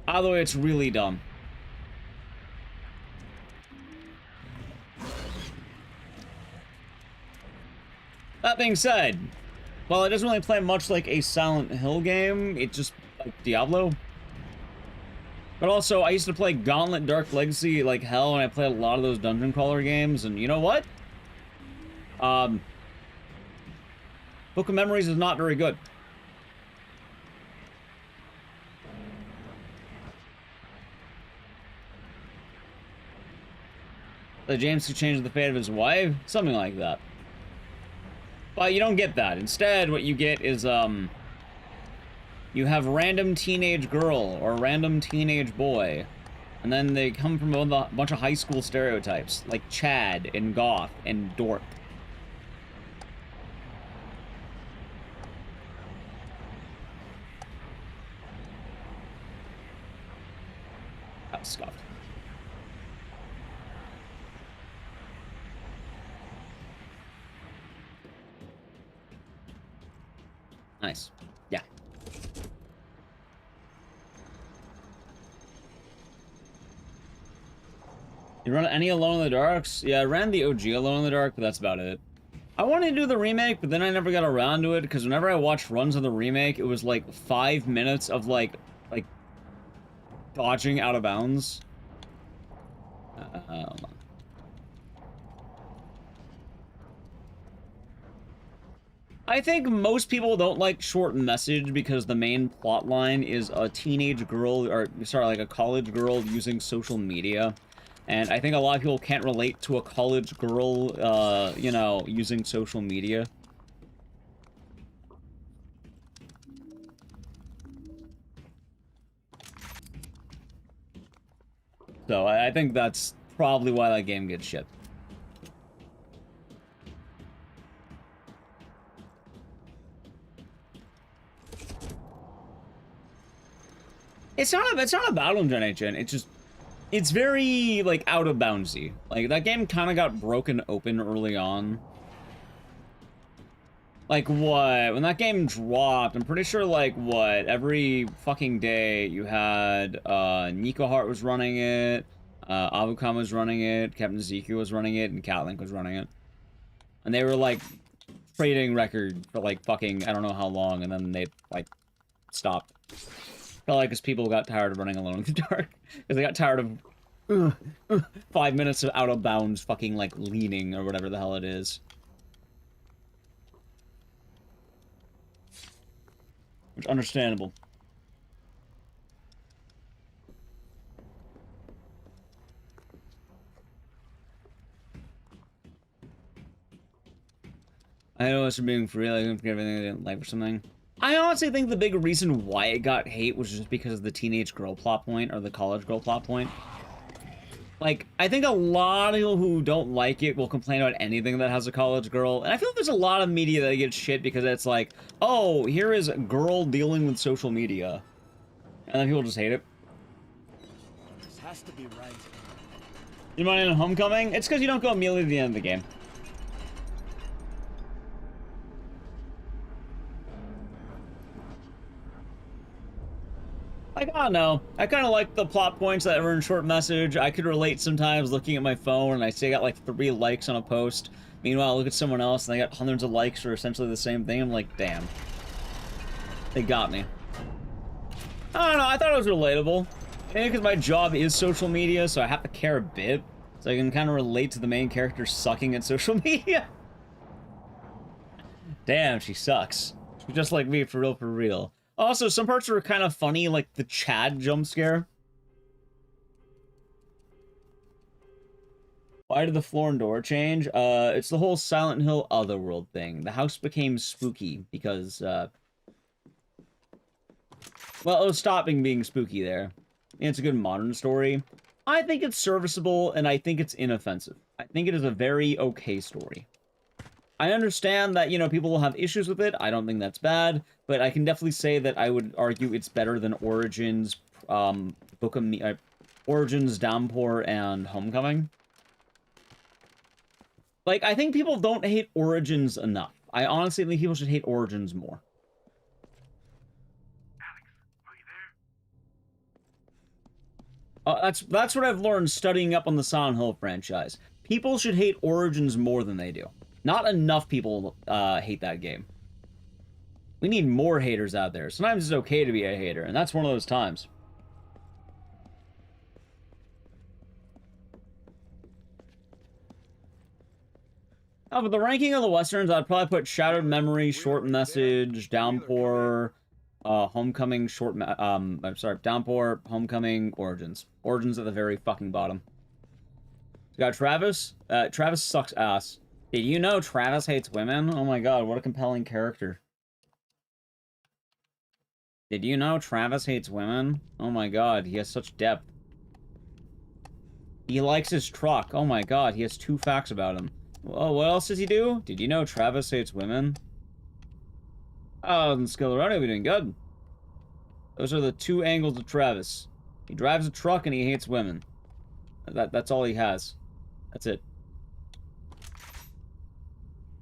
Either way, it's really dumb. That being said, while it doesn't really play much like a Silent Hill game, it's just like Diablo. But also, I used to play Gauntlet Dark Legacy like hell, and I played a lot of those dungeon crawler games, and you know what? Book of Memories is not very good. The James who changed the fate of his wife? Something like that. But you don't get that. Instead, what you get is, you have random teenage girl or random teenage boy. And then they come from a bunch of high school stereotypes, like Chad and Goth and Dork. That was scuffed. Nice. Yeah. You run any Alone in the Darks? Yeah, I ran the OG Alone in the Dark, but that's about it. I wanted to do the remake, but then I never got around to it, because whenever I watched runs of the remake, it was like 5 minutes of like dodging out of bounds. Hold on. I think most people don't like short message because the main plot line is a teenage girl, or sorry, like a college girl using social media. And I think a lot of people can't relate to a college girl, you know, using social media. So I think that's probably why that game gets shipped. It's not a battle engine. It's just, it's very like out of boundsy. Like that game kind of got broken open early on. Like what? When that game dropped, I'm pretty sure like what? Every fucking day you had Nico Hart was running it, Avukam was running it, Captain Ezekiel was running it, and Catlink was running it. And they were like trading record for like fucking I don't know how long, and then they like stopped. Probably because people got tired of running Alone in the Dark. Because they got tired of 5 minutes of out of bounds fucking like leaning or whatever the hell it is. Which understandable. I know it's from being free, like I forget everything I didn't like or something. I honestly think the big reason why it got hate was just because of the teenage girl plot point, or the college girl plot point. Like, I think a lot of people who don't like it will complain about anything that has a college girl, and I feel like there's a lot of media that gets shit because it's like, oh, here is a girl dealing with social media. And then people just hate it. This has to be right. You mind in Homecoming? It's because you don't go immediately to the end of the game. Like, I don't know. I kind of like the plot points that were in short message. I could relate sometimes looking at my phone and I see I got like 3 likes on a post. Meanwhile, I look at someone else and they got hundreds of likes for essentially the same thing. I'm like, damn. They got me. I don't know. I thought it was relatable. Maybe because my job is social media, so I have to care a bit. So I can kind of relate to the main character sucking at social media. Damn, she sucks. She's just like me, for real, for real. Also, some parts were kind of funny, like the Chad jump scare. Why did the floor and door change? It's the whole Silent Hill Otherworld thing. The house became spooky because, well, it was stopping being spooky there. And it's a good modern story. I think it's serviceable, and I think it's inoffensive. I think it is a very okay story. I understand that, you know, people will have issues with it. I don't think that's bad, but I can definitely say that I would argue it's better than Origins, Origins, Downpour, and Homecoming. Like, I think people don't hate Origins enough. I honestly think people should hate Origins more. That's what I've learned studying up on the Silent Hill franchise. People should hate Origins more than they do. Not enough people hate that game. We need more haters out there. Sometimes it's okay to be a hater, and that's one of those times. Oh, but the ranking of the westerns, I'd probably put Shattered Memory, Short Message, Downpour, Homecoming, I'm sorry, Downpour, Homecoming, Origins. Origins at the very fucking bottom. We got Travis. Travis sucks ass. Did you know Travis hates women? Oh my god, what a compelling character. Did you know Travis hates women? Oh my god, he has such depth. He likes his truck. Oh my god, he has 2 facts about him. Oh, what else does he do? Did you know Travis hates women? Oh, and Skilleroni will be doing good. Those are the 2 angles of Travis. He drives a truck and he hates women. That's all he has. That's it.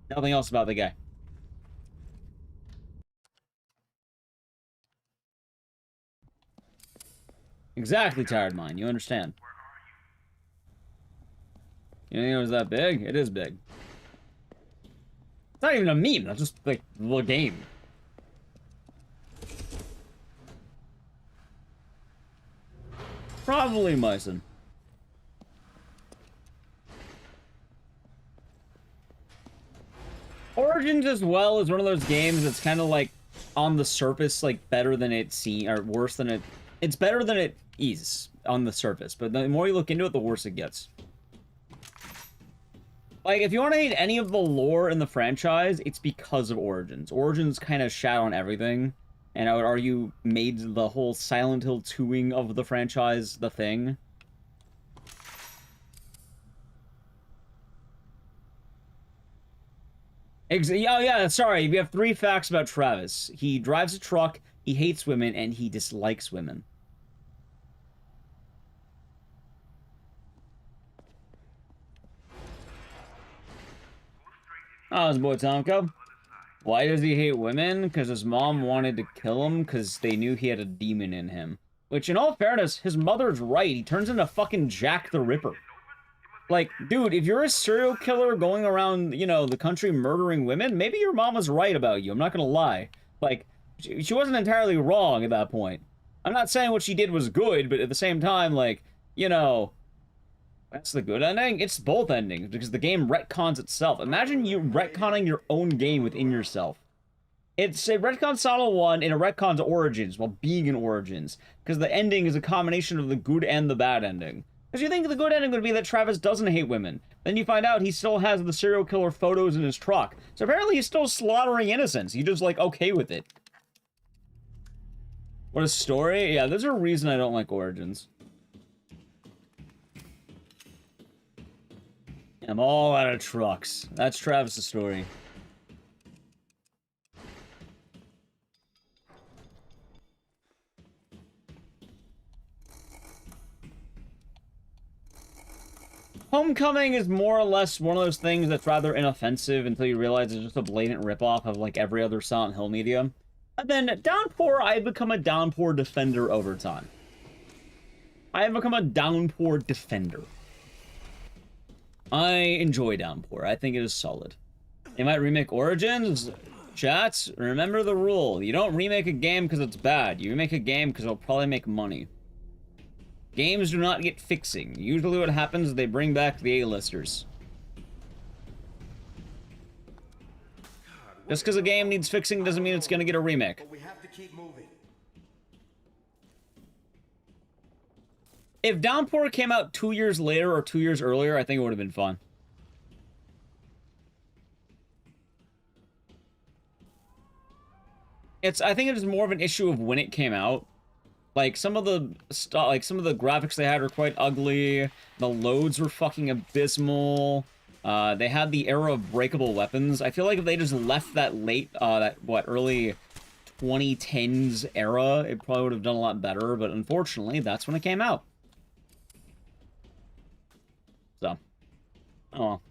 Nothing else about the guy. Exactly, Tired Mind. You understand. You think it was that big? It is big. It's not even a meme. That's just, like, the game. Probably Myson. Origins as well is one of those games that's kind of like on the surface, like better than it seems, or worse than it. It's better than it is on the surface, but the more you look into it, the worse it gets. Like, if you want to hate any of the lore in the franchise, it's because of Origins. Origins kind of shat on everything, and I would argue made the whole Silent Hill 2ing of the franchise the thing. Oh yeah, sorry, we have 3 facts about Travis. He drives a truck, he hates women, and he dislikes women. Oh, his boy Tomko. Why does he hate women? Because his mom wanted to kill him because they knew he had a demon in him. Which, in all fairness, his mother's right. He turns into fucking Jack the Ripper. Like, dude, if you're a serial killer going around, you know, the country murdering women, maybe your mom was right about you. I'm not gonna lie. Like, she wasn't entirely wrong at that point. I'm not saying what she did was good, but at the same time, like, you know... That's the good ending? It's both endings, because the game retcons itself. Imagine you retconning your own game within yourself. It's a retcon Solo 1 and a retcon to Origins, while being in Origins. Because the ending is a combination of the good and the bad ending. Because you think the good ending would be that Travis doesn't hate women. Then you find out he still has the serial killer photos in his truck. So apparently he's still slaughtering innocents. He's just, like, okay with it. What a story? Yeah, there's a reason I don't like Origins. I'm all out of trucks. That's Travis' story. Homecoming is more or less one of those things that's rather inoffensive until you realize it's just a blatant ripoff of like every other Silent Hill medium. And then Downpour, I've become a Downpour defender over time. I have become a Downpour defender. I enjoy Downpour. I think it is solid. They might remake Origins. Chats, remember the rule. You don't remake a game because it's bad. You remake a game because it'll probably make money. Games do not get fixing. Usually what happens is they bring back the A-listers. Just because a game needs fixing doesn't mean it's going to get a remake. We have to keep moving. If Downpour came out 2 years later or 2 years earlier, I think it would have been fun. I think it is more of an issue of when it came out. Like some of the graphics they had were quite ugly. The loads were fucking abysmal. They had the era of breakable weapons. I feel like if they just left that early 2010s era, it probably would have done a lot better. But unfortunately, that's when it came out. So, oh well.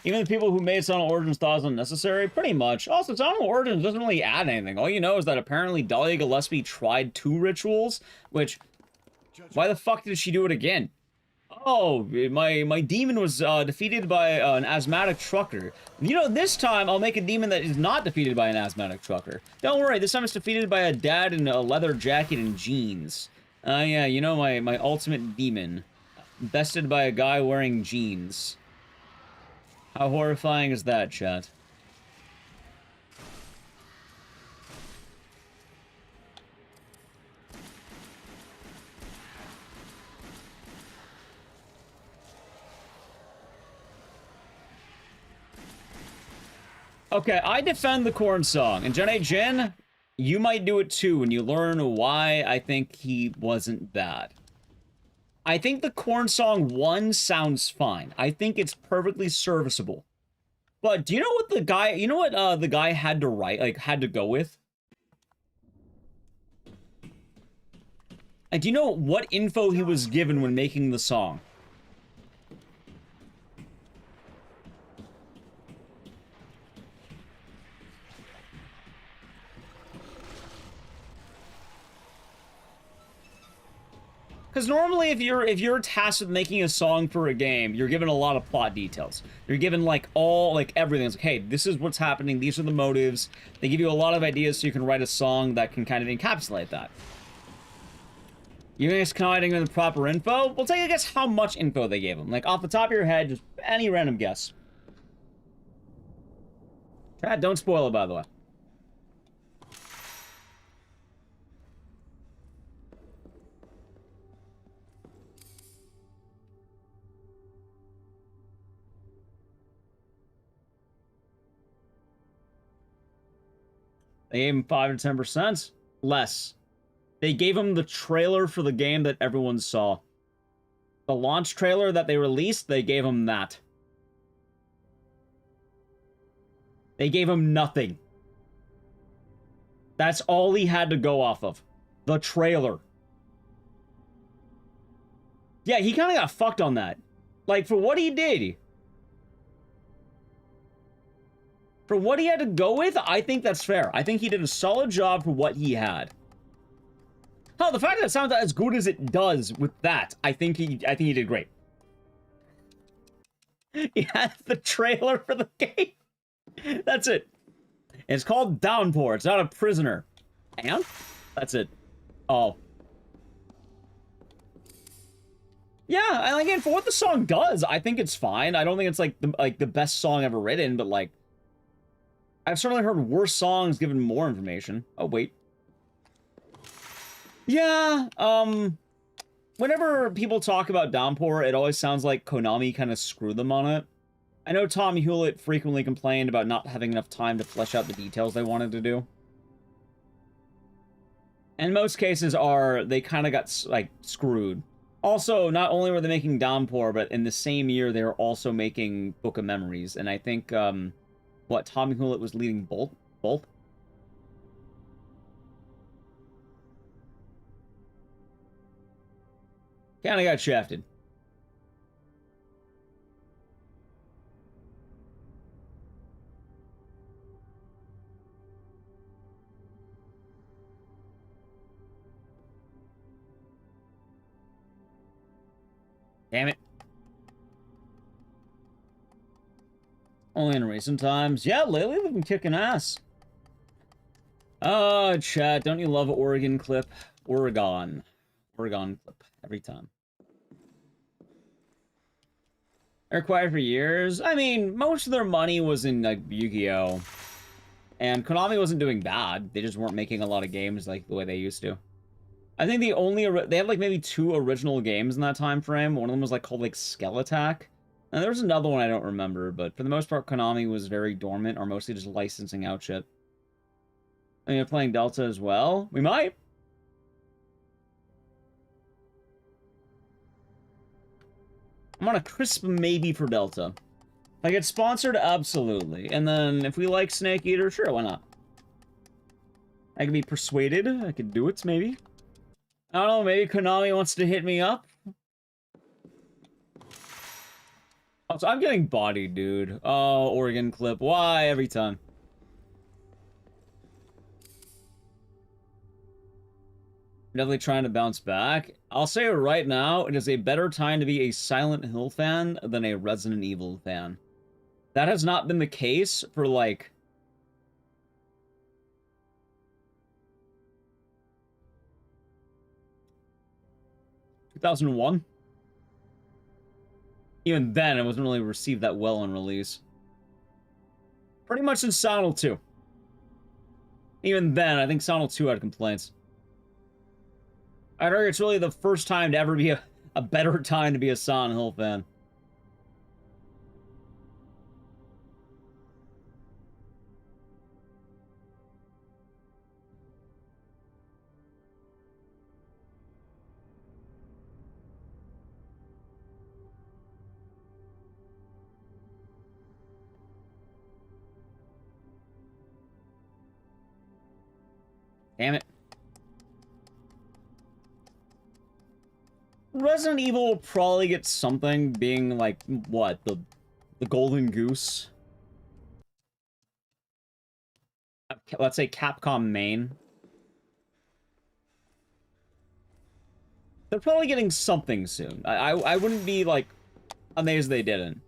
Even the people who made Silent Hill Origins thought it was unnecessary, pretty much. Also, Silent Hill Origins doesn't really add anything. All you know is that apparently Dahlia Gillespie tried 2 rituals, which, why the fuck did she do it again? Oh, my demon was defeated by an asthmatic trucker. You know, this time I'll make a demon that is not defeated by an asthmatic trucker. Don't worry, this time it's defeated by a dad in a leather jacket and jeans. Yeah, you know, my ultimate demon. Bested by a guy wearing jeans. How horrifying is that, chat? Okay, I defend the corn song, and Jenny Jin, you might do it too when you learn why I think he wasn't bad. I think the corn song 1 sounds fine. I think it's perfectly serviceable. But do you know what the guy, the guy had to write, like, had to go with? And do you know what info he was given when making the song? Because normally, if you're tasked with making a song for a game, you're given a lot of plot details. You're given like everything. It's like, hey, this is what's happening. These are the motives. They give you a lot of ideas so you can write a song that can kind of encapsulate that. You guys not getting the proper info? We'll take a guess how much info they gave him. Like off the top of your head, just any random guess. Chat, don't spoil it, by the way. They gave him 5 to 10%. Less. They gave him the trailer for the game that everyone saw. The launch trailer that they released, they gave him that. They gave him nothing. That's all he had to go off of. The trailer. Yeah, he kind of got fucked on that. Like, for what he did. For what he had to go with, I think that's fair. I think he did a solid job for what he had. Oh, the fact that it sounds as good as it does with that, I think he did great. He has the trailer for the game. That's it. It's called Downpour. It's not a prisoner. And that's it. Oh. Yeah, and again, for what the song does, I think it's fine. I don't think it's like the best song ever written, but like I've certainly heard worse songs given more information. Oh, wait. Yeah, whenever people talk about Downpour, it always sounds like Konami kind of screwed them on it. I know Tom Hewlett frequently complained about not having enough time to flesh out the details they wanted to do. And most cases they kind of got, like, screwed. Also, not only were they making Downpour, but in the same year, they were also making Book of Memories. And I think, Tom Hewlett was leading both? Kinda got shafted. Damn it. Only in recent times. Yeah, lately they've been kicking ass. Oh, chat, don't you love Oregon clip? Oregon clip. Every time. They're quiet for years. I mean, most of their money was in, like, Yu-Gi-Oh! And Konami wasn't doing bad. They just weren't making a lot of games like the way they used to. I think they had, like, maybe 2 original games in that time frame. One of them was, like, called, like, Skeletak. And there was another one I don't remember, but for the most part, Konami was very dormant, or mostly just licensing out shit. I mean, you're playing Delta as well? We might. I'm on a crisp maybe for Delta. If I get sponsored, absolutely. And then if we like Snake Eater, sure, why not? I could be persuaded. I could do it, maybe. I don't know, maybe Konami wants to hit me up. Oh, so I'm getting bodied, dude. Oh, Oregon clip. Why every time? Definitely trying to bounce back. I'll say it right now, it is a better time to be a Silent Hill fan than a Resident Evil fan. That has not been the case for, like... ...2001? Even then, it wasn't really received that well on release. Pretty much in Silent Hill 2. Even then, I think Silent Hill 2 had complaints. I'd argue it's really the first time to ever be a better time to be a Silent Hill fan. Damn it. Resident Evil will probably get something being like, what, the Golden Goose? Let's say Capcom main. They're probably getting something soon. I wouldn't be, like, amazed they didn't.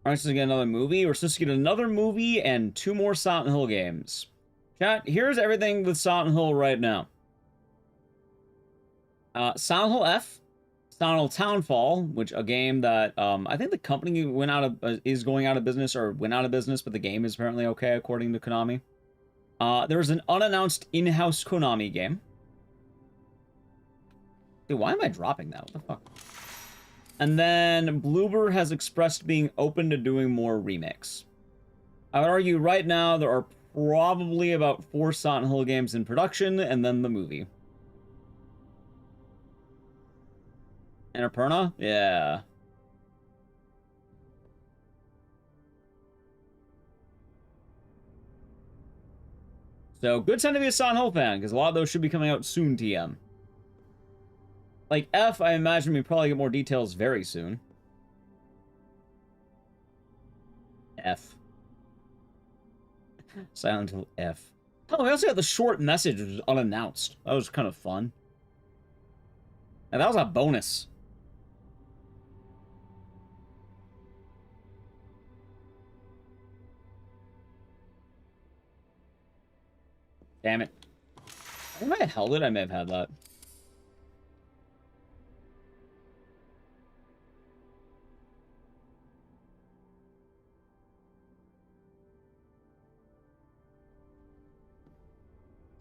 We're supposed to get another movie. We're supposed to get another movie and 2 more Silent Hill games. Chat, here's everything with Silent Hill right now. Silent Hill F, Silent Hill Townfall, which a game that I think the company is going out of business or went out of business, but the game is apparently okay according to Konami. There's an unannounced in-house Konami game. Dude, why am I dropping that? What the fuck? And then Bloober has expressed being open to doing more remakes. I would argue right now there are probably about 4 Silent Hill games in production, and then the movie. Annapurna? Yeah. So, good time to be a Silent Hill fan, because a lot of those should be coming out soon, TM. Like, F, I imagine we probably get more details very soon. F. Silent Hill F. Oh, we also got the short message, which was unannounced. That was kind of fun. And that was a bonus. Damn it. I might have held it. I may have had that.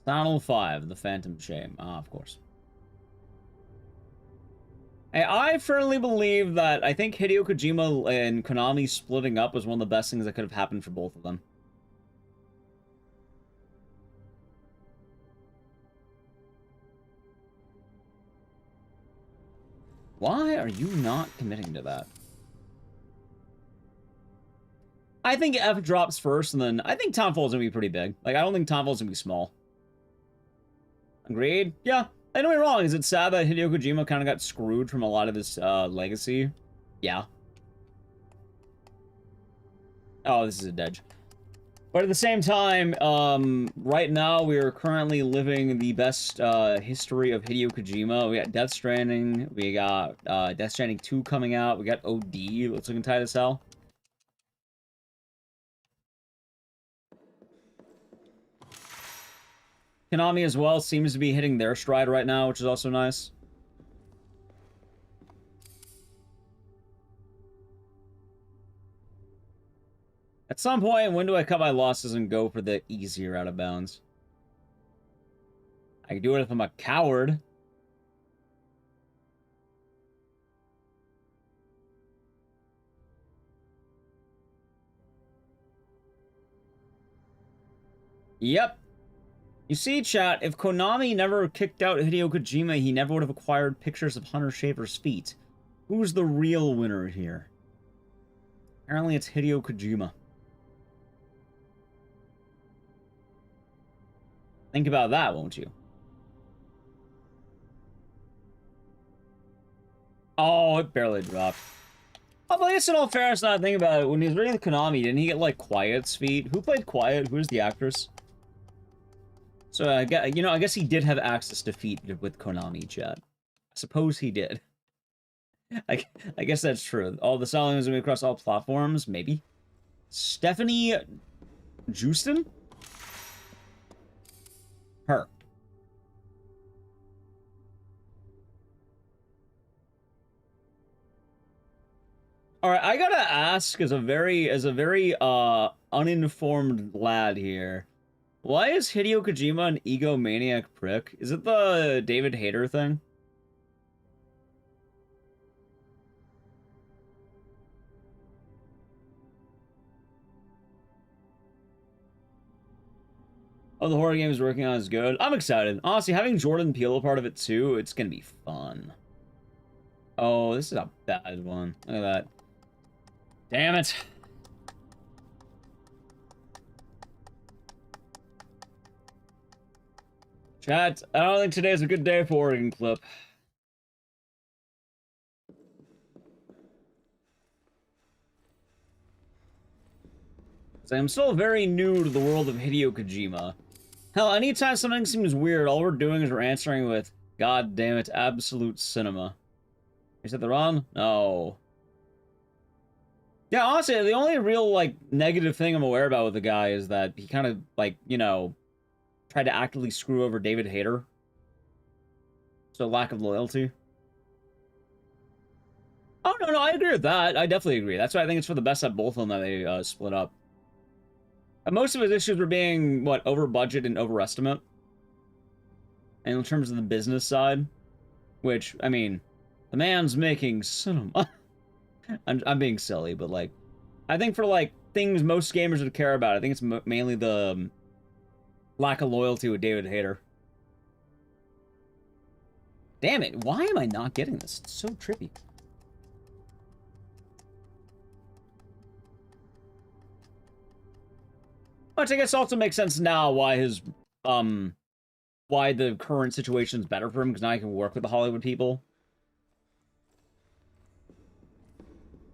Silent Hill 5, The Phantom Shame. Ah, of course. I firmly believe that I think Hideo Kojima and Konami splitting up was one of the best things that could have happened for both of them. Why are you not committing to that? I think F drops first, and then I think Townfall's gonna be pretty big. Like, I don't think Townfall's gonna be small. Agreed? Yeah. I don't get me wrong. Is it sad that Hideo Kojima kind of got screwed from a lot of his legacy? Yeah. Oh, this is a Dedge. But at the same time, right now we are currently living the best history of Hideo Kojima. We got Death Stranding. We got Death Stranding 2 coming out. We got OD. Let's look tight as hell. Konami as well seems to be hitting their stride right now, which is also nice. At some point, when do I cut my losses and go for the easier out of bounds? I can do it if I'm a coward. Yep. You see, chat, if Konami never kicked out Hideo Kojima, he never would have acquired pictures of Hunter Schafer's feet. Who's the real winner here? Apparently it's Hideo Kojima. Think about that, won't you? Oh, it barely dropped. Oh, but I guess in all fairness, not think about it. When he was reading Konami, didn't he get, like, Quiet's feet? Who played Quiet? Who is the actress? So, I guess he did have access to feet with Konami, chat. I suppose he did. I guess that's true. All the selling is going to be across all platforms? Maybe. Stephanie Justin? Her. Alright, I gotta ask as a very uninformed lad here. Why is Hideo Kojima an egomaniac prick? Is it the David Hayter thing? Oh, the horror game is working on is good. I'm excited. Honestly, having Jordan Peele a part of it too, it's gonna be fun. Oh, this is a bad one. Look at that. Damn it. Chat, I don't think today's a good day for Oregon Clip. I'm still very new to the world of Hideo Kojima. Hell, anytime something seems weird, all we're doing is we're answering with, God damn it, absolute cinema. Is that the run? No. Yeah, honestly, the only real, like, negative thing I'm aware about with the guy is that he kind of, like, you know, tried to actively screw over David Hayter. So, lack of loyalty. Oh, no, I agree with that. I definitely agree. That's why I think it's for the best that both of them that they split up. And most of his issues were being, what, over budget and overestimate. And in terms of the business side, which, I mean, the man's making cinema. I'm being silly, but, like, I think for, like, things most gamers would care about, I think it's mainly the lack of loyalty with David Hayter. Damn it, why am I not getting this? It's so trippy. Which I guess also makes sense now why his, why the current situation is better for him, because now he can work with the Hollywood people.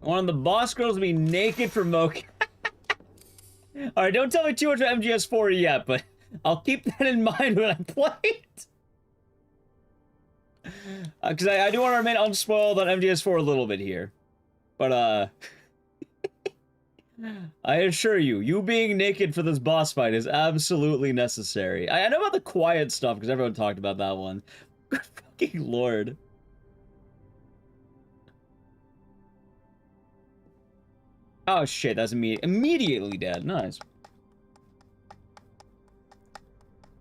I wanted the boss girls to be naked for Mocha. Alright, don't tell me too much about MGS4 yet, but I'll keep that in mind when I play it. Because I do want to remain unspoiled on MGS4 a little bit here. But, I assure you, you being naked for this boss fight is absolutely necessary. I know about the quiet stuff, because everyone talked about that one. Good fucking lord. Oh shit, that's immediately dead. Nice.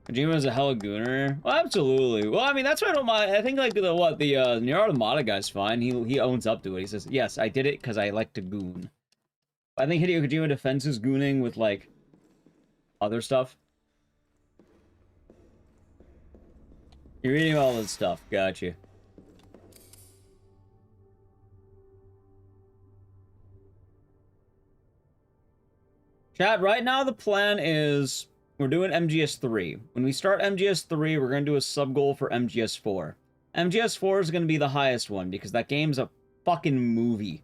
Kojima's a hella gooner. Well, absolutely. Well, I mean, that's why I don't mind. I think, like, the Nier Automata guy's fine. He owns up to it. He says, yes, I did it because I like to goon. I think Hideo Kojima defends his gooning with, like, other stuff. You're reading all this stuff. Gotcha. Chat, right now the plan is we're doing MGS3. When we start MGS3, we're going to do a sub-goal for MGS4. MGS4 is going to be the highest one because that game's a fucking movie.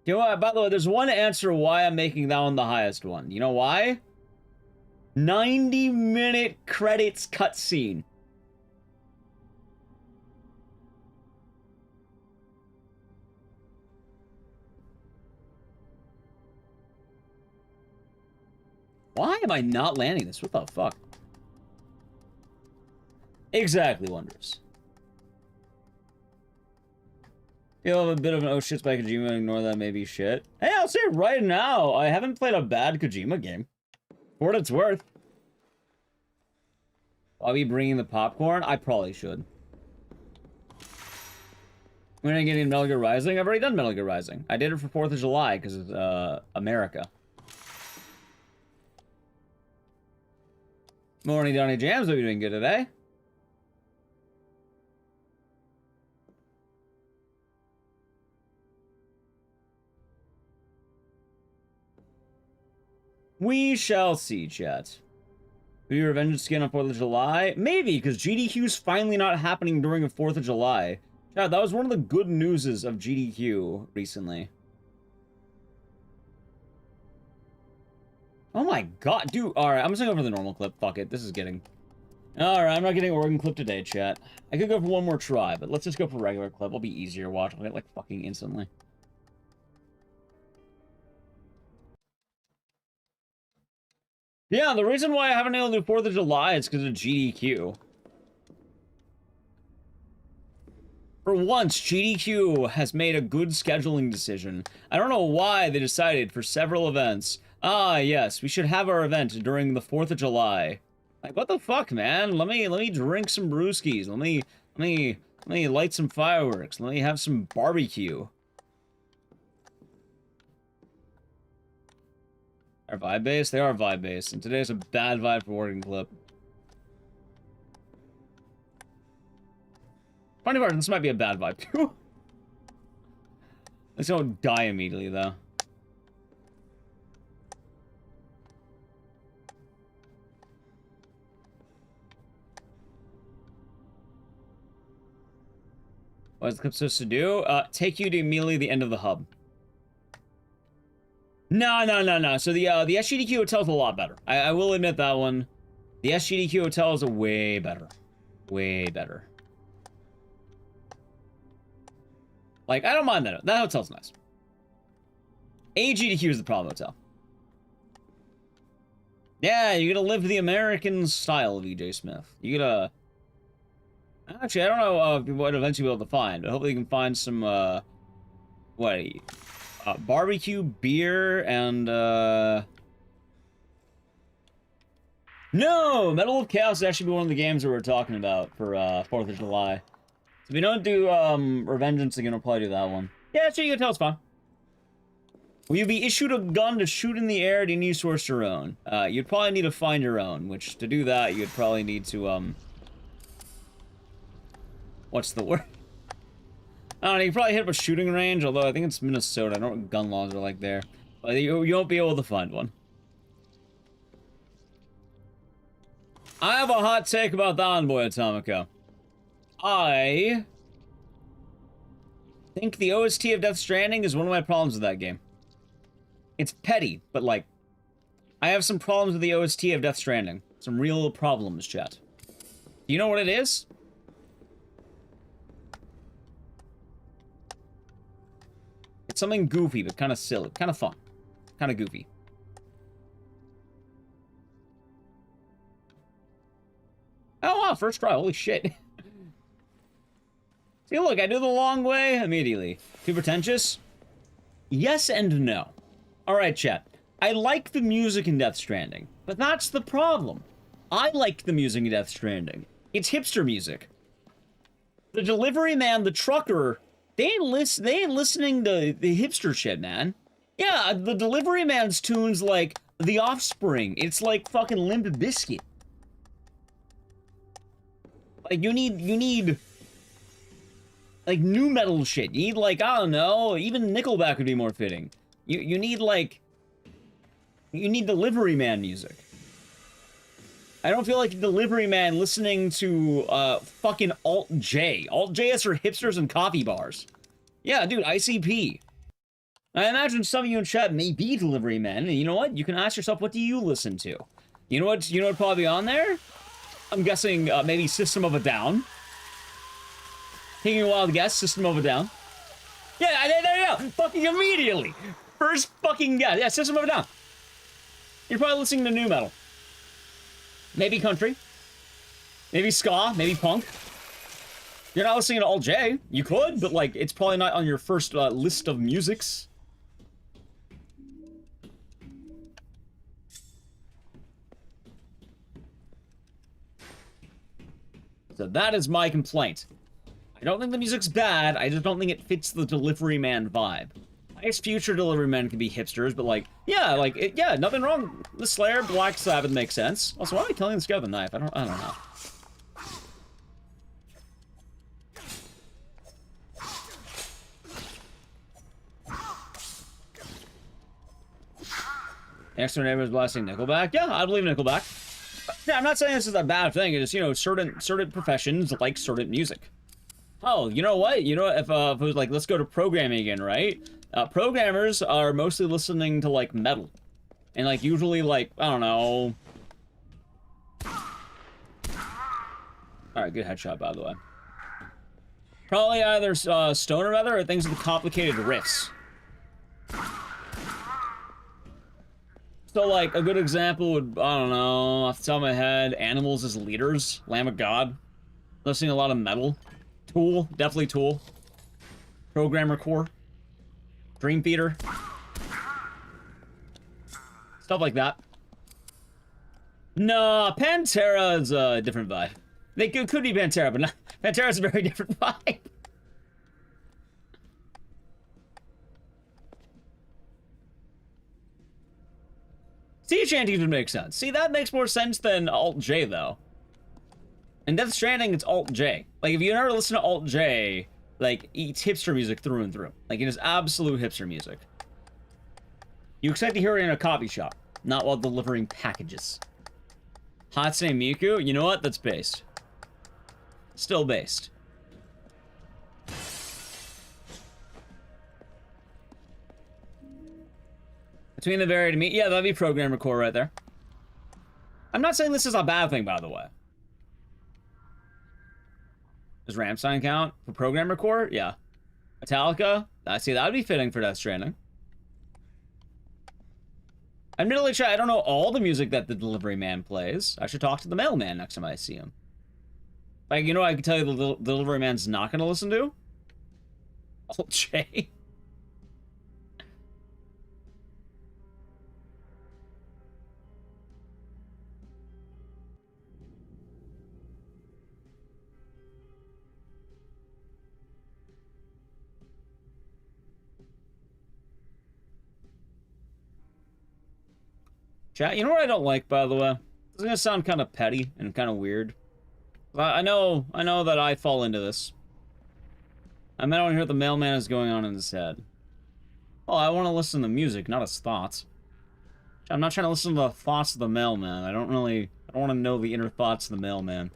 You know what? By the way, there's one answer why I'm making that one the highest one. You know why? 90-minute credits cutscene. Why am I not landing this? What the fuck? Exactly, Wondrous. You'll have a bit of an oh shit's by Kojima, ignore that maybe shit. Hey, I'll say it right now, I haven't played a bad Kojima game. For what it's worth. I'll be bringing the popcorn? I probably should. When I get in Metal Gear Rising? I've already done Metal Gear Rising. I did it for 4th of July, because it's, America. Morning, Donnie Jams. Hope you're doing good today. We shall see, chat. Will you revenge skin on 4th of July? Maybe, because GDQ's finally not happening during a 4th of July. Chat, that was one of the good newses of GDQ recently. Oh my god, dude. Alright, I'm just gonna go for the normal clip. Fuck it, this is getting... Alright, I'm not getting Oregon clip today, chat. I could go for one more try, but let's just go for regular clip. It'll be easier to watch. I'll get, like, fucking instantly. Yeah, the reason why I haven't been able to do 4th of July is because of GDQ. For once, GDQ has made a good scheduling decision. I don't know why they decided for several events. Ah, yes, we should have our event during the 4th of July. Like, what the fuck, man? Let me drink some brewskis. Let me light some fireworks. Let me have some barbecue. Are vibe-based? They are vibe-based, and today's a bad vibe for working clip. Funny part, this might be a bad vibe, too. Let's don't die immediately, though. What is the clip supposed to do? Take you to immediately the end of the hub. No. So the SGDQ Hotel is a lot better. I will admit that one. The SGDQ Hotel is a way better. Way better. Like, I don't mind that. That hotel's nice. AGDQ is the problem hotel. Yeah, you're gonna live the American style of EJ Smith. You gotta... Actually, I don't know what events you'll be able to find, but hopefully you can find some, barbecue, beer, and, No! Medal of Chaos is actually one of the games that we're talking about for, 4th of July. So if we don't do, Revengeance again, we'll probably do that one. Yeah, so you can tell it's fine. Will you be issued a gun to shoot in the air? Do you need to source your own? You'd probably need to find your own, which, to do that, you'd probably need to, what's the word? I don't know, you can probably hit up a shooting range, although I think it's Minnesota. I don't know what gun laws are like there. But you won't be able to find one. I have a hot take about that one, Boy Atomico. I think the OST of Death Stranding is one of my problems with that game. It's petty, but like, I have some problems with the OST of Death Stranding. Some real problems, chat. Do you know what it is? It's something goofy, but kind of silly. Kind of fun. Kind of goofy. Oh, wow, first try. Holy shit. See, look, I do the long way immediately. Too pretentious? Yes and no. Alright, chat. I like the music in Death Stranding, but that's the problem. I like the music in Death Stranding. It's hipster music. The delivery man, the trucker... They ain't listening to the hipster shit, man. Yeah, the delivery man's tune's like The Offspring. It's like fucking Limp Bizkit. Like, you need like new metal shit. You need like, I don't know, even Nickelback would be more fitting. You need like, you need delivery man music. I don't feel like a delivery man listening to, fucking Alt-J. Alt-J is for hipsters and coffee bars. Yeah, dude, ICP. I imagine some of you in chat may be delivery men, and you know what? You can ask yourself, what do you listen to? You know what's probably on there? I'm guessing, maybe System of a Down. Taking a while to guess, System of a Down. Yeah, there you go! Fucking immediately! First fucking guess. Yeah, System of a Down. You're probably listening to new metal. Maybe country. Maybe ska. Maybe punk. You're not listening to Alt-J. You could, but, like, it's probably not on your first list of musics. So that is my complaint. I don't think the music's bad, I just don't think it fits the delivery man vibe. I guess future delivery men can be hipsters, but like, yeah, like, yeah, nothing wrong. The Slayer, Black Sabbath makes sense. Also, why am I killing this guy with a knife? I don't know. Next door neighbor is blasting Nickelback. Yeah, I believe Nickelback. Yeah, I'm not saying this is a bad thing. It's just, you know, certain professions like certain music. Oh, you know what? You know, if it was like, let's go to programming again, right? Programmers are mostly listening to, like, metal. And, like, usually, like, I don't know. Alright, good headshot, by the way. Probably either stoner rather, or things with complicated riffs. So, like, a good example would, I don't know, off the top of my head, Animals as Leaders, Lamb of God. Listening to a lot of metal. Tool, definitely Tool. Programmer Core. Dream Theater. Stuff like that. No, Pantera is a different vibe. They could be Pantera, but not, Pantera's a very different vibe. Sea Shanties would make sense. See, that makes more sense than Alt-J, though. In Death Stranding, it's Alt-J. Like, if you never listen to Alt-J, like, it's hipster music through and through. Like, it is absolute hipster music. You expect to hear it in a coffee shop, not while delivering packages. Hatsune Miku, you know what? That's based. Still based. Between the varied meat, yeah, that'd be Programmer Core right there. I'm not saying this is a bad thing, by the way. Does Rammstein count for Programmer Core? Yeah. Metallica? I see, that'd be fitting for Death Stranding. Admittedly, I don't know all the music that the delivery man plays. I should talk to the mailman next time I see him. Like, you know what I can tell you the delivery man's not going to listen to? Alt-J. Chat, you know what I don't like, by the way? This is gonna sound kind of petty and kind of weird. I know that I fall into this. I don't hear what the mailman is going on in his head. Oh, I want to listen to music, not his thoughts. I'm not trying to listen to the thoughts of the mailman. I don't want to know the inner thoughts of the mailman.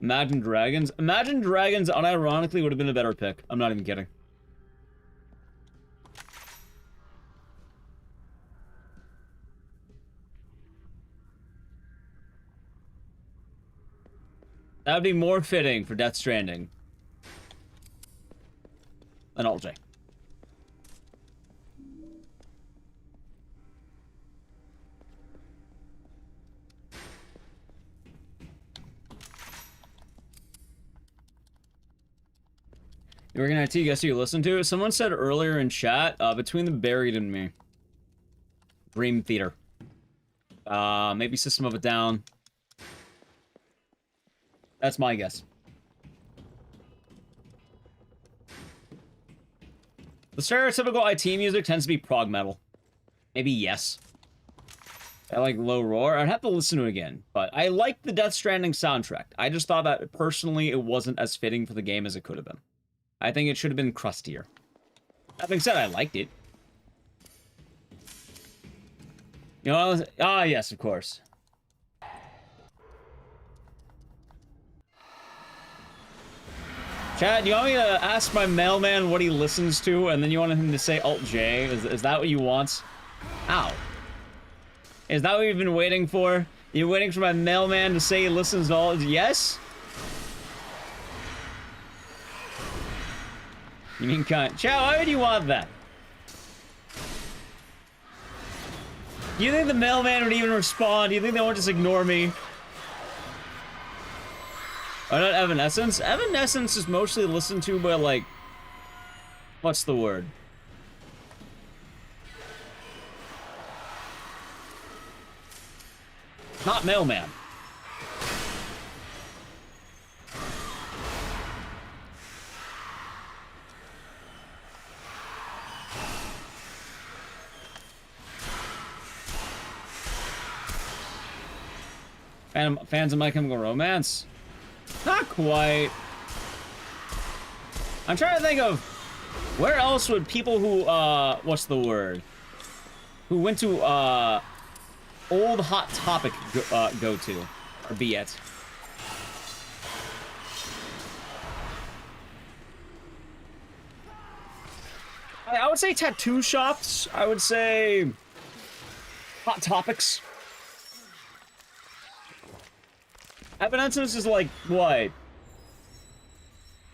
Imagine Dragons? Imagine Dragons, unironically, would have been a better pick. I'm not even kidding. That would be more fitting for Death Stranding than Alt-J. You working at IT, guess who you listen to? Someone said earlier in chat, Between the Buried and Me. Dream Theater. Maybe System of a Down. That's my guess. The stereotypical IT music tends to be prog metal. Maybe Yes. I like Low Roar. I'd have to listen to it again, but I like the Death Stranding soundtrack. I just thought that, personally, it wasn't as fitting for the game as it could have been. I think it should have been crustier. That being said, I liked it. You know, yes, of course. Chad, do you want me to ask my mailman what he listens to, and then you want him to say Alt-J? Is that what you want? Ow. Is that what you've been waiting for? You're waiting for my mailman to say he listens to all... Yes? You mean cunt. Chad, why would you want that? Do you think the mailman would even respond? Do you think they won't just ignore me? Oh, not Evanescence? Evanescence is mostly listened to by, like... What's the word? Not mailman. Fans of My Chemical Romance? Not quite. I'm trying to think of where else would people who, what's the word? Who went to, old Hot Topic go to, or be at. I would say tattoo shops. I would say Hot Topics. Evanescence is like, what?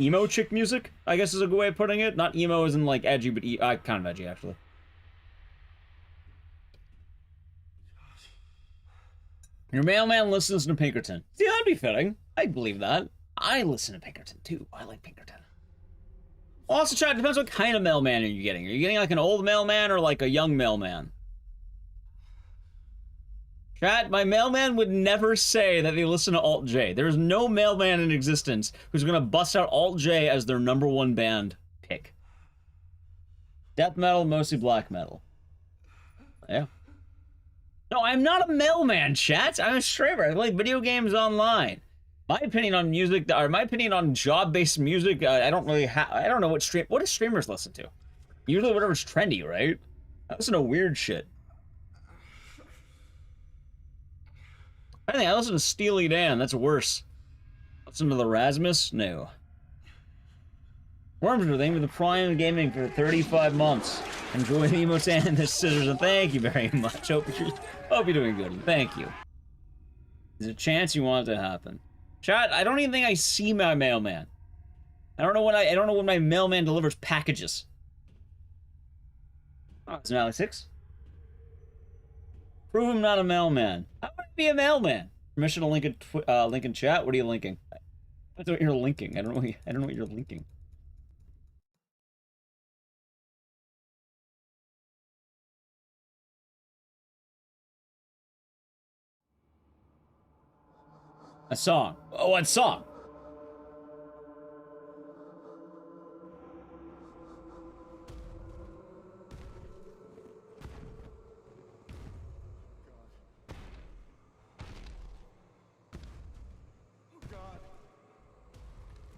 Emo chick music, I guess is a good way of putting it. Not emo as in like edgy, but kind of edgy, actually. Your mailman listens to Pinkerton. See, that'd be fitting. I believe that. I listen to Pinkerton too. I like Pinkerton. Also, chat, depends what kind of mailman are you getting. Are you getting like an old mailman or like a young mailman? Chat, my mailman would never say that they listen to Alt J. There's no mailman in existence who's gonna bust out Alt J as their #1 band pick. Death metal, mostly black metal. Yeah. No, I'm not a mailman, chat. I'm a streamer. I play video games online. My opinion on music, or my opinion on job-based music, I don't really have. I don't know what do streamers listen to? Usually whatever's trendy, right? I listen to weird shit. I think I listen to Steely Dan. That's worse. Listen to the Rasmus? No. Wormser, thank you for the Prime Gaming for 35 months. Enjoy the emotes and the scissors, and thank you very much. Hope you're doing good. Thank you. There's a chance you want it to happen. Chat, I don't even think I see my mailman. I don't know when my mailman delivers packages. Oh, it's an Alex 6. Prove I'm not a mailman. How would I be a mailman? Permission to link in chat. What are you linking? I don't know what you're linking. I don't know what you're linking. A song. Oh, what song?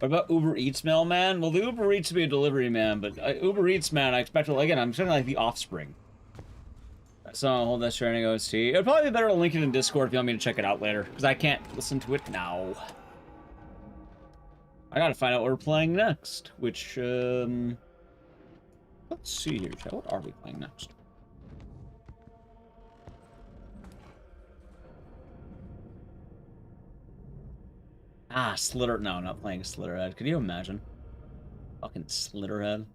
What about Uber Eats mailman? Well, the Uber Eats would be a delivery man, but Uber Eats man, I expect, again, I'm expecting like the Offspring. So I'll hold that sharing OST. It'd probably be better to link it in Discord if you want me to check it out later, because I can't listen to it now. I gotta find out what we're playing next, which, let's see here, chat. What are we playing next? Ah, Slitter. No, I'm not playing Slitterhead. Could you imagine? Fucking Slitterhead.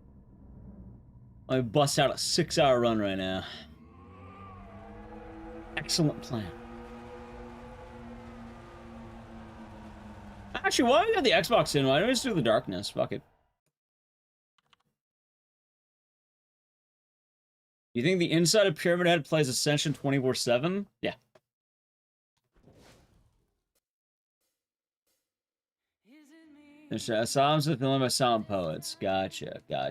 Let me bust out a 6-hour run right now. Excellent plan. Actually, why do we got the Xbox in? Why don't we just do the darkness? Fuck it. You think the inside of Pyramid Head plays Ascension 24/7? Yeah. There's songs with filmed by sound poets. Gotcha. Yeah,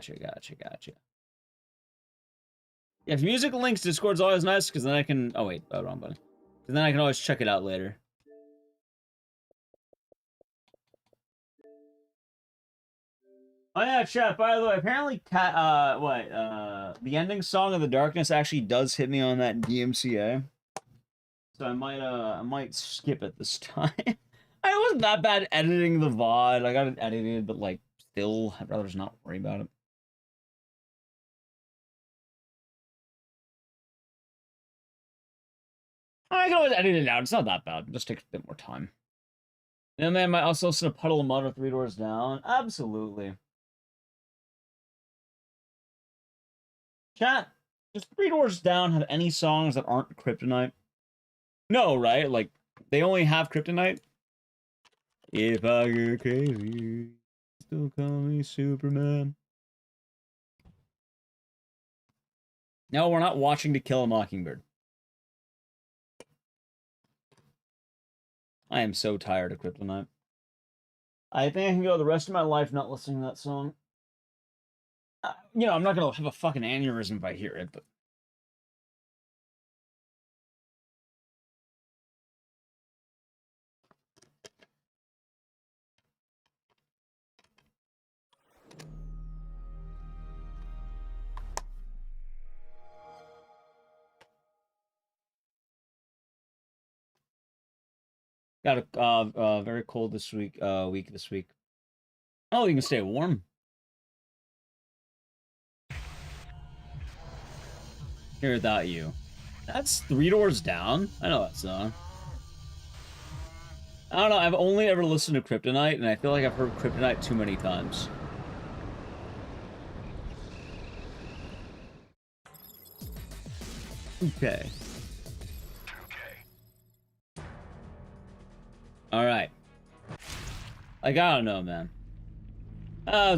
if music links, Discord's always nice, because then I can... Oh, wait. Oh, wrong button. Because then I can always check it out later. Oh, yeah, chat. By the way, apparently, the ending song of The Darkness actually does hit me on that DMCA. So I might skip it this time. I wasn't that bad editing the VOD. I got it edited, but, like, still, I'd rather just not worry about it. I can always edit it out. It's not that bad. It just takes a bit more time. And man, might also listen to Puddle of Mud or 3 Doors Down. Absolutely. Chat, does 3 Doors Down have any songs that aren't Kryptonite? No, right? Like, they only have Kryptonite? If I get crazy, still call me Superman. No, we're not watching To Kill a Mockingbird. I am so tired of Kryptonite. I think I can go the rest of my life not listening to that song. You know, I'm not gonna have a fucking aneurysm if I hear it, but... Got a very cold this week. Oh, you can stay warm. Here Without You. That's 3 Doors Down. I know that song. I don't know. I've only ever listened to Kryptonite, and I feel like I've heard Kryptonite too many times. Okay. All right. Like, I don't know, man.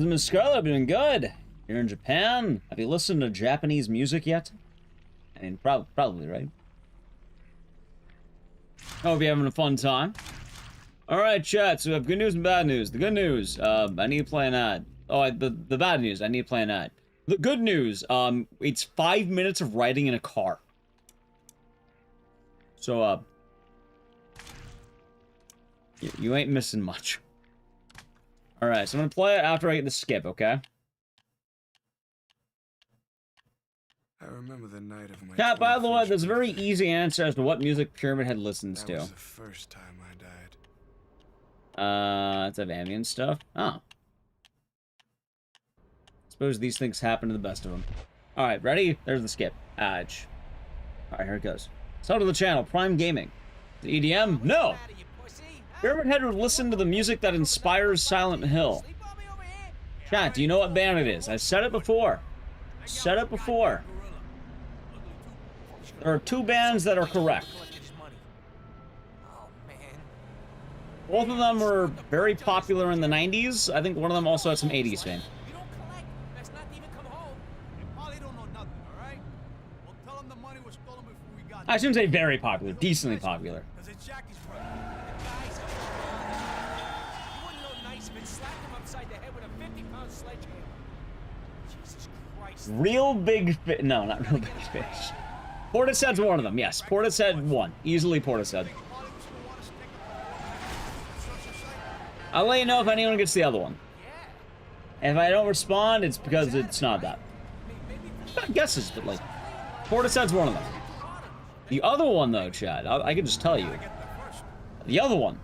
Miss Scarlet, doing good. You're in Japan? Have you listened to Japanese music yet? I mean, probably, right? Hope you're having a fun time. Alright, chat, so we have good news and bad news. The good news, I need to play an ad. Oh, the bad news, I need to play an ad. The good news, it's 5 minutes of riding in a car. So, you ain't missing much. Alright, so I'm gonna play it after I get the skip, okay? I remember the night of my Chat, by the way, there's a very easy answer as to what music Pyramid Head listens to. That was the first time I died. It's of ambient stuff. Oh. Suppose these things happen to the best of them. Alright, ready? There's the skip. Alright, here it goes. So to the channel, Prime Gaming. The EDM? No! Pyramid Head would listen to the music that inspires Silent Hill. Chat, do you know what band it is? I said it before. Said it before. There are 2 bands that are correct. Both of them were very popular in the 90s. I think one of them also had some 80s fame. I shouldn't say very popular, decently popular. Real big fish. No, not real big fish. Portishead's one of them, yes. Portishead won. Easily Portishead. I'll let you know if anyone gets the other one. If I don't respond, it's because it's not that. Not guesses, but like, Portishead's one of them. The other one, though, Chad, I can just tell you. The other one.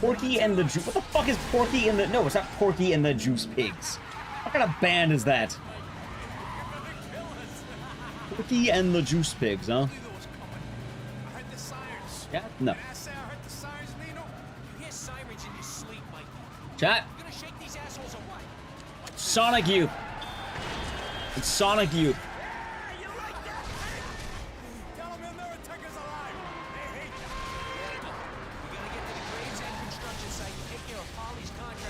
Porky and the Juice. What the fuck is Porky and the... No, it's not Porky and the Juice Pigs. What kind of band is that? Porky and the Juice Pigs, huh? Yeah? No. Chat. Sonic Youth. It's Sonic Youth.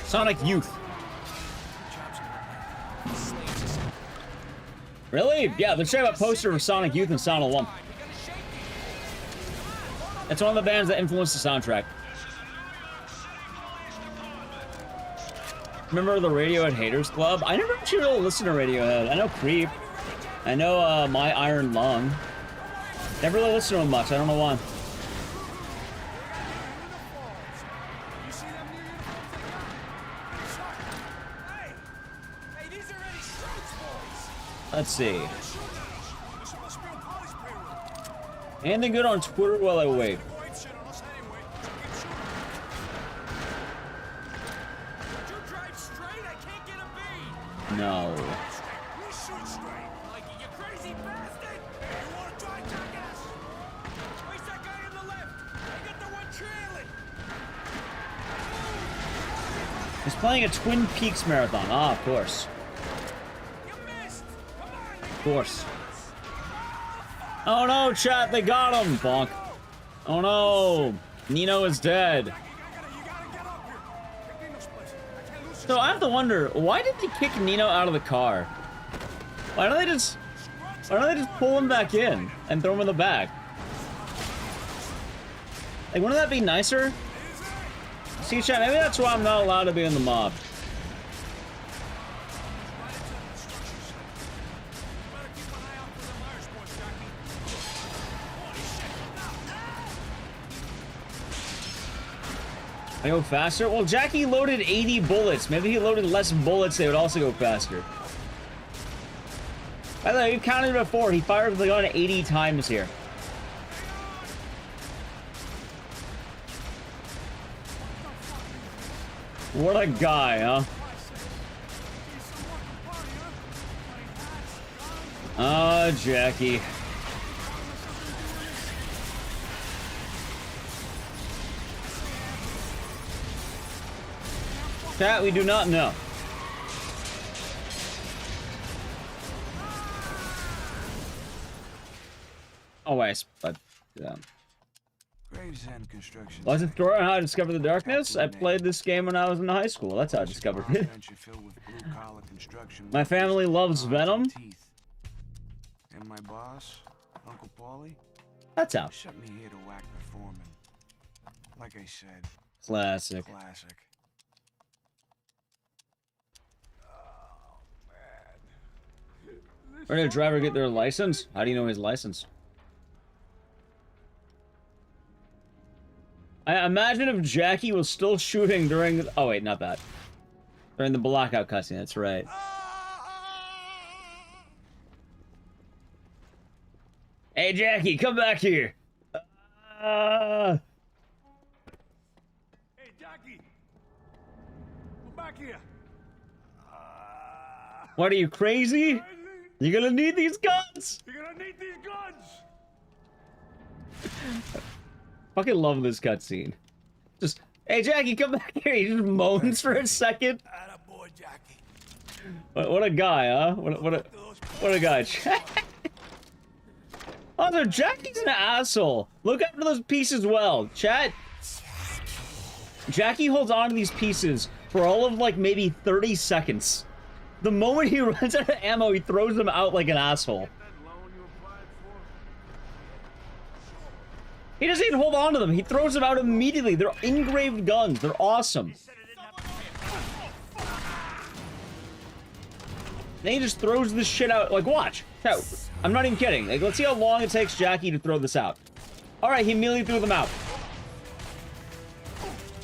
Sonic Youth. Really? Yeah, let's check out a poster for Sonic Youth and Sonic 1. It's one of the bands that influenced the soundtrack. Remember the Radiohead Haters Club? I never actually really listened to Radiohead. I know Creep. I know My Iron Lung. Never really listened to them much. I don't know why. Let's see. Anything good on Twitter while I wait? No. He's playing a Twin Peaks marathon. Ah, of course. Of course. Oh no, chat, they got him! Bonk. Oh no! Nino is dead. So I have to wonder, why did they kick Nino out of the car? Why don't they just pull him back in and throw him in the back? Like, wouldn't that be nicer? See, chat, maybe that's why I'm not allowed to be in the mob. I go faster? Well, Jackie loaded 80 bullets. Maybe he loaded less bullets, they would also go faster. By the way, you counted before. He fired the gun 80 times here. What a guy, huh? Oh, Jackie. Chat, we do not know. Oh, wait, but, yeah. Gravesend construction. Was it story on how I discovered the darkness? I played this game when I was in high school. That's how I discovered it. My family loves Venom. And my boss, Uncle Paulie, That's how. sent me here to whack the foreman. Like I said. Classic. Classic. Where did a driver get their license? How do you know his license? I imagine if Jackie was still shooting during the... Oh, wait, not that. During the blackout cutscene, that's right. Hey, Jackie, come back here. Hey, Jackie! Come back here! What, are you crazy? You're gonna need these guns! You're gonna need these guns! Fucking love this cutscene. Just, hey Jackie, come back here. He just moans for a second. Attaboy, Jackie. What a guy, huh? What a guy. Also, Jackie's an asshole. Look after those pieces well. Chat. Jackie holds on to these pieces for all of like maybe 30 seconds. The moment he runs out of ammo, he throws them out like an asshole. He doesn't even hold on to them. He throws them out immediately. They're engraved guns. They're awesome. Then he just throws this shit out. Like, watch. I'm not even kidding. Like, let's see how long it takes Jackie to throw this out. All right, he immediately threw them out.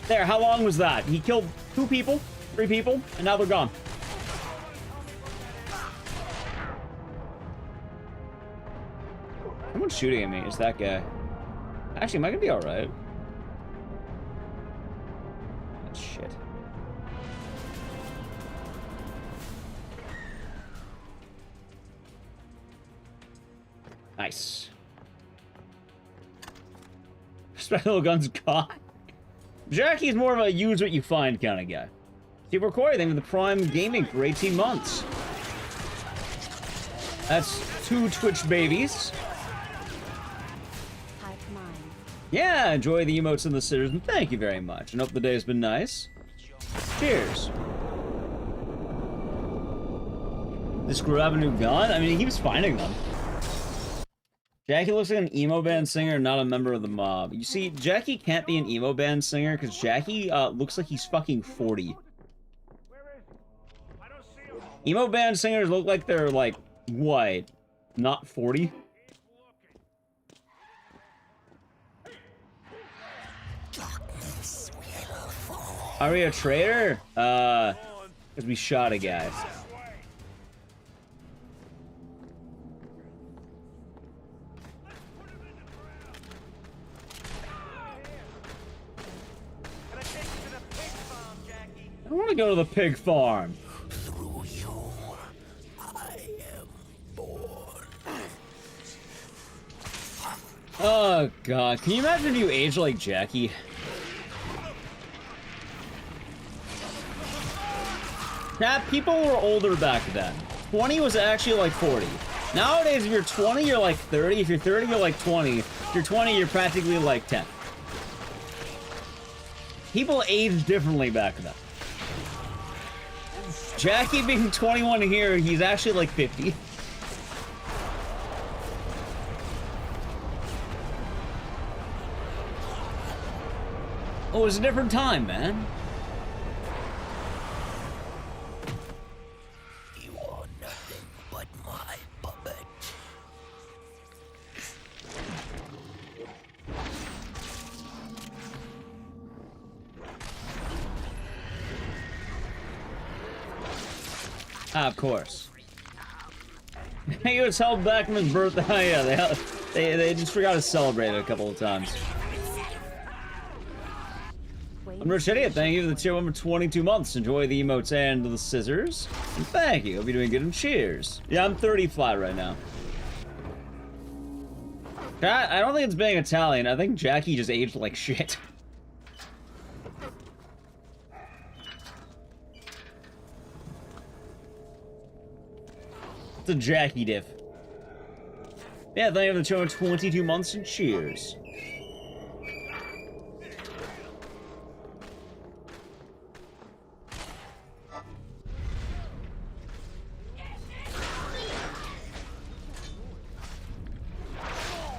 There, how long was that? He killed 2 people, 3 people, and now they're gone. Someone's shooting at me. It's that guy. Actually, am I gonna be alright? Shit. Nice. Special guns gone. Jackie's more of a use what you find kind of guy. Steve Corey, thank you for the Prime Gaming for 18 months. That's 2 Twitch babies. Yeah, enjoy the emotes and the scissors, and thank you very much. And hope the day has been nice. Cheers. This screw have a new gun? I mean, he keeps finding them. Jackie looks like an emo band singer, not a member of the mob. You see, Jackie can't be an emo band singer because Jackie looks like he's fucking 40. Emo band singers look like they're like, what? Not 40? Are we a traitor? Because we shot a guy. I want to go to the pig farm. Through you, I am born. Oh god, can you imagine if you age like Jackie? Nah, people were older back then. 20 was actually like 40. Nowadays, if you're 20, you're like 30. If you're 30, you're like 20. If you're 20, you're practically like 10. People aged differently back then. Jackie being 21 here, he's actually like 50. Oh, it was a different time, man. You are nothing but my puppet. Ah, of course. He was held back from his birthday. Oh, yeah, they just forgot to celebrate it a couple of times. I'm Rich Idiot, thank you for the tier 1 for 22 months. Enjoy the emotes and the scissors. And thank you. Hope you're doing good and cheers. Yeah, I'm 30 flat right now. I don't think it's being Italian. I think Jackie just aged like shit. It's a Jackie diff. Yeah, thank you for the tier 1 for 22 months and cheers.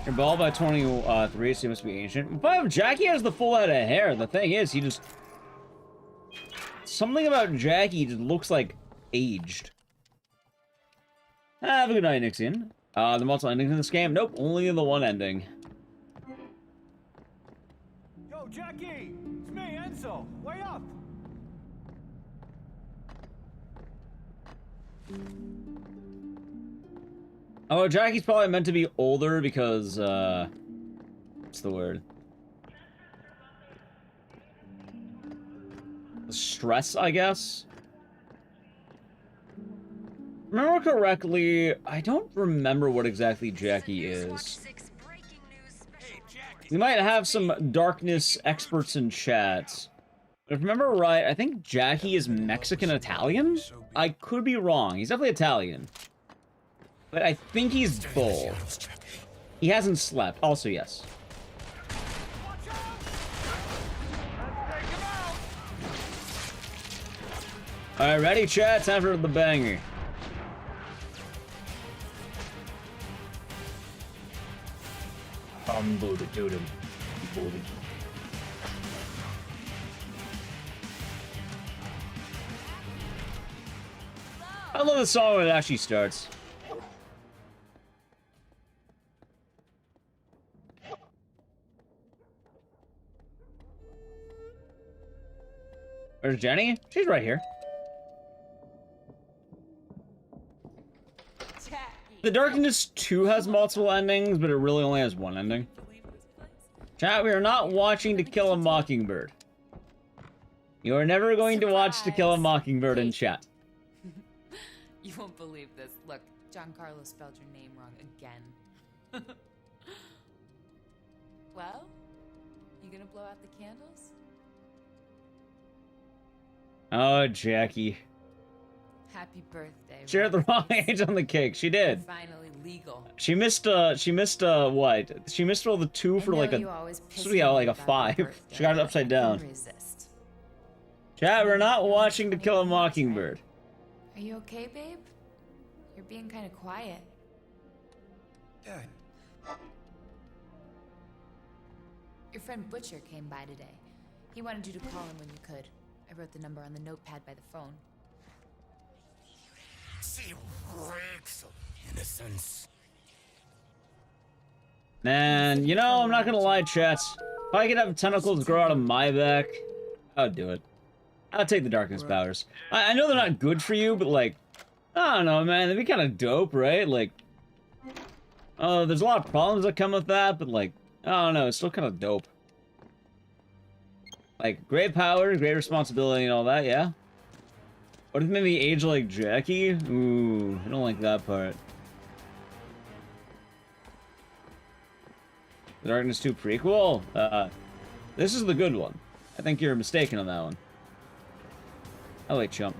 You're bald by 23, so you must be ancient. But Jackie has the full head of hair. The thing is, he just... Something about Jackie just looks like aged. Have a good night, Nixian. The multiple endings in this game? Nope, only the one ending. Yo, Jackie! It's me, Enzo. Way up! Oh, Jackie's probably meant to be older because, what's the word? Stress, I guess? Remember correctly, I don't remember what exactly Jackie is. We might have some darkness experts in chat. But if I remember right, I think Jackie is Mexican-Italian? I could be wrong. He's definitely Italian. But I think he's bald. He hasn't slept. Also, yes. Alright, ready, chat? Time for the banger. I love the song when it actually starts. Where's Jenny? She's right here. The Darkness 2 has multiple endings, but it really only has one ending. Chat, we are not watching To Kill a Mockingbird. You are never going to watch To Kill a Mockingbird in chat. You won't believe this. Look, Giancarlo spelled your name wrong again. Well, you gonna blow out the candles? Oh, Jackie. Happy birthday. She had the wrong age on the cake. She did. Finally legal. She missed what? She missed all the 2 for like a 5. She got it upside down. Chat, we're not watching To Kill a Mockingbird. Are you okay, babe? You're being kind of quiet. Yeah. Your friend Butcher came by today. He wanted you to call him when you could. I wrote the number on the notepad by the phone. Innocence. Man, you know, I'm not gonna lie, chats. If I could have tentacles grow out of my back, I'd do it. I'd take the darkness powers. I know they're not good for you, but like, I don't know, man, they'd be kind of dope, right? Like, there's a lot of problems that come with that, but like, I don't know, it's still kind of dope. Like, great power, great responsibility and all that, yeah? What if maybe age like Jackie? Ooh, I don't like that part. The Darkness 2 prequel? This is the good one. I think you're mistaken on that one. I like Chump.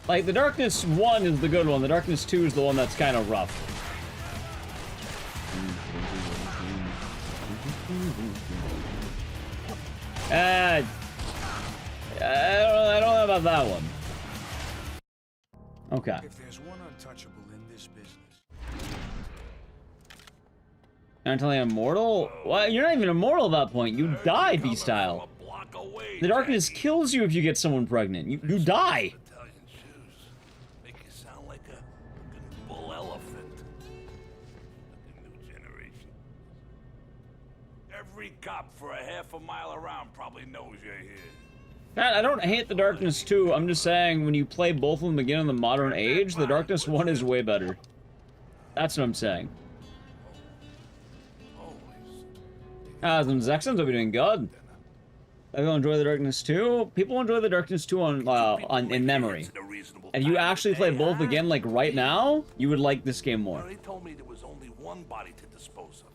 Like, the Darkness 1 is the good one. The Darkness 2 is the one that's kind of rough. I don't know about that one. Okay. If there's one untouchable in this business. You're not telling immortal? Well, you're not even immortal at that point. You die, B-style. The darkness kills you if you get someone pregnant. You die. Make you sound like a bull elephant. New generation. Every cop for a half a mile around probably knows you're here. Pat, I don't hate the Darkness 2. I'm just saying when you play both of them again in the modern age, the Darkness 1 is way better. That's what I'm saying. Some Zexons will be doing good. People enjoy the Darkness 2. People enjoy the Darkness 2 in memory. If you actually play both again, like right now, you would like this game more. They told me there was only one body to dispose of.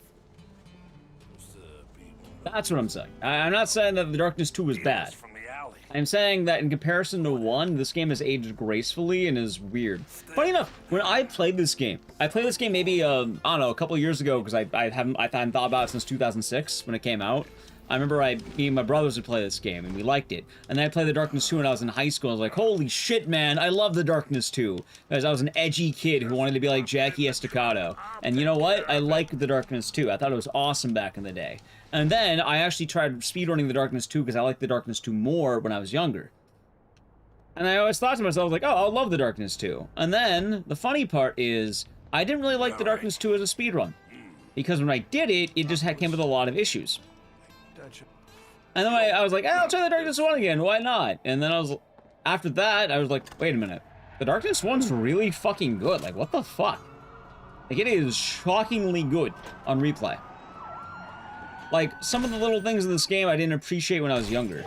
That's what I'm saying. I'm not saying that the Darkness 2 is bad. I'm saying that in comparison to 1, this game has aged gracefully and is weird. Funny enough, when I played this game maybe, I don't know, a couple years ago, because I hadn't thought about it since 2006, when it came out. I remember me and my brothers would play this game, and we liked it. And then I played The Darkness 2 when I was in high school, and I was like, holy shit, man, I love The Darkness 2. Because I was an edgy kid who wanted to be like Jackie Estacado. And you know what? I liked The Darkness 2. I thought it was awesome back in the day. And then I actually tried speedrunning The Darkness 2 because I liked The Darkness 2 more when I was younger. And I always thought to myself, like, oh, I'll love The Darkness 2. And then, the funny part is, I didn't really like The Darkness 2 as a speedrun. Because when I did it, it just came with a lot of issues. And then I was like, I'll try The Darkness 1 again, why not? And then after that, I was like, wait a minute. The Darkness 1's really fucking good. Like, what the fuck? Like, it is shockingly good on replay. Like, some of the little things in this game I didn't appreciate when I was younger.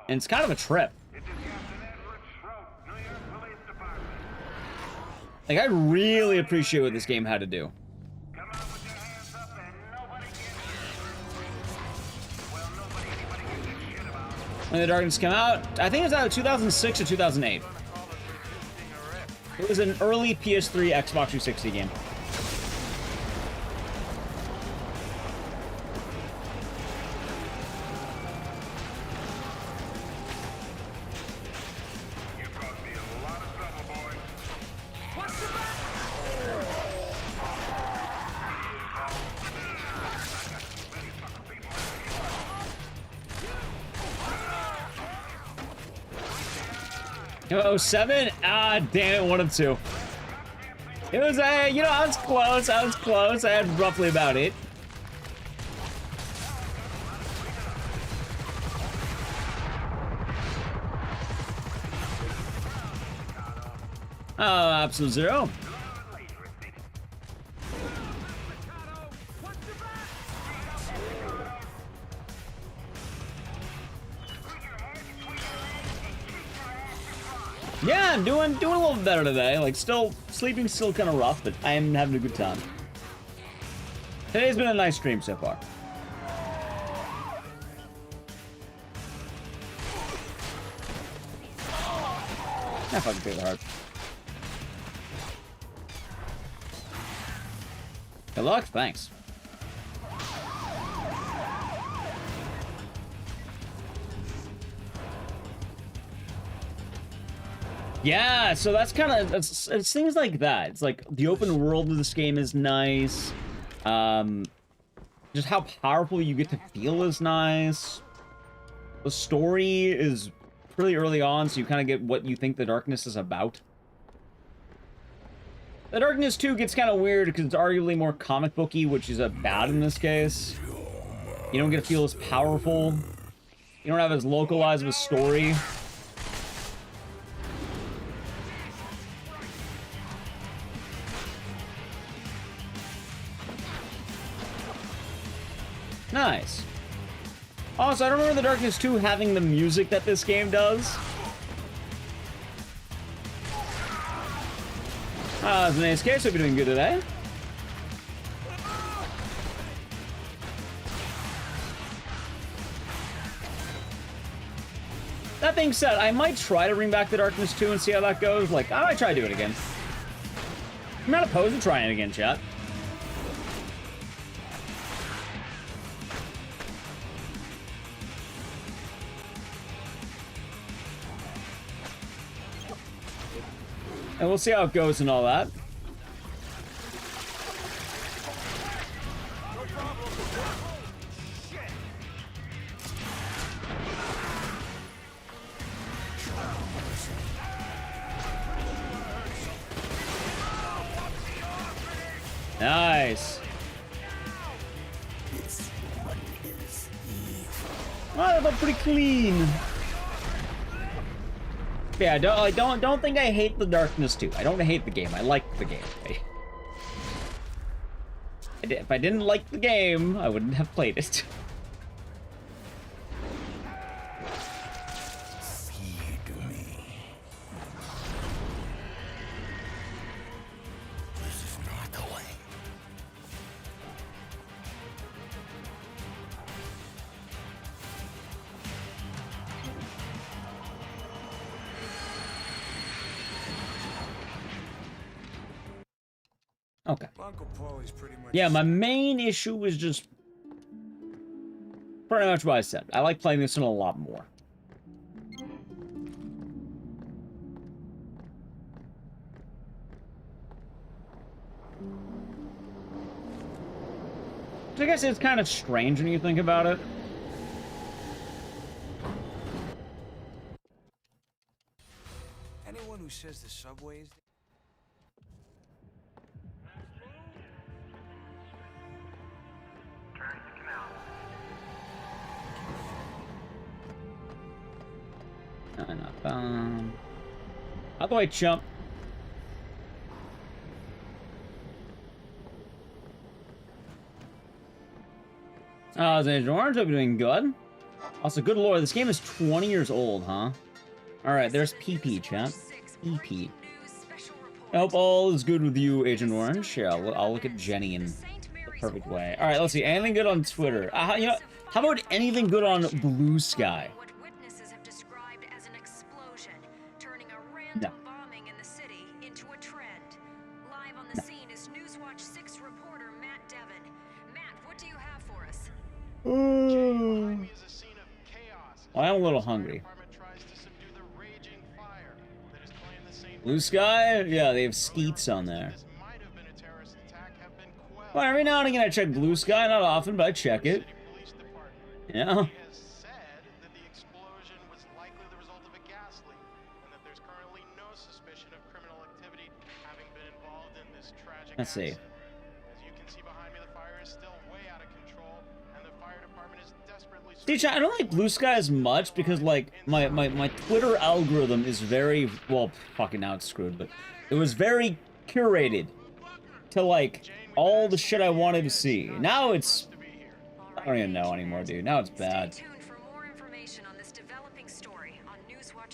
And it's kind of a trip. Like, I really appreciate what this game had to do. When The Darkness came out, I think it was out of 2006 or 2008. It was an early PS3 Xbox 360 game. Oh, 07? Ah, damn it, 1 of 2. It was, you know, I was close, I had roughly about it. Oh, Absolute Zero. Yeah, I'm doing a little better today. Like, sleeping's still kind of rough, but I am having a good time. Today's been a nice stream so far. I fucking feel hard. Good luck, thanks. Yeah, so that's kind of, it's things like that. It's like, the open world of this game is nice. Just how powerful you get to feel is nice. The story is pretty early on, so you kind of get what you think The Darkness is about. The Darkness 2 gets kind of weird because it's arguably more comic booky, which is bad in this case. You don't get to feel as powerful. You don't have as localized of a story. Nice. Also, I don't remember The Darkness 2 having the music that this game does. It's an ace case, hope you're doing good today. That being said, I might try to bring back The Darkness 2 and see how that goes. Like, I might try to do it again. I'm not opposed to trying it again, chat. And we'll see how it goes and all that. Nice. Oh, that looked pretty clean. Yeah, don't think I hate The Darkness 2. I don't hate the game. I like the game. If I didn't like the game, I wouldn't have played it. Feed me. This is not the way. Okay. Yeah, my main issue was just pretty much what I said. I like playing this one a lot more. I guess it's kind of strange when you think about it. Anyone who says the subway is... Out the way, chump. Agent Orange, hope you're doing good. Also, good lord, this game is 20 years old, huh? Alright, there's PP, champ. PP. I hope all is good with you, Agent Orange. Yeah, I'll look at Jenny in the perfect way. Alright, let's see. Anything good on Twitter? You know, how about anything good on Blue Sky? No. Bombing in the city into a trend. Live on the scene is Newswatch 6 reporter Matt Devon. Matt, what do you have for us? I am a little hungry. Blue Sky? Yeah, they have skeets on there. Well, every now and again I check Blue Sky, not often, but I check it. Yeah. Let's see. See, I don't like Blue Sky as much because, like, my Twitter algorithm is very, well, fucking now it's screwed, but it was very curated to, like, all the shit I wanted to see. Now it's, I don't even know anymore, dude. Now it's bad.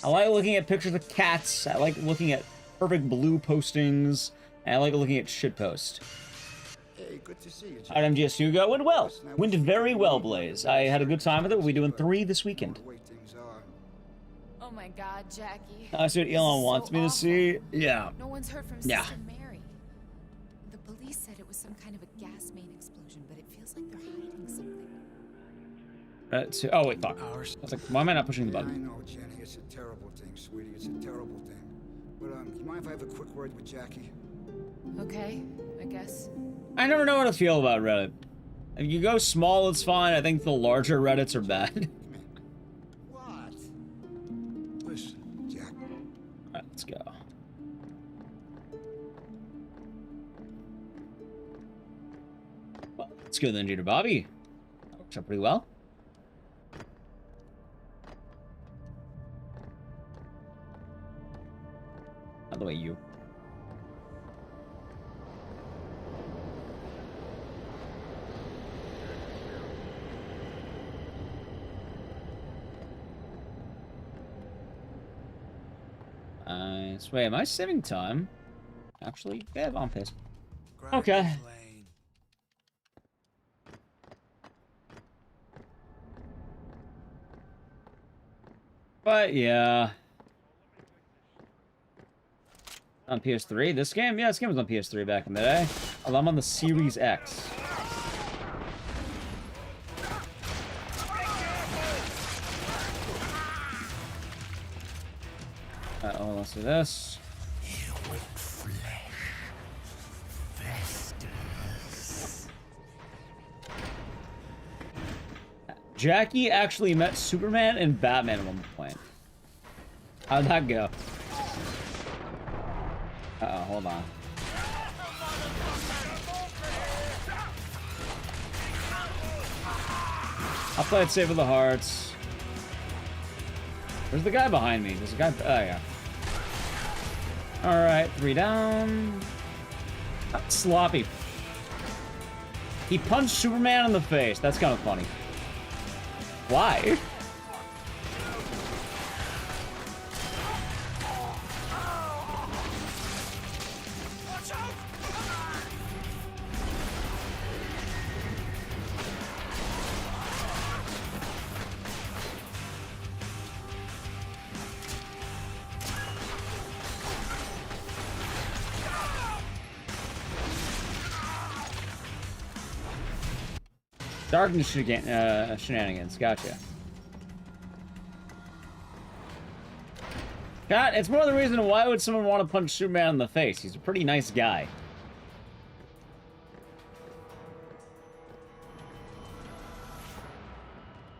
I like looking at pictures of cats. I like looking at perfect blue postings. And I like looking at shitpost. Hey, good to see you, Jack. Alright, MGS Hugo. Went well. Went very well, Blaze. I had a good time with it. We'll be doing 3 this weekend. Oh my god, Jackie. I see what Elon wants me to see. Yeah. No one's heard from Sister Mary. The police said it was some kind of a gas main explosion, but it feels like they're hiding something. Oh, wait, fuck. I was like, why am I not pushing the button? I know, Jenny. It's a terrible thing, sweetie. It's a terrible thing. But, you mind if I have a quick word with Jackie? Okay, I guess. I never know how to feel about Reddit. If you go small, it's fine. I think the larger Reddits are bad. What? Listen, Jack. Alright, let's go. Well, let's go then, Jada Bobby. That works out pretty well. By the way, you. Wait, am I saving time? Actually, yeah, I'm pissed. Okay. But yeah. On PS3, this game? Yeah, this game was on PS3 back in the day. Although I'm on the Series X. Oh, let's do this. Jackie actually met Superman and Batman at one point. How'd that go? Uh-oh, hold on. I'll play it safe with the hearts. Where's the guy behind me? There's a guy. Oh, yeah. Alright, 3 down. That's sloppy. He punched Superman in the face. That's kind of funny. Why? Darkness shenanigans. Gotcha. God, it's more the reason why would someone want to punch Superman in the face? He's a pretty nice guy.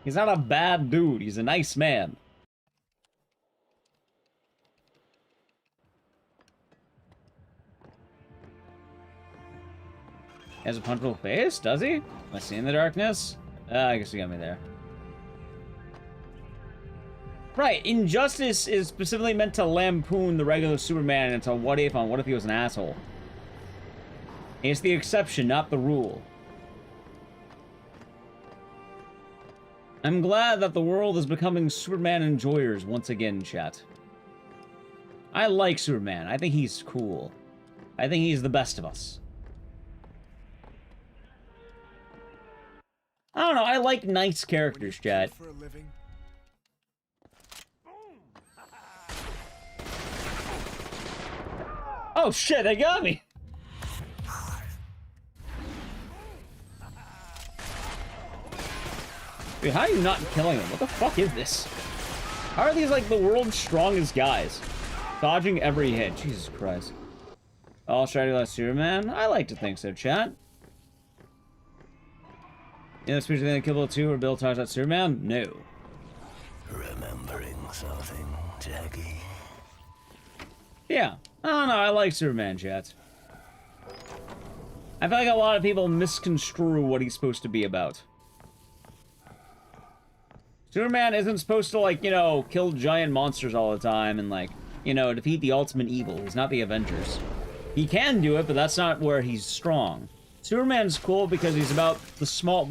He's not a bad dude. He's a nice man. He has a punchable face? Does he? Am I seeing the darkness? I guess you got me there. Right, Injustice is specifically meant to lampoon the regular Superman into what if on what if he was an asshole. It's the exception, not the rule. I'm glad that the world is becoming Superman enjoyers once again, chat. I like Superman. I think he's cool. I think he's the best of us. I don't know, I like nice characters, chat. Oh shit, they got me! Dude, how are you not killing him? What the fuck is this? How are these like the world's strongest guys? Dodging every hit. Jesus Christ. All strategy less Superman? I like to think so, chat. You know, Speedrunning in Kill Bill 2 or Bill talks about Superman? No. Remembering something, Jackie? Yeah. I don't know, I like Superman, chat. I feel like a lot of people misconstrue what he's supposed to be about. Superman isn't supposed to, like, you know, kill giant monsters all the time and, like, you know, defeat the ultimate evil. He's not the Avengers. He can do it, but that's not where he's strong. Superman's cool because he's about the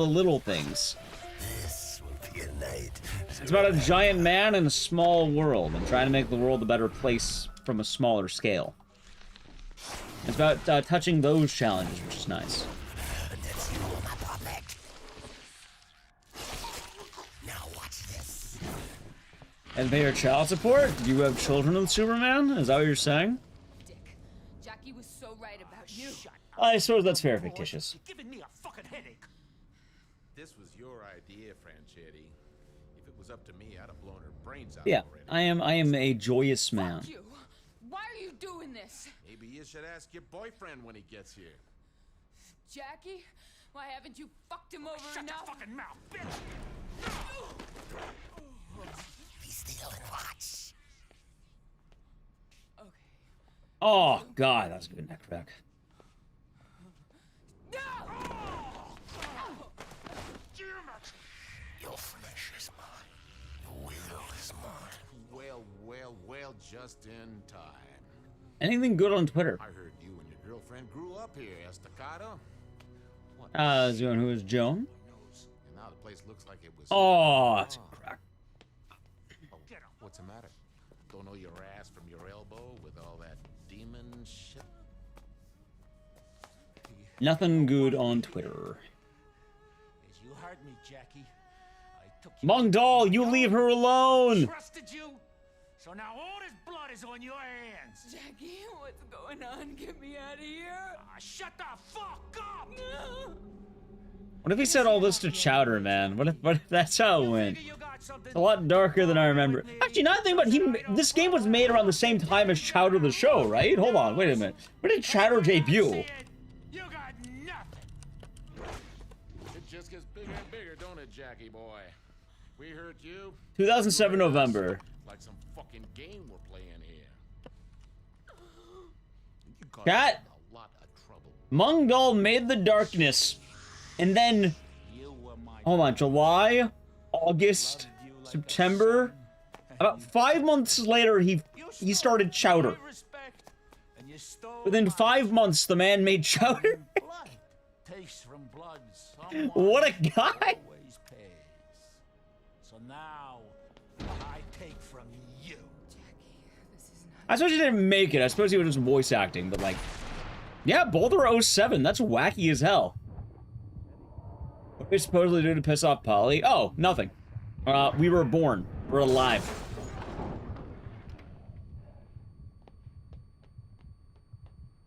little things. This will be a night. It's about a giant man in a small world and trying to make the world a better place from a smaller scale. It's about touching those challenges, which is nice. That's you, my puppet. Now watch this. And pay your child support? Do you have children with Superman? Is that what you're saying? Dick, Jackie was so right about you. I suppose that's fair, Fictitious. You're giving me a fucking headache. This was your idea, Franchetti. If it was up to me, I'd have blown her brains out. Yeah, already. I am a joyous man. Fuck you. Why are you doing this? Maybe you should ask your boyfriend when he gets here. Jackie? Why haven't you fucked him over Shut enough? your fucking mouth, bitch! Be still and watch. Okay. Oh, God, that's a good neck back. Your flesh is mine. Your will is mine. Well, just in time. Anything good on Twitter? I heard you and your girlfriend grew up here, Estacado. Joan, who is Joan? And now the place looks like it was... Oh, that's a crack. Oh, get up. What's the matter? Don't know your ass from your elbow with all that demon shit? Nothing good on Twitter. You heard me, Jackie. I took you. Mongdal, you leave her alone! Trusted you. So now all this blood is on your hands. Jackie, what's going on? Get me out of here. Shut the fuck up! No. What if he said all this to Chowder, man? What if that's how it went? It's a lot darker than I remember. Actually, not think about this game was made around the same time as Chowder the show, right? Hold on, wait a minute. When did Chowder debut? You got nothing. It just gets bigger and bigger, don't it, Jackie boy? We heard you. 2007 November. Like some fucking game we're playing here. Cat. Mongol made the darkness, and then hold on, July, August, September. About 5 months later, he started Chowder. Within 5 months, the man made Chowder. What a guy! So now, I take from you. I suppose he didn't make it. I suppose he was just voice acting, but like, yeah, Boulder 07. That's wacky as hell. What are we supposedly doing to piss off Polly? Oh, nothing. We were born. We're alive.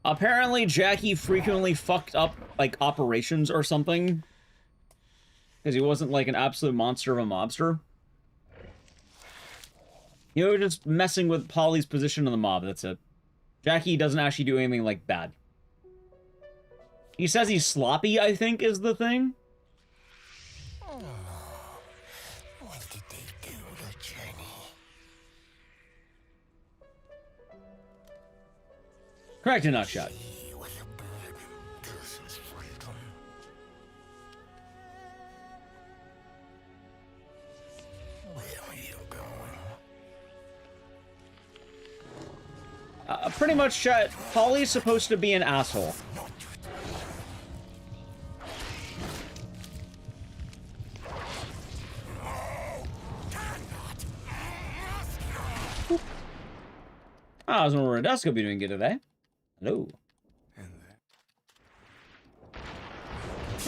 Apparently, Jackie frequently fucked up, like, operations or something. because he wasn't like an absolute monster of a mobster. You know, just messing with Polly's position in the mob, that's it. Jackie doesn't actually do anything, like, bad. He says he's sloppy, I think, is the thing. Oh, what did they do to Jenny? Correct, a nutshot. Pretty much, Polly's supposed to be an asshole. I was wondering what Redesco be doing good today. Hello.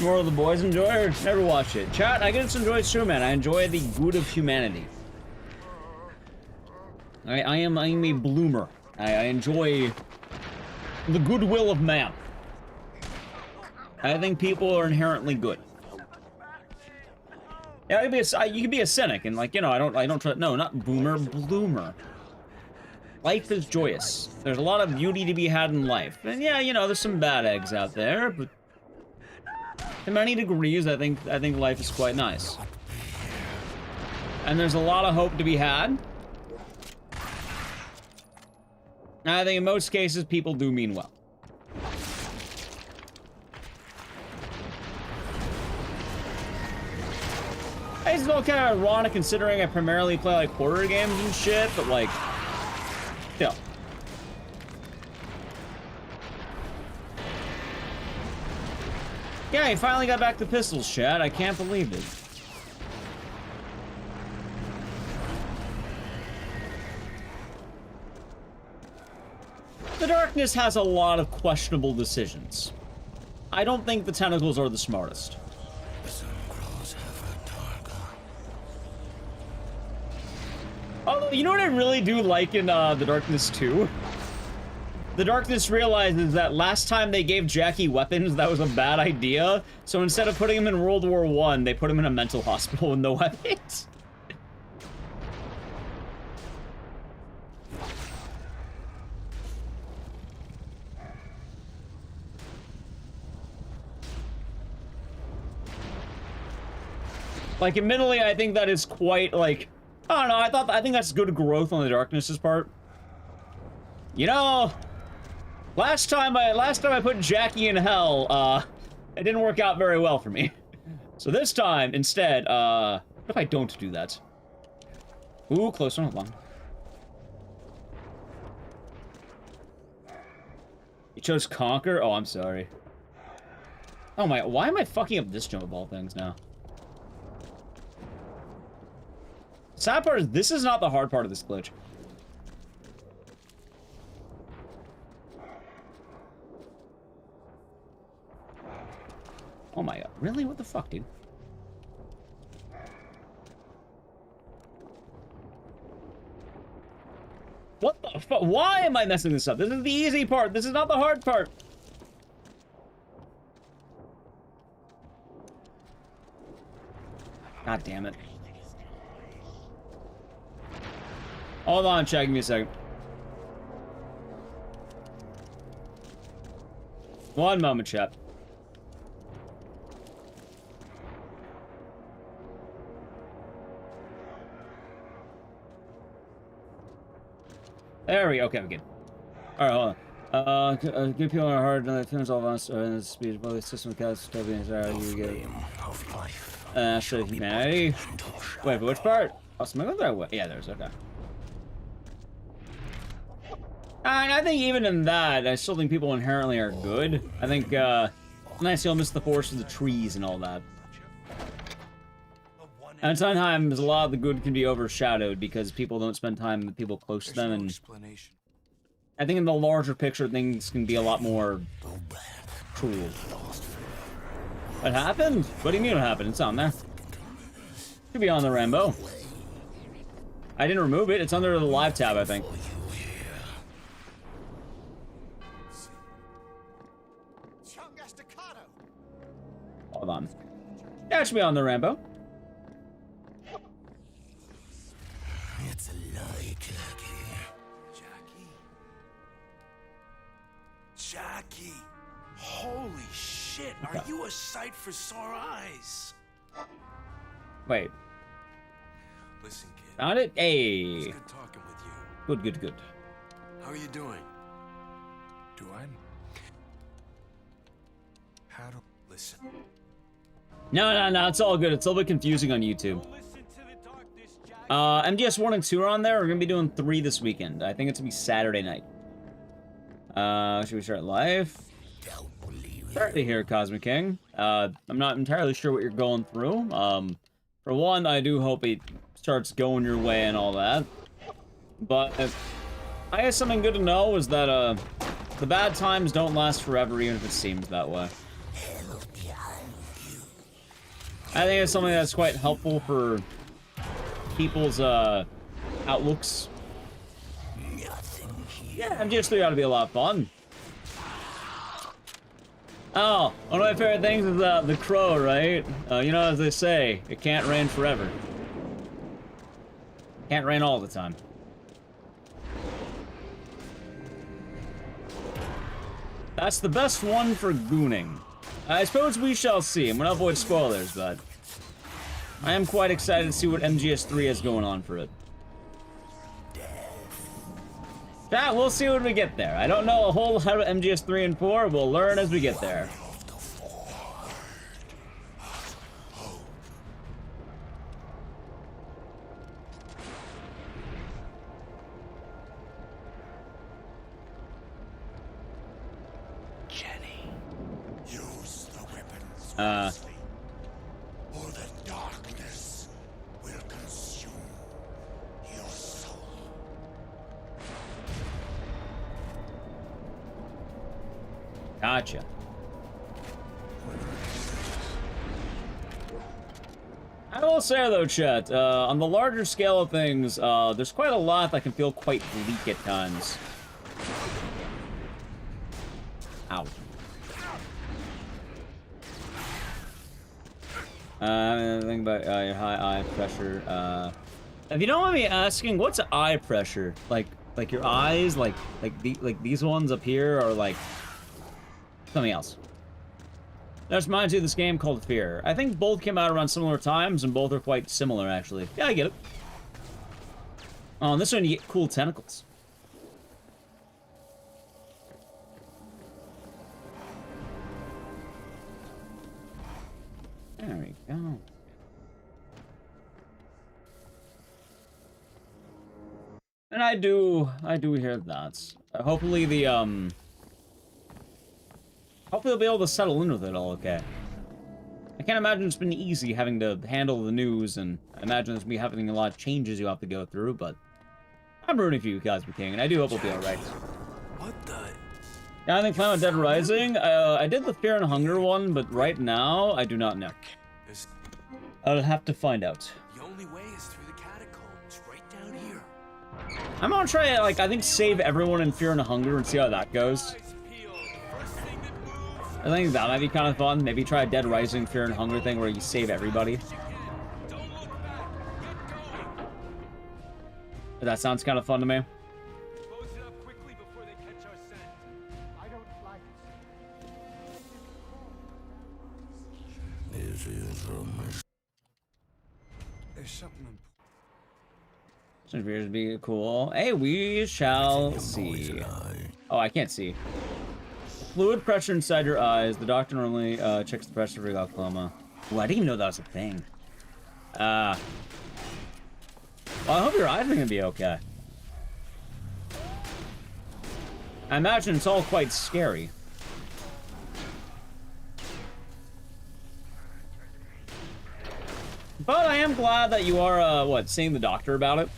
More of the boys enjoy or never watch it. Chat, I just enjoy it too, man. I enjoy the good of humanity. I am a bloomer. I enjoy the goodwill of man. I think people are inherently good. Yeah, you can be a cynic and, like, you know, I don't try. No, not boomer, bloomer. Life is joyous. There's a lot of beauty to be had in life, and yeah, you know, there's some bad eggs out there, but to many degrees, I think life is quite nice. And there's a lot of hope to be had. And I think in most cases, people do mean well. It's all kind of ironic considering I primarily play, like, horror games and shit, but, like, still. Yeah, he finally got back to pistols, chat. I can't believe it. The Darkness has a lot of questionable decisions. I don't think the tentacles are the smartest. Although, you know what I really do like in The Darkness 2? The Darkness realizes that last time they gave Jackie weapons, that was a bad idea. So instead of putting him in World War I, they put him in a mental hospital with no weapons. Like, admittedly, I think that is quite, like, I don't know, I think that's good growth on the Darkness's part. You know, last time I put Jackie in hell, it didn't work out very well for me. So this time, instead, what if I don't do that? Ooh, close one, hold on. You chose Conquer? Oh, I'm sorry. Oh my, why am I fucking up this jump of all things now? Sad part is, this is not the hard part of this glitch. Oh my god, really? What the fuck, dude? What the fuck? Why am I messing this up? This is the easy part. This is not the hard part. God damn it. Hold on, check me a second. One moment, chat. There we go. Okay, I'm good. Alright, hold on. Give people a hard turns all of us in the speed of the system cast dystopian you get. Show humanity. Wait, but which part? Oh, something that way. Yeah, there's okay. I think even in that, I still think people inherently are good. I think, sometimes you'll miss the forest of the trees and all that. And sometimes a lot of the good can be overshadowed because people don't spend time with people close to them, and I think in the larger picture, things can be a lot more cruel. What happened? What do you mean what happened? It's on there. Should be on the Rambo. I didn't remove it. It's under the live tab, I think. Hold on. Catch me on the Rambo. It's a lie, Jackie. Jackie! Holy shit, are you a sight for sore eyes? Wait. Listen, kid. Found it? Hey. It's good talking with you. Good, good. How are you doing? Do I? How do... Listen. No, it's all good. It's a little bit confusing on YouTube. MGS 1 and 2 are on there. We're gonna be doing 3 this weekend. I think it's gonna be Saturday night. Should we start live? Start to hear, Cosmic King. I'm not entirely sure what you're going through. For one, I do hope it starts going your way and all that. But I guess something good to know is that the bad times don't last forever, even if it seems that way. I think it's something that's quite helpful for people's outlooks. Yeah, MGS 3 ought to be a lot of fun. Oh, one of my favorite things is the crow, right? You know, as they say, it can't rain forever. Can't rain all the time. That's the best one for gooning. I suppose we shall see. I'm gonna avoid spoilers, but I am quite excited to see what MGS 3 has going on for it. Yeah, we'll see when we get there. I don't know a whole lot about MGS 3 and 4. We'll learn as we get there. Use the weapons or the darkness will consume your soul. Gotcha. I will say though, chat, on the larger scale of things, there's quite a lot that can feel quite bleak at times. Ow. Think about your high eye pressure. If you don't mind me asking, what's eye pressure? Like your eyes, like these ones up here, or like something else? That reminds me of this game called Fear. I think both came out around similar times, and both are quite similar, actually. Yeah, I get it. Oh, and this one you get cool tentacles. There we go. And I do hear that. Hopefully the, hopefully they'll be able to settle in with it all okay. I can't imagine it's been easy having to handle the news, and I imagine there's gonna be having a lot of changes you have to go through, but I'm rooting for you, Cosmic King, and I do hope it'll be alright. What the? Yeah, I think Clown Dead Rising, I did the Fear and Hunger one, but right now, I do not know. I'll have to find out. The only way is through the catacombs, right down here. I'm gonna try, like, I think save everyone in Fear and Hunger and see how that goes. I think that might be kind of fun. Maybe try a Dead Rising Fear and Hunger thing where you save everybody. That sounds kind of fun to me. There's something. This appears to be cool. Hey, we shall see. Oh, I can't see. Fluid pressure inside your eyes. The doctor normally checks the pressure for glaucoma. Oh, I didn't even know that was a thing. Well, I hope your eyes are gonna be okay. I imagine it's all quite scary. But I am glad that you are, seeing the doctor about it.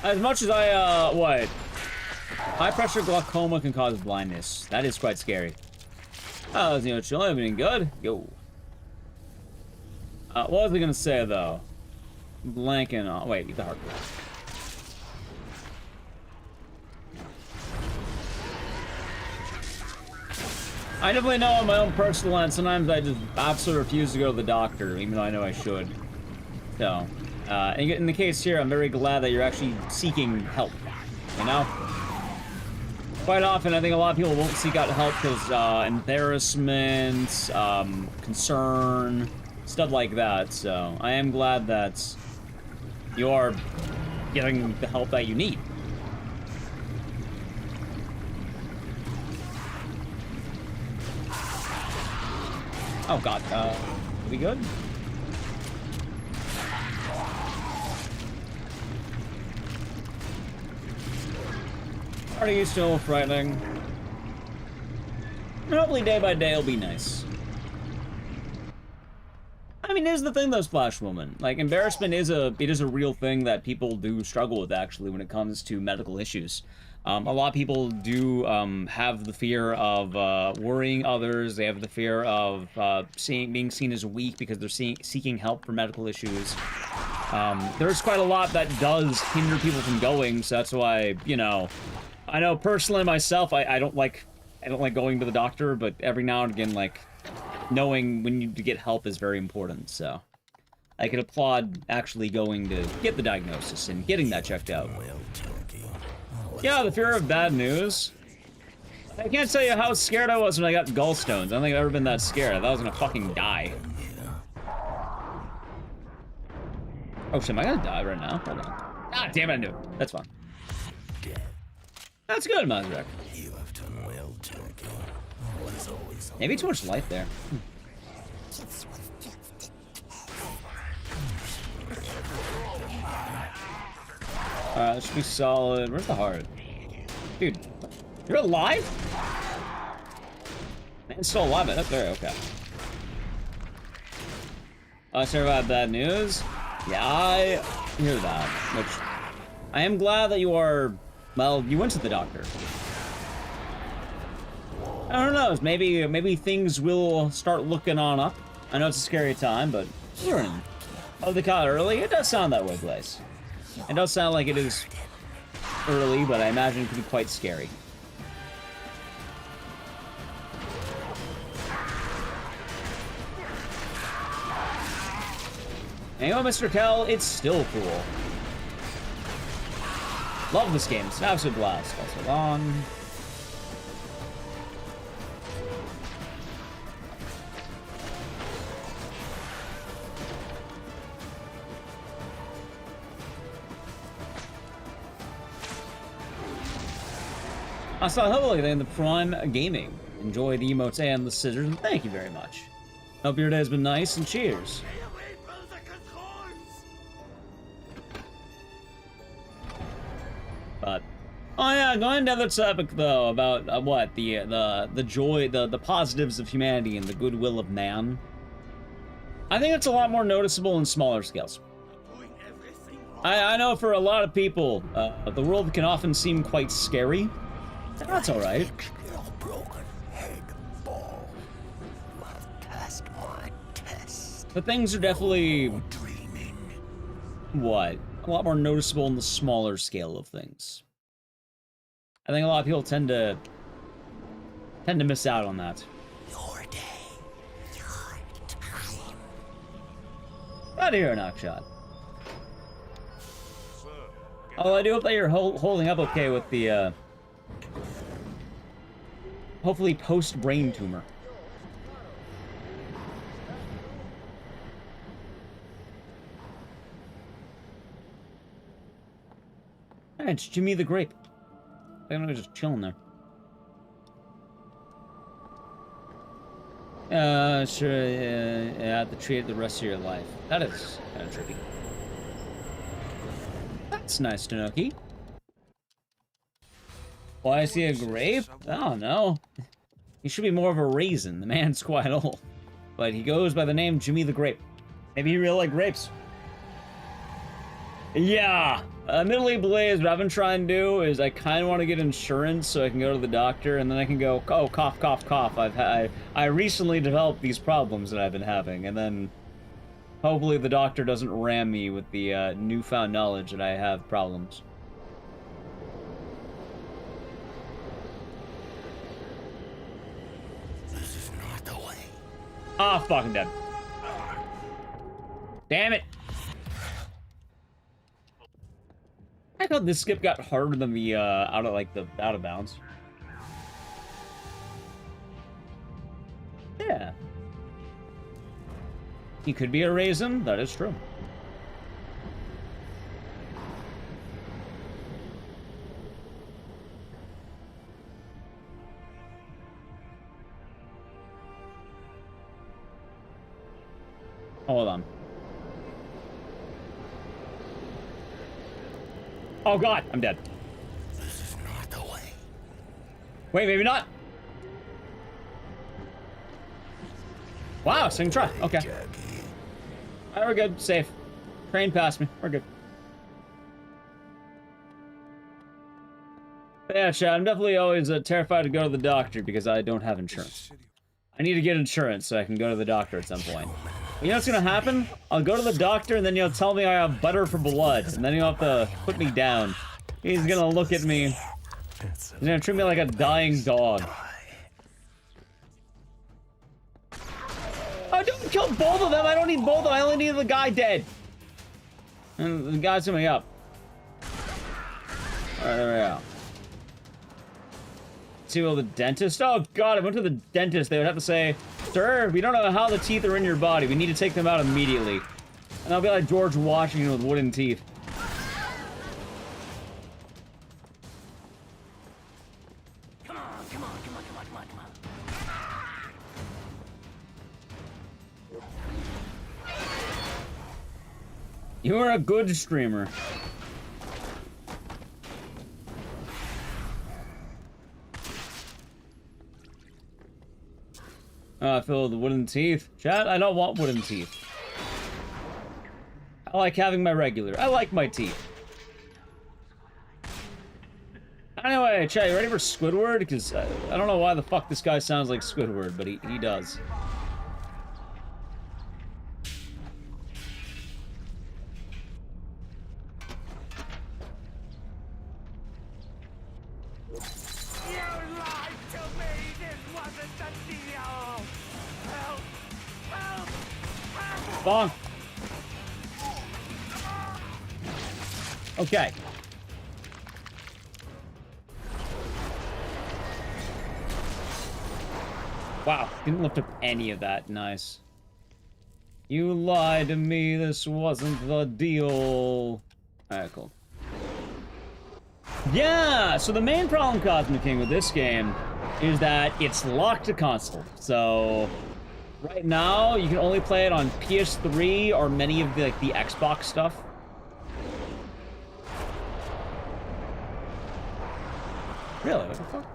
As much as I, high pressure glaucoma can cause blindness. That is quite scary. Oh, you know, chilling, everything good? Yo. What was I gonna say, though? Blanking on, wait, get the hard part. I definitely know on my own personal end, sometimes I just absolutely refuse to go to the doctor, even though I know I should. So, in the case here, I'm very glad that you're actually seeking help, you know? Quite often, I think a lot of people won't seek out help because embarrassment, concern, stuff like that. So, I am glad that you are getting the help that you need. Oh god, are we good? Are you still frightening? Hopefully day by day will be nice. I mean, here's the thing though, Splash Woman. Like, embarrassment is a real thing that people do struggle with, actually, when it comes to medical issues. A lot of people do have the fear of worrying others. They have the fear of being seen as weak because they're seeking help for medical issues. There's quite a lot that does hinder people from going, so that's why, you know, I know personally myself, I don't like going to the doctor, but every now and again, like, knowing when you need to get help is very important, so I could applaud actually going to get the diagnosis and getting that checked out. Yeah, the fear of bad news. I can't tell you how scared I was when I got gallstones. I don't think I've ever been that scared. I thought I was gonna fucking die. Oh shit, am I gonna die right now? Hold on. Ah, damn it, I knew it. That's fine. That's good, Mazrek. Maybe too much light there. Alright, this should be solid. Where's the heart? Dude, you're alive? Man, still alive. Up there, okay. Sorry about bad news. Yeah, I hear that. Which, I am glad that you are, well, you went to the doctor. I don't know, maybe things will start looking on up. I know it's a scary time, but you're in. Oh, they caught early? It does sound that way, Blaze. It does sound like it is early, but I imagine it could be quite scary. Anyway, Mr. Kell, it's still cool. Love this game. It's an absolute blast. Also on. I saw Holy in the Prime Gaming. Enjoy the emotes and the scissors, and thank you very much. Hope your day has been nice, and cheers. But, oh yeah, going to the topic though about what the joy, the positives of humanity and the goodwill of man. I think it's a lot more noticeable in smaller scales. I know for a lot of people, the world can often seem quite scary. That's all right. But things are definitely what? A lot more noticeable in the smaller scale of things. I think a lot of people tend to miss out on that. Your day, your time. Out of here, Knockshot. Oh, I do hope that you're holding up okay with the hopefully post-brain tumor. Hey, it's Jimmy the Grape. I think I was just chilling there. Sure, you have to treat it the rest of your life. That is kind of tricky. That's nice to know, Key. Why is he a grape? I don't know. He should be more of a raisin. The man's quite old. But he goes by the name Jimmy the Grape. Maybe he really likes grapes. Yeah. Admittedly, Blaze, what I've been trying to do is I kind of want to get insurance so I can go to the doctor and then I can go, oh, cough, cough, cough. I recently developed these problems that I've been having, and then hopefully the doctor doesn't ram me with the newfound knowledge that I have problems. Ah, oh, fuck, I'm dead. Damn it. I thought this skip got harder than the, out of bounds. Yeah. He could be a raisin, that is true. Hold on. Oh god, I'm dead. This is not the way. Wait, maybe not. Wow, second try. Okay. Alright, we're good. Safe. Train past me. We're good. But yeah, Chad, I'm definitely always terrified to go to the doctor because I don't have insurance. I need to get insurance so I can go to the doctor at some point. You know what's gonna happen? I'll go to the doctor and then he'll tell me I have butter for blood, and then he'll have to put me down. He's gonna look at me. He's gonna treat me like a dying dog. Oh, don't kill both of them! I don't need both of them, I only need the guy dead. And the guy's coming up. Alright, there we go. See, well, the dentist? Oh god, I went to the dentist. They would have to say, sir, we don't know how the teeth are in your body. We need to take them out immediately. And I'll be like George Washington with wooden teeth. Come on, come on, come on, come on, come on, come on. You are a good streamer. I feel the wooden teeth. Chat, I don't want wooden teeth. I like having my regular. I like my teeth. Anyway, chat, you ready for Squidward? Because I don't know why the fuck this guy sounds like Squidward, but he does. Bonk. Okay. Wow, didn't lift up any of that. Nice. You lied to me, this wasn't the deal. Alright, cool. Yeah, so the main problem, Cosmic King, with this game is that it's locked to console. So right now, you can only play it on PS3 or many of the, like, the Xbox stuff. Really? What the fuck?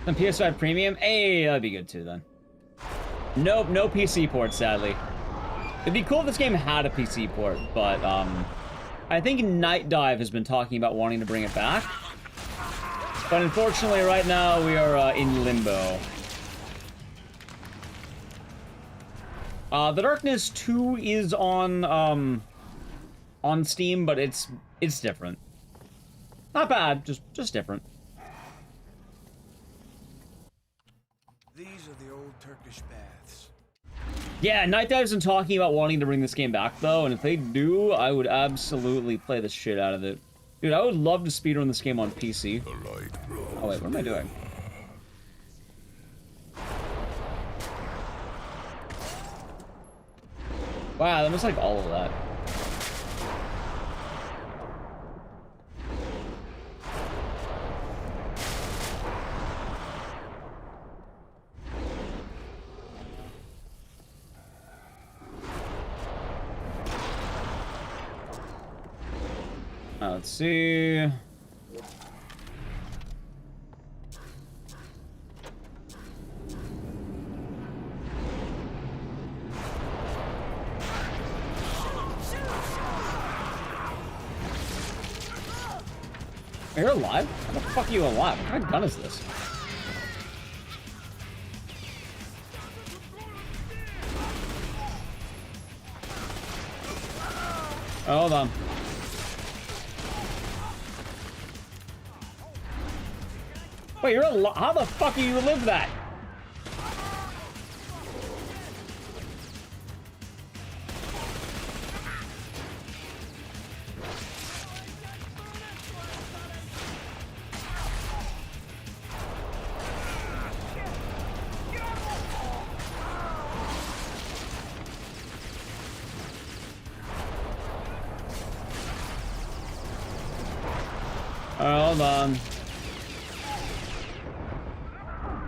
Some PS5 Premium? Hey, that'd be good too then. Nope, no PC port, sadly. It'd be cool if this game had a PC port, but I think Night Dive has been talking about wanting to bring it back. But unfortunately, right now, we are in limbo. The Darkness 2 is on Steam, but it's different. Not bad, just different. These are the old Turkish baths. Yeah, Night Dive's been talking about wanting to bring this game back, though, and if they do, I would absolutely play the shit out of it. Dude, I would love to speedrun this game on PC. Oh wait, what am I doing? Wow, that was like all of that. Let's see. You're alive? How the fuck are you alive? What kind of gun is this? Oh, hold on. Wait, you're alive? How the fuck do you live that? Hold on.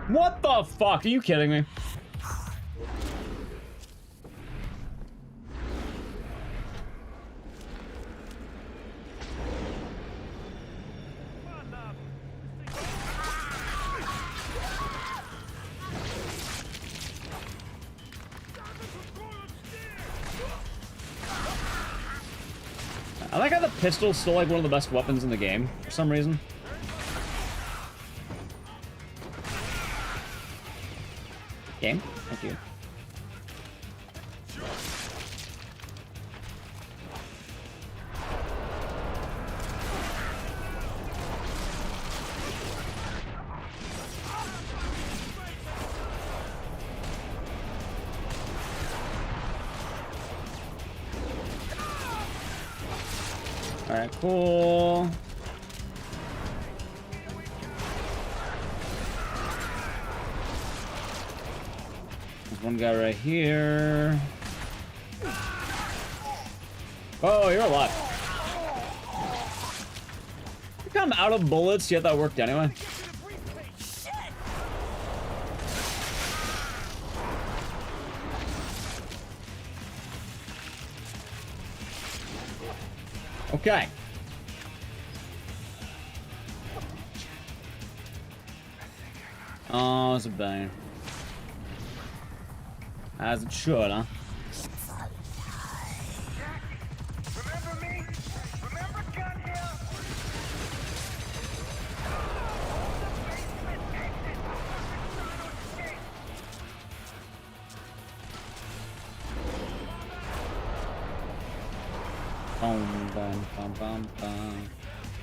What the fuck? Are you kidding me? I like how the pistol's still like one of the best weapons in the game for some reason. Game? Thank you. Alright, cool. There's one guy right here. Oh, you're alive. You come out of bullets, yet that worked anyway. Okay. Oh, it's a bane. As it should, huh?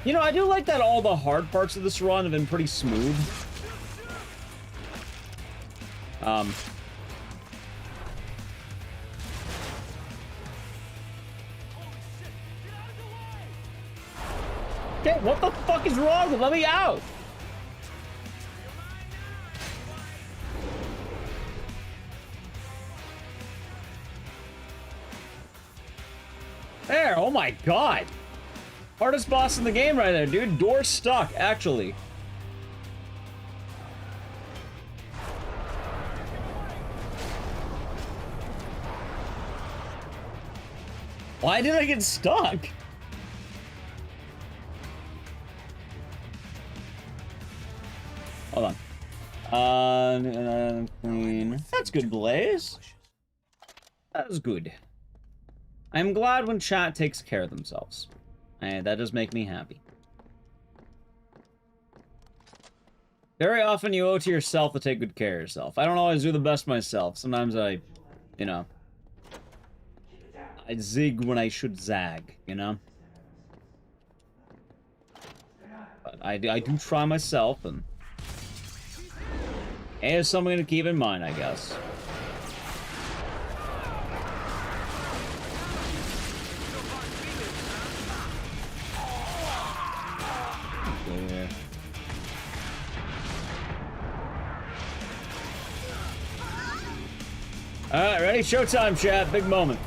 You know, I do like that all the hard parts of this run have been pretty smooth. Okay, what the fuck is wrong with? Let me out! There, oh my god! Hardest boss in the game right there, dude. Door stuck, actually. Why did I get stuck? Hold on. Clean. That's good, Blaze. That is good. I'm glad when chat takes care of themselves. And that does make me happy. Very often you owe to yourself to take good care of yourself. I don't always do the best myself. Sometimes I, you know, I zig when I should zag, you know? But I do try myself, and it's something to keep in mind, I guess. Alright, ready? Showtime, chat. Big moment.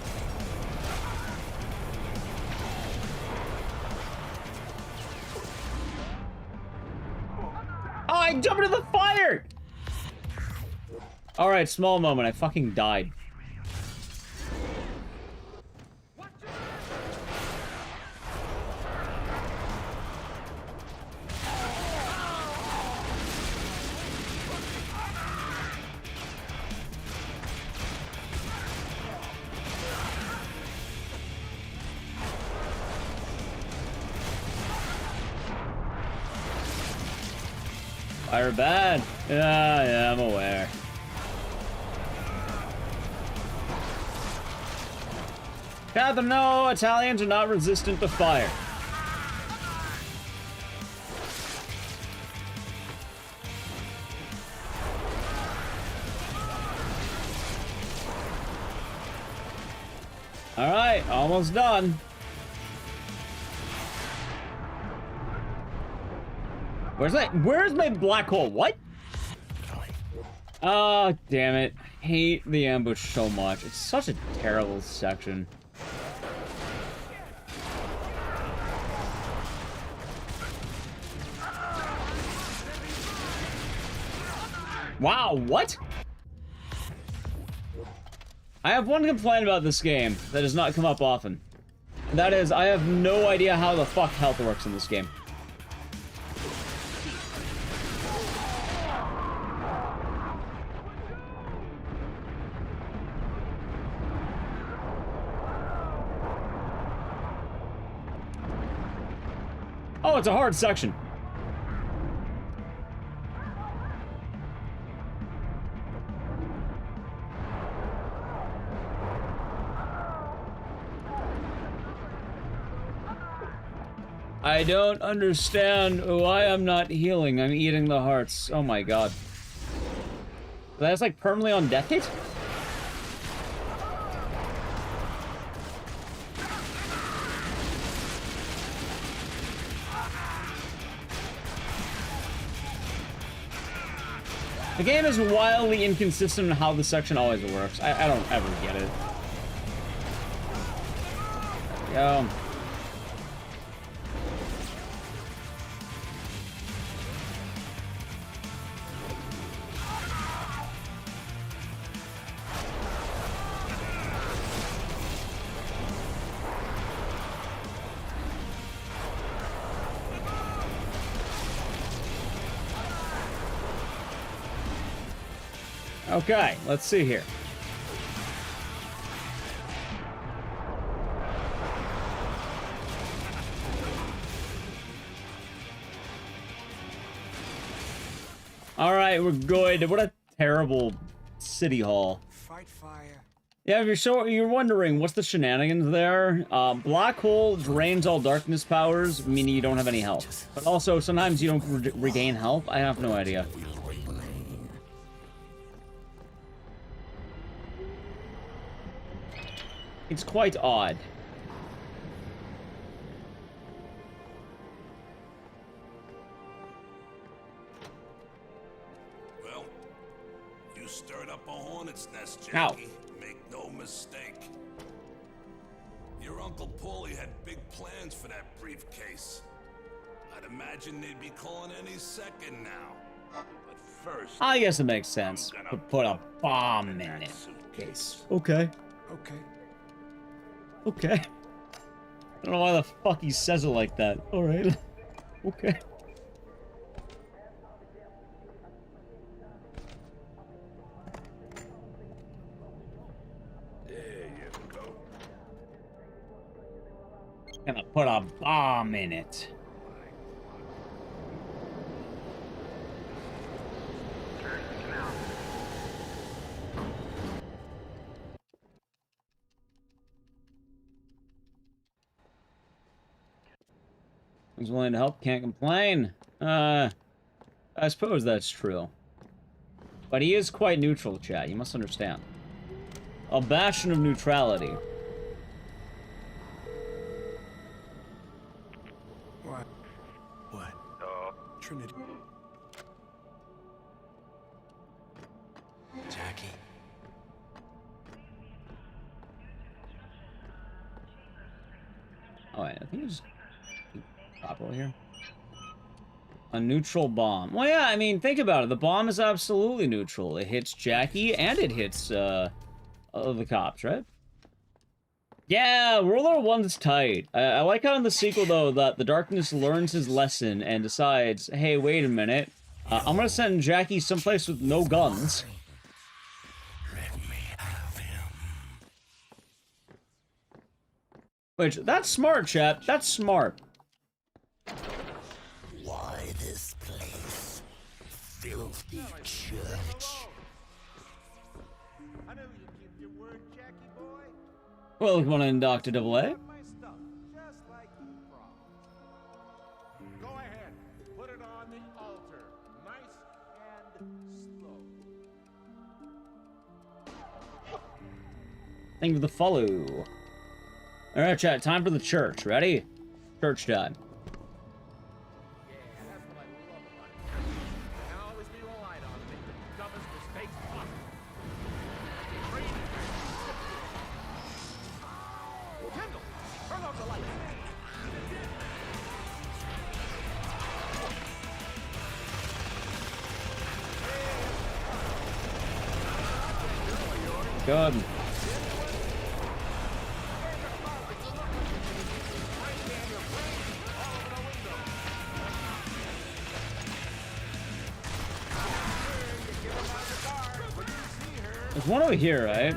Oh, I jumped into the fire! Alright, small moment. I fucking died. Fire bad. Yeah, I'm aware. Catherine, no, Italians are not resistant to fire. Alright, almost done. Where's my black hole? What? Oh, damn it. I hate the ambush so much. It's such a terrible section. Wow, what? I have one complaint about this game that does not come up often. That is, I have no idea how the fuck health works in this game. Oh, it's a hard section. I don't understand why I'm not healing. I'm eating the hearts. Oh my god. That's like permanently on death hit? The game is wildly inconsistent in how the section always works. I don't ever get it. Yo. Okay, let's see here. All right, we're good. What a terrible city hall. Fight fire. Yeah, if you're wondering what's the shenanigans there, black hole drains all darkness powers, meaning you don't have any health. But also, sometimes you don't regain health. I have no idea. It's quite odd. Well, you stirred up a hornet's nest, Jackie. Ow. Make no mistake. Your Uncle Paulie had big plans for that briefcase. I'd imagine they'd be calling any second now. But first, I guess it makes sense to put a bomb in it. Case. Okay. Okay. Okay. I don't know why the fuck he says it like that. Alright. Okay. there you go. Gonna put a bomb in it. Who's willing to help can't complain. I suppose that's true. But he is quite neutral, chat. You must understand. A bastion of neutrality. What? What? Trinity. Jackie. Oh, wait, I think it's proper here. A neutral bomb. Well, yeah, I mean, think about it. The bomb is absolutely neutral. It hits Jackie and it hits the cops, right? Yeah, Ruler 1's tight. I like how in the sequel, though, that the darkness learns his lesson and decides, hey, wait a minute. I'm gonna send Jackie someplace with no guns. Which, that's smart, chat. That's smart. Why this place? Filthy church. I know you keep your word, Jackie boy. Welcome in, Dr. AA. My stuff, just like you promised. Go ahead, put it on the altar, nice and slow. Thank you for the follow. Alright, chat, time for the church. Ready? Church time. Good. There's one over here, right?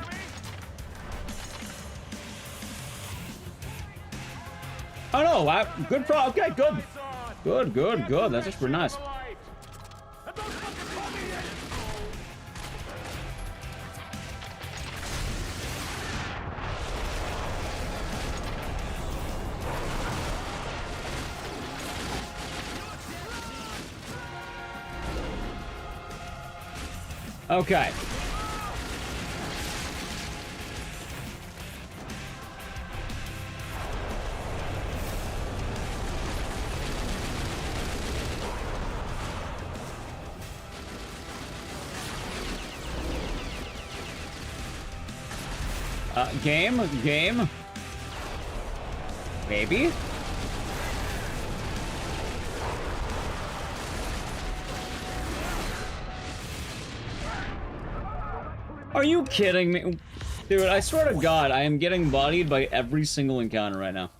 Oh no, good pro. Okay, good. Good. That's just pretty nice. Okay. Game. Maybe? Are you kidding me? Dude, I swear to God, I am getting bodied by every single encounter right now.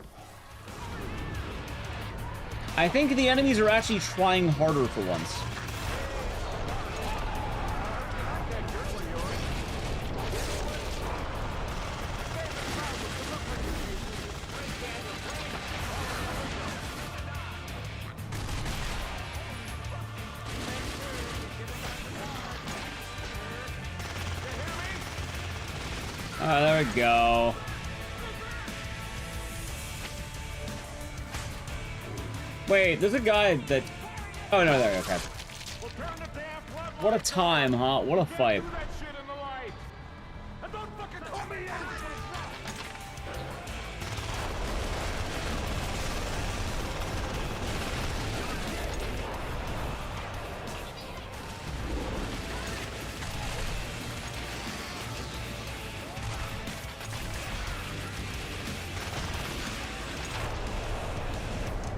I think the enemies are actually trying harder for once. Oh, there we go. Wait, there's a guy that... Oh, no, there, okay. What a time, huh? What a fight.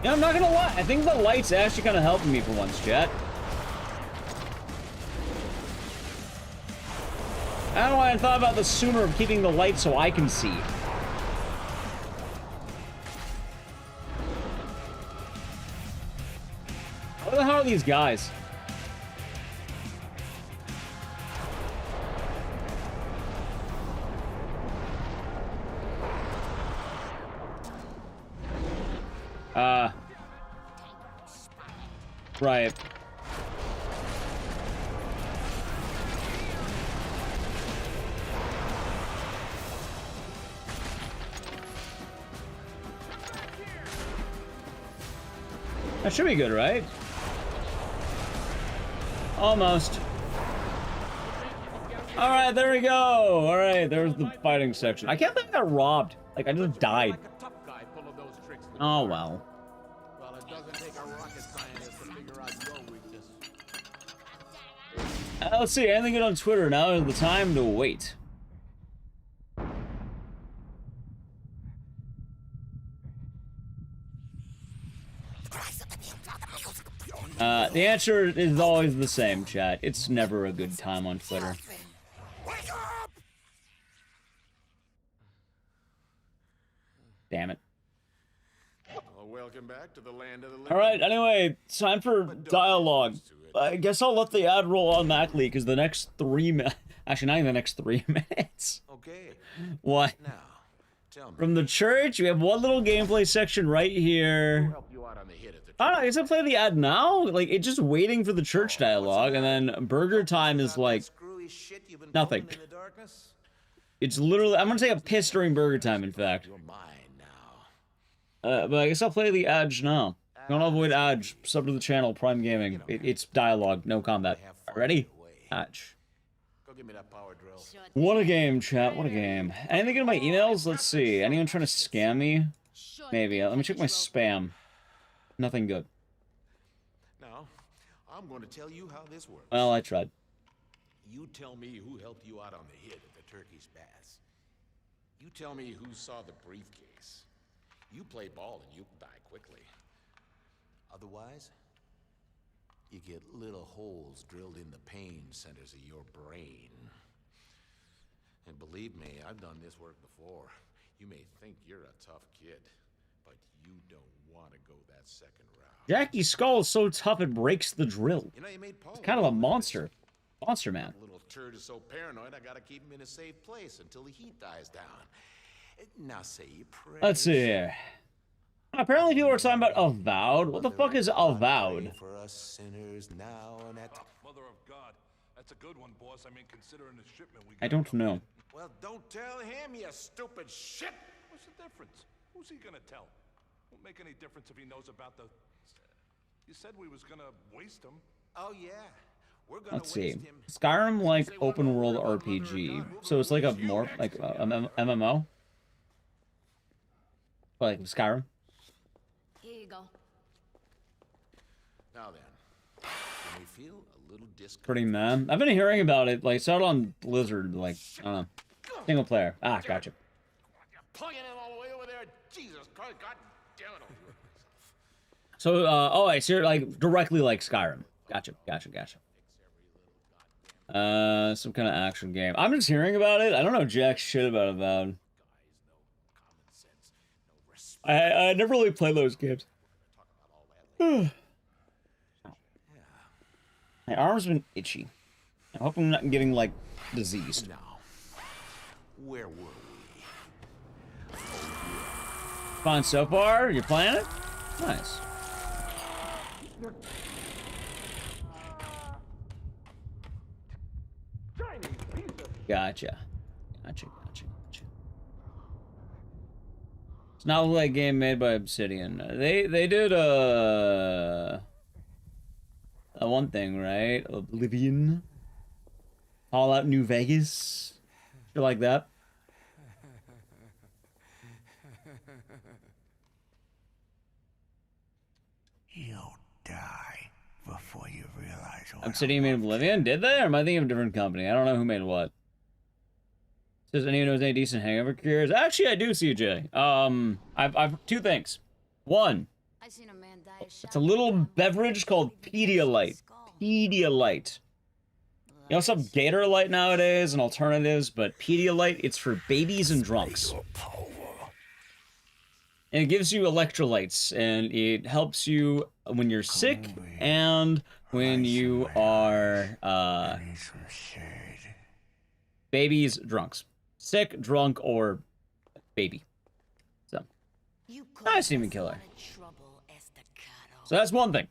Yeah, I'm not gonna lie. I think the light's actually kind of helping me for once, chat. I don't know why I thought about this sooner of keeping the light so I can see. What the hell are these guys? Right. That should be good, right? Almost. Alright, there we go. Alright, there's the fighting section. I can't believe I got robbed. Like, I just died. Oh, well. Well, it doesn't take a rocket scientist to figure out your weakness. Let's see, anything good on Twitter? Now is the time to wait. The answer is always the same, chat. It's never a good time on Twitter. Damn it. Well, welcome back to the land of the living. Alright, anyway, it's time for dialogue. I guess I'll let the ad roll automatically, because the next 3 minutes... Actually, not even the next 3 minutes. Okay. What? Now, tell me. From the church, we have one little gameplay section right here. I don't know, I guess I'll play the ad now? Like, it's just waiting for the church dialogue, and then burger time is like... nothing. It's literally... I'm gonna take a piss during burger time, in fact. But I guess I'll play the ad now. Don't avoid Aj. Sub to the channel, Prime Gaming. It's dialogue, no combat. Ready? Aj. Go give me that power drill. What a game, chat. What a game. Anything in my emails? Let's see. Anyone trying to scam me? Maybe. Let me check my spam. Nothing good. Now, I'm going to tell you how this works. Well, I tried. You tell me who helped you out on the hit at the Turkey's Baths. You tell me who saw the briefcase. You play ball and you die quickly. Otherwise, you get little holes drilled in the pain centers of your brain. And believe me, I've done this work before. You may think you're a tough kid, but you don't want to go that second round. Jackie's skull is so tough it breaks the drill. You know, you made Paul It's kind of a monster. Monster man. Little turd is so paranoid, I gotta keep him in a safe place until the heat dies down. Now say you pray. Let's see here. Apparently people are talking about avowed. What the fuck is avowed? For us sinners now and at... Mother of God. That's a good one, boss. I mean, considering the shipment we got. I don't know. Well, don't tell him, you stupid shit! What's the difference? Who's he gonna tell? Won't make any difference if he knows about the... You said we was gonna waste him. Oh, yeah. We're gonna Let's see. waste him. Skyrim like open world RPG. So it's like a more like a MMO. But like Skyrim. Here you go. Now then, you may feel a little Pretty man. I've been hearing about it. Like it's out on Blizzard. Like I don't know. Single player. Ah, gotcha. Plugging it all the way over there. Jesus Christ, God damn it. So oh, I see. Like directly like Skyrim. Gotcha. Some kind of action game. I'm just hearing about it. I don't know jack shit about Avowed. I never really played those games. My arm's been itchy. I hope I'm not getting like diseased. Now, where were we? Fun so far. You're playing it? Nice. Gotcha. It's not like a game made by Obsidian. They did a one thing, right? Oblivion, Fallout New Vegas, shit like that. You'll die before you realize what Obsidian made Oblivion? Did they? Or am I thinking of a different company? I don't know who made what. Does anyone knows any decent hangover cures? Actually, I do, CJ. I've two things. One, it's a little beverage called Pedialyte. Pedialyte. You also have Gatorlyte nowadays and alternatives, but Pedialyte, it's for babies and drunks. And it gives you electrolytes, and it helps you when you're sick and when you are babies, drunks. Sick, drunk, or baby. So, nice demon killer. So that's one thing.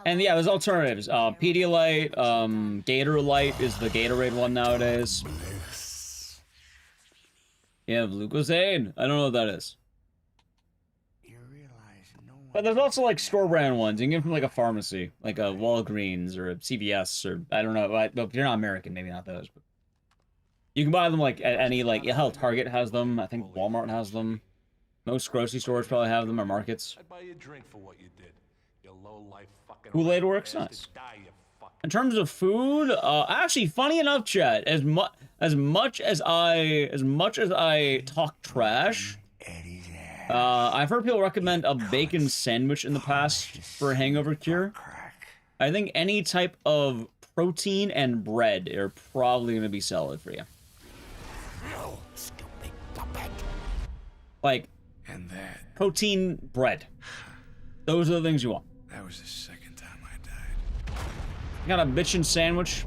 And yeah, there's alternatives. Pedialyte, Gatorlyte is the Gatorade one nowadays. Yeah, Lucozade. I don't know what that is. But there's also like store brand ones. You can get them from like a pharmacy, like a Walgreens or a CVS or I don't know. But if you're not American, maybe not those. But you can buy them like at any like hell, Target has them. I think Walmart has them. Most grocery stores probably have them or markets. I'd buy you a drink for what you did. You low life fucking. Kool-Aid works nice. In terms of food, actually, funny enough, chat. As much as I talk trash, I've heard people recommend a bacon sandwich in the past for a hangover cure. I think any type of protein and bread are probably going to be solid for you. Like, protein bread. Those are the things you want. That was the second time I died. Got a bitchin' sandwich.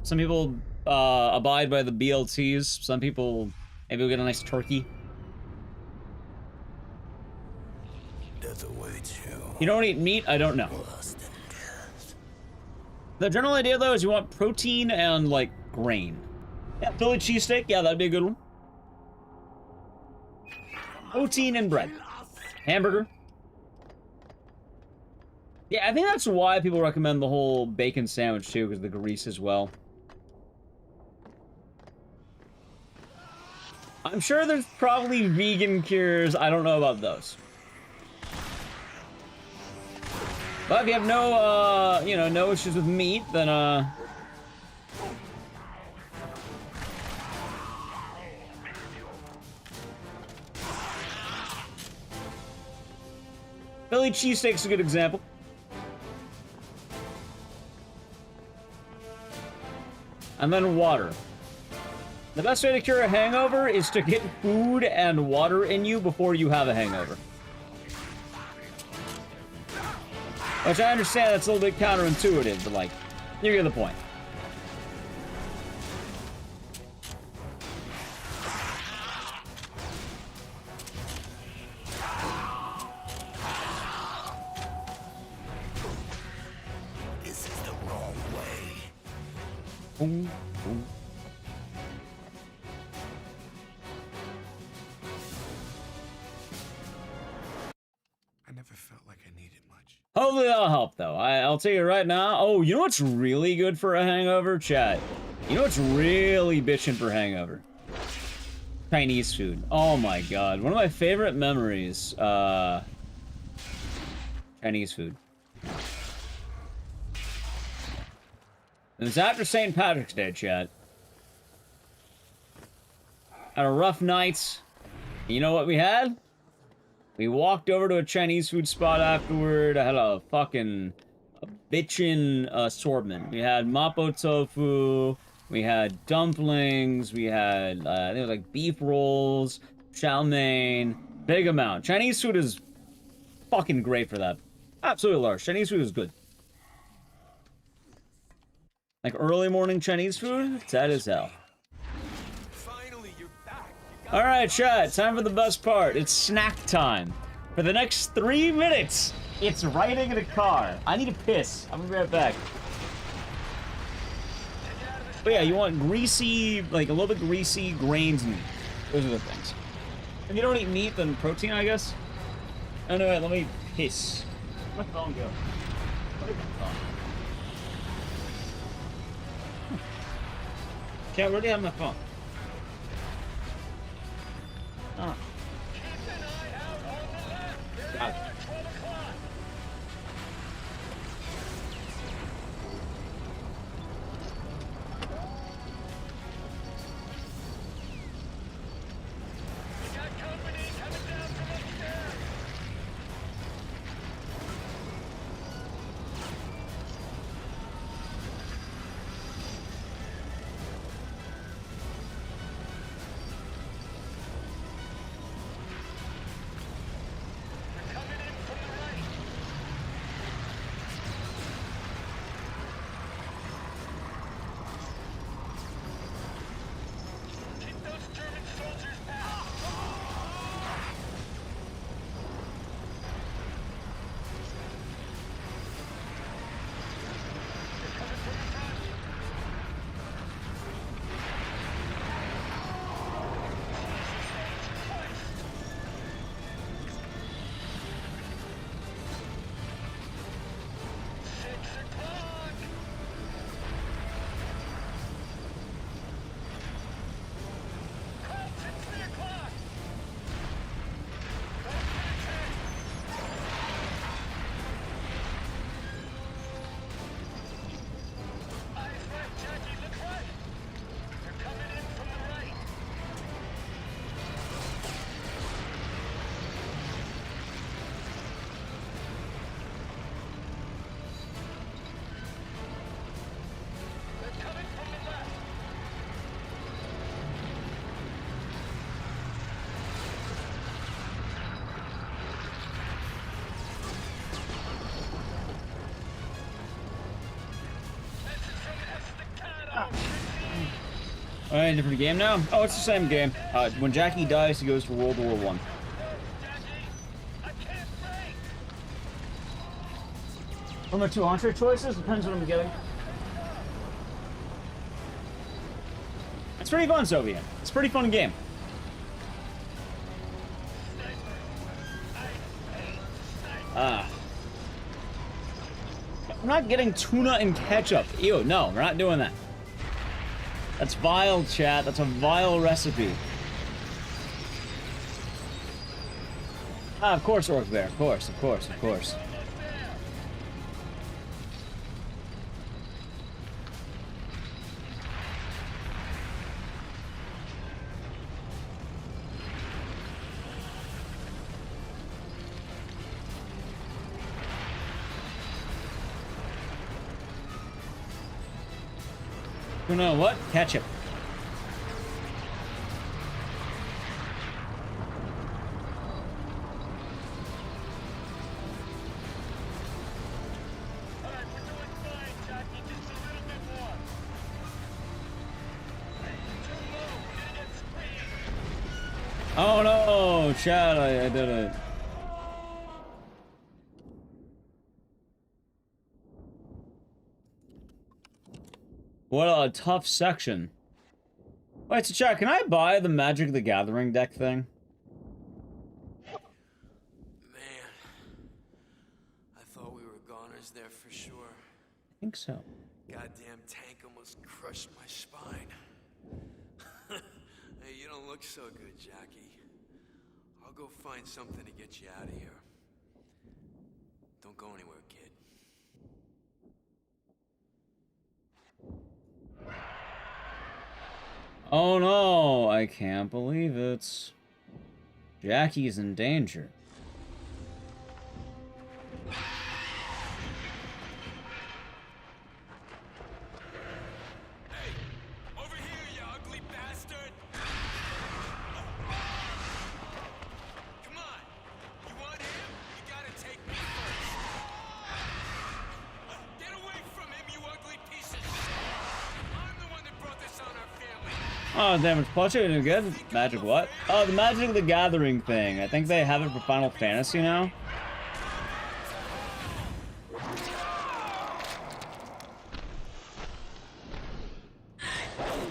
Some people abide by the BLTs. Some people maybe will get a nice turkey. You don't eat meat? I don't know. The general idea, though, is you want protein and, like, grain. Yeah, Philly cheesesteak. Yeah, that'd be a good one. Protein and bread. Hamburger. Yeah, I think that's why people recommend the whole bacon sandwich, too, because the grease as well. I'm sure there's probably vegan cures. I don't know about those. But if you have no, you know, no issues with meat, then, Philly cheesesteak's a good example. And then water. The best way to cure a hangover is to get food and water in you before you have a hangover. Which I understand that's a little bit counterintuitive, but like, you get the point. This is the wrong way. Boom, boom. I never felt like I needed much. Hopefully that'll help, though. I'll tell you right now. Oh, you know what's really good for a hangover? Chat. You know what's really bitching for hangover? Chinese food. Oh my god. One of my favorite memories. Chinese food. It was after St. Patrick's Day, chat. Had a rough night. You know what we had? We walked over to a Chinese food spot afterward. I had a fucking bitchin' assortment. We had mapo tofu. We had dumplings. We had, I think it was like beef rolls, chow mein. Big amount. Chinese food is fucking great for that. Absolutely large. Chinese food is good. Like early morning Chinese food? That is hell. Alright, chat, time for the best part. It's snack time. For the next 3 minutes, it's riding in a car. I need to piss. I'm gonna be right back. But yeah, you want greasy, like a little bit greasy grains meat. Those are the things. If you don't eat meat, then protein, I guess. Oh no, wait, let me piss. Where'd my phone go? Where'd my phone? Chat, where do you have my phone? Oh. Got it. Alright, different game now? Oh, it's the same game. When Jackie dies, he goes to World War I. What are my 2 entree choices? Depends what I'm getting. It's pretty fun, Soviet. It's a pretty fun game. I'm not getting tuna and ketchup. Ew, no, we're not doing that. That's vile, chat. That's a vile recipe. Ah, of course, Orc Bear. Of course, of course, of course. Oh no, what? Catch it. Oh no, Chad, I did it. What a tough section. Wait, so Chad, can I buy the Magic the Gathering deck thing? Man, I thought we were goners there for sure. I think so. Goddamn tank almost crushed my spine. Hey, you don't look so good, Jackie. I'll go find something to get you out of here. Don't go anywhere, kid. Oh no, I can't believe it. Jackie's in danger. Over here, you ugly bastard! Come on! You want him? You gotta take me first. Get away from him, you ugly piece of shit! I'm the one that brought this on our family. Oh, damage plushie, doing good. Magic what? Oh, the Magic the Gathering thing. I think they have it for Final Fantasy now.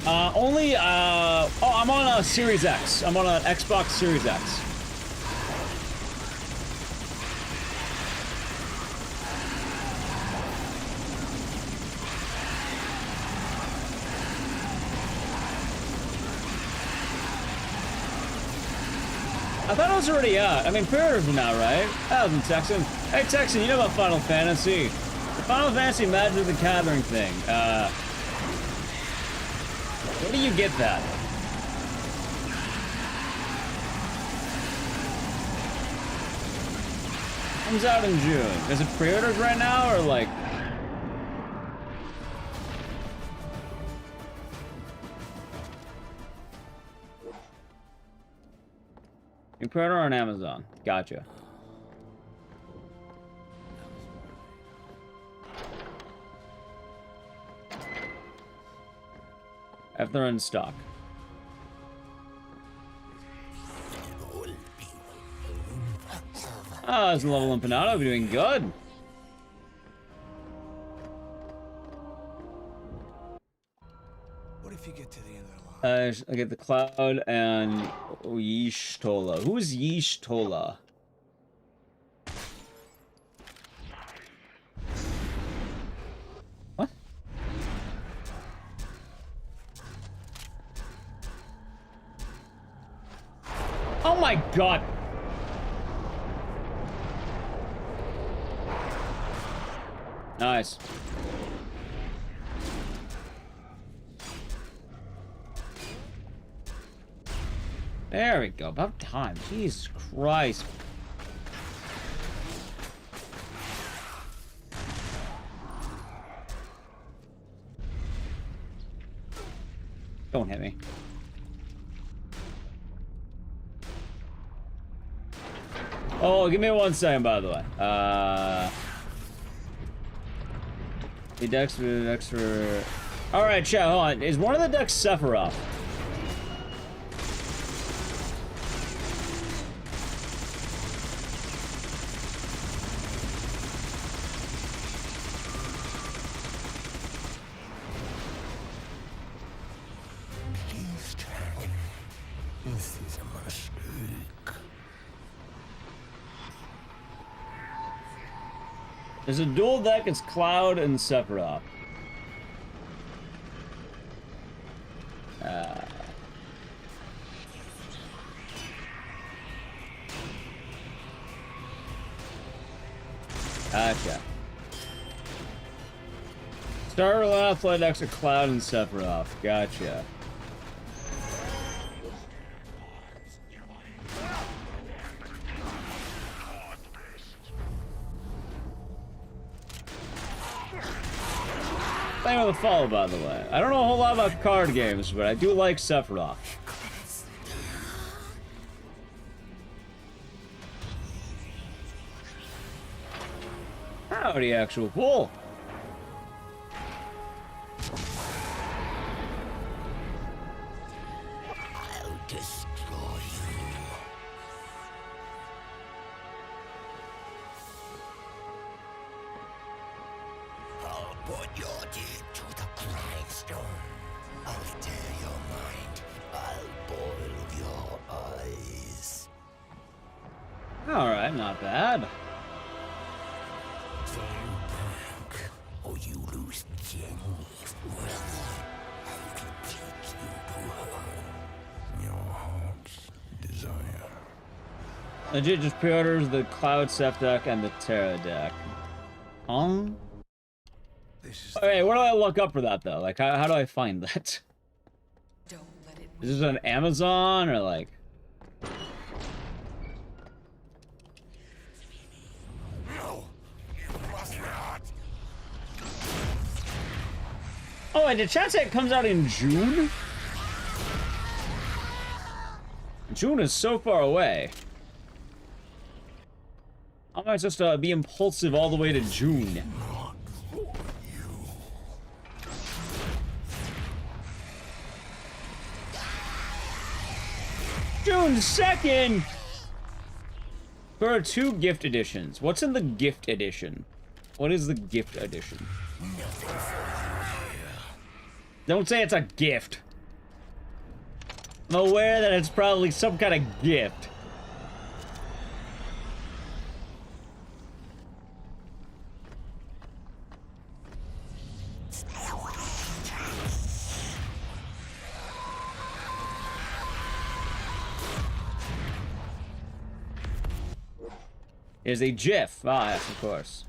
Oh, I'm on a Series X. I'm on an Xbox Series X. I thought it was already out. I mean, pre-orders are now, right? That was in Texan. Hey, Texan, you know about Final Fantasy? The Final Fantasy Magic the Gathering thing. Where do you get that? Comes out in June. Is it pre-orders right now, or like... You pre-order on Amazon. Gotcha. If they're in stock. Oh, there's a level Empanado. We're doing good. What if you get to the end of the line? I get the Cloud and Yeeshtola. Who is Yeeshtola? What? Oh my god! Nice. There we go. About time. Jesus Christ. Don't hit me. Oh, give me 1 second, by the way. The decks for... Alright, chat, hold on. Is one of the decks Sephiroth? Please, Jack. This is a mistake. There's a dual deck, it's Cloud and Sephiroth. Gotcha. Star Lab, Flight Extra, Cloud, and Sephiroth. Gotcha. Thank you for the follow, by the way. I don't know a whole lot about card games, but I do like Sephiroth. Howdy, actual fool. I'll destroy you. I'll put your deed to the grindstone. I'll tear your mind. I'll boil your eyes. Alright, not bad. So you back, or you lose Jenny. I can teach you to harm your heart's desire. Legit just pre-orders the Cloud Seth deck and the Terra deck. Okay, where do I look up for that though? Like, how do I find that? Is this on Amazon or like? No, you must not. Oh, and did chat say it comes out in June? June is so far away. How am I supposed to be impulsive all the way to June? June 2nd! There are 2 gift editions. What's in the gift edition? What is the gift edition? Don't say it's a gift. I'm aware that it's probably some kind of gift. Is a GIF. Ah, yes, of course.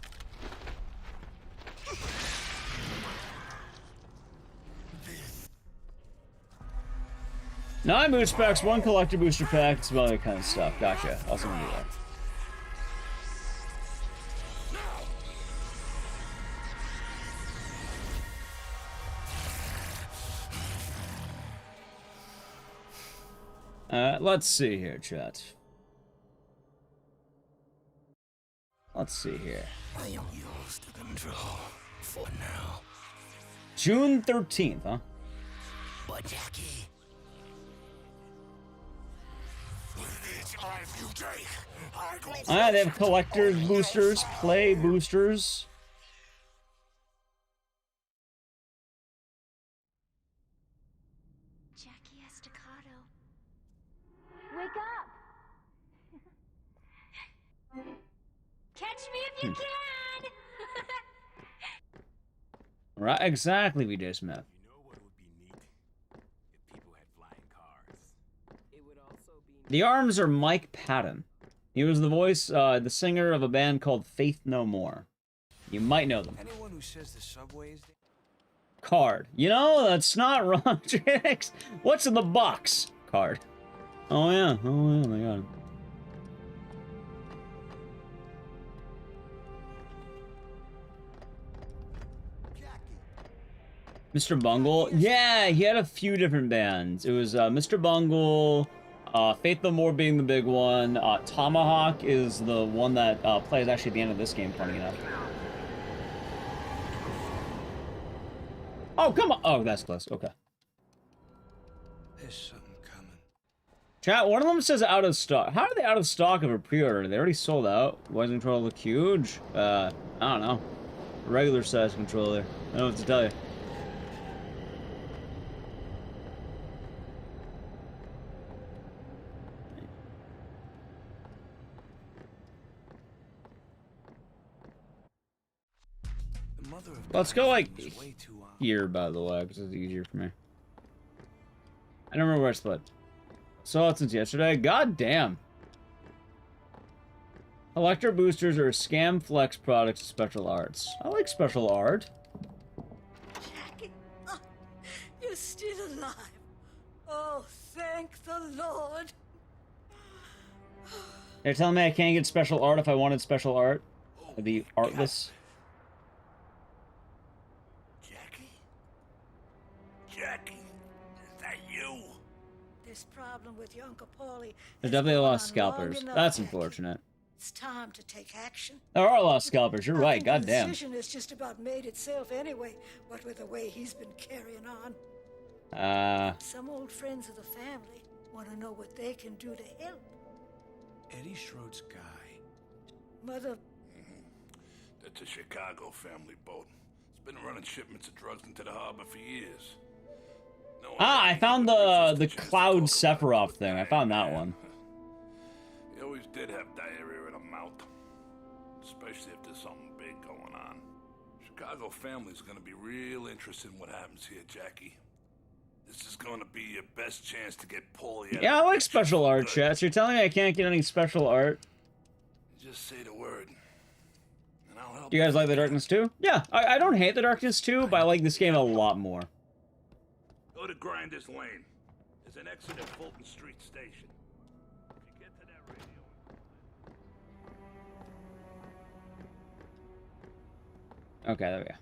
Nine boot specs, 1 collector booster pack, some other kind of stuff. Gotcha. Also gonna do that. Let's see here, chat. Let's see here. I am yours to control for now. June 13th, huh? But Jackie, with each life you take, I Ah, they have collectors boosters, play boosters. Jackie Estacado. Wake up! Catch me if you can! Right, exactly, VJ Smith. The arms are Mike Patton. He was the voice, the singer of a band called Faith No More. You might know them. Anyone who says the subway is Card. You know, that's not wrong, Trix. What's in the box? Card. Oh yeah, my god. Mr. Bungle? Yeah, he had a few different bands. It was Mr. Bungle, Faith No More being the big one. Tomahawk is the one that plays actually at the end of this game, funny enough. Oh, come on! Oh, that's close. Okay. There's something coming. Chat, one of them says out of stock. How are they out of stock of a pre-order? They already sold out. Why does controller look huge? I don't know. Regular size controller. I don't know what to tell you. Let's go like here, by the way, because it's easier for me. I don't remember where I split. Saw it since yesterday. God damn. Electro boosters are scam flex products of special arts. I like special art. Jackie, oh, you're still alive. Oh, thank the Lord. They're telling me I can't get special art if I wanted special art. I'd be artless. Jackie, is that you? This problem with your Uncle Paulie. There's definitely a lot of scalpers. That's unfortunate. It's time to take action. There are a lot of scalpers. You're I right. think the Goddamn. decision has just about made itself anyway. What with the way he's been carrying on. Some old friends of the family want to know what they can do to help. Eddie Schroed's guy. Mother. That's a Chicago family boat. It's been running shipments of drugs into the harbor for years. I found the Cloud Sephiroth thing. I found that one. He always did have diarrhea in the mouth. Especially if there's something big going on. Chicago family's gonna be real interested in what happens here, Jackie. This is gonna be your best chance to get Paulie out. Yeah, I like special art, chat. So you're telling me I can't get any special art? Just say the word. And I'll help. Do you guys like The Darkness 2? Yeah, I don't hate The Darkness 2, but I like this game a lot more. Go to Grinders Lane. There's an exit at Fulton Street Station. If you get to that radio... Okay, there we go.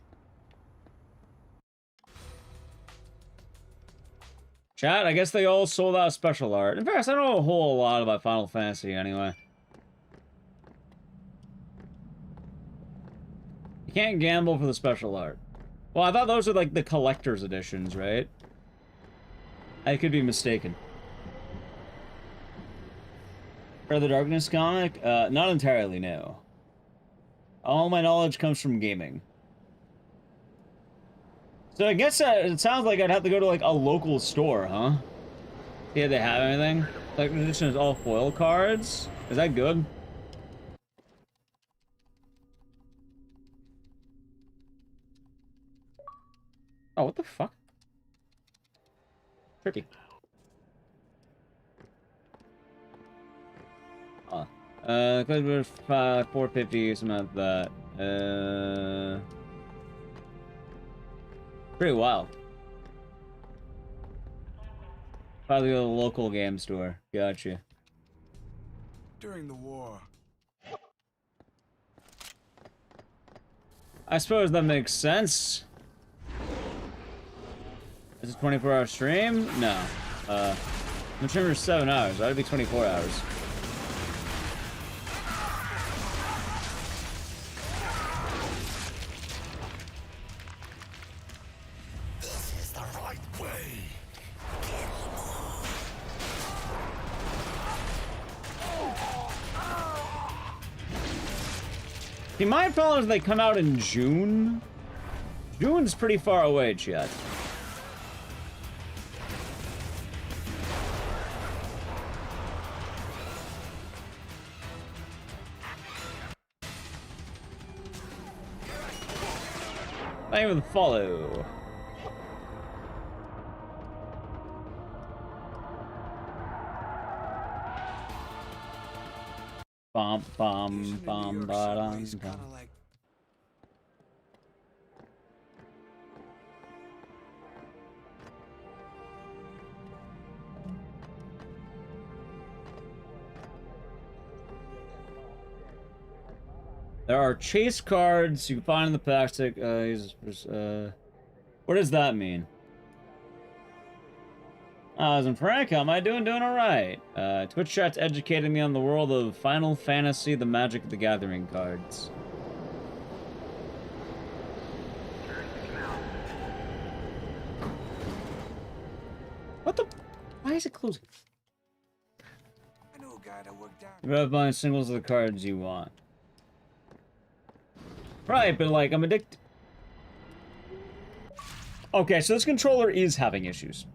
Chat, I guess they all sold out special art. In fact, I don't know a whole lot about Final Fantasy anyway. You can't gamble for the special art. Well, I thought those were like the collector's editions, right? I could be mistaken. For the Darkness comic? Not entirely, no. All my knowledge comes from gaming. So I guess it sounds like I'd have to go to like a local store, huh? Yeah, they have anything? Like, the edition is all foil cards? Is that good? Oh, what the fuck? Tricky. Clipboard 450, something like that. Pretty wild. Probably go to the local game store. Gotcha. During the war. I suppose that makes sense. Is it 24-hour stream? No. The stream is 7 hours. That'd be 24 hours. This is the right way. See, my problem is they come out in June. June's pretty far away, chat. Thank you for the follow. Bum bum bum ba-dum, bum. There are chase cards you can find in the plastic. What does that mean? As Frank, how am I doing? Doing alright. Twitch chat's educating me on the world of Final Fantasy, the Magic of the Gathering cards. What the? Why is it closing? I know a guy that worked down. You have buying singles of the cards you want. Right, but like, I'm addicted. Okay, so this controller is having issues.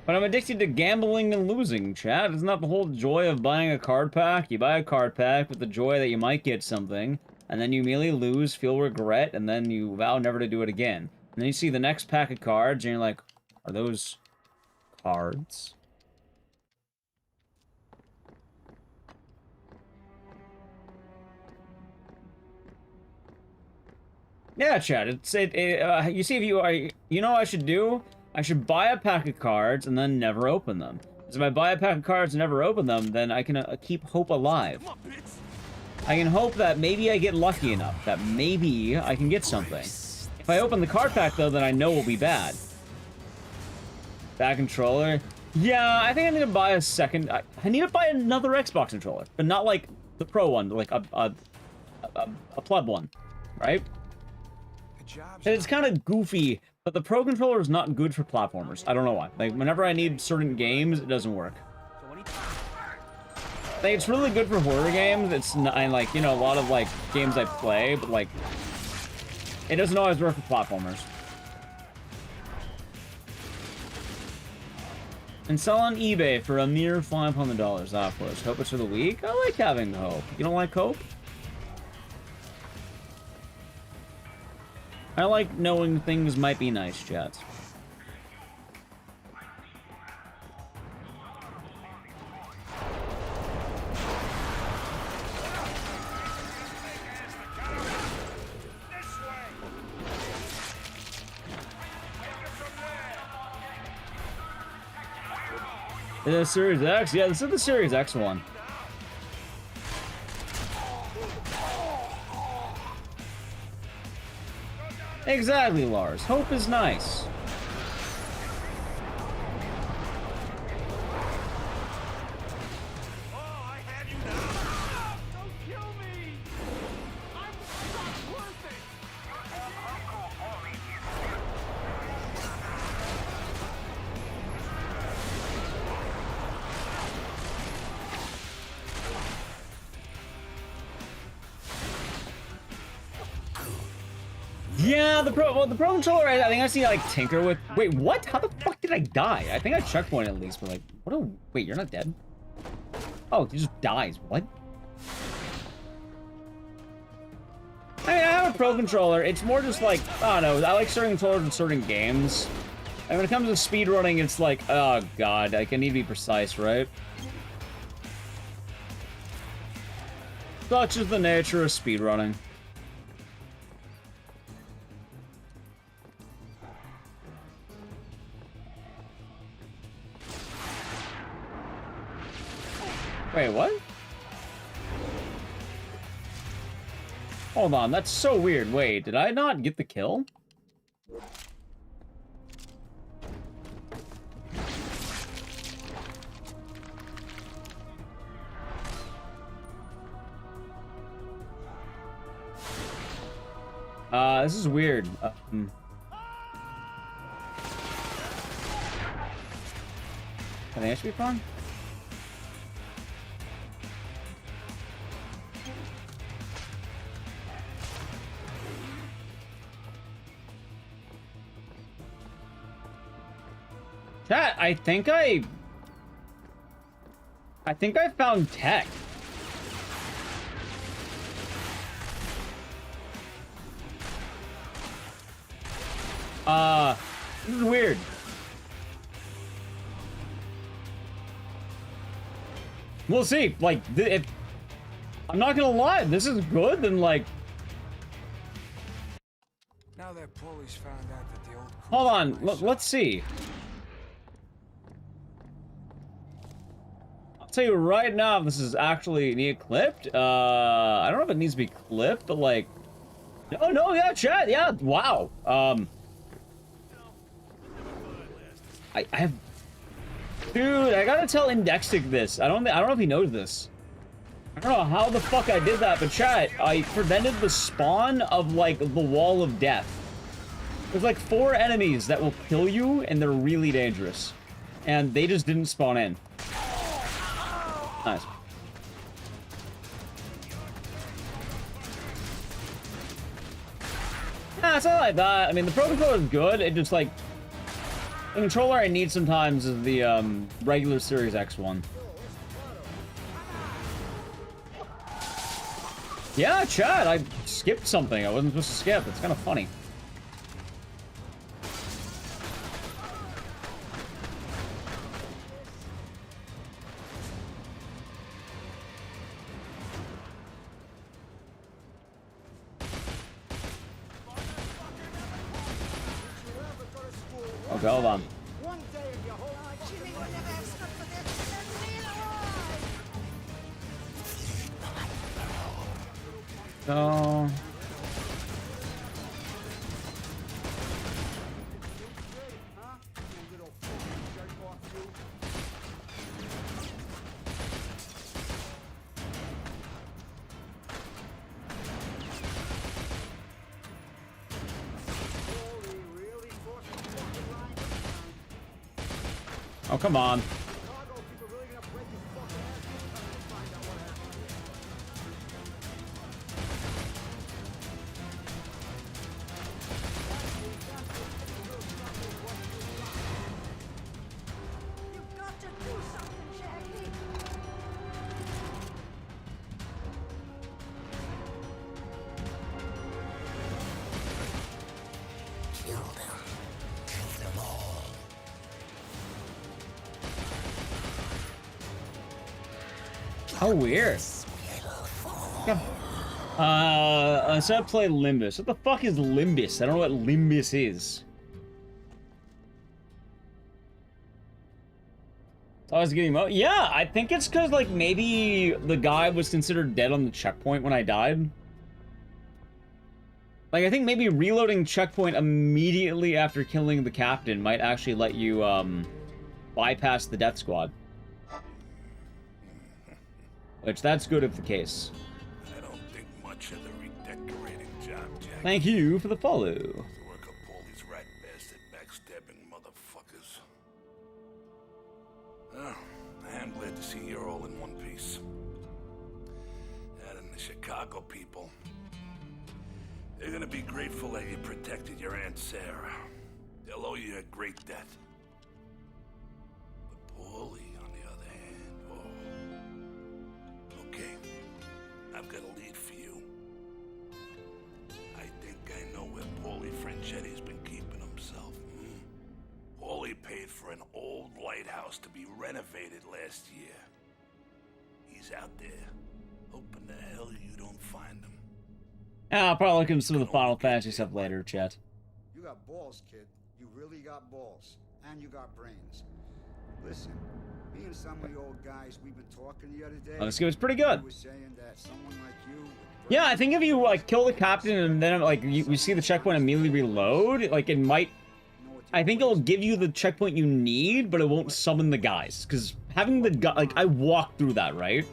But I'm addicted to gambling and losing, chat. Isn't that the whole joy of buying a card pack? You buy a card pack with the joy that you might get something, and then you immediately lose, feel regret, and then you vow never to do it again. And then you see the next pack of cards, and you're like, Are those cards? Yeah, Chad. You see, if you are, you know what I should do? I should buy a pack of cards and then never open them. Because if I buy a pack of cards and never open them, then I can keep hope alive. I can hope that maybe I get lucky enough, that maybe I can get something. If I open the card pack, though, then I know will be bad. Back controller. Yeah, I think I need to buy a second. I need to buy another Xbox controller, but not like the Pro one, like a pleb one, right? And it's kind of goofy, but the Pro controller is not good for platformers. I don't know why. Like, whenever I need certain games, it doesn't work. Like, it's really good for horror games. It's not, and like, you know, a lot of like games I play, but like, it doesn't always work for platformers. And sell on eBay for a mere $500. Ah, of course. Hope it's for the week. I like having hope. You don't like hope? I like knowing things might be nice, chat. Is it a Series X? Yeah, this is the Series X one. Exactly, Lars. Hope is nice. Yeah, the Pro controller, I think I see like tinker with. Wait, what? How the fuck did I die? I think I checkpointed at least, but like, what? Wait, you're not dead? Oh, he just dies. What? I mean, I have a Pro controller. It's more just like, I don't know. I like certain controllers in certain games. And when it comes to speedrunning, it's like, oh god, like I need to be precise, right? Such is the nature of speedrunning. Wait, what? Hold on, that's so weird. Wait, did I not get the kill? This is weird. Can I actually be fun? Chat, I think I found tech. This is weird. We'll see. Like, if I'm not gonna lie, this is good, then like. Now that Paulie's found out that the old. Hold on, let's see. I'll tell you right now if this is actually need clipped. I don't know if it needs to be clipped, but like. Oh no, yeah, chat, yeah, wow. I have. Dude, I gotta tell Ecdycis this. I don't know if he knows this. I don't know how the fuck I did that, but chat, I prevented the spawn of like the wall of death. There's like 4 enemies that will kill you, and they're really dangerous. And they just didn't spawn in. Nice. Nah, it's not like that. I mean, the Pro Controller is good. It just like. The controller I need sometimes is the regular Series X one. Yeah, chat, I skipped something I wasn't supposed to skip. It's kind of funny. Okay, hold on. One day of your whole life, Jimmy will never have stood for this. So... Oh, come on. You've got to do something, Jackie. Kill them. Kill them all. How weird. So I play Limbus. What the fuck is Limbus? I don't know what Limbus is. I was getting yeah, I think it's because like maybe the guy was considered dead on the checkpoint when I died. Like I think maybe reloading checkpoint immediately after killing the captain might actually let you bypass the death squad. Which that's good if the case. I don't think much of the redecorating job, Jack. Thank you for the follow. The work of Paulie's rat bastard backstabbing motherfuckers. Well, I am glad to see you're all in one piece. And the Chicago people, they're gonna be grateful that you protected your Aunt Sarah. They'll owe you a great debt. But Paulie, on the other hand, oh. Okay, I've got a lead for you. I think I know where Paulie Franchetti's been keeping himself. Paulie paid for an old lighthouse to be renovated last year. He's out there, hoping the hell you don't find him. I'll probably look into some of the Final Fantasy stuff later, chat. You got balls, kid. You really got balls. And you got brains. Listen, me and some of the old guys we've been talking the other day. Oh, this game was pretty good. Was saying that someone like you. Yeah, I think if you like kill the captain and then like we see the checkpoint immediately reload, like it might. I think it'll give you the checkpoint you need, but it won't summon the guys. Because having the guy, like I walked through that, right?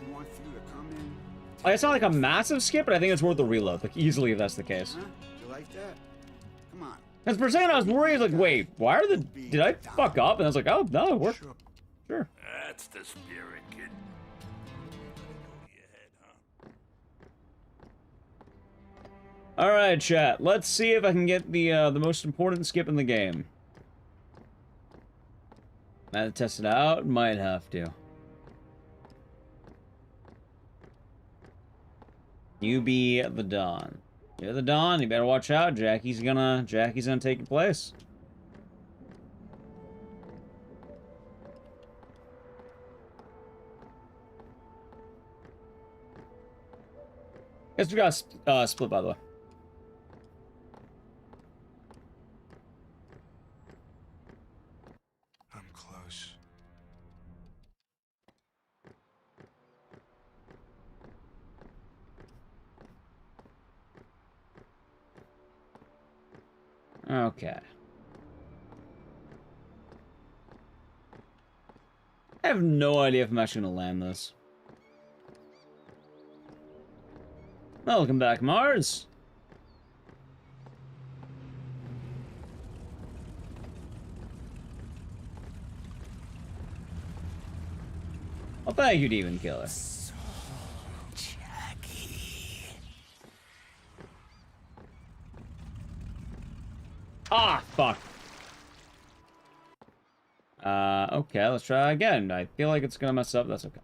Like, it's not like a massive skip, but I think it's worth the reload, like easily if that's the case. Huh? You like that? Come on. Because for a second I was worried, like, wait, why are the? Did I fuck up? And I was like, oh no, it worked. Sure. That's the spirit, kid. All right, chat. Let's see if I can get the most important skip in the game. I had to test it out. Might have to. You be the Dawn. You're the Dawn. You better watch out. Jackie's gonna take your place. Guess we got split, by the way. I'm close. Okay. I have no idea if I'm actually gonna land this. Welcome back, Mars. Well, thank you, Demon Killer. Ah, fuck. Okay, let's try again. I feel like it's gonna mess up. That's okay.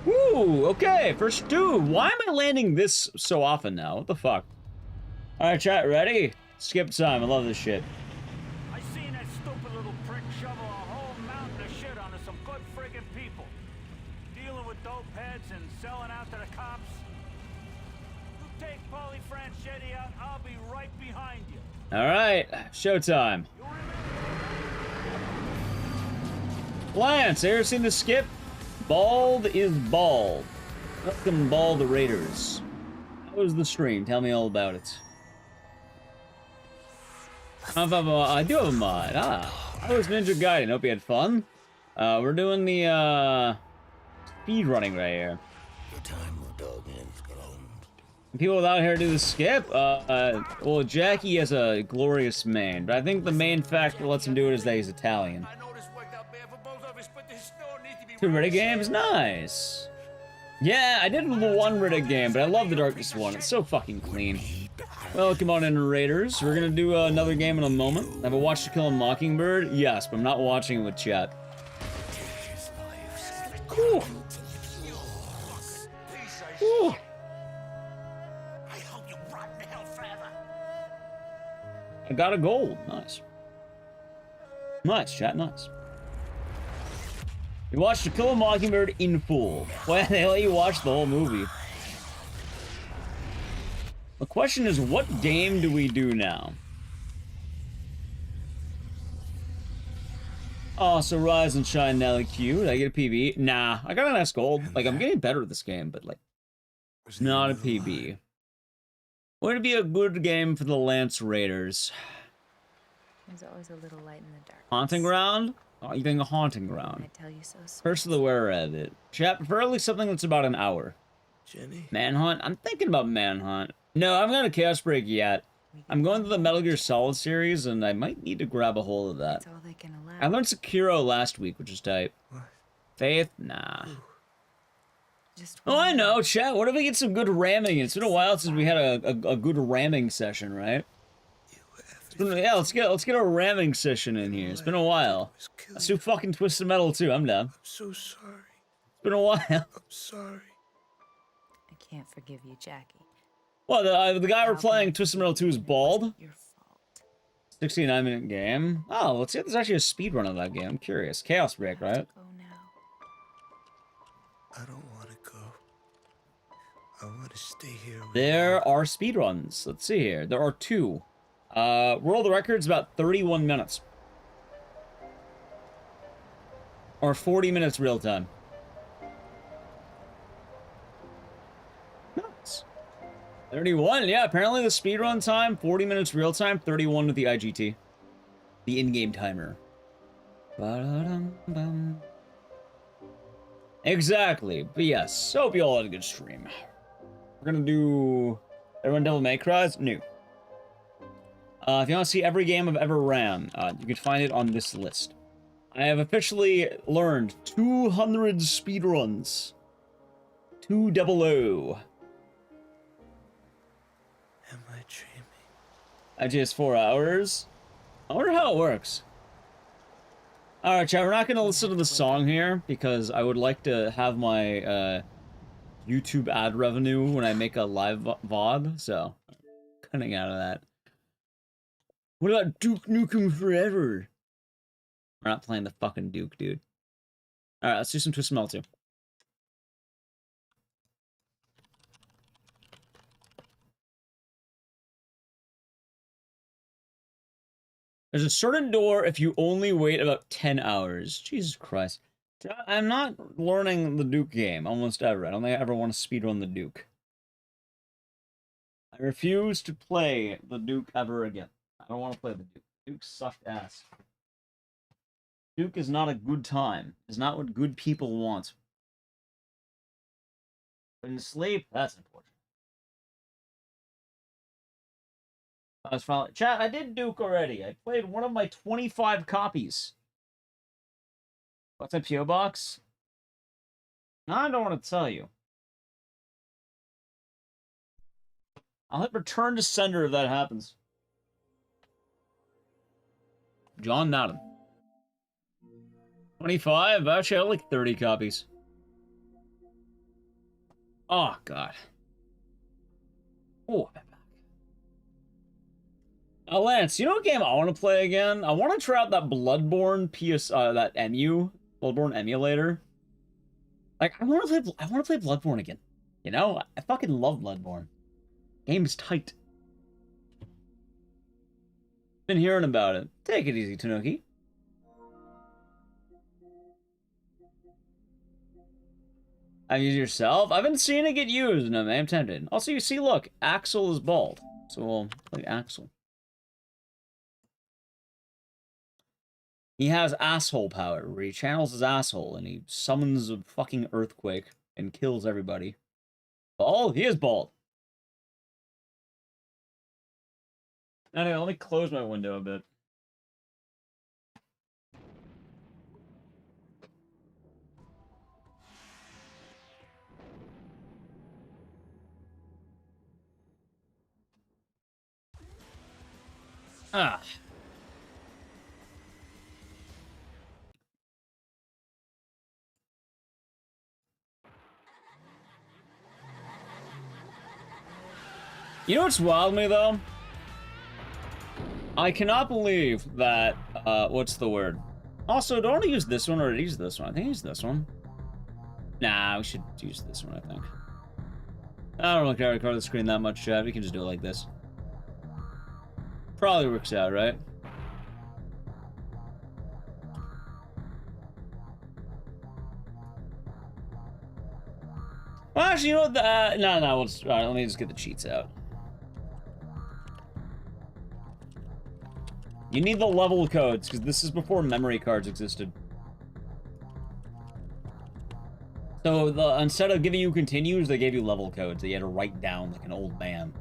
Woo, okay, first dude. Why am I landing this so often now? What the fuck? Alright, chat, ready? Skip time. I love this shit. I seen that stupid little prick shovel a whole mountain of shit onto some good friggin' people. Do dealing with dope heads and selling out to the cops? You take Paulie Franchetti out, I'll be right behind you. All right, showtime. Lance, ever seen the skip? Bald is bald. Welcome, Bald Raiders. How was the stream? Tell me all about it. I do have a mod. I was Ninja Gaiden. Hope you had fun. We're doing the speedrunning right here. People without hair do the skip. Well, Jackie has a glorious mane, but I think the main factor that lets him do it is that he's Italian. 2 Riddick games, nice. Yeah, I did the one Riddick game, but I love the Darkest one. It's so fucking clean. Well, come on in, Raiders. We're gonna do another game in a moment. Have I watched To Kill a Mockingbird? Yes, but I'm not watching it with chat. Whew. Whew. I got a gold. Nice. Nice, chat, nice. You watched To Kill a Mockingbird in full. Why the hell you watched the whole movie? The question is, what game do we do now? Oh, so Rise and Shine Nelly Q. Did I get a PB? Nah, I got a nice gold. Like, I'm getting better at this game, but, like, not a PB. Would it be a good game for the Lance Raiders? There's always a little light in the dark. Haunting Ground? Oh, you think a Haunting Ground? I tell you so. Curse of the Were-Rabbit. Chat, preferably something that's about an hour. Jenny? Manhunt? I'm thinking about Manhunt. No, I haven't got a Chaos Break yet. I'm going to the Metal Gear Solid series, and I might need to grab a hold of that. That's all they can allow. I learned Sekiro last week, which is tight. What? Faith? Nah. Oh, I know, chat. What if we get some good ramming? It's been a while since we had a good ramming session, right? Yeah, let's get a ramming session in here. It's been a while. Let's do fucking Twisted Metal too. I'm down. I'm so sorry. It's been a while. I'm sorry. I can't forgive you, Jackie. Well, the guy we're playing Twisted Metal 2 is bald. Your fault. 69-minute game. Oh, let's see if there's actually a speedrun of that game. I'm curious. Chaos Break, right? Go now. I don't want to go. I want to stay here. There are speedruns. Let's see here. There are 2. World record's about 31 minutes. Or 40 minutes real time. Nice. 31, yeah, apparently the speedrun time, 40 minutes real time, 31 with the IGT. The in-game timer. Ba-da-dum-bum. Exactly, but yes, hope you all had a good stream. We're gonna do... Everyone Devil May Cry's? New. If you want to see every game I've ever ran, you can find it on this list. I have officially learned 200 speedruns. 200. Am I dreaming? IGS 4 hours. I wonder how it works. Alright, chat, we're not going to listen to the song here, because I would like to have my YouTube ad revenue when I make a live VOD, so cutting out of that. What about Duke Nukem Forever? We're not playing the fucking Duke, dude. Alright, let's do some Twisted Metal 2. There's a certain door if you only wait about 10 hours. Jesus Christ. I'm not learning the Duke game almost ever. I don't think I ever want to speedrun the Duke. I refuse to play the Duke ever again. I don't want to play the Duke. Duke sucked ass. Duke is not a good time. It's not what good people want. But in sleep, that's important. I was finally... Chat, I did Duke already. I played one of my 25 copies. What's my P.O. box? I don't want to tell you. I'll hit return to sender if that happens. John Madden. 25? Actually, I have like 30 copies. Oh, God. Oh, I'm back. Lance, you know what game I want to play again? I want to try out that Bloodborne that Bloodborne emulator. Like, I want to play Bloodborne again. You know, I fucking love Bloodborne. Game's tight. Been hearing about it. Take it easy, Tanuki. I've used it yourself? I've been seeing it get used, and I'm tempted. Also, you see, look, Axel is bald. So we'll play Axel. He has asshole power, where he channels his asshole, and he summons a fucking earthquake and kills everybody. Bald? He is bald. Anyway, let me close my window a bit. Ah. You know what's wild me, though? I cannot believe that, what's the word? Also, do I want to use this one or use this one? I think I use this one. Nah, we should use this one, I think. I don't really care to record the screen that much, Chad. We can just do it like this. Probably works out, right? Well, actually, you know what? No, let me just get the cheats out. You need the level codes, because this is before memory cards existed. So, instead of giving you continues, they gave you level codes that you had to write down like an old man.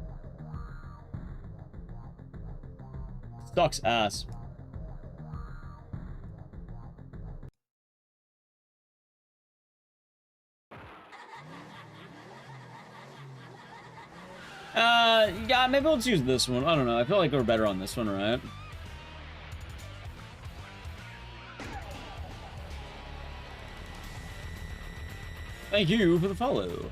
Sucks ass. Yeah, maybe let's use this one. I don't know. I feel like we're better on this one, right? Thank you for the follow.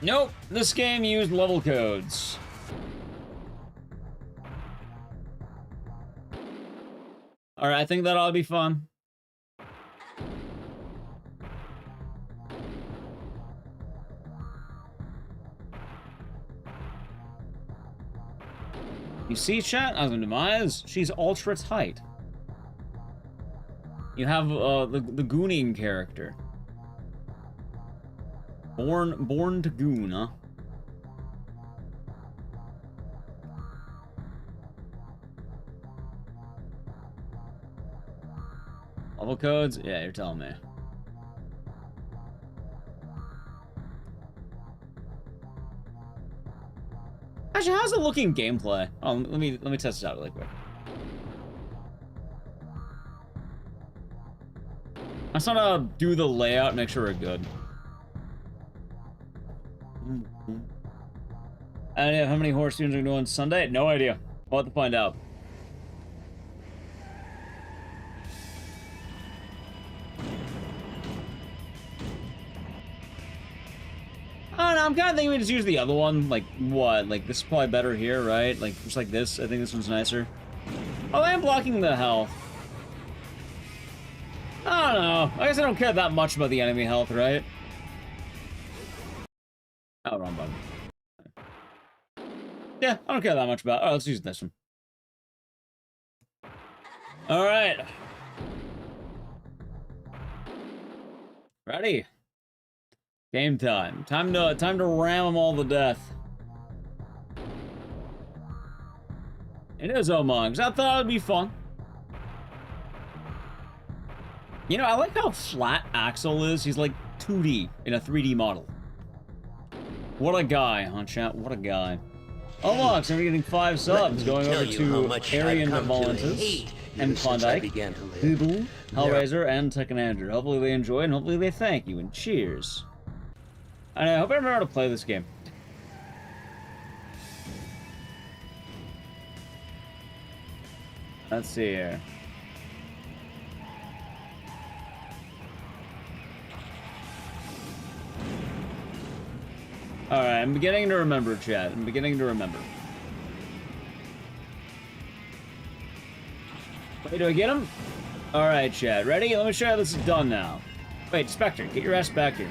Nope, this game used level codes. Alright, I think that ought to be fun. You see, chat? As a demise, she's ultra tight. You have the gooning character. Born to goon, huh? Level codes? Yeah, you're telling me. Actually, how's it looking gameplay? Oh, let me test it out really quick. I just want to do the layout, make sure we're good. And how many horse students are going to do on Sunday? No idea. We'll have to find out. I don't know, I'm kind of thinking we just use the other one. Like, what? Like, this is probably better here, right? Like, just like this. I think this one's nicer. Oh, I am blocking the health. I don't know. I guess I don't care that much about the enemy health, right? Oh, wrong button. Yeah, I don't care that much about it. Oh, let's use this one. Alright. Ready? Game time. Time to ram them all to death. It is Omongs. I thought it'd be fun. You know, I like how flat Axel is. He's like 2D in a 3D model. What a guy, huh, chat? What a guy. Omongs, I'm getting 5 subs. Going over to Arian Volunteers and Klondike, Google, Hellraiser, and Tekken Andrew. Hopefully they enjoy and hopefully they thank you. And cheers. And I hope I remember how to play this game. Let's see here. Alright, I'm beginning to remember, chat. I'm beginning to remember. Wait, do I get him? Alright, chat. Ready? Let me show you how this is done now. Wait, Spectre, get your ass back here.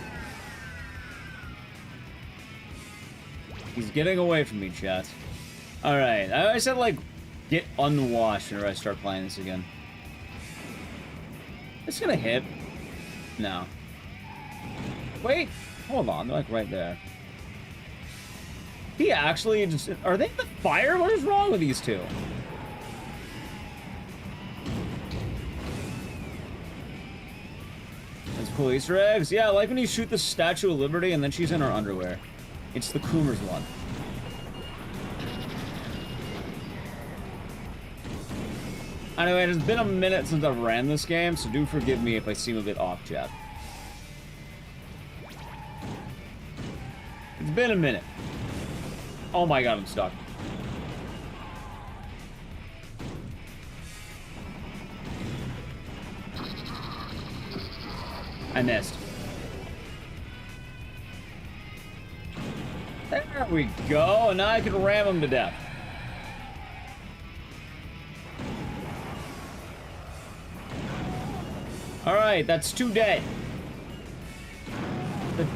He's getting away from me, chat. Alright, I always said, like, get unwashed whenever I start playing this again. It's gonna hit. No. Wait, hold on, they're like right there. He actually just... Are they in the fire? What is wrong with these two? That's cool Easter eggs. Yeah, I like when you shoot the Statue of Liberty and then she's in her underwear. It's the Coomers one. Anyway, it's been a minute since I've ran this game, so do forgive me if I seem a bit off, chat. It's been a minute. Oh my god, I'm stuck. I missed. There we go, and now I can ram him to death. Alright, that's 2 dead.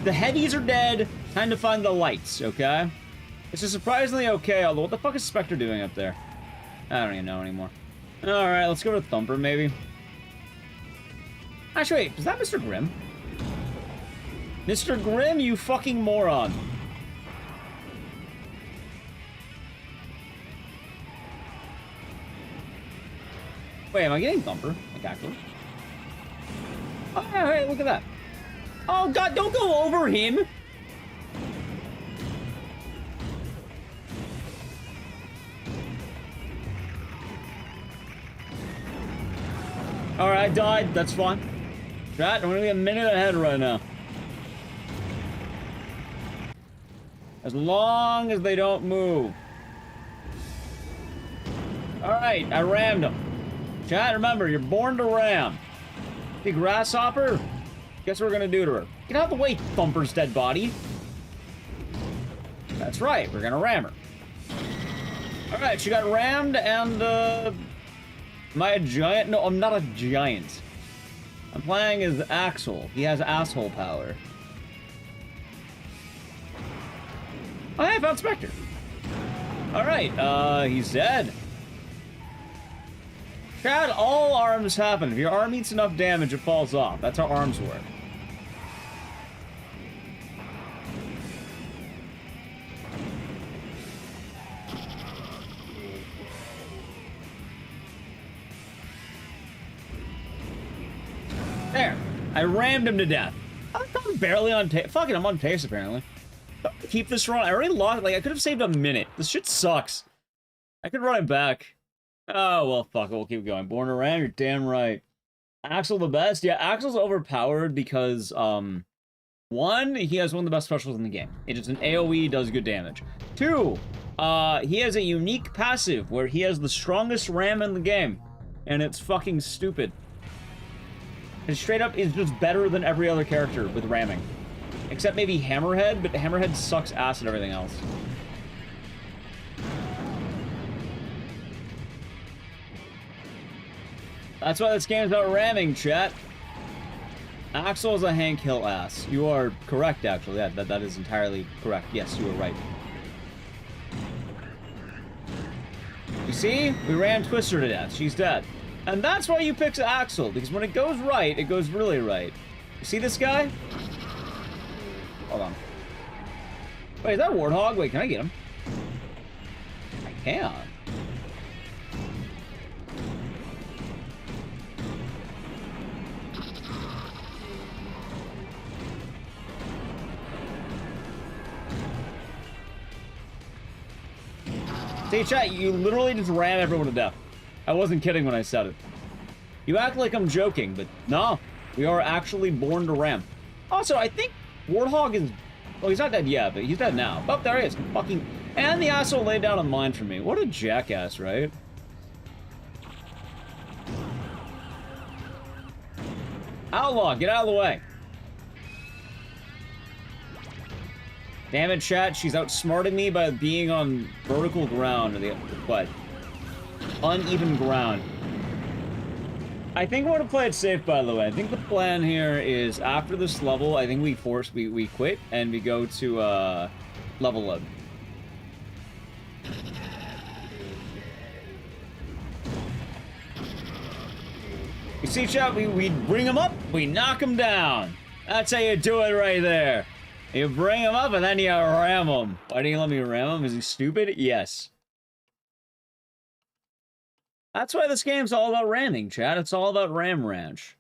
The heavies are dead. Time to find the lights, okay? This is surprisingly okay, although what the fuck is Spectre doing up there? I don't even know anymore. Alright, let's go to Thumper, maybe. Actually, wait, is that Mr. Grimm? Mr. Grimm, you fucking moron. Wait, am I getting Thumper? Like, actually? Oh, hey, look at that. Oh, God, don't go over him! Alright, I died. That's fine. Chat, I'm gonna be a minute ahead right now. As long as they don't move. Alright, I rammed them. Chat, remember, you're born to ram. Big grasshopper? Guess what we're gonna do to her? Get out of the way, Thumper's dead body. That's right, we're gonna ram her. Alright, she got rammed and, am I a giant? No, I'm not a giant. I'm playing as Axel. He has asshole power. Oh, hey, I found Spectre. Alright, he's dead. Chad, all arms happen. If your arm eats enough damage, it falls off. That's how arms work. There. I rammed him to death. I'm barely on taste. Fuck it, I'm on taste, apparently. Keep this run. I already lost. Like, I could have saved a minute. This shit sucks. I could run it back. Oh, well, fuck it. We'll keep going. Born to ram, you're damn right. Axel the best? Yeah, Axel's overpowered because, one, he has one of the best specials in the game. It is an AoE, does good damage. Two, he has a unique passive where he has the strongest ram in the game. And it's fucking stupid. And straight up is just better than every other character with ramming. Except maybe Hammerhead, but Hammerhead sucks ass at everything else. That's why this game's about ramming, chat. Axel is a Hank Hill ass. You are correct, actually. Yeah, that is entirely correct. Yes, you are right. You see? We ran Twister to death. She's dead. And that's why you pick Axel, because when it goes right, it goes really right. You see this guy? Hold on. Wait, is that Warthog? Wait, can I get him? I can. See, chat, you literally just ran everyone to death. I wasn't kidding when I said it. You act like I'm joking, but no. We are actually born to ram. Also, I think Warthog is... Well, he's not dead yet, but he's dead now. Oh, there he is. Fucking... And the asshole laid down a mine for me. What a jackass, right? Outlaw, get out of the way. Damn it, chat. She's outsmarted me by being on vertical ground. Or the what? Uneven ground. I think we want to play it safe, by the way. I think the plan here is after this level, I think we quit and we go to level up. You see, chat, we bring him up, we knock him down. That's how you do it right there. You bring him up and then you ram him. Why do you let me ram him? Is he stupid? Yes. That's why this game's all about ramming, chat. It's all about Ram Ranch.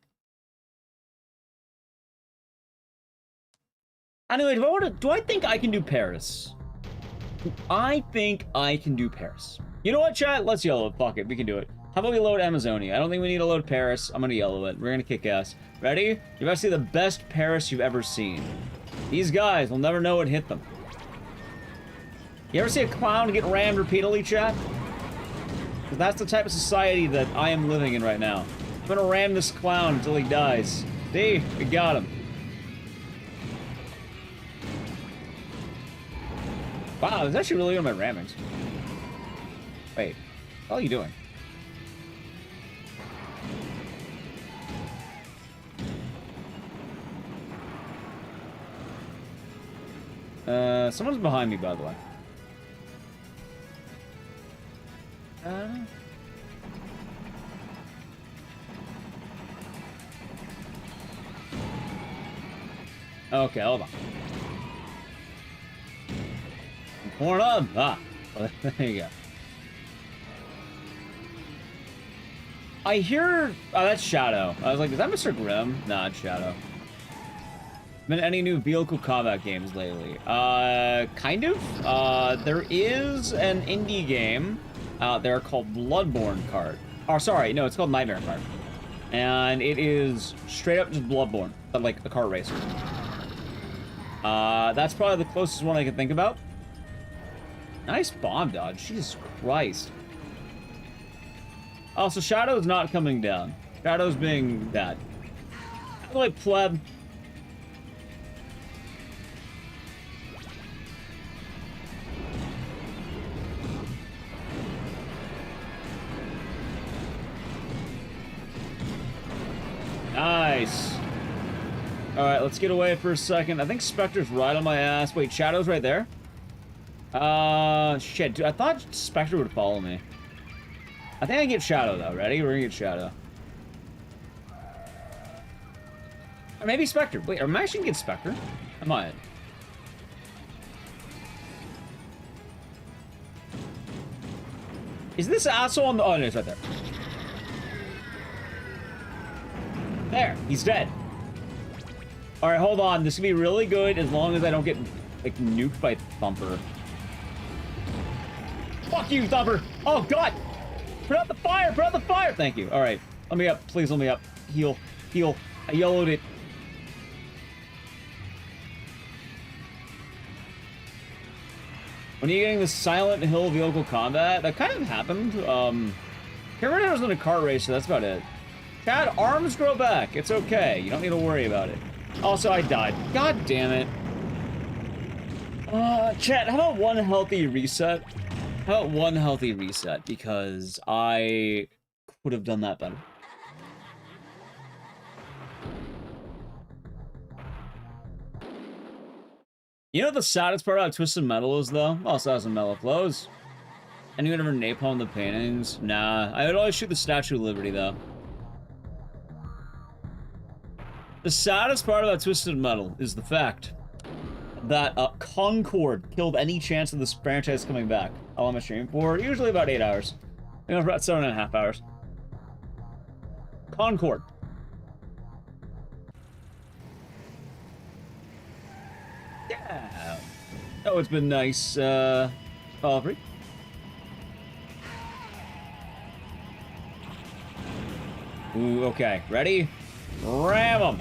Anyway, do I think I can do Paris? I think I can do Paris. You know what, chat? Let's yellow it. Fuck it. We can do it. How about we load Amazonia? I don't think we need to load Paris. I'm gonna yellow it. We're gonna kick ass. Ready? You're about to see the best Paris you've ever seen. These guys will never know what hit them. You ever see a clown get rammed repeatedly, chat? Because that's the type of society that I am living in right now. I'm gonna ram this clown until he dies. See? We got him. Wow, there's actually really good on my rammings. Wait, what are you doing? Someone's behind me, by the way. Okay, hold on. Horn up! Ah, well, there you go. I hear... Oh, that's Shadow. I was like, is that Mr. Grimm? Nah, it's Shadow. Been any new vehicle combat games lately? Kind of. There is an indie game out there called Bloodborne Kart. Oh, sorry, no, it's called Nightmare Kart. And it is straight up just Bloodborne, but like a kart racer. That's probably the closest one I can think about. Nice bomb dodge, Jesus Christ. Also, Shadow's not coming down. Shadow's being bad. I like pleb. Nice. Alright, let's get away for a second. I think Spectre's right on my ass. Wait, Shadow's right there? Shit. Dude, I thought Spectre would follow me. I think I can get Shadow, though. Ready? We're gonna get Shadow. Or maybe Spectre. Wait, am I actually gonna get Spectre? I might. Is this asshole on the... Oh, no, it's right there. There, he's dead. Alright, hold on. This can be really good as long as I don't get, like, nuked by Thumper. Fuck you, Thumper! Oh, God! Put out the fire! Put out the fire! Thank you. Alright. Let me up. Please let me up. Heal. Heal. I yellowed it. When are you getting the Silent Hill vehicle combat? That kind of happened. Can't remember I was in a kart race, so that's about it. Chad, arms grow back. It's okay. You don't need to worry about it. Also, I died. God damn it. Chat, how about one healthy reset? How about one healthy reset? Because I could have done that better. You know what the saddest part about Twisted Metal is, though? Also has some mellow flows. Anyone ever napalm the paintings? Nah, I would always shoot the Statue of Liberty, though. The saddest part about Twisted Metal is the fact that Concord killed any chance of this franchise coming back. How long am I streaming for? Usually about 8 hours. You know, about 7.5 hours. Concord. Yeah. Oh, it's been nice, Aubrey. Ooh, okay. Ready? Ram 'em.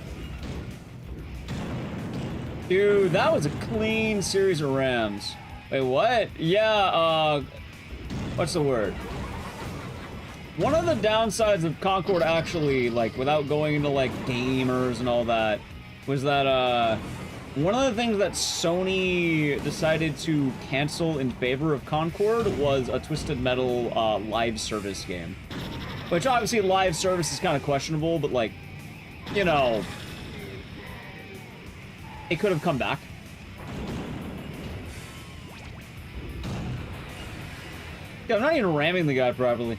Dude, that was a clean series of rams. Wait, what? Yeah, what's the word? One of the downsides of Concord, actually, like, without going into, like, gamers and all that, was that, One of the things that Sony decided to cancel in favor of Concord was a Twisted Metal live service game. Which, obviously, live service is kind of questionable, but, like, you know, it could have come back. Yeah, I'm not even ramming the guy properly.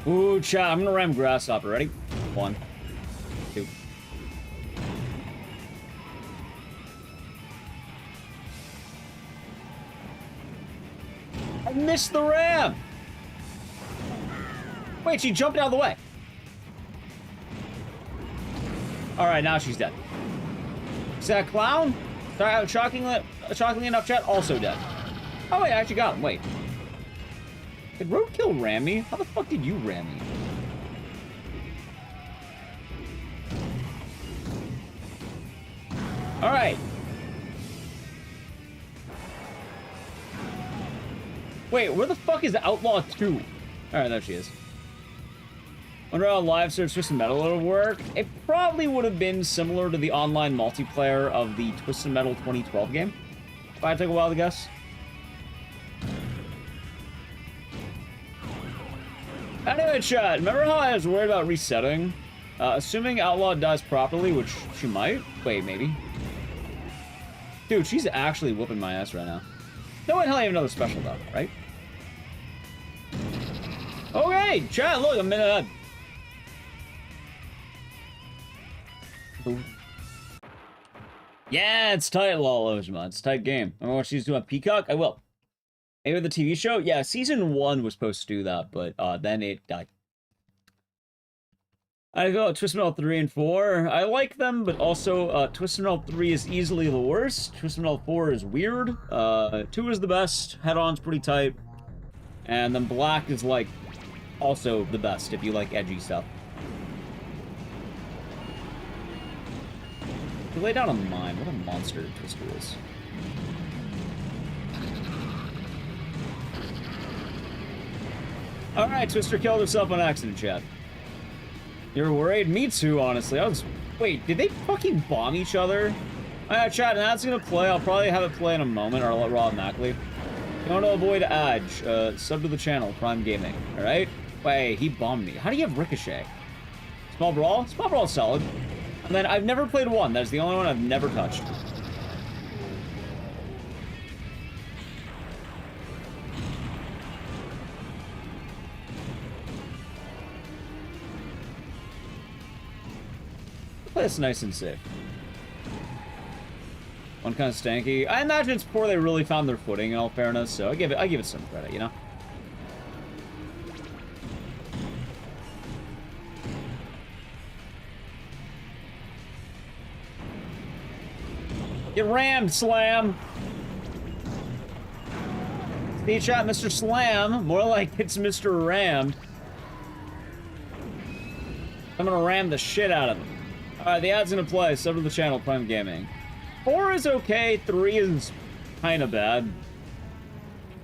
Ooh, chat, I'm gonna ram Grasshopper. Ready? 1, 2. I missed the ram! Wait, she jumped out of the way. Alright, now she's dead. Is that clown? Shockingly enough, chat, also dead. Oh, wait, I actually got him. Wait. Did Roadkill ram me? How the fuck did you ram me? Alright. Wait, where the fuck is Outlaw 2? Alright, there she is. Wonder how live search Twisted Metal would work. It probably would have been similar to the online multiplayer of the Twisted Metal 2012 game. If I had to take a while to guess. Anyway, chat, remember how I was worried about resetting? Assuming Outlaw dies properly, which she might. Wait, maybe. Dude, she's actually whooping my ass right now. No one hell I have another special though, right? Okay, chat, look, a minute ahead. Yeah, it's tight, Lolojima. It's a tight game. I want you to do on Peacock? I will. Maybe the TV show? Yeah, season 1 was supposed to do that, but then it died. I go Twisted Metal 3 and 4. I like them, but also Twisted Metal 3 is easily the worst. Twisted Metal 4 is weird. 2 is the best. Head-on's pretty tight. And then Black is, like, also the best if you like edgy stuff. You lay down a mine. What a monster Twister is. Alright, Twister killed herself on accident, chat. You're worried? Me too, honestly. I was... Wait, did they fucking bomb each other? Chat, and that's gonna play. I'll probably have it play in a moment, or I'll let Rob Mackley. You want to avoid Edge, sub to the channel, Prime Gaming. Alright? Wait, he bombed me. How do you have Ricochet? Small Brawl? Small Brawl's solid. And then I've never played 1. That's the only one I've never touched. Play this nice and safe. 1 kind of stanky. I imagine it's before they really found their footing, in all fairness, so I give it some credit, you know? Get rammed, Slam! Speed shot, Mr. Slam. More like it's Mr. Rammed. I'm gonna ram the shit out of him. Alright, the ad's gonna play. Sub to the channel, Prime Gaming. 4 is okay, 3 is kinda bad.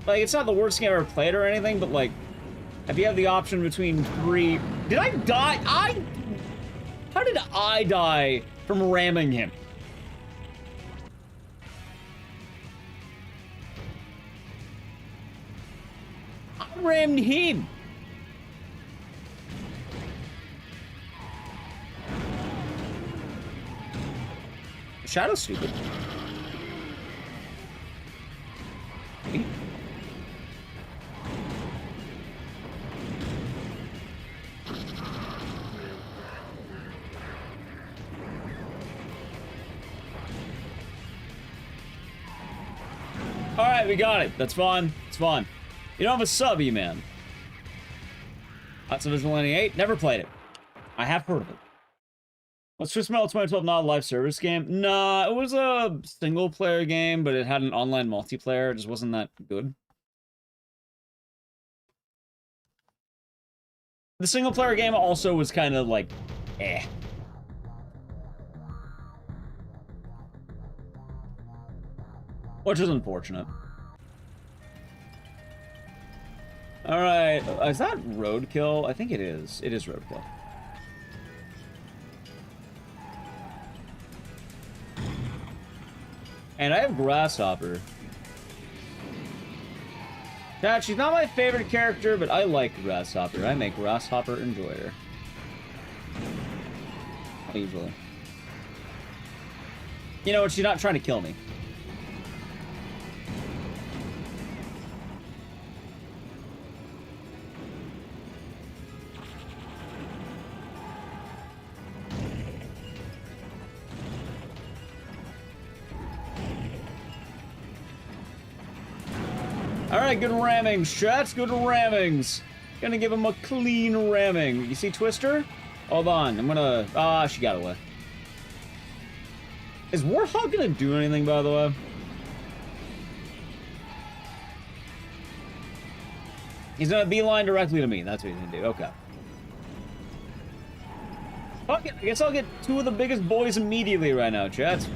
Like, it's not the worst game I've ever played or anything, but like, if you have the option between 3... Did I die? How did I die from ramming him? I rammed him! Shadow's stupid. Maybe. Alright, we got it. That's fun. It's fun. You don't have a sub, E-Man. That's Vigilante 8. Never played it. I have heard of it. What's Twisted Metal 2012 not a live service game? Nah, it was a single-player game, but it had an online multiplayer. It just wasn't that good. The single-player game also was kind of like, eh. Which is unfortunate. Alright, is that roadkill? I think it is. It is roadkill. And I have Grasshopper. Dad, she's not my favorite character, but I like Grasshopper. I make Grasshopper enjoy her. Usually. You know what? She's not trying to kill me. Alright, good rammings, chats. Good rammings. Gonna give him a clean ramming. You see Twister? Hold on, I'm gonna... Ah, she got away. Is Warthog gonna do anything, by the way? He's gonna beeline directly to me. That's what he's gonna do. Okay. Fuck it. I guess I'll get two of the biggest boys immediately right now, chats.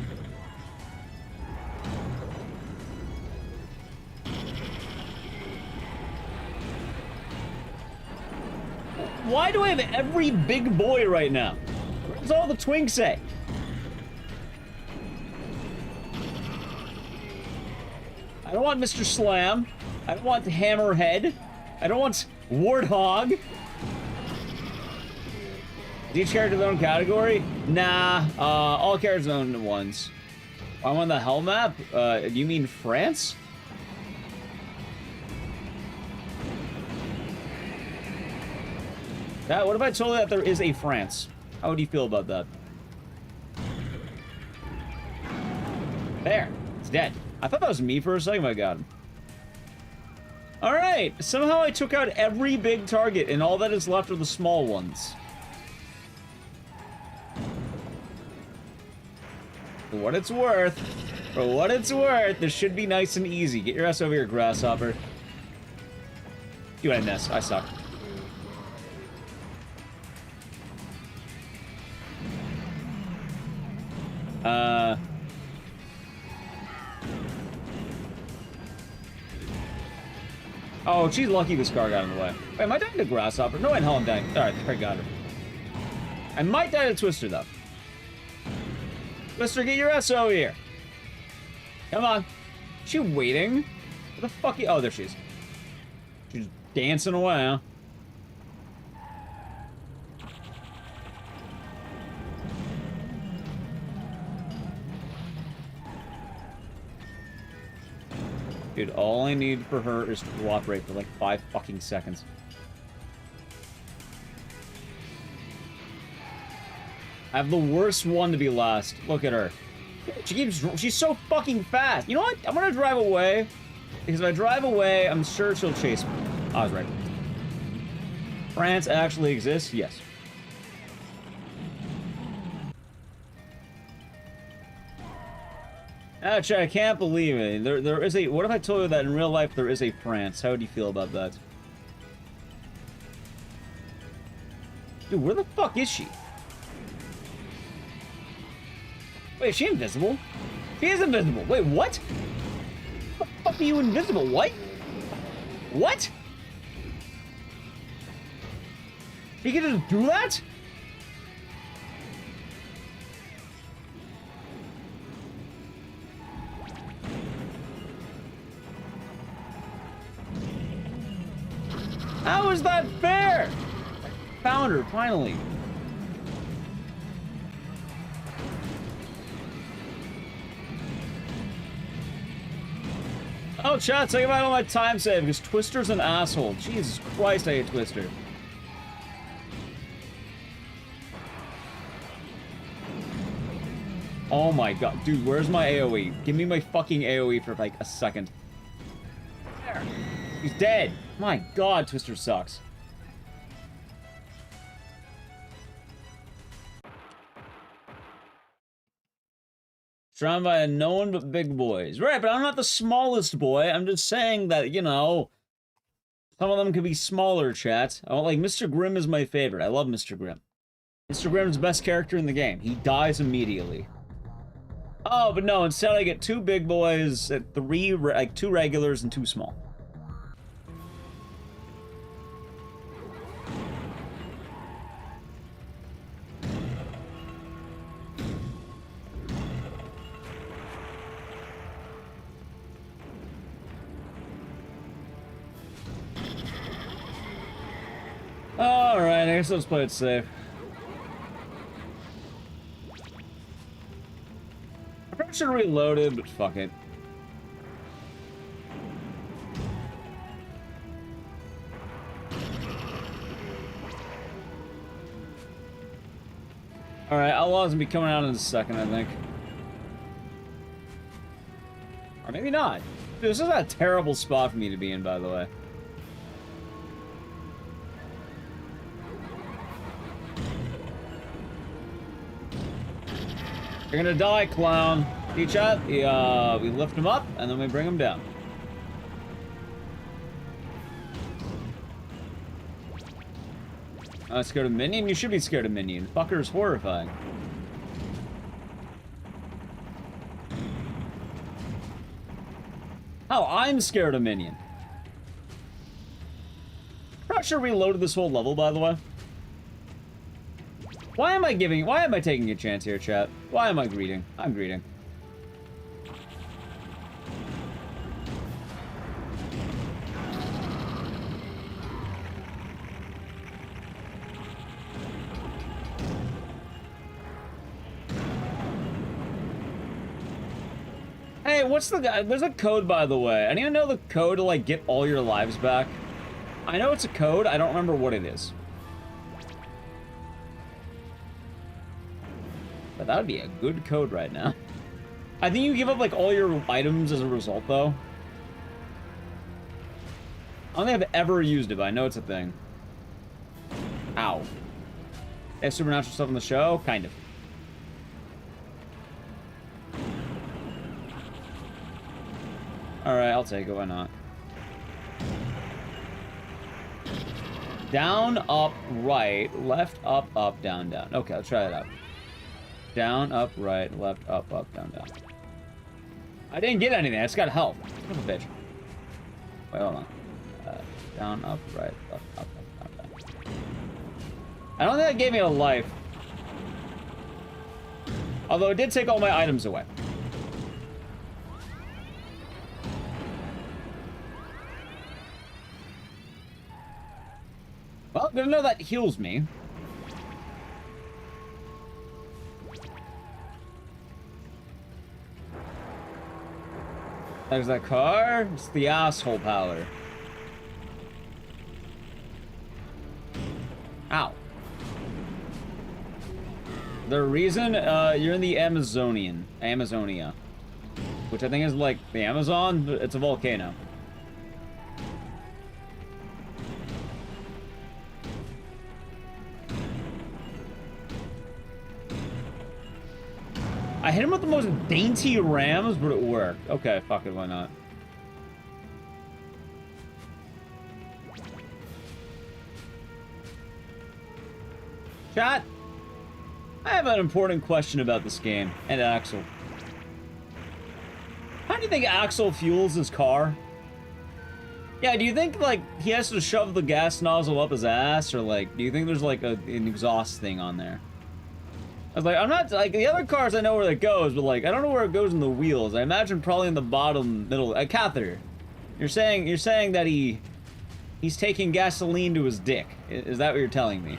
Why do I have every big boy right now? Where's all the twinks at? I don't want Mr. Slam. I don't want Hammerhead. I don't want Warthog. Is each character their own category? Nah, all characters own ones. I'm on the hell map? You mean France? What if I told you that there is a France? How would you feel about that? There. It's dead. I thought that was me for a second, my god. Alright, somehow I took out every big target, and all that is left are the small ones. For what it's worth, this should be nice and easy. Get your ass over here, Grasshopper. You had a mess. I suck. Oh, she's lucky this car got in the way. Wait, am I dying to Grasshopper? No, in hell I'm dying. Alright, I got her. I might die to Twister, though. Twister, get your ass over here. Come on. Is she waiting? Where the fuck? Oh, there she is. She's dancing away, huh? Dude, all I need for her is to cooperate for like 5 fucking seconds. I have the worst one to be last. Look at her. She's so fucking fast. You know what? I'm gonna drive away. Because if I drive away, I'm sure she'll chase me. I was right. France actually exists? Yes. Actually, I can't believe it. There is a... What if I told you that in real life there is a France? How would you feel about that? Dude, where the fuck is she? Wait, is she invisible? She is invisible. Wait, what? How the fuck are you invisible? What? What? You can just do that? How is that fair? Found her, finally. Oh, chat, say goodbye to my time save, because Twister's an asshole. Jesus Christ, I hate Twister. Oh my god. Dude, where's my AoE? Give me my fucking AoE for like a second. There. He's dead. My god, Twister sucks. Surrounded by no one but big boys. Right, but I'm not the smallest boy. I'm just saying that, you know, some of them could be smaller, chat. Oh, like, Mr. Grimm is my favorite. I love Mr. Grimm. Mr. Grimm's the best character in the game. He dies immediately. Oh, but no, instead I get 2 big boys, 2 regulars, and 2 small. Alright, I guess let's play it safe. I probably should have reloaded, but fuck it. Alright, Outlaw's gonna be coming out in a second, I think. Or maybe not. Dude, this is a terrible spot for me to be in, by the way. You're gonna die, clown. Each shot, we lift him up, and then we bring him down. Scared of Minion? You should be scared of Minion. Fucker's horrifying. Oh, I'm scared of Minion. Not sure reloaded this whole level, by the way. Why am I taking a chance here, chat? Why am I greeting? I'm greeting. Hey, what's the guy? There's a code, by the way. Anyone know the code to, like, get all your lives back? I know it's a code. I don't remember what it is. But that would be a good code right now. I think you give up, like, all your items as a result, though. I don't think I've ever used it, but I know it's a thing. Ow. They have supernatural stuff on the show? Kind of. Alright, I'll take it. Why not? Down, up, right. Left, up, down, down. Okay, let's try that out. Down, up, right. Left, up, down, down. I didn't get anything. I just got health. What a bitch. Wait, hold on. Down, up, right. Left, up, down, down. I don't think that gave me a life. Although it did take all my items away. Well, good to know that heals me. There's that car. It's the asshole power. Ow. The reason you're in the Amazonia, which I think is like the Amazon, but it's a volcano. I hit him with the most dainty rams, but it worked. Okay, fuck it, why not? Chat, I have an important question about this game, and Axel. How do you think Axel fuels his car? Yeah, do you think, like, he has to shove the gas nozzle up his ass, or, like, do you think there's, like, an exhaust thing on there? I was like, I'm not, like, the other cars I know where it goes, but, like, I don't know where it goes in the wheels. I imagine probably in the bottom middle. Catheter, you're saying that he's taking gasoline to his dick. Is that what you're telling me?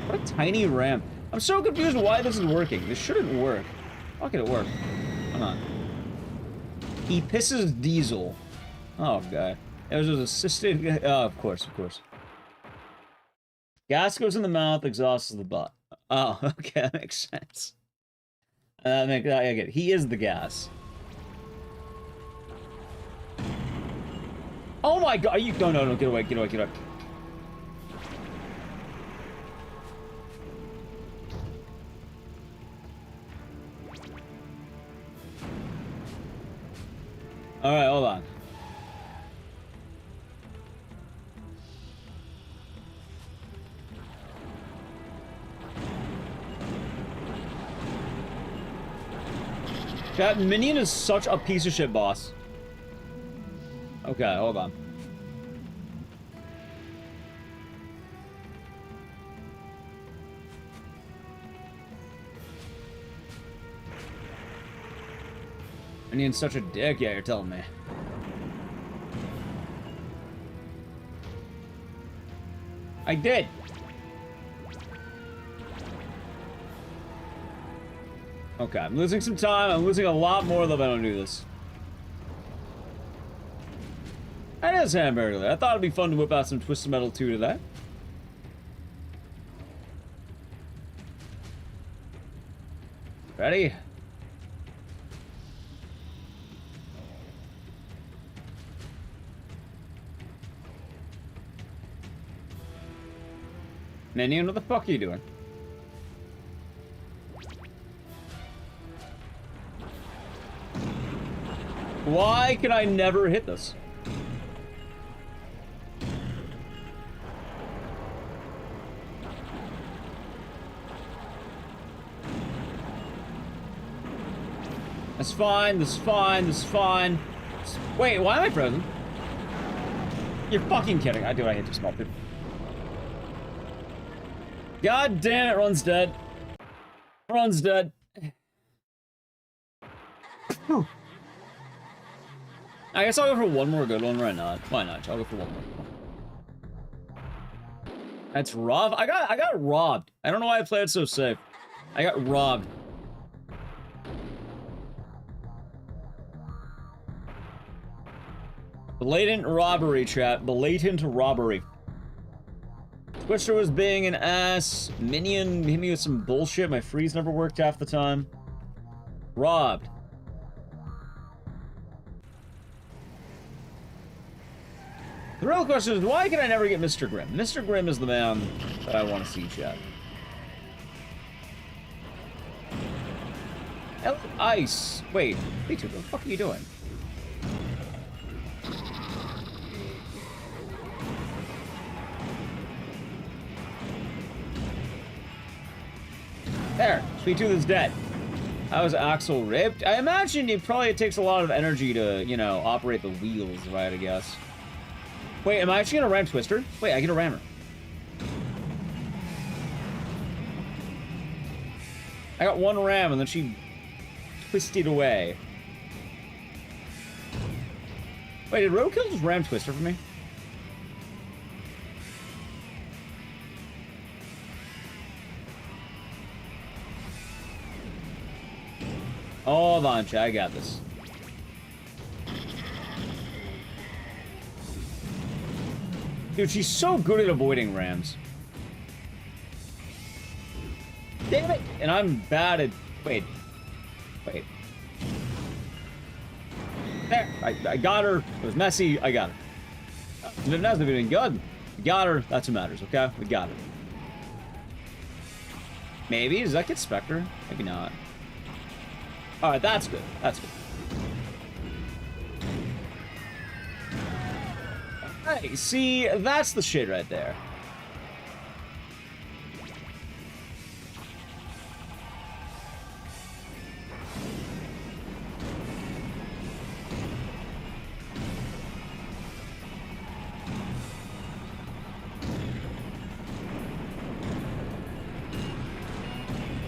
What a tiny ramp. I'm so confused why this is working. This shouldn't work. How can it work? Hold on. He pisses diesel. Oh, God. It was assisted. Oh, of course, of course. Gas goes in the mouth, exhaust is the butt. Oh, okay, that makes sense. I get it. He is the gas. Oh my God! Are you? No! Get away! Get away! Get away! All right, hold on. Chat, Minion is such a piece of shit boss. Okay, hold on. Minion's such a dick, yeah, you're telling me. I did. Okay, I'm losing some time. I'm losing a lot more though if I don't do this. That is Hamburger. I thought it'd be fun to whip out some Twisted Metal 2 to that. Ready? Minion, what the fuck are you doing? Why can I never hit this? That's fine, this is fine, this is fine. Wait, why am I frozen? You're fucking kidding. I hate this small dude. God damn it, Run's dead. Run's dead. I guess I'll go for one more good one, right? Not. Why not? I'll go for one more. That's robbed. I got robbed. I don't know why I played so safe. I got robbed. Blatant robbery, chat. Blatant robbery. Twister was being an ass. Minion hit me with some bullshit. My freeze never worked half the time. Robbed. The real question is, why can I never get Mr. Grimm? Mr. Grimm is the man that I want to see, chat. Ice. Wait, what the fuck are you doing? There, Sweet Tooth is dead. How was Axel ripped? I imagine it probably takes a lot of energy to, you know, operate the wheels, if I had to guess. Wait, am I actually gonna ram Twister? Wait, I get a rammer. I got one ram and then she twisted away. Wait, did Roadkill just ram Twister for me? Hold on, chat, I got this. Dude, she's so good at avoiding rams. Damn it! And I'm bad at... Wait. There! I got her. It was messy. I got her. It hasn't been good. We got her. That's what matters, okay? We got her. Maybe? Does that get Spectre? Maybe not. Alright, that's good. That's good. Hey, see, that's the shit right there.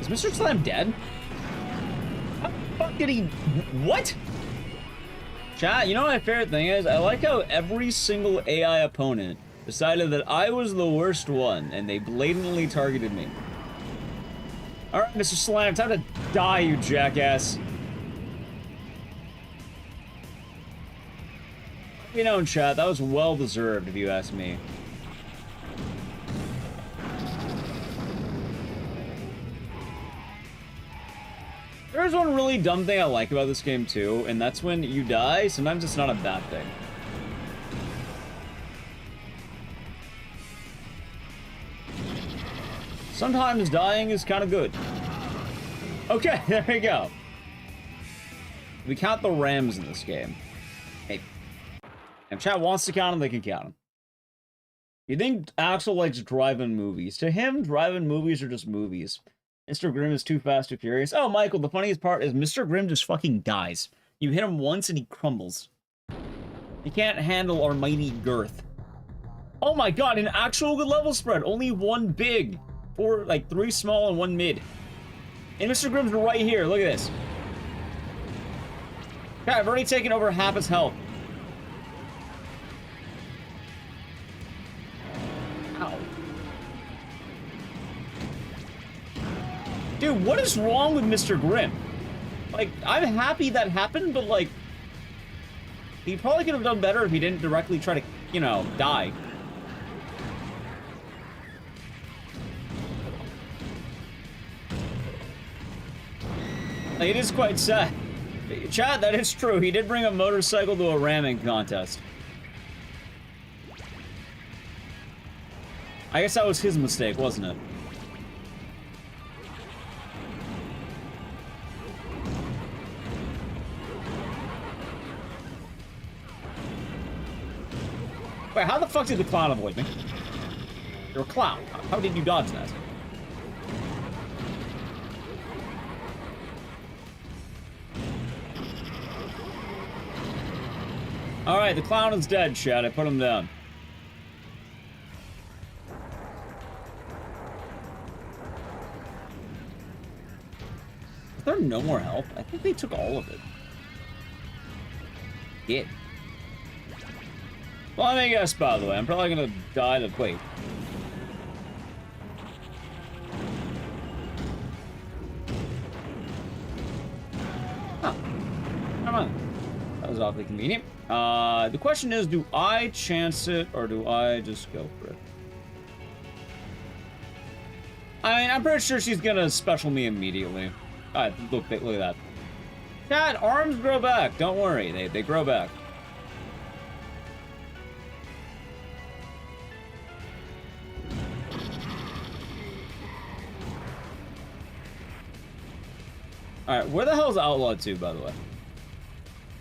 Is Mr. Slam dead? How the fuck did he... What? Chat, you know what my favorite thing is? I like how every single AI opponent decided that I was the worst one, and they blatantly targeted me. Alright, Mr. Slam, time to die, you jackass. You know, chat, that was well-deserved, if you ask me. There's one really dumb thing I like about this game, too, and that's when you die, sometimes it's not a bad thing. Sometimes dying is kind of good. Okay, there we go. We count the rams in this game. Hey, if chat wants to count them, they can count them. You think Axel likes drive-in movies? To him, drive-in movies are just movies. Mr. Grimm is too fast, too furious. Oh, Michael, the funniest part is Mr. Grimm just fucking dies. You hit him once and he crumbles. He can't handle our mighty girth. Oh my god, an actual good level spread. Only one big. Or, like, 3 small and 1 mid. And Mr. Grimm's right here. Look at this. God, I've already taken over half his health. Ow. Dude, what is wrong with Mr. Grimm? Like, I'm happy that happened, but like, he probably could have done better if he didn't directly try to, you know, die. Like, it is quite sad. Chat, that is true. He did bring a motorcycle to a ramming contest. I guess that was his mistake, wasn't it? Wait, how the fuck did the clown avoid me? You're a clown. How did you dodge that? Alright, the clown is dead, chat. I put him down. Is there no more health? I think they took all of it. Yeah. Well, let me guess, by the way. I'm probably gonna die to... Wait. Huh. Come on. That was awfully convenient. The question is, do I chance it, or do I just go for it? I mean, I'm pretty sure she's gonna special me immediately. Alright, look at that. Chat, arms grow back. Don't worry, they grow back. Alright, where the hell's Outlaw 2, by the way?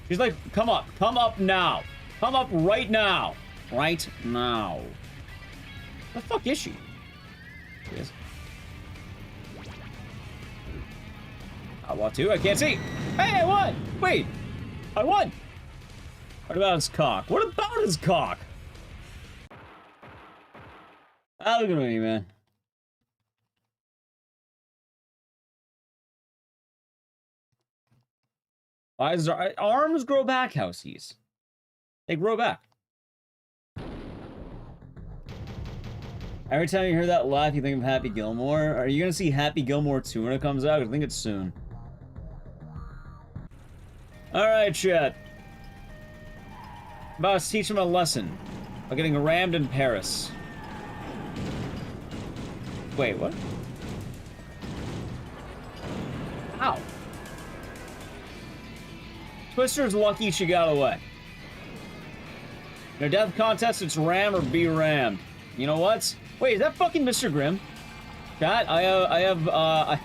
She's like, come up now. Come up right now. Right now. Where the fuck is she? She is. Outlaw 2, I can't see. Hey, I won! Wait, I won! What about his cock? What about his cock? Ah, look at me, man. Why is there, arms grow back, Housies. They grow back. Every time you hear that laugh, you think of Happy Gilmore. Are you gonna see Happy Gilmore 2 when it comes out? I think it's soon. Alright, chat. About to teach him a lesson about getting rammed in Paris. Wait, what? Ow. Twister's lucky she got away. In a death contest, it's ram or be rammed. You know what? Wait, is that fucking Mr. Grimm? Chat, I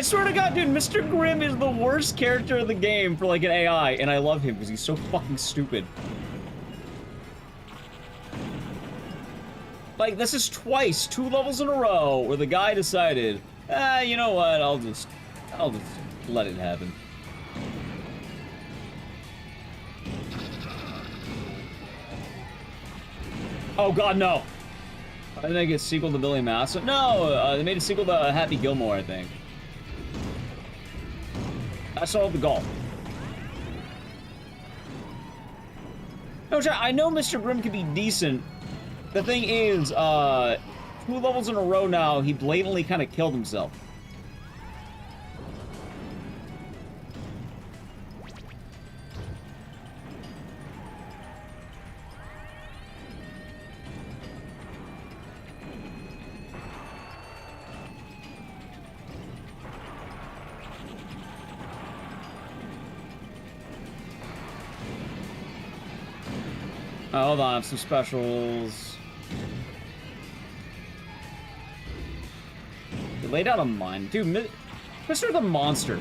swear to God, dude, Mr. Grimm is the worst character in the game for, like, an AI, and I love him because he's so fucking stupid. Like, this is twice, 2 levels in a row, where the guy decided, you know what, I'll just let it happen. Oh God, no! I think they get a sequel to Billy Massa. No, they made a sequel to Happy Gilmore, I think. I saw the golf. No, I know Mr. Grimm can be decent. The thing is, 2 levels in a row now, he blatantly kind of killed himself. Oh, hold on, I have some specials. They laid out a mine. Dude, Mr. the Monster.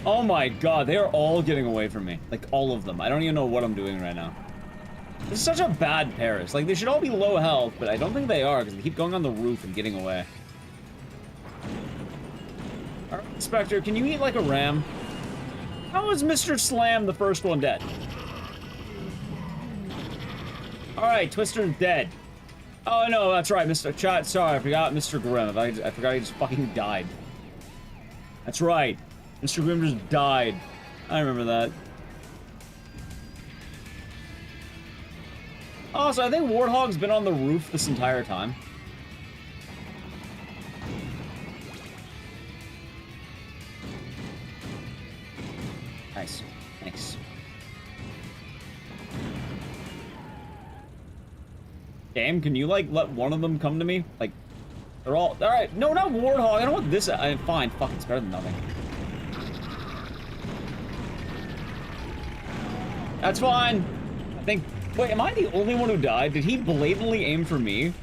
Oh my God, they are all getting away from me. Like, all of them. I don't even know what I'm doing right now. This is such a bad Paris. Like, they should all be low health, but I don't think they are, because they keep going on the roof and getting away. Alright, Inspector, can you eat like a ram? How is Mr. Slam the first one dead? Alright, Twister's dead. Oh, no, that's right, Mr. Sorry, I forgot Mr. Grimm. I forgot he just fucking died. That's right. Mr. Grimm just died. I remember that. Also, I think Warthog's been on the roof this entire time. Nice. Thanks. Game, can you, like, let one of them come to me? Like, they're all... Alright, no, not Warthog. I don't want this... fine, fuck, it's better than nothing. That's fine. I think... Wait, am I the only one who died? Did he blatantly aim for me?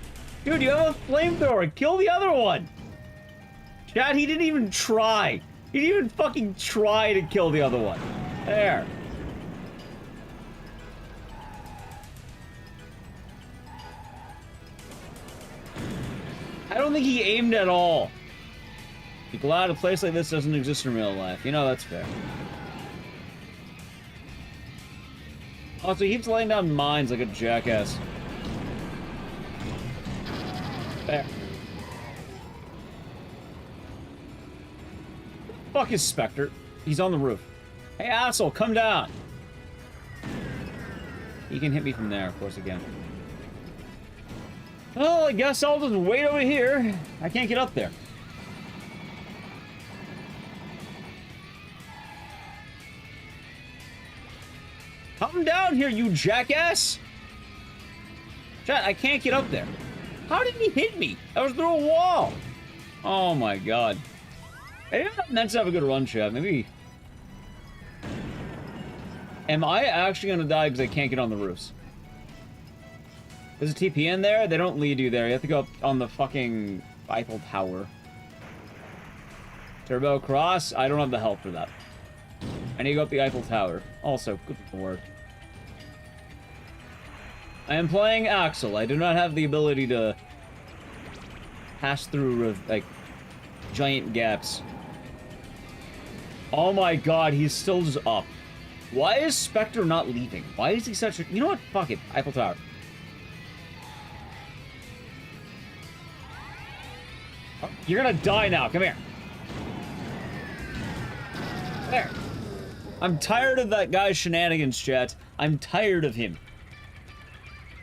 Dude, you have a flamethrower. Kill the other one. Chad, he didn't even try. He didn't even fucking try to kill the other one. There. I don't think he aimed at all. Be glad a place like this doesn't exist in real life. You know, that's fair. Also, he keeps laying down mines like a jackass. There. Fuck is Spectre? He's on the roof. Hey, asshole, come down! He can hit me from there, of course, again. Well, I guess I'll just wait over here. I can't get up there. Come down here, you jackass! Chat, I can't get up there. How did he hit me? I was through a wall! Oh my god. Maybe I'm not meant to have a good run, chat. Maybe... Am I actually gonna die because I can't get on the roofs? There's a TP in there? They don't lead you there. You have to go up on the fucking Eiffel Tower. Turbo cross? I don't have the health for that. I need to go up the Eiffel Tower. Also, good work. I am playing Axel. I do not have the ability to pass through, like, giant gaps. Oh my god, he's still just up. Why is Spectre not leaving? Why is he such a... You know what? Fuck it. Eiffel Tower. Oh, you're gonna die now. Come here. There. I'm tired of that guy's shenanigans, chat. I'm tired of him.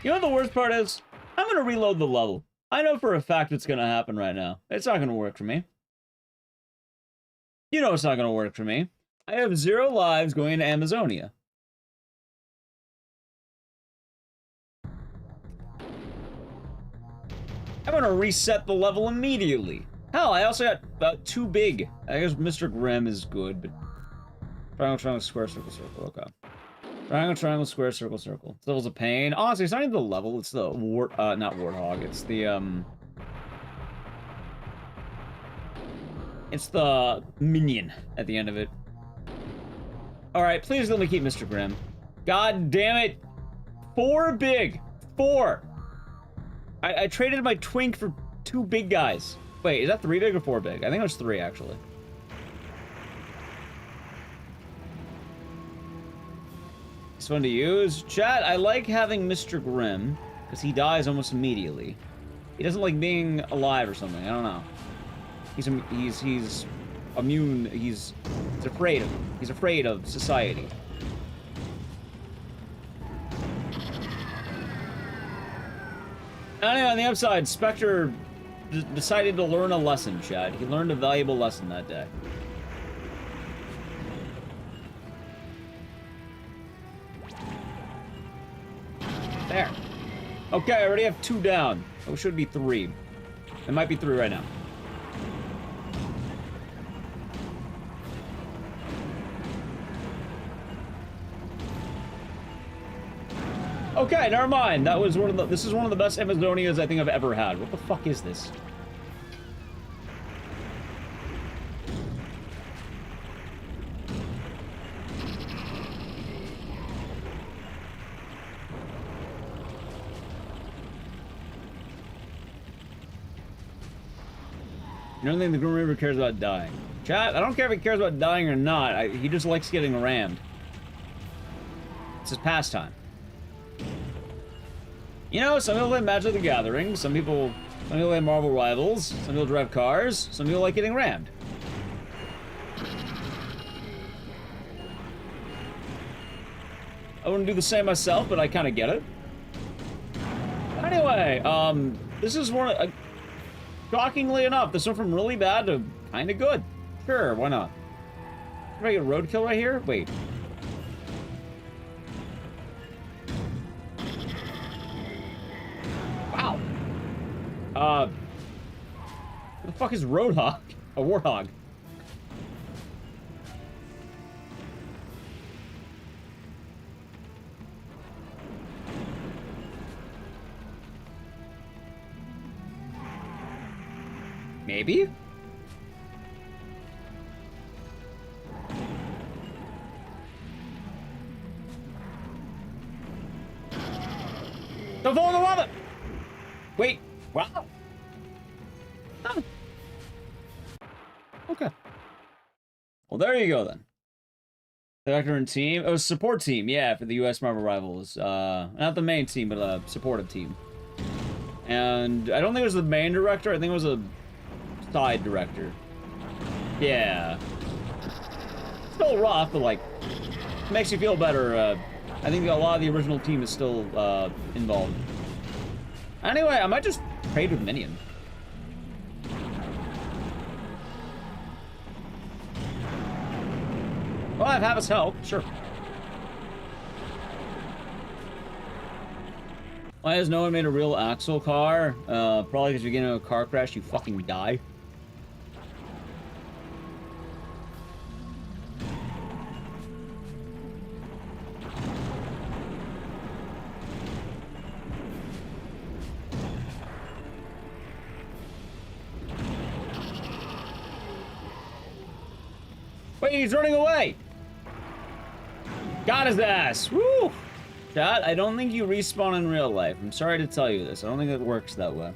You know what the worst part is? I'm gonna reload the level. I know for a fact what's gonna happen right now. It's not gonna work for me. You know it's not gonna work for me. I have 0 lives going into Amazonia. I'm gonna reset the level immediately. Hell, I also got too big. I guess Mr. Grimm is good, but... Triangle, triangle, square, circle, circle. Okay. Triangle, triangle, square, circle, circle. This level's a pain. Honestly, it's not even the level. It's the not Warthog. It's the, It's the minion at the end of it. Alright, please let me keep Mr. Grimm. God damn it. 4 big. 4. I traded my twink for 2 big guys. Wait, is that 3 big or 4 big? I think it was 3, actually. It's fun to use. Chat, I like having Mr. Grimm, because he dies almost immediately. He doesn't like being alive or something. I don't know. He's immune. He's afraid of. He's afraid of society. Anyway, on the upside, Spectre decided to learn a lesson, Chad. He learned a valuable lesson that day. There. Okay, I already have 2 down. It should be 3. It might be 3 right now. Okay, never mind. That was this is one of the best Amazonias I think I've ever had. What the fuck is this? You don't think the Grim Reaper cares about dying? Chat, I don't care if he cares about dying or not. He just likes getting rammed. It's his pastime. You know, some people play Magic the Gathering, some people play Marvel Rivals, some people drive cars, some people like getting rammed. wouldn't do the same myself, but I kind of get it. Anyway, this is one, shockingly enough, this went from really bad to kind of good. Sure, why not? Did I get roadkill right here? Wait. Wow. What the fuck is Roadhog? A Warthog. Maybe? Don't fall in the lava! Wait, wow. Oh. Okay. Well, there you go then. Director and team. It was support team, yeah, for the US Marvel Rivals. Not the main team, but a supportive team. And I don't think it was the main director, I think it was a side director. Yeah. Still rough, but like, makes you feel better. I think a lot of the original team is still involved. Anyway, I might just trade with Minion. Well, I have his help, sure. Why has no one made a real Axle car? Probably because you get into a car crash, you fucking die. Wait, he's running away! Got his ass! Woo! Chat, I don't think you respawn in real life. I'm sorry to tell you this. I don't think it works that way.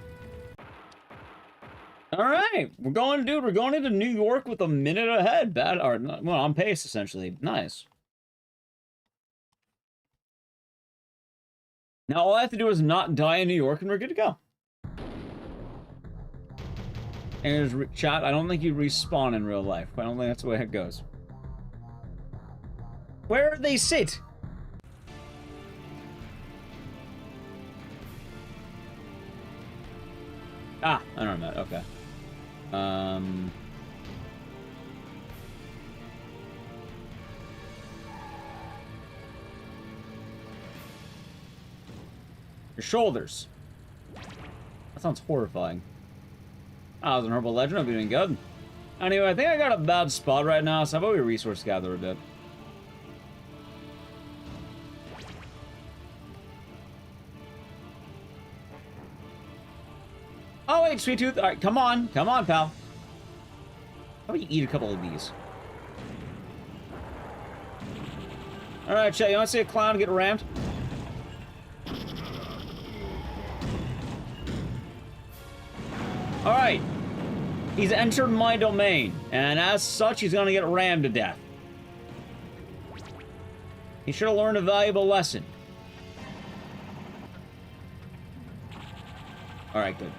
Alright, we're going into New York with a minute ahead. Well, on pace, essentially. Nice. Now, all I have to do is not die in New York, and we're good to go. And chat, I don't think you respawn in real life. I don't think that's the way it goes. Where they sit? Ah, I don't know. Okay. Your shoulders. That sounds horrifying. I was an herbal legend. I'll be doing good. Anyway, I think I got a bad spot right now, so how about we resource gather a bit? Oh, wait, Sweet Tooth. All right, come on. Come on, pal. How about you eat a couple of these? All right, Chet, you want to see a clown get rammed? All right. He's entered my domain, and as such, he's gonna get rammed to death. He should have learned a valuable lesson. All right, good.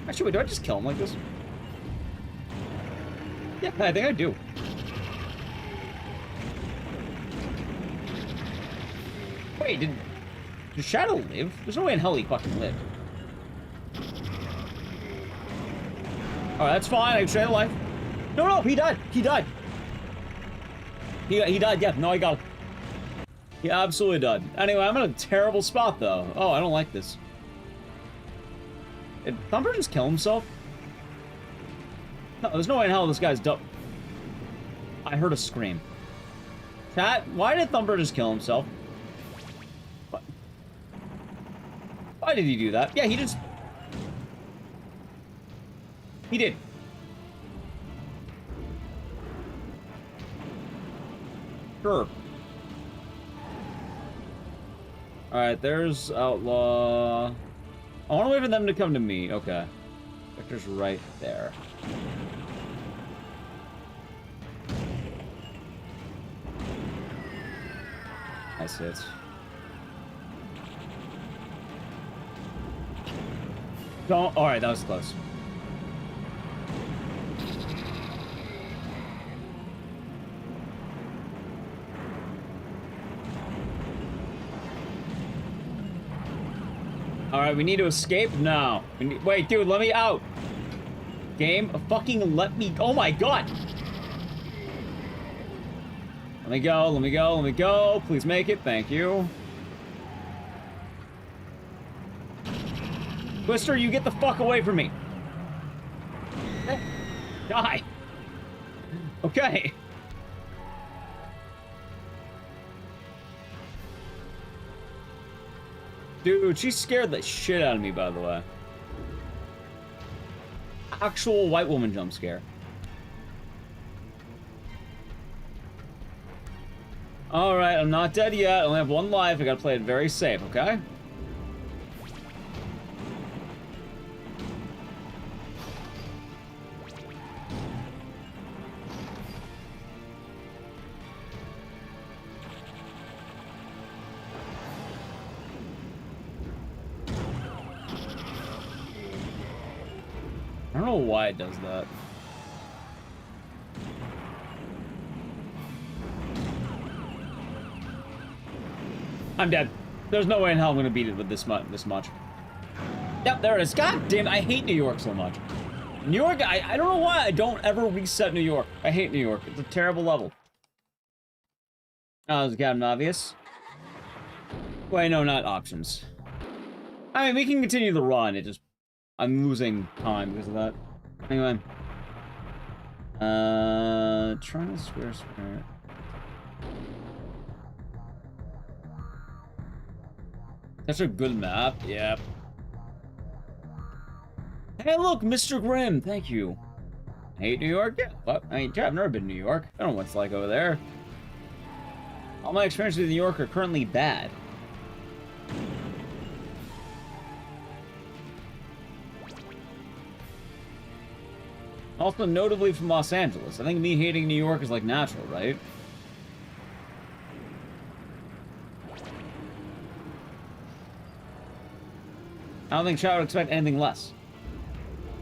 Actually, wait, do I just kill him like this? Yeah, I think I do. Wait, did Shadow live? There's no way in hell he fucking lived. Alright, that's fine. I can trade a life. No, no, he died. He died. He died, yeah. No, I got him. He absolutely died. Anyway, I'm in a terrible spot, though. Oh, I don't like this. Did Thumper just kill himself? No, there's no way in hell this guy's dumb. I heard a scream. Chat, why did Thumper just kill himself? What? Why did he do that? Yeah, he just... He did. Sure. Alright, there's Outlaw. I want to wait for them to come to me. Okay. Victor's right there. Nice hits. Don't. Alright, that was close. Alright, we need to escape now. Wait, dude, let me out. Game, fucking let me... Oh my god! Let me go, let me go, let me go. Please make it, thank you. Twister, you get the fuck away from me. Die. Okay. Dude, she scared the shit out of me, by the way. Actual white woman jump scare. Alright, I'm not dead yet. I only have one life. I gotta play it very safe, okay? I don't know why it does that. I'm dead. There's no way in hell I'm gonna beat it with this much. Yep, there it is. God damn, I hate New York so much. New York, I don't know why I don't ever reset New York. I hate New York. It's a terrible level. Oh, it's Captain Obvious. Wait, no, not options. I mean, we can continue the run. It just... I'm losing time because of that. Anyway. Trying to square. That's a good map, yep. Hey look, Mr. Grimm, thank you. Hate New York? Yeah, but I mean, I've never been to New York. I don't know what it's like over there. All my experiences with New York are currently bad. Also, notably from Los Angeles. I think me hating New York is, like, natural, right? I don't think chat would expect anything less.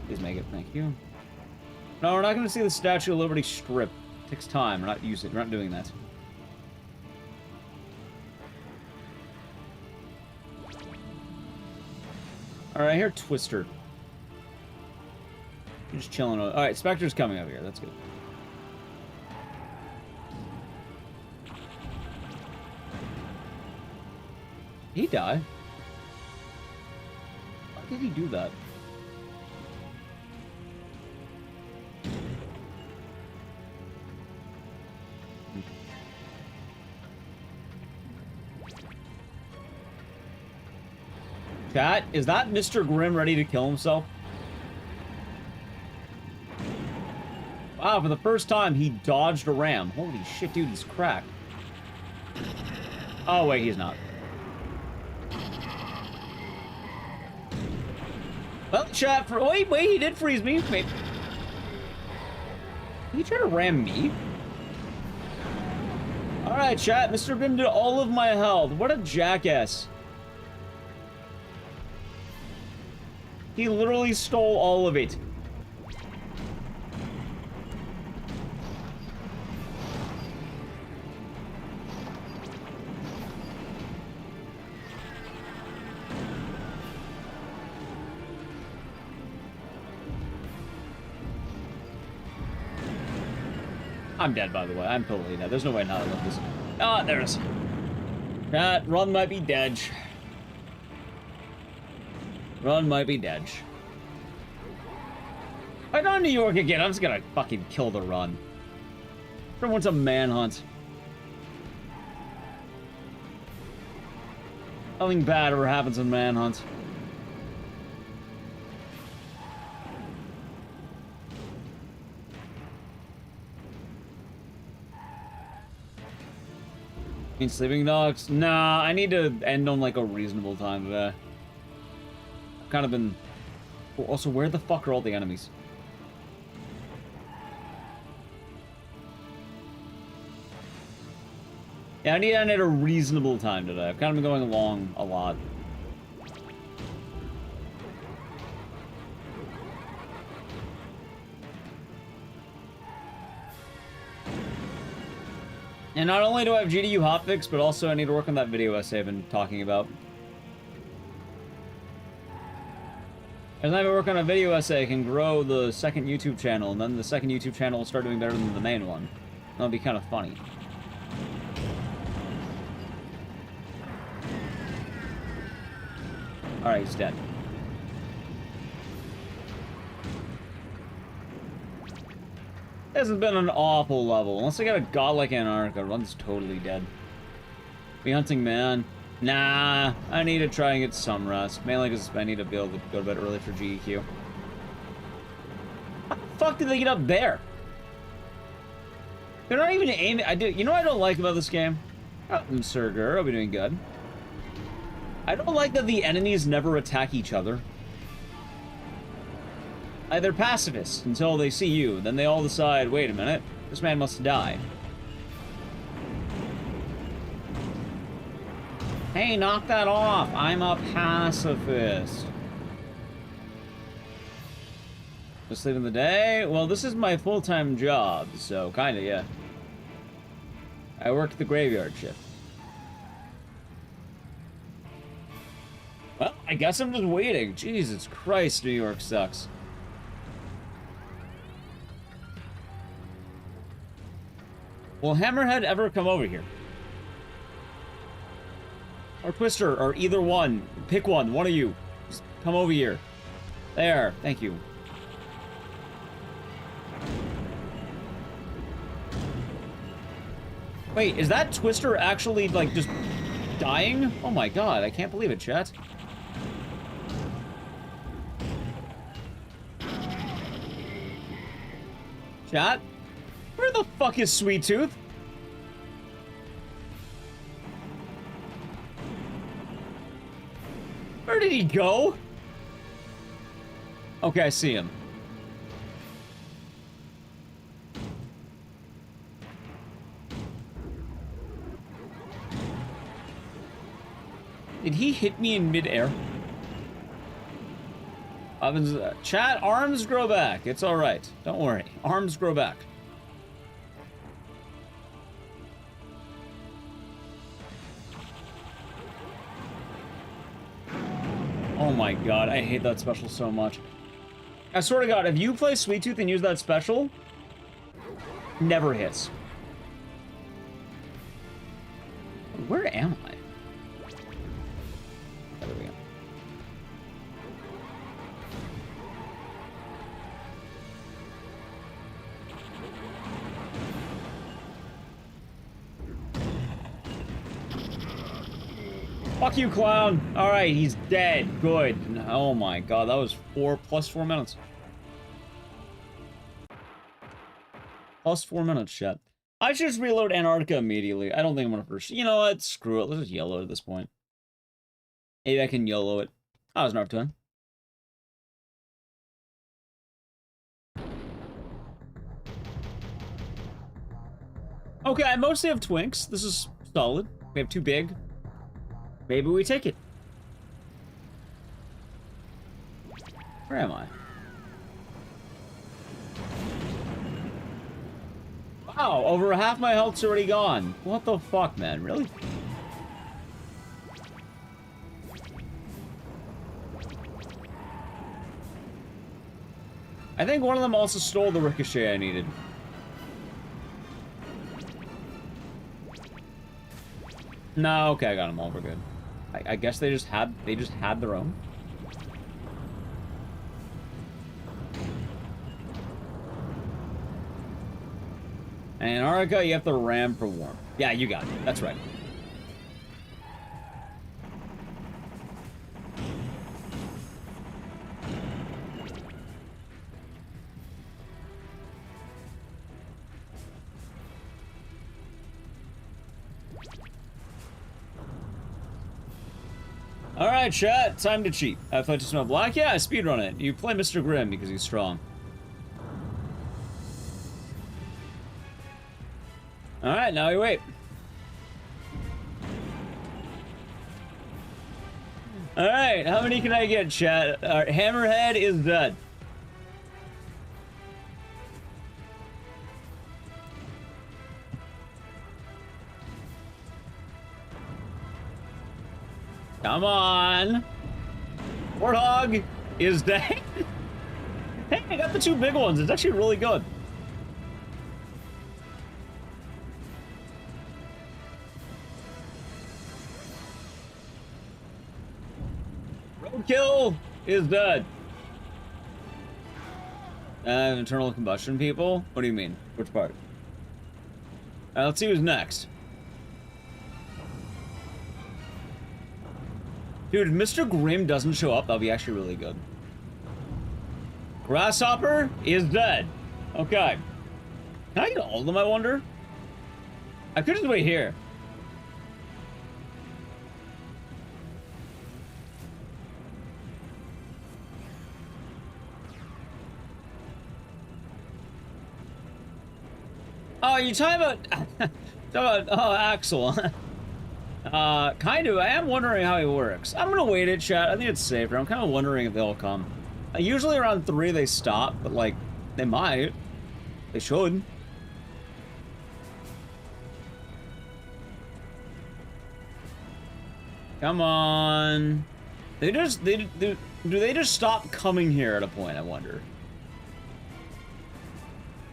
Please make it, thank you. No, we're not going to see the Statue of Liberty strip. It takes time. We're not using it. We're not doing that. Alright, I hear Twister. You're just chilling. Alright, Spectre's coming over here. That's good. Did he die? Why did he do that? Chat, is that Mr. Grimm ready to kill himself? Wow, for the first time, he dodged a ram. Holy shit, dude, he's cracked. Oh, wait, he's not. Well, chat, for... Wait, he did freeze me. Wait. Did he try to ram me? Alright, chat, Mr. Grimm did all of my health. What a jackass. He literally stole all of it. I'm dead, by the way. I'm totally dead. There's no way not to live this. Ah, there it is. That run might be dead. Run might be dead. I go to New York again. I'm just gonna fucking kill the run. Everyone's a manhunt. Nothing bad ever happens in manhunt. Sleeping dogs? Nah, I need to end on like a reasonable time today. I've kind of been... Also, where the fuck are all the enemies? Yeah, I need to end at a reasonable time today. I've kind of been going along a lot. And not only do I have GDU hotfix, but also I need to work on that video essay I've been talking about. As I work on a video essay, I can grow the second YouTube channel, and then the second YouTube channel will start doing better than the main one. That'll be kind of funny. Alright, he's dead. This has been an awful level. Unless I got a god like Antarctica, run's totally dead. Be hunting, man. Nah, I need to try and get some rest. Mainly because I need to be able to go to bed early for GEQ. How the fuck did they get up there? They're not even aiming. You know what I don't like about this game? Oh, Surger, I'll be doing good. I don't like that the enemies never attack each other. They're pacifists until they see you. Then they all decide, wait a minute, this man must die. Hey, knock that off. I'm a pacifist. Just leaving the day? Well, this is my full-time job, so kinda, yeah. I work the graveyard shift. Well, I guess I'm just waiting. Jesus Christ, New York sucks. Will Hammerhead ever come over here? Or Twister, or either one. Pick one of you. Just come over here. There, thank you. Wait, is that Twister actually, like, just dying? Oh my god, I can't believe it, chat. Chat? Where the fuck is Sweet Tooth? Where did he go? Okay, I see him. Did he hit me in midair? Chat, arms grow back. It's alright. Don't worry. Arms grow back. Oh my god, I hate that special so much. I swear to god, if you play Sweet Tooth and use that special, never hits. Where am I? There we go. Fuck you, clown. Alright, he's dead. Good. Oh my god, that was plus 4 minutes. Plus 4 minutes, chat. I should just reload Antarctica immediately. I don't think I'm gonna first. You know what? Screw it. Let's just YOLO at this point. Maybe I can YOLO it. Oh, it's enough time. Okay, I mostly have twinks. This is solid. We have 2 big. Maybe we take it. Where am I? Wow, over half my health's already gone. What the fuck, man? Really? I think one of them also stole the ricochet I needed. No, okay, I got them all. We're good. I guess they just had their own. Antarctica, you have to ram for warm. Yeah, you got it. That's right. Alright, chat, time to cheat. I fight to smell black? Yeah, speedrun it. You play Mr. Grimm because he's strong. Alright, now we wait. Alright, how many can I get, chat? Hammerhead is dead. Come on. Warthog. is dead. Hey, I got the 2 big ones. It's actually really good. Roadkill is dead. Internal combustion people? What do you mean? Which part? Let's see who's next. Dude, if Mr. Grimm doesn't show up, that'll be actually really good. Grasshopper is dead. Okay. Can I get all of them, I wonder? I could just wait here. Oh, you talking about, Axel. Kind of. I am wondering how he works. I'm gonna wait it, chat. I think it's safer. I'm kind of wondering if they'll come. Usually around 3 they stop, but like, they might. They should. Come on. Do they just stop coming here at a point, I wonder?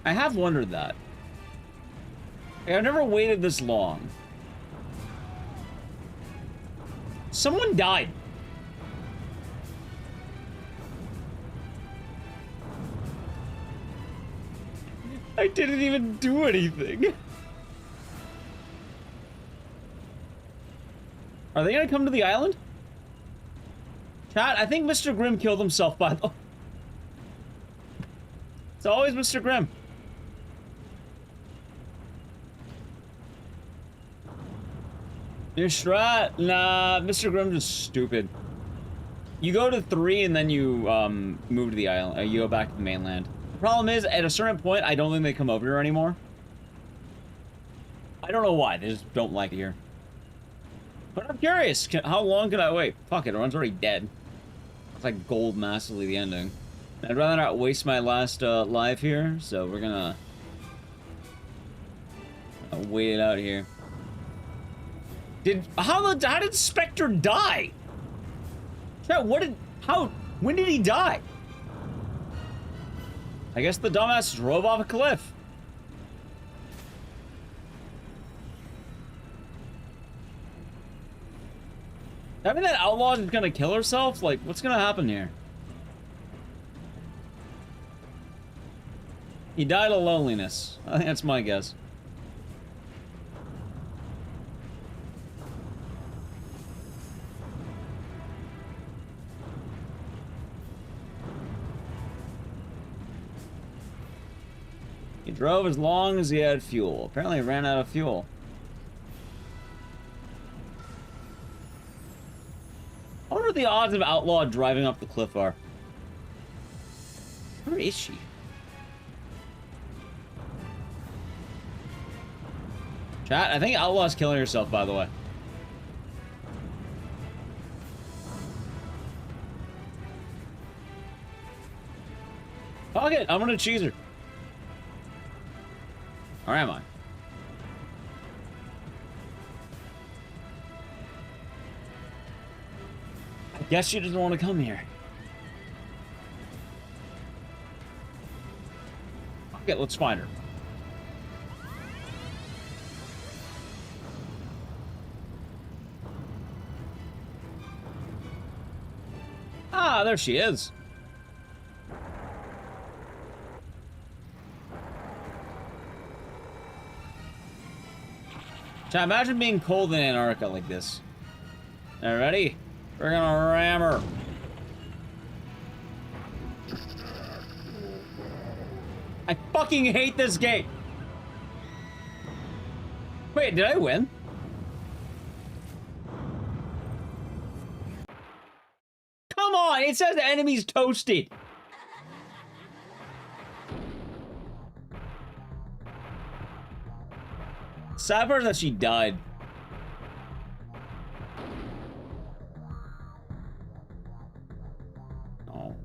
I have wondered that. I've never waited this long. Someone died. I didn't even do anything. Are they gonna come to the island? Chat, I think Mr. Grimm killed himself by the... It's always Mr. Grimm. Your strat? Nah, Mr. Grimm's just stupid. You go to 3 and then you move to the island. You go back to the mainland. The problem is, at a certain point, I don't think they come over here anymore. I don't know why. They just don't like it here. But I'm curious. How long can I wait? Fuck it, everyone's already dead. It's like gold massively the ending. I'd rather not waste my last life here, so we're gonna wait it out here. How did Spectre die? When did he die? I guess the dumbass drove off a cliff. I mean, that outlaw is gonna kill herself? Like, what's gonna happen here? He died of loneliness. I think that's my guess. He drove as long as he had fuel. Apparently he ran out of fuel. I wonder what the odds of Outlaw driving up the cliff are. Where is she? Chat, I think Outlaw's killing herself, by the way. Fuck it, I'm gonna cheese her. Or am I? I guess she doesn't want to come here. Okay, let's find her. Ah, there she is. Chat, imagine being cold in Antarctica like this. Alright, ready? We're gonna ram her. I fucking hate this game. Wait, did I win? Come on, it says the enemy's toasted. Sad part is that she died. Oh.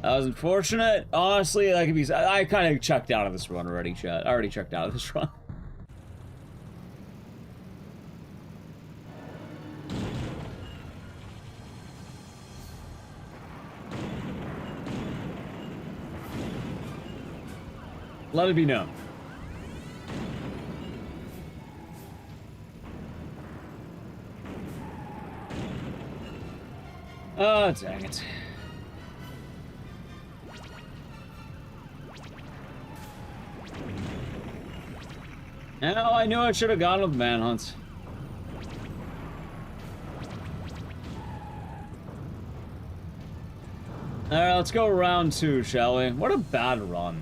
That was unfortunate. Honestly, that could be... I kind of checked out of this run already, chat. I already checked out of this run. Let it be known. Oh, dang it. Now I knew I should have gone with manhunts. Alright, let's go round 2, shall we? What a bad run.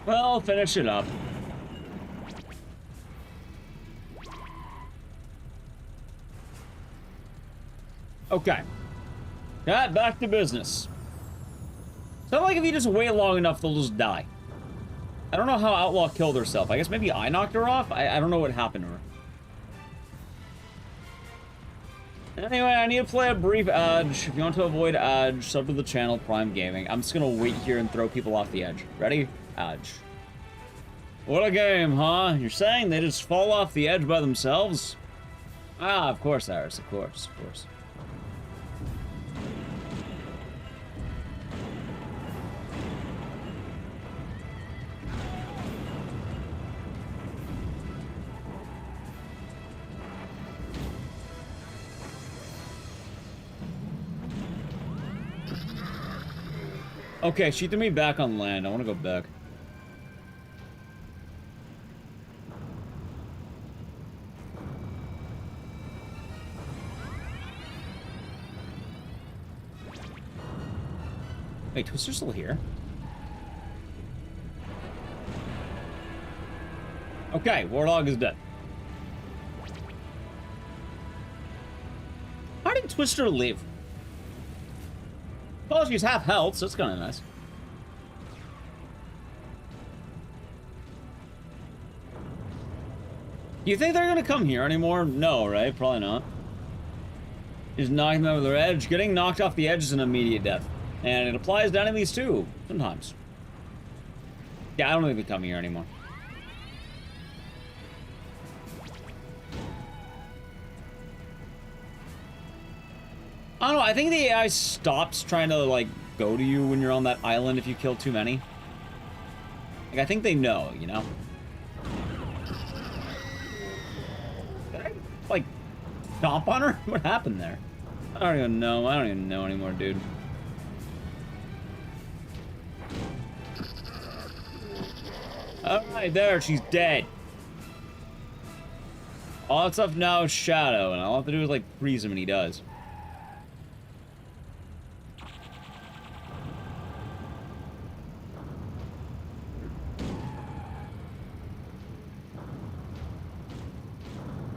Well, finish it up. Okay. Yeah, back to business. Sounds like if you just wait long enough, they'll just die. I don't know how Outlaw killed herself. I guess maybe I knocked her off? I don't know what happened to her. Anyway, I need to play a brief edge. If you want to avoid edge, sub to the channel, Prime Gaming. I'm just gonna wait here and throw people off the edge. Ready? Edge. What a game, huh? You're saying they just fall off the edge by themselves? Ah, of course, Iris. Of course, of course. Okay, she threw me back on land. I want to go back. Wait, Twister's still here? Okay, Warthog is dead. How did Twister leave? Well, she's half health, so it's kind of nice. Do you think they're gonna come here anymore? No, right? Probably not. Just knocking them over their edge. Getting knocked off the edge is an immediate death. And it applies to enemies too, sometimes. Yeah, I don't think they come here anymore. I don't know, I think the AI stops trying to, like, go to you when you're on that island if you kill too many. Like, I think they know, you know? Did I, like, stomp on her? What happened there? I don't even know. I don't even know anymore, dude. Alright, there, she's dead. All that stuff now is Shadow, and all I have to do is, like, freeze him, and he does.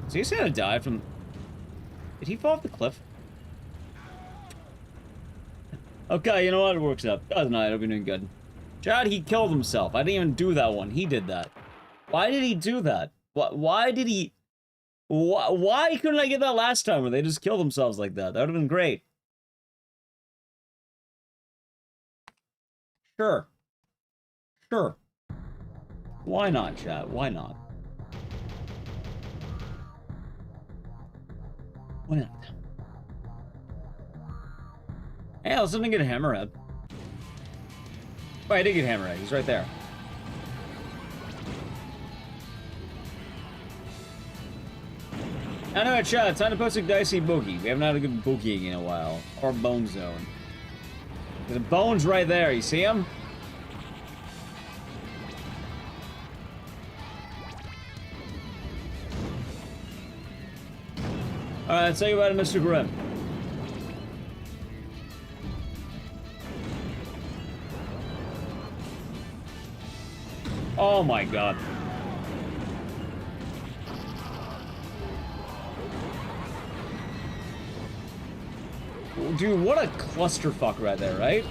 So he's gonna die from... Did he fall off the cliff? Okay, you know what? It works out. Doesn't I? It'll be doing good. Chad, he killed himself. I didn't even do that one. He did that. Why did he do that? Why did he... Why couldn't I get that last time where they just killed themselves like that? That would have been great. Sure. Sure. Why not, Chad? Why not? Why not? Hey, I was gonna get a Hammerhead. Oh, I did get Hammerhead. He's right there. Anyway, chat, time to post a dicey boogie. We haven't had a good boogieing in a while. Or Bone Zone. There's a Bones right there. You see him? Alright, say goodbye to Mr. Grimm. Oh my god. Dude, what a clusterfuck right there, right?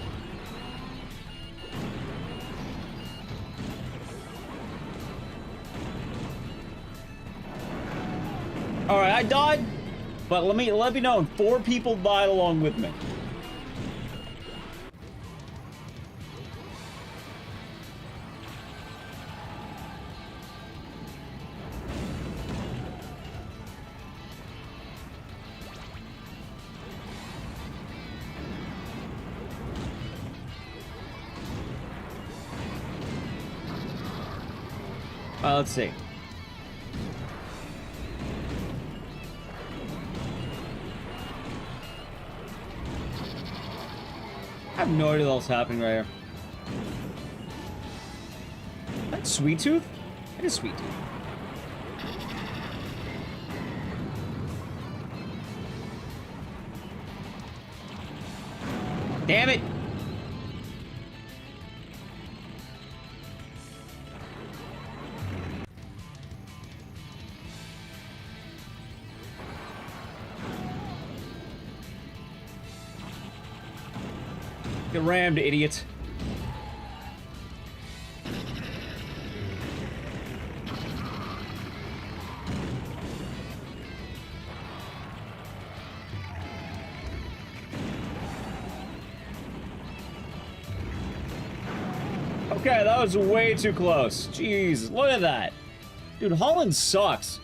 Alright, I died, but let me know, 4 people died along with me. Let's see. I have no idea what's happening right here. That's Sweet Tooth? It is Sweet Tooth. Damn it! Get rammed, idiot. Okay, that was way too close. Jeez, look at that. Dude, Holland sucks.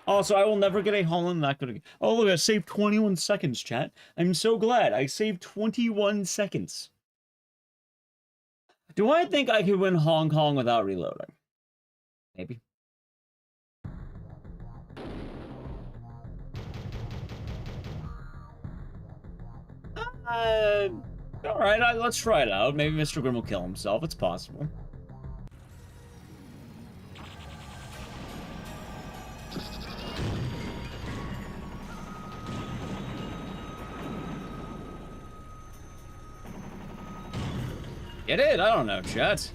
Also, I will never get a Holland that good again. Oh, look, I saved 21 seconds, chat. I'm so glad. I saved 21 seconds. Do I think I could win Hong Kong without reloading? Maybe. Alright, let's try it out. Maybe Mr. Grimm will kill himself. It's possible. Get it? I don't know, chat.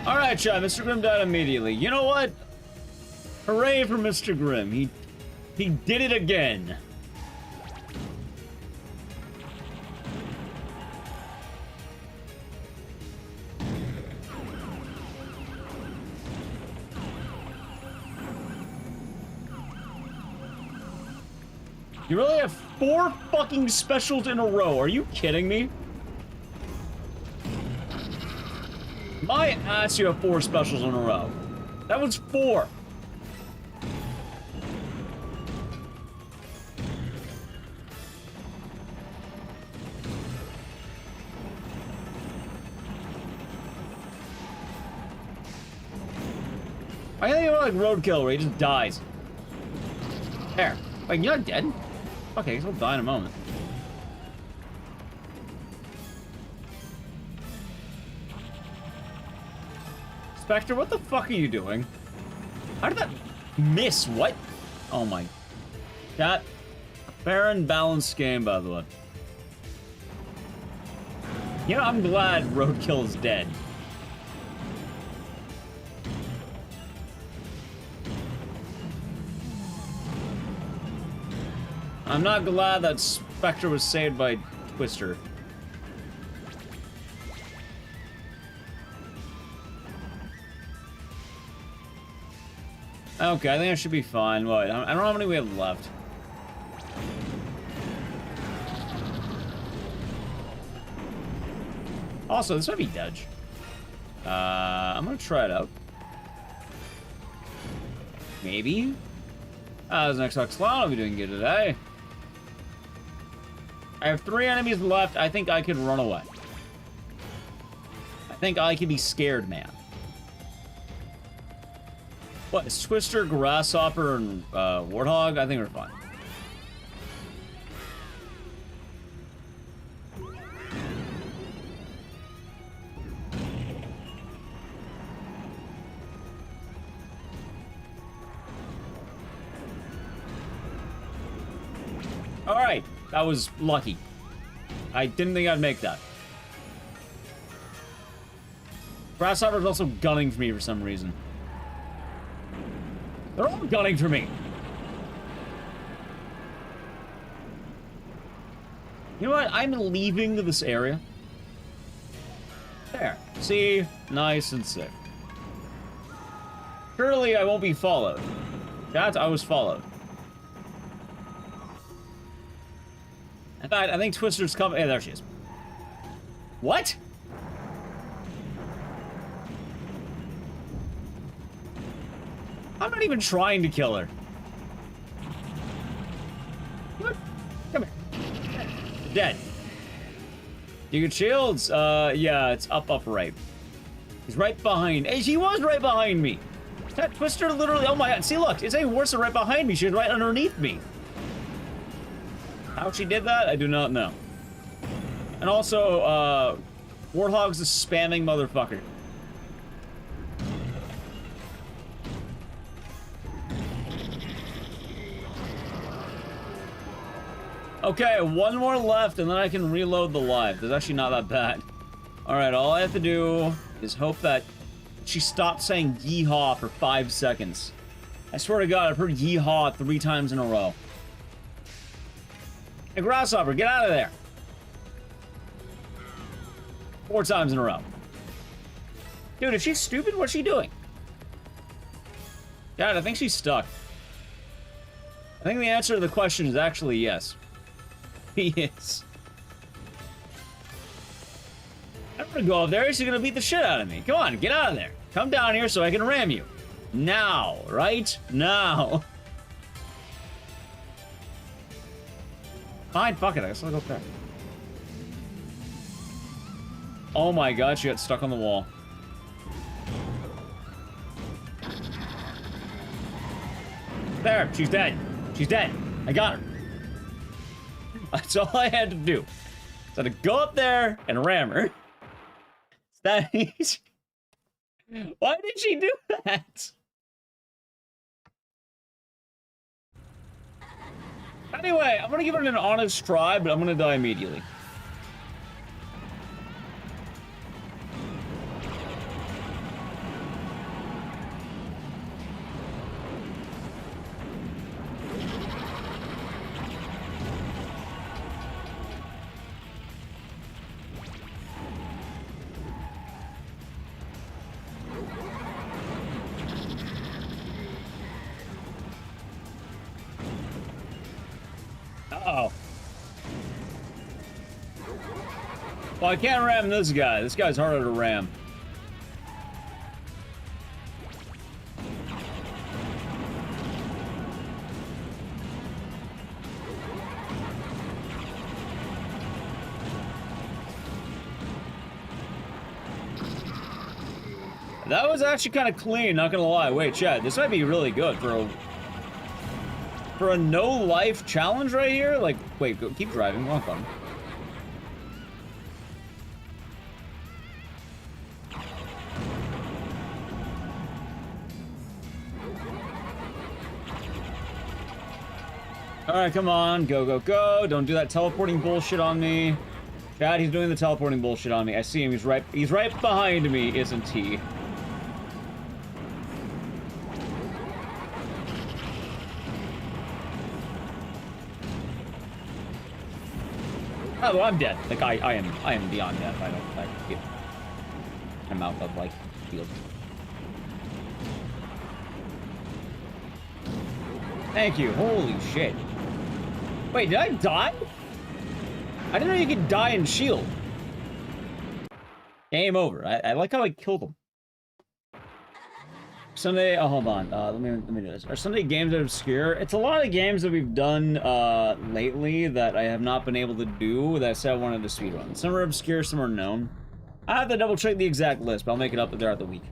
Alright, chat, Mr. Grimm died immediately. You know what? Hooray for Mr. Grimm. He did it again. You really have 4 fucking specials in a row. Are you kidding me? My ass, you have 4 specials in a row. That was 4. I think about like Roadkill where he just dies. There. Wait, you're not dead? Okay, I guess we'll die in a moment. Spectre, what the fuck are you doing? How did that miss? What? Oh my. That fair and balanced game, by the way. You know, I'm glad Roadkill is dead. I'm not glad that Spectre was saved by Twister. Okay, I think I should be fine. What? I don't know how many we have left. Also, this might be dodge. I'm gonna try it out. Maybe? There's an Xbox Cloud. I'll be doing good today. I have 3 enemies left. I think I could run away. I think I could be scared, man. What, is Twister, Grasshopper, and Warthog? I think we're fine. Alright, that was lucky. I didn't think I'd make that. Grasshopper's also gunning for me for some reason. They're all gunning for me. You know what? I'm leaving this area. There. See? Nice and sick. Surely I won't be followed. Chat, I was followed. In fact, I think Twister's coming. Hey, there she is. What? I'm not even trying to kill her. What? Come here. Dead. You get shields? Yeah, it's up, right. He's right behind. Hey, he was right behind me. That Twister literally, oh my god. See, look, it's even worse than right behind me. She was right underneath me. How she did that, I do not know. And also, Warthog's a spamming motherfucker. Okay, one more left, and then I can reload the live. That's actually not that bad. Alright, all I have to do is hope that she stops saying yeehaw for 5 seconds. I swear to God, I've heard yeehaw 3 times in a row. Hey, Grasshopper, get out of there! 4 times in a row. Dude, is she stupid? What's she doing? God, I think she's stuck. I think the answer to the question is actually yes. He is. I'm gonna go up there. She's gonna beat the shit out of me. Come on, get out of there. Come down here so I can ram you. Now, right? Now. Fine, fuck it. I guess I'll go back. Oh my god, she got stuck on the wall. There, she's dead. She's dead. I got her. That's all I had to do. So to go up there and ram her. It's that easy. Why did she do that? Anyway, I'm gonna give it an honest try, but I'm gonna die immediately. Uh-oh. Well, I can't ram this guy. This guy's harder to ram. That was actually kind of clean, not gonna lie. Wait, Chad, this might be really good for a no-life challenge right here. Like, wait, go, keep driving. Walk on. All right, come on, go, go, go! Don't do that teleporting bullshit on me. Chad, he's doing the teleporting bullshit on me. I see him. He's right behind me, isn't he? Oh, I'm dead. Like I am beyond death. I get I'm out of like field. Thank you. Holy shit. Wait, did I die? I didn't know you could die in shield. Game over. I like how I killed him. Sunday, oh, hold on. Let me do this. Are Sunday games that are obscure? It's a lot of games that we've done lately that I have not been able to do that I said I wanted to speedrun. Some are obscure, some are known. I have to double check the exact list, but I'll make it up throughout the week.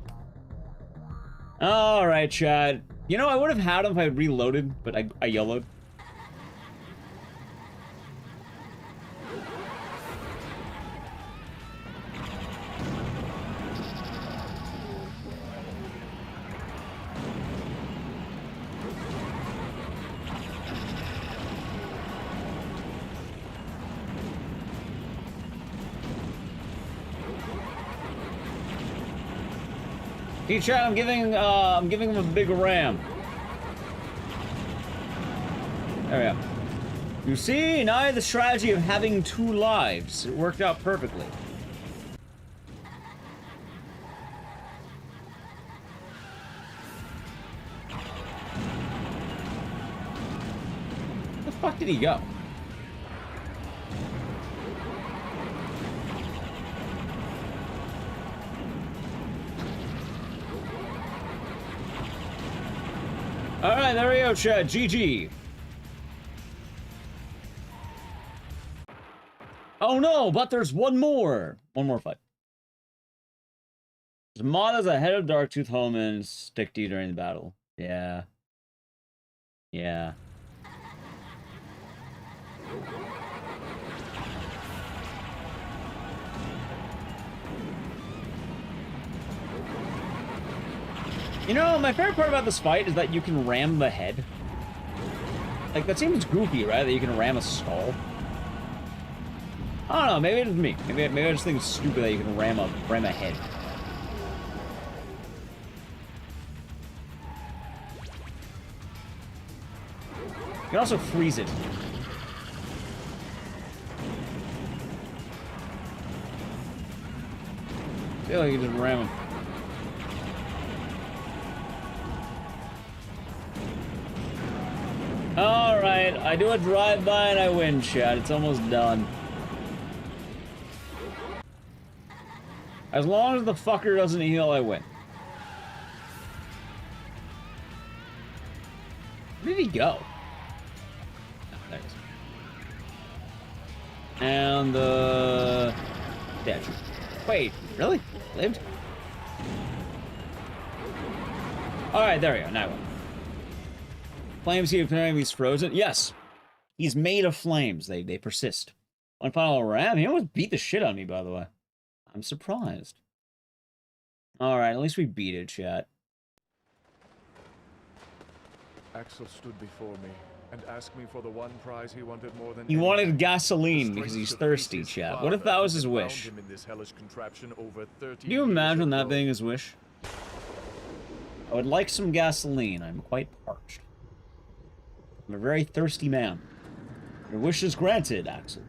Alright, Chad. You know, I would have had him if I had reloaded, but I YOLO'd. Chat, I'm giving him a big ram. There we go. You see, now I have the strategy of having 2 lives. It worked out perfectly. Where the fuck did he go? Alright, there we go, chat. GG. Oh no, but there's one more. One more fight. Zamad is ahead of Darktooth home and stick to you during the battle. Yeah. Yeah. You know, my favorite part about this fight is that you can ram the head. Like, that seems goofy, right? That you can ram a skull. I don't know, maybe it's me. Maybe I just think it's stupid that you can ram a head. You can also freeze it. I feel like you just ram him. Alright, I do a drive-by and I win, chat. It's almost done. As long as the fucker doesn't heal, I win. Where did he go? Oh, there he is. And the statue. Wait, really? Lived? Alright, there we go. Now I win. Flames keep appearing, he's frozen. Yes, he's made of flames. They persist. One final ram. He almost beat the shit out of me, by the way. I'm surprised. All right, at least we beat it, chat. Axel stood before me and asked me for the one prize he wanted more than He wanted gasoline because he's thirsty, chat. What if that was his wish? Can you imagine that being his wish? I would like some gasoline. I'm quite parched. I'm a very thirsty man. Your wish is granted, Axel.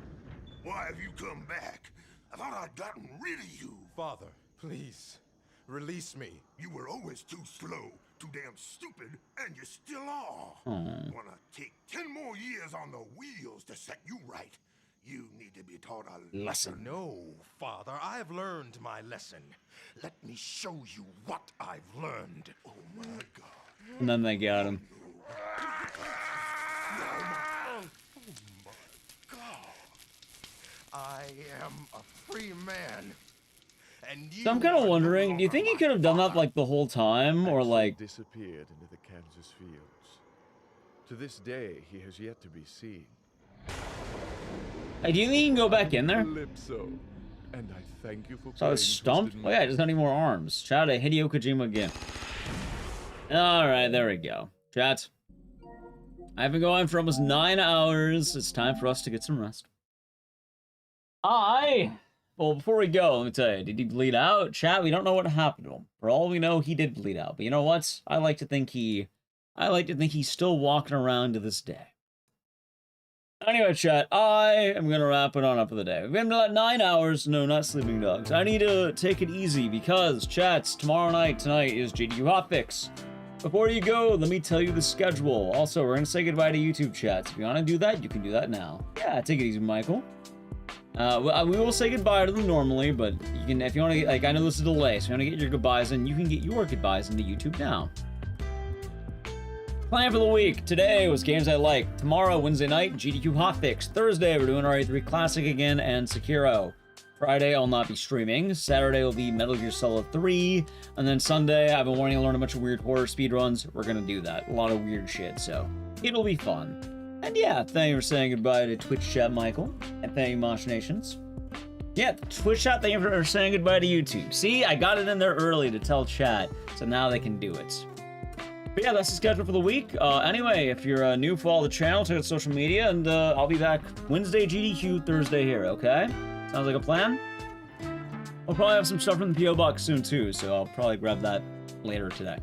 Why have you come back? I thought I'd gotten rid of you. Father, please, release me. You were always too slow, too damn stupid, and you still are. Wanna take 10 more years on the wheels to set you right. You need to be taught a lesson. No, Father, I have learned my lesson. Let me show you what I've learned. Oh my God. And then they got him. Oh my God. I am a free man. And you So I'm kind of wondering, do you think he could have done that like the whole time, or like disappeared into the Kansas fields? To this day, he has yet to be seen. Hey, do you think he can go back in there? And I thank you for So I was stumped? Oh yeah, he doesn't have any more arms. Shout out to Hideo Kojima again. Alright, there we go. Chat. I've been going for almost 9 hours. It's time for us to get some rest. Well, before we go, let me tell you, did he bleed out? Chat, we don't know what happened to him. For all we know, he did bleed out. But you know what? I like to think he's still walking around to this day. Anyway, chat, I am going to wrap it on up for the day. We've been about 9 hours. No, not sleeping dogs. I need to take it easy because, chats, tonight is GDQ Hotfix. Before you go, let me tell you the schedule. Also, we're going to say goodbye to YouTube chats. If you want to do that, you can do that now. Yeah, take it easy, Michael. We will say goodbye to them normally, but you can, if you want to, like, I know this is a delay, so if you want to get your goodbyes in, you can get your goodbyes into YouTube now. Plan for the week. Today was games I like. Tomorrow, Wednesday night, GDQ Hotfix. Thursday, we're doing RE3 Classic again and Sekiro. Friday, I'll not be streaming. Saturday will be Metal Gear Solid 3. And then Sunday, I've been wanting to learn a bunch of weird horror speedruns. We're gonna do that. A lot of weird shit, so it'll be fun. And yeah, thank you for saying goodbye to Twitch chat, Michael. And thank you, Mosh Nations. Yeah, Twitch chat, thank you for saying goodbye to YouTube. See, I got it in there early to tell chat, so now they can do it. But yeah, that's the schedule for the week. Anyway, if you're new, follow the channel, check out social media, and I'll be back Wednesday GDQ, Thursday here, okay? Sounds like a plan? We'll probably have some stuff from the P.O. Box soon, too, so I'll probably grab that later today.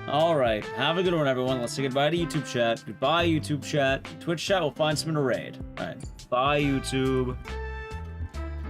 Alright, have a good one, everyone. Let's say goodbye to YouTube chat. Goodbye, YouTube chat. Twitch chat, we'll find some in a raid. Alright, bye, YouTube.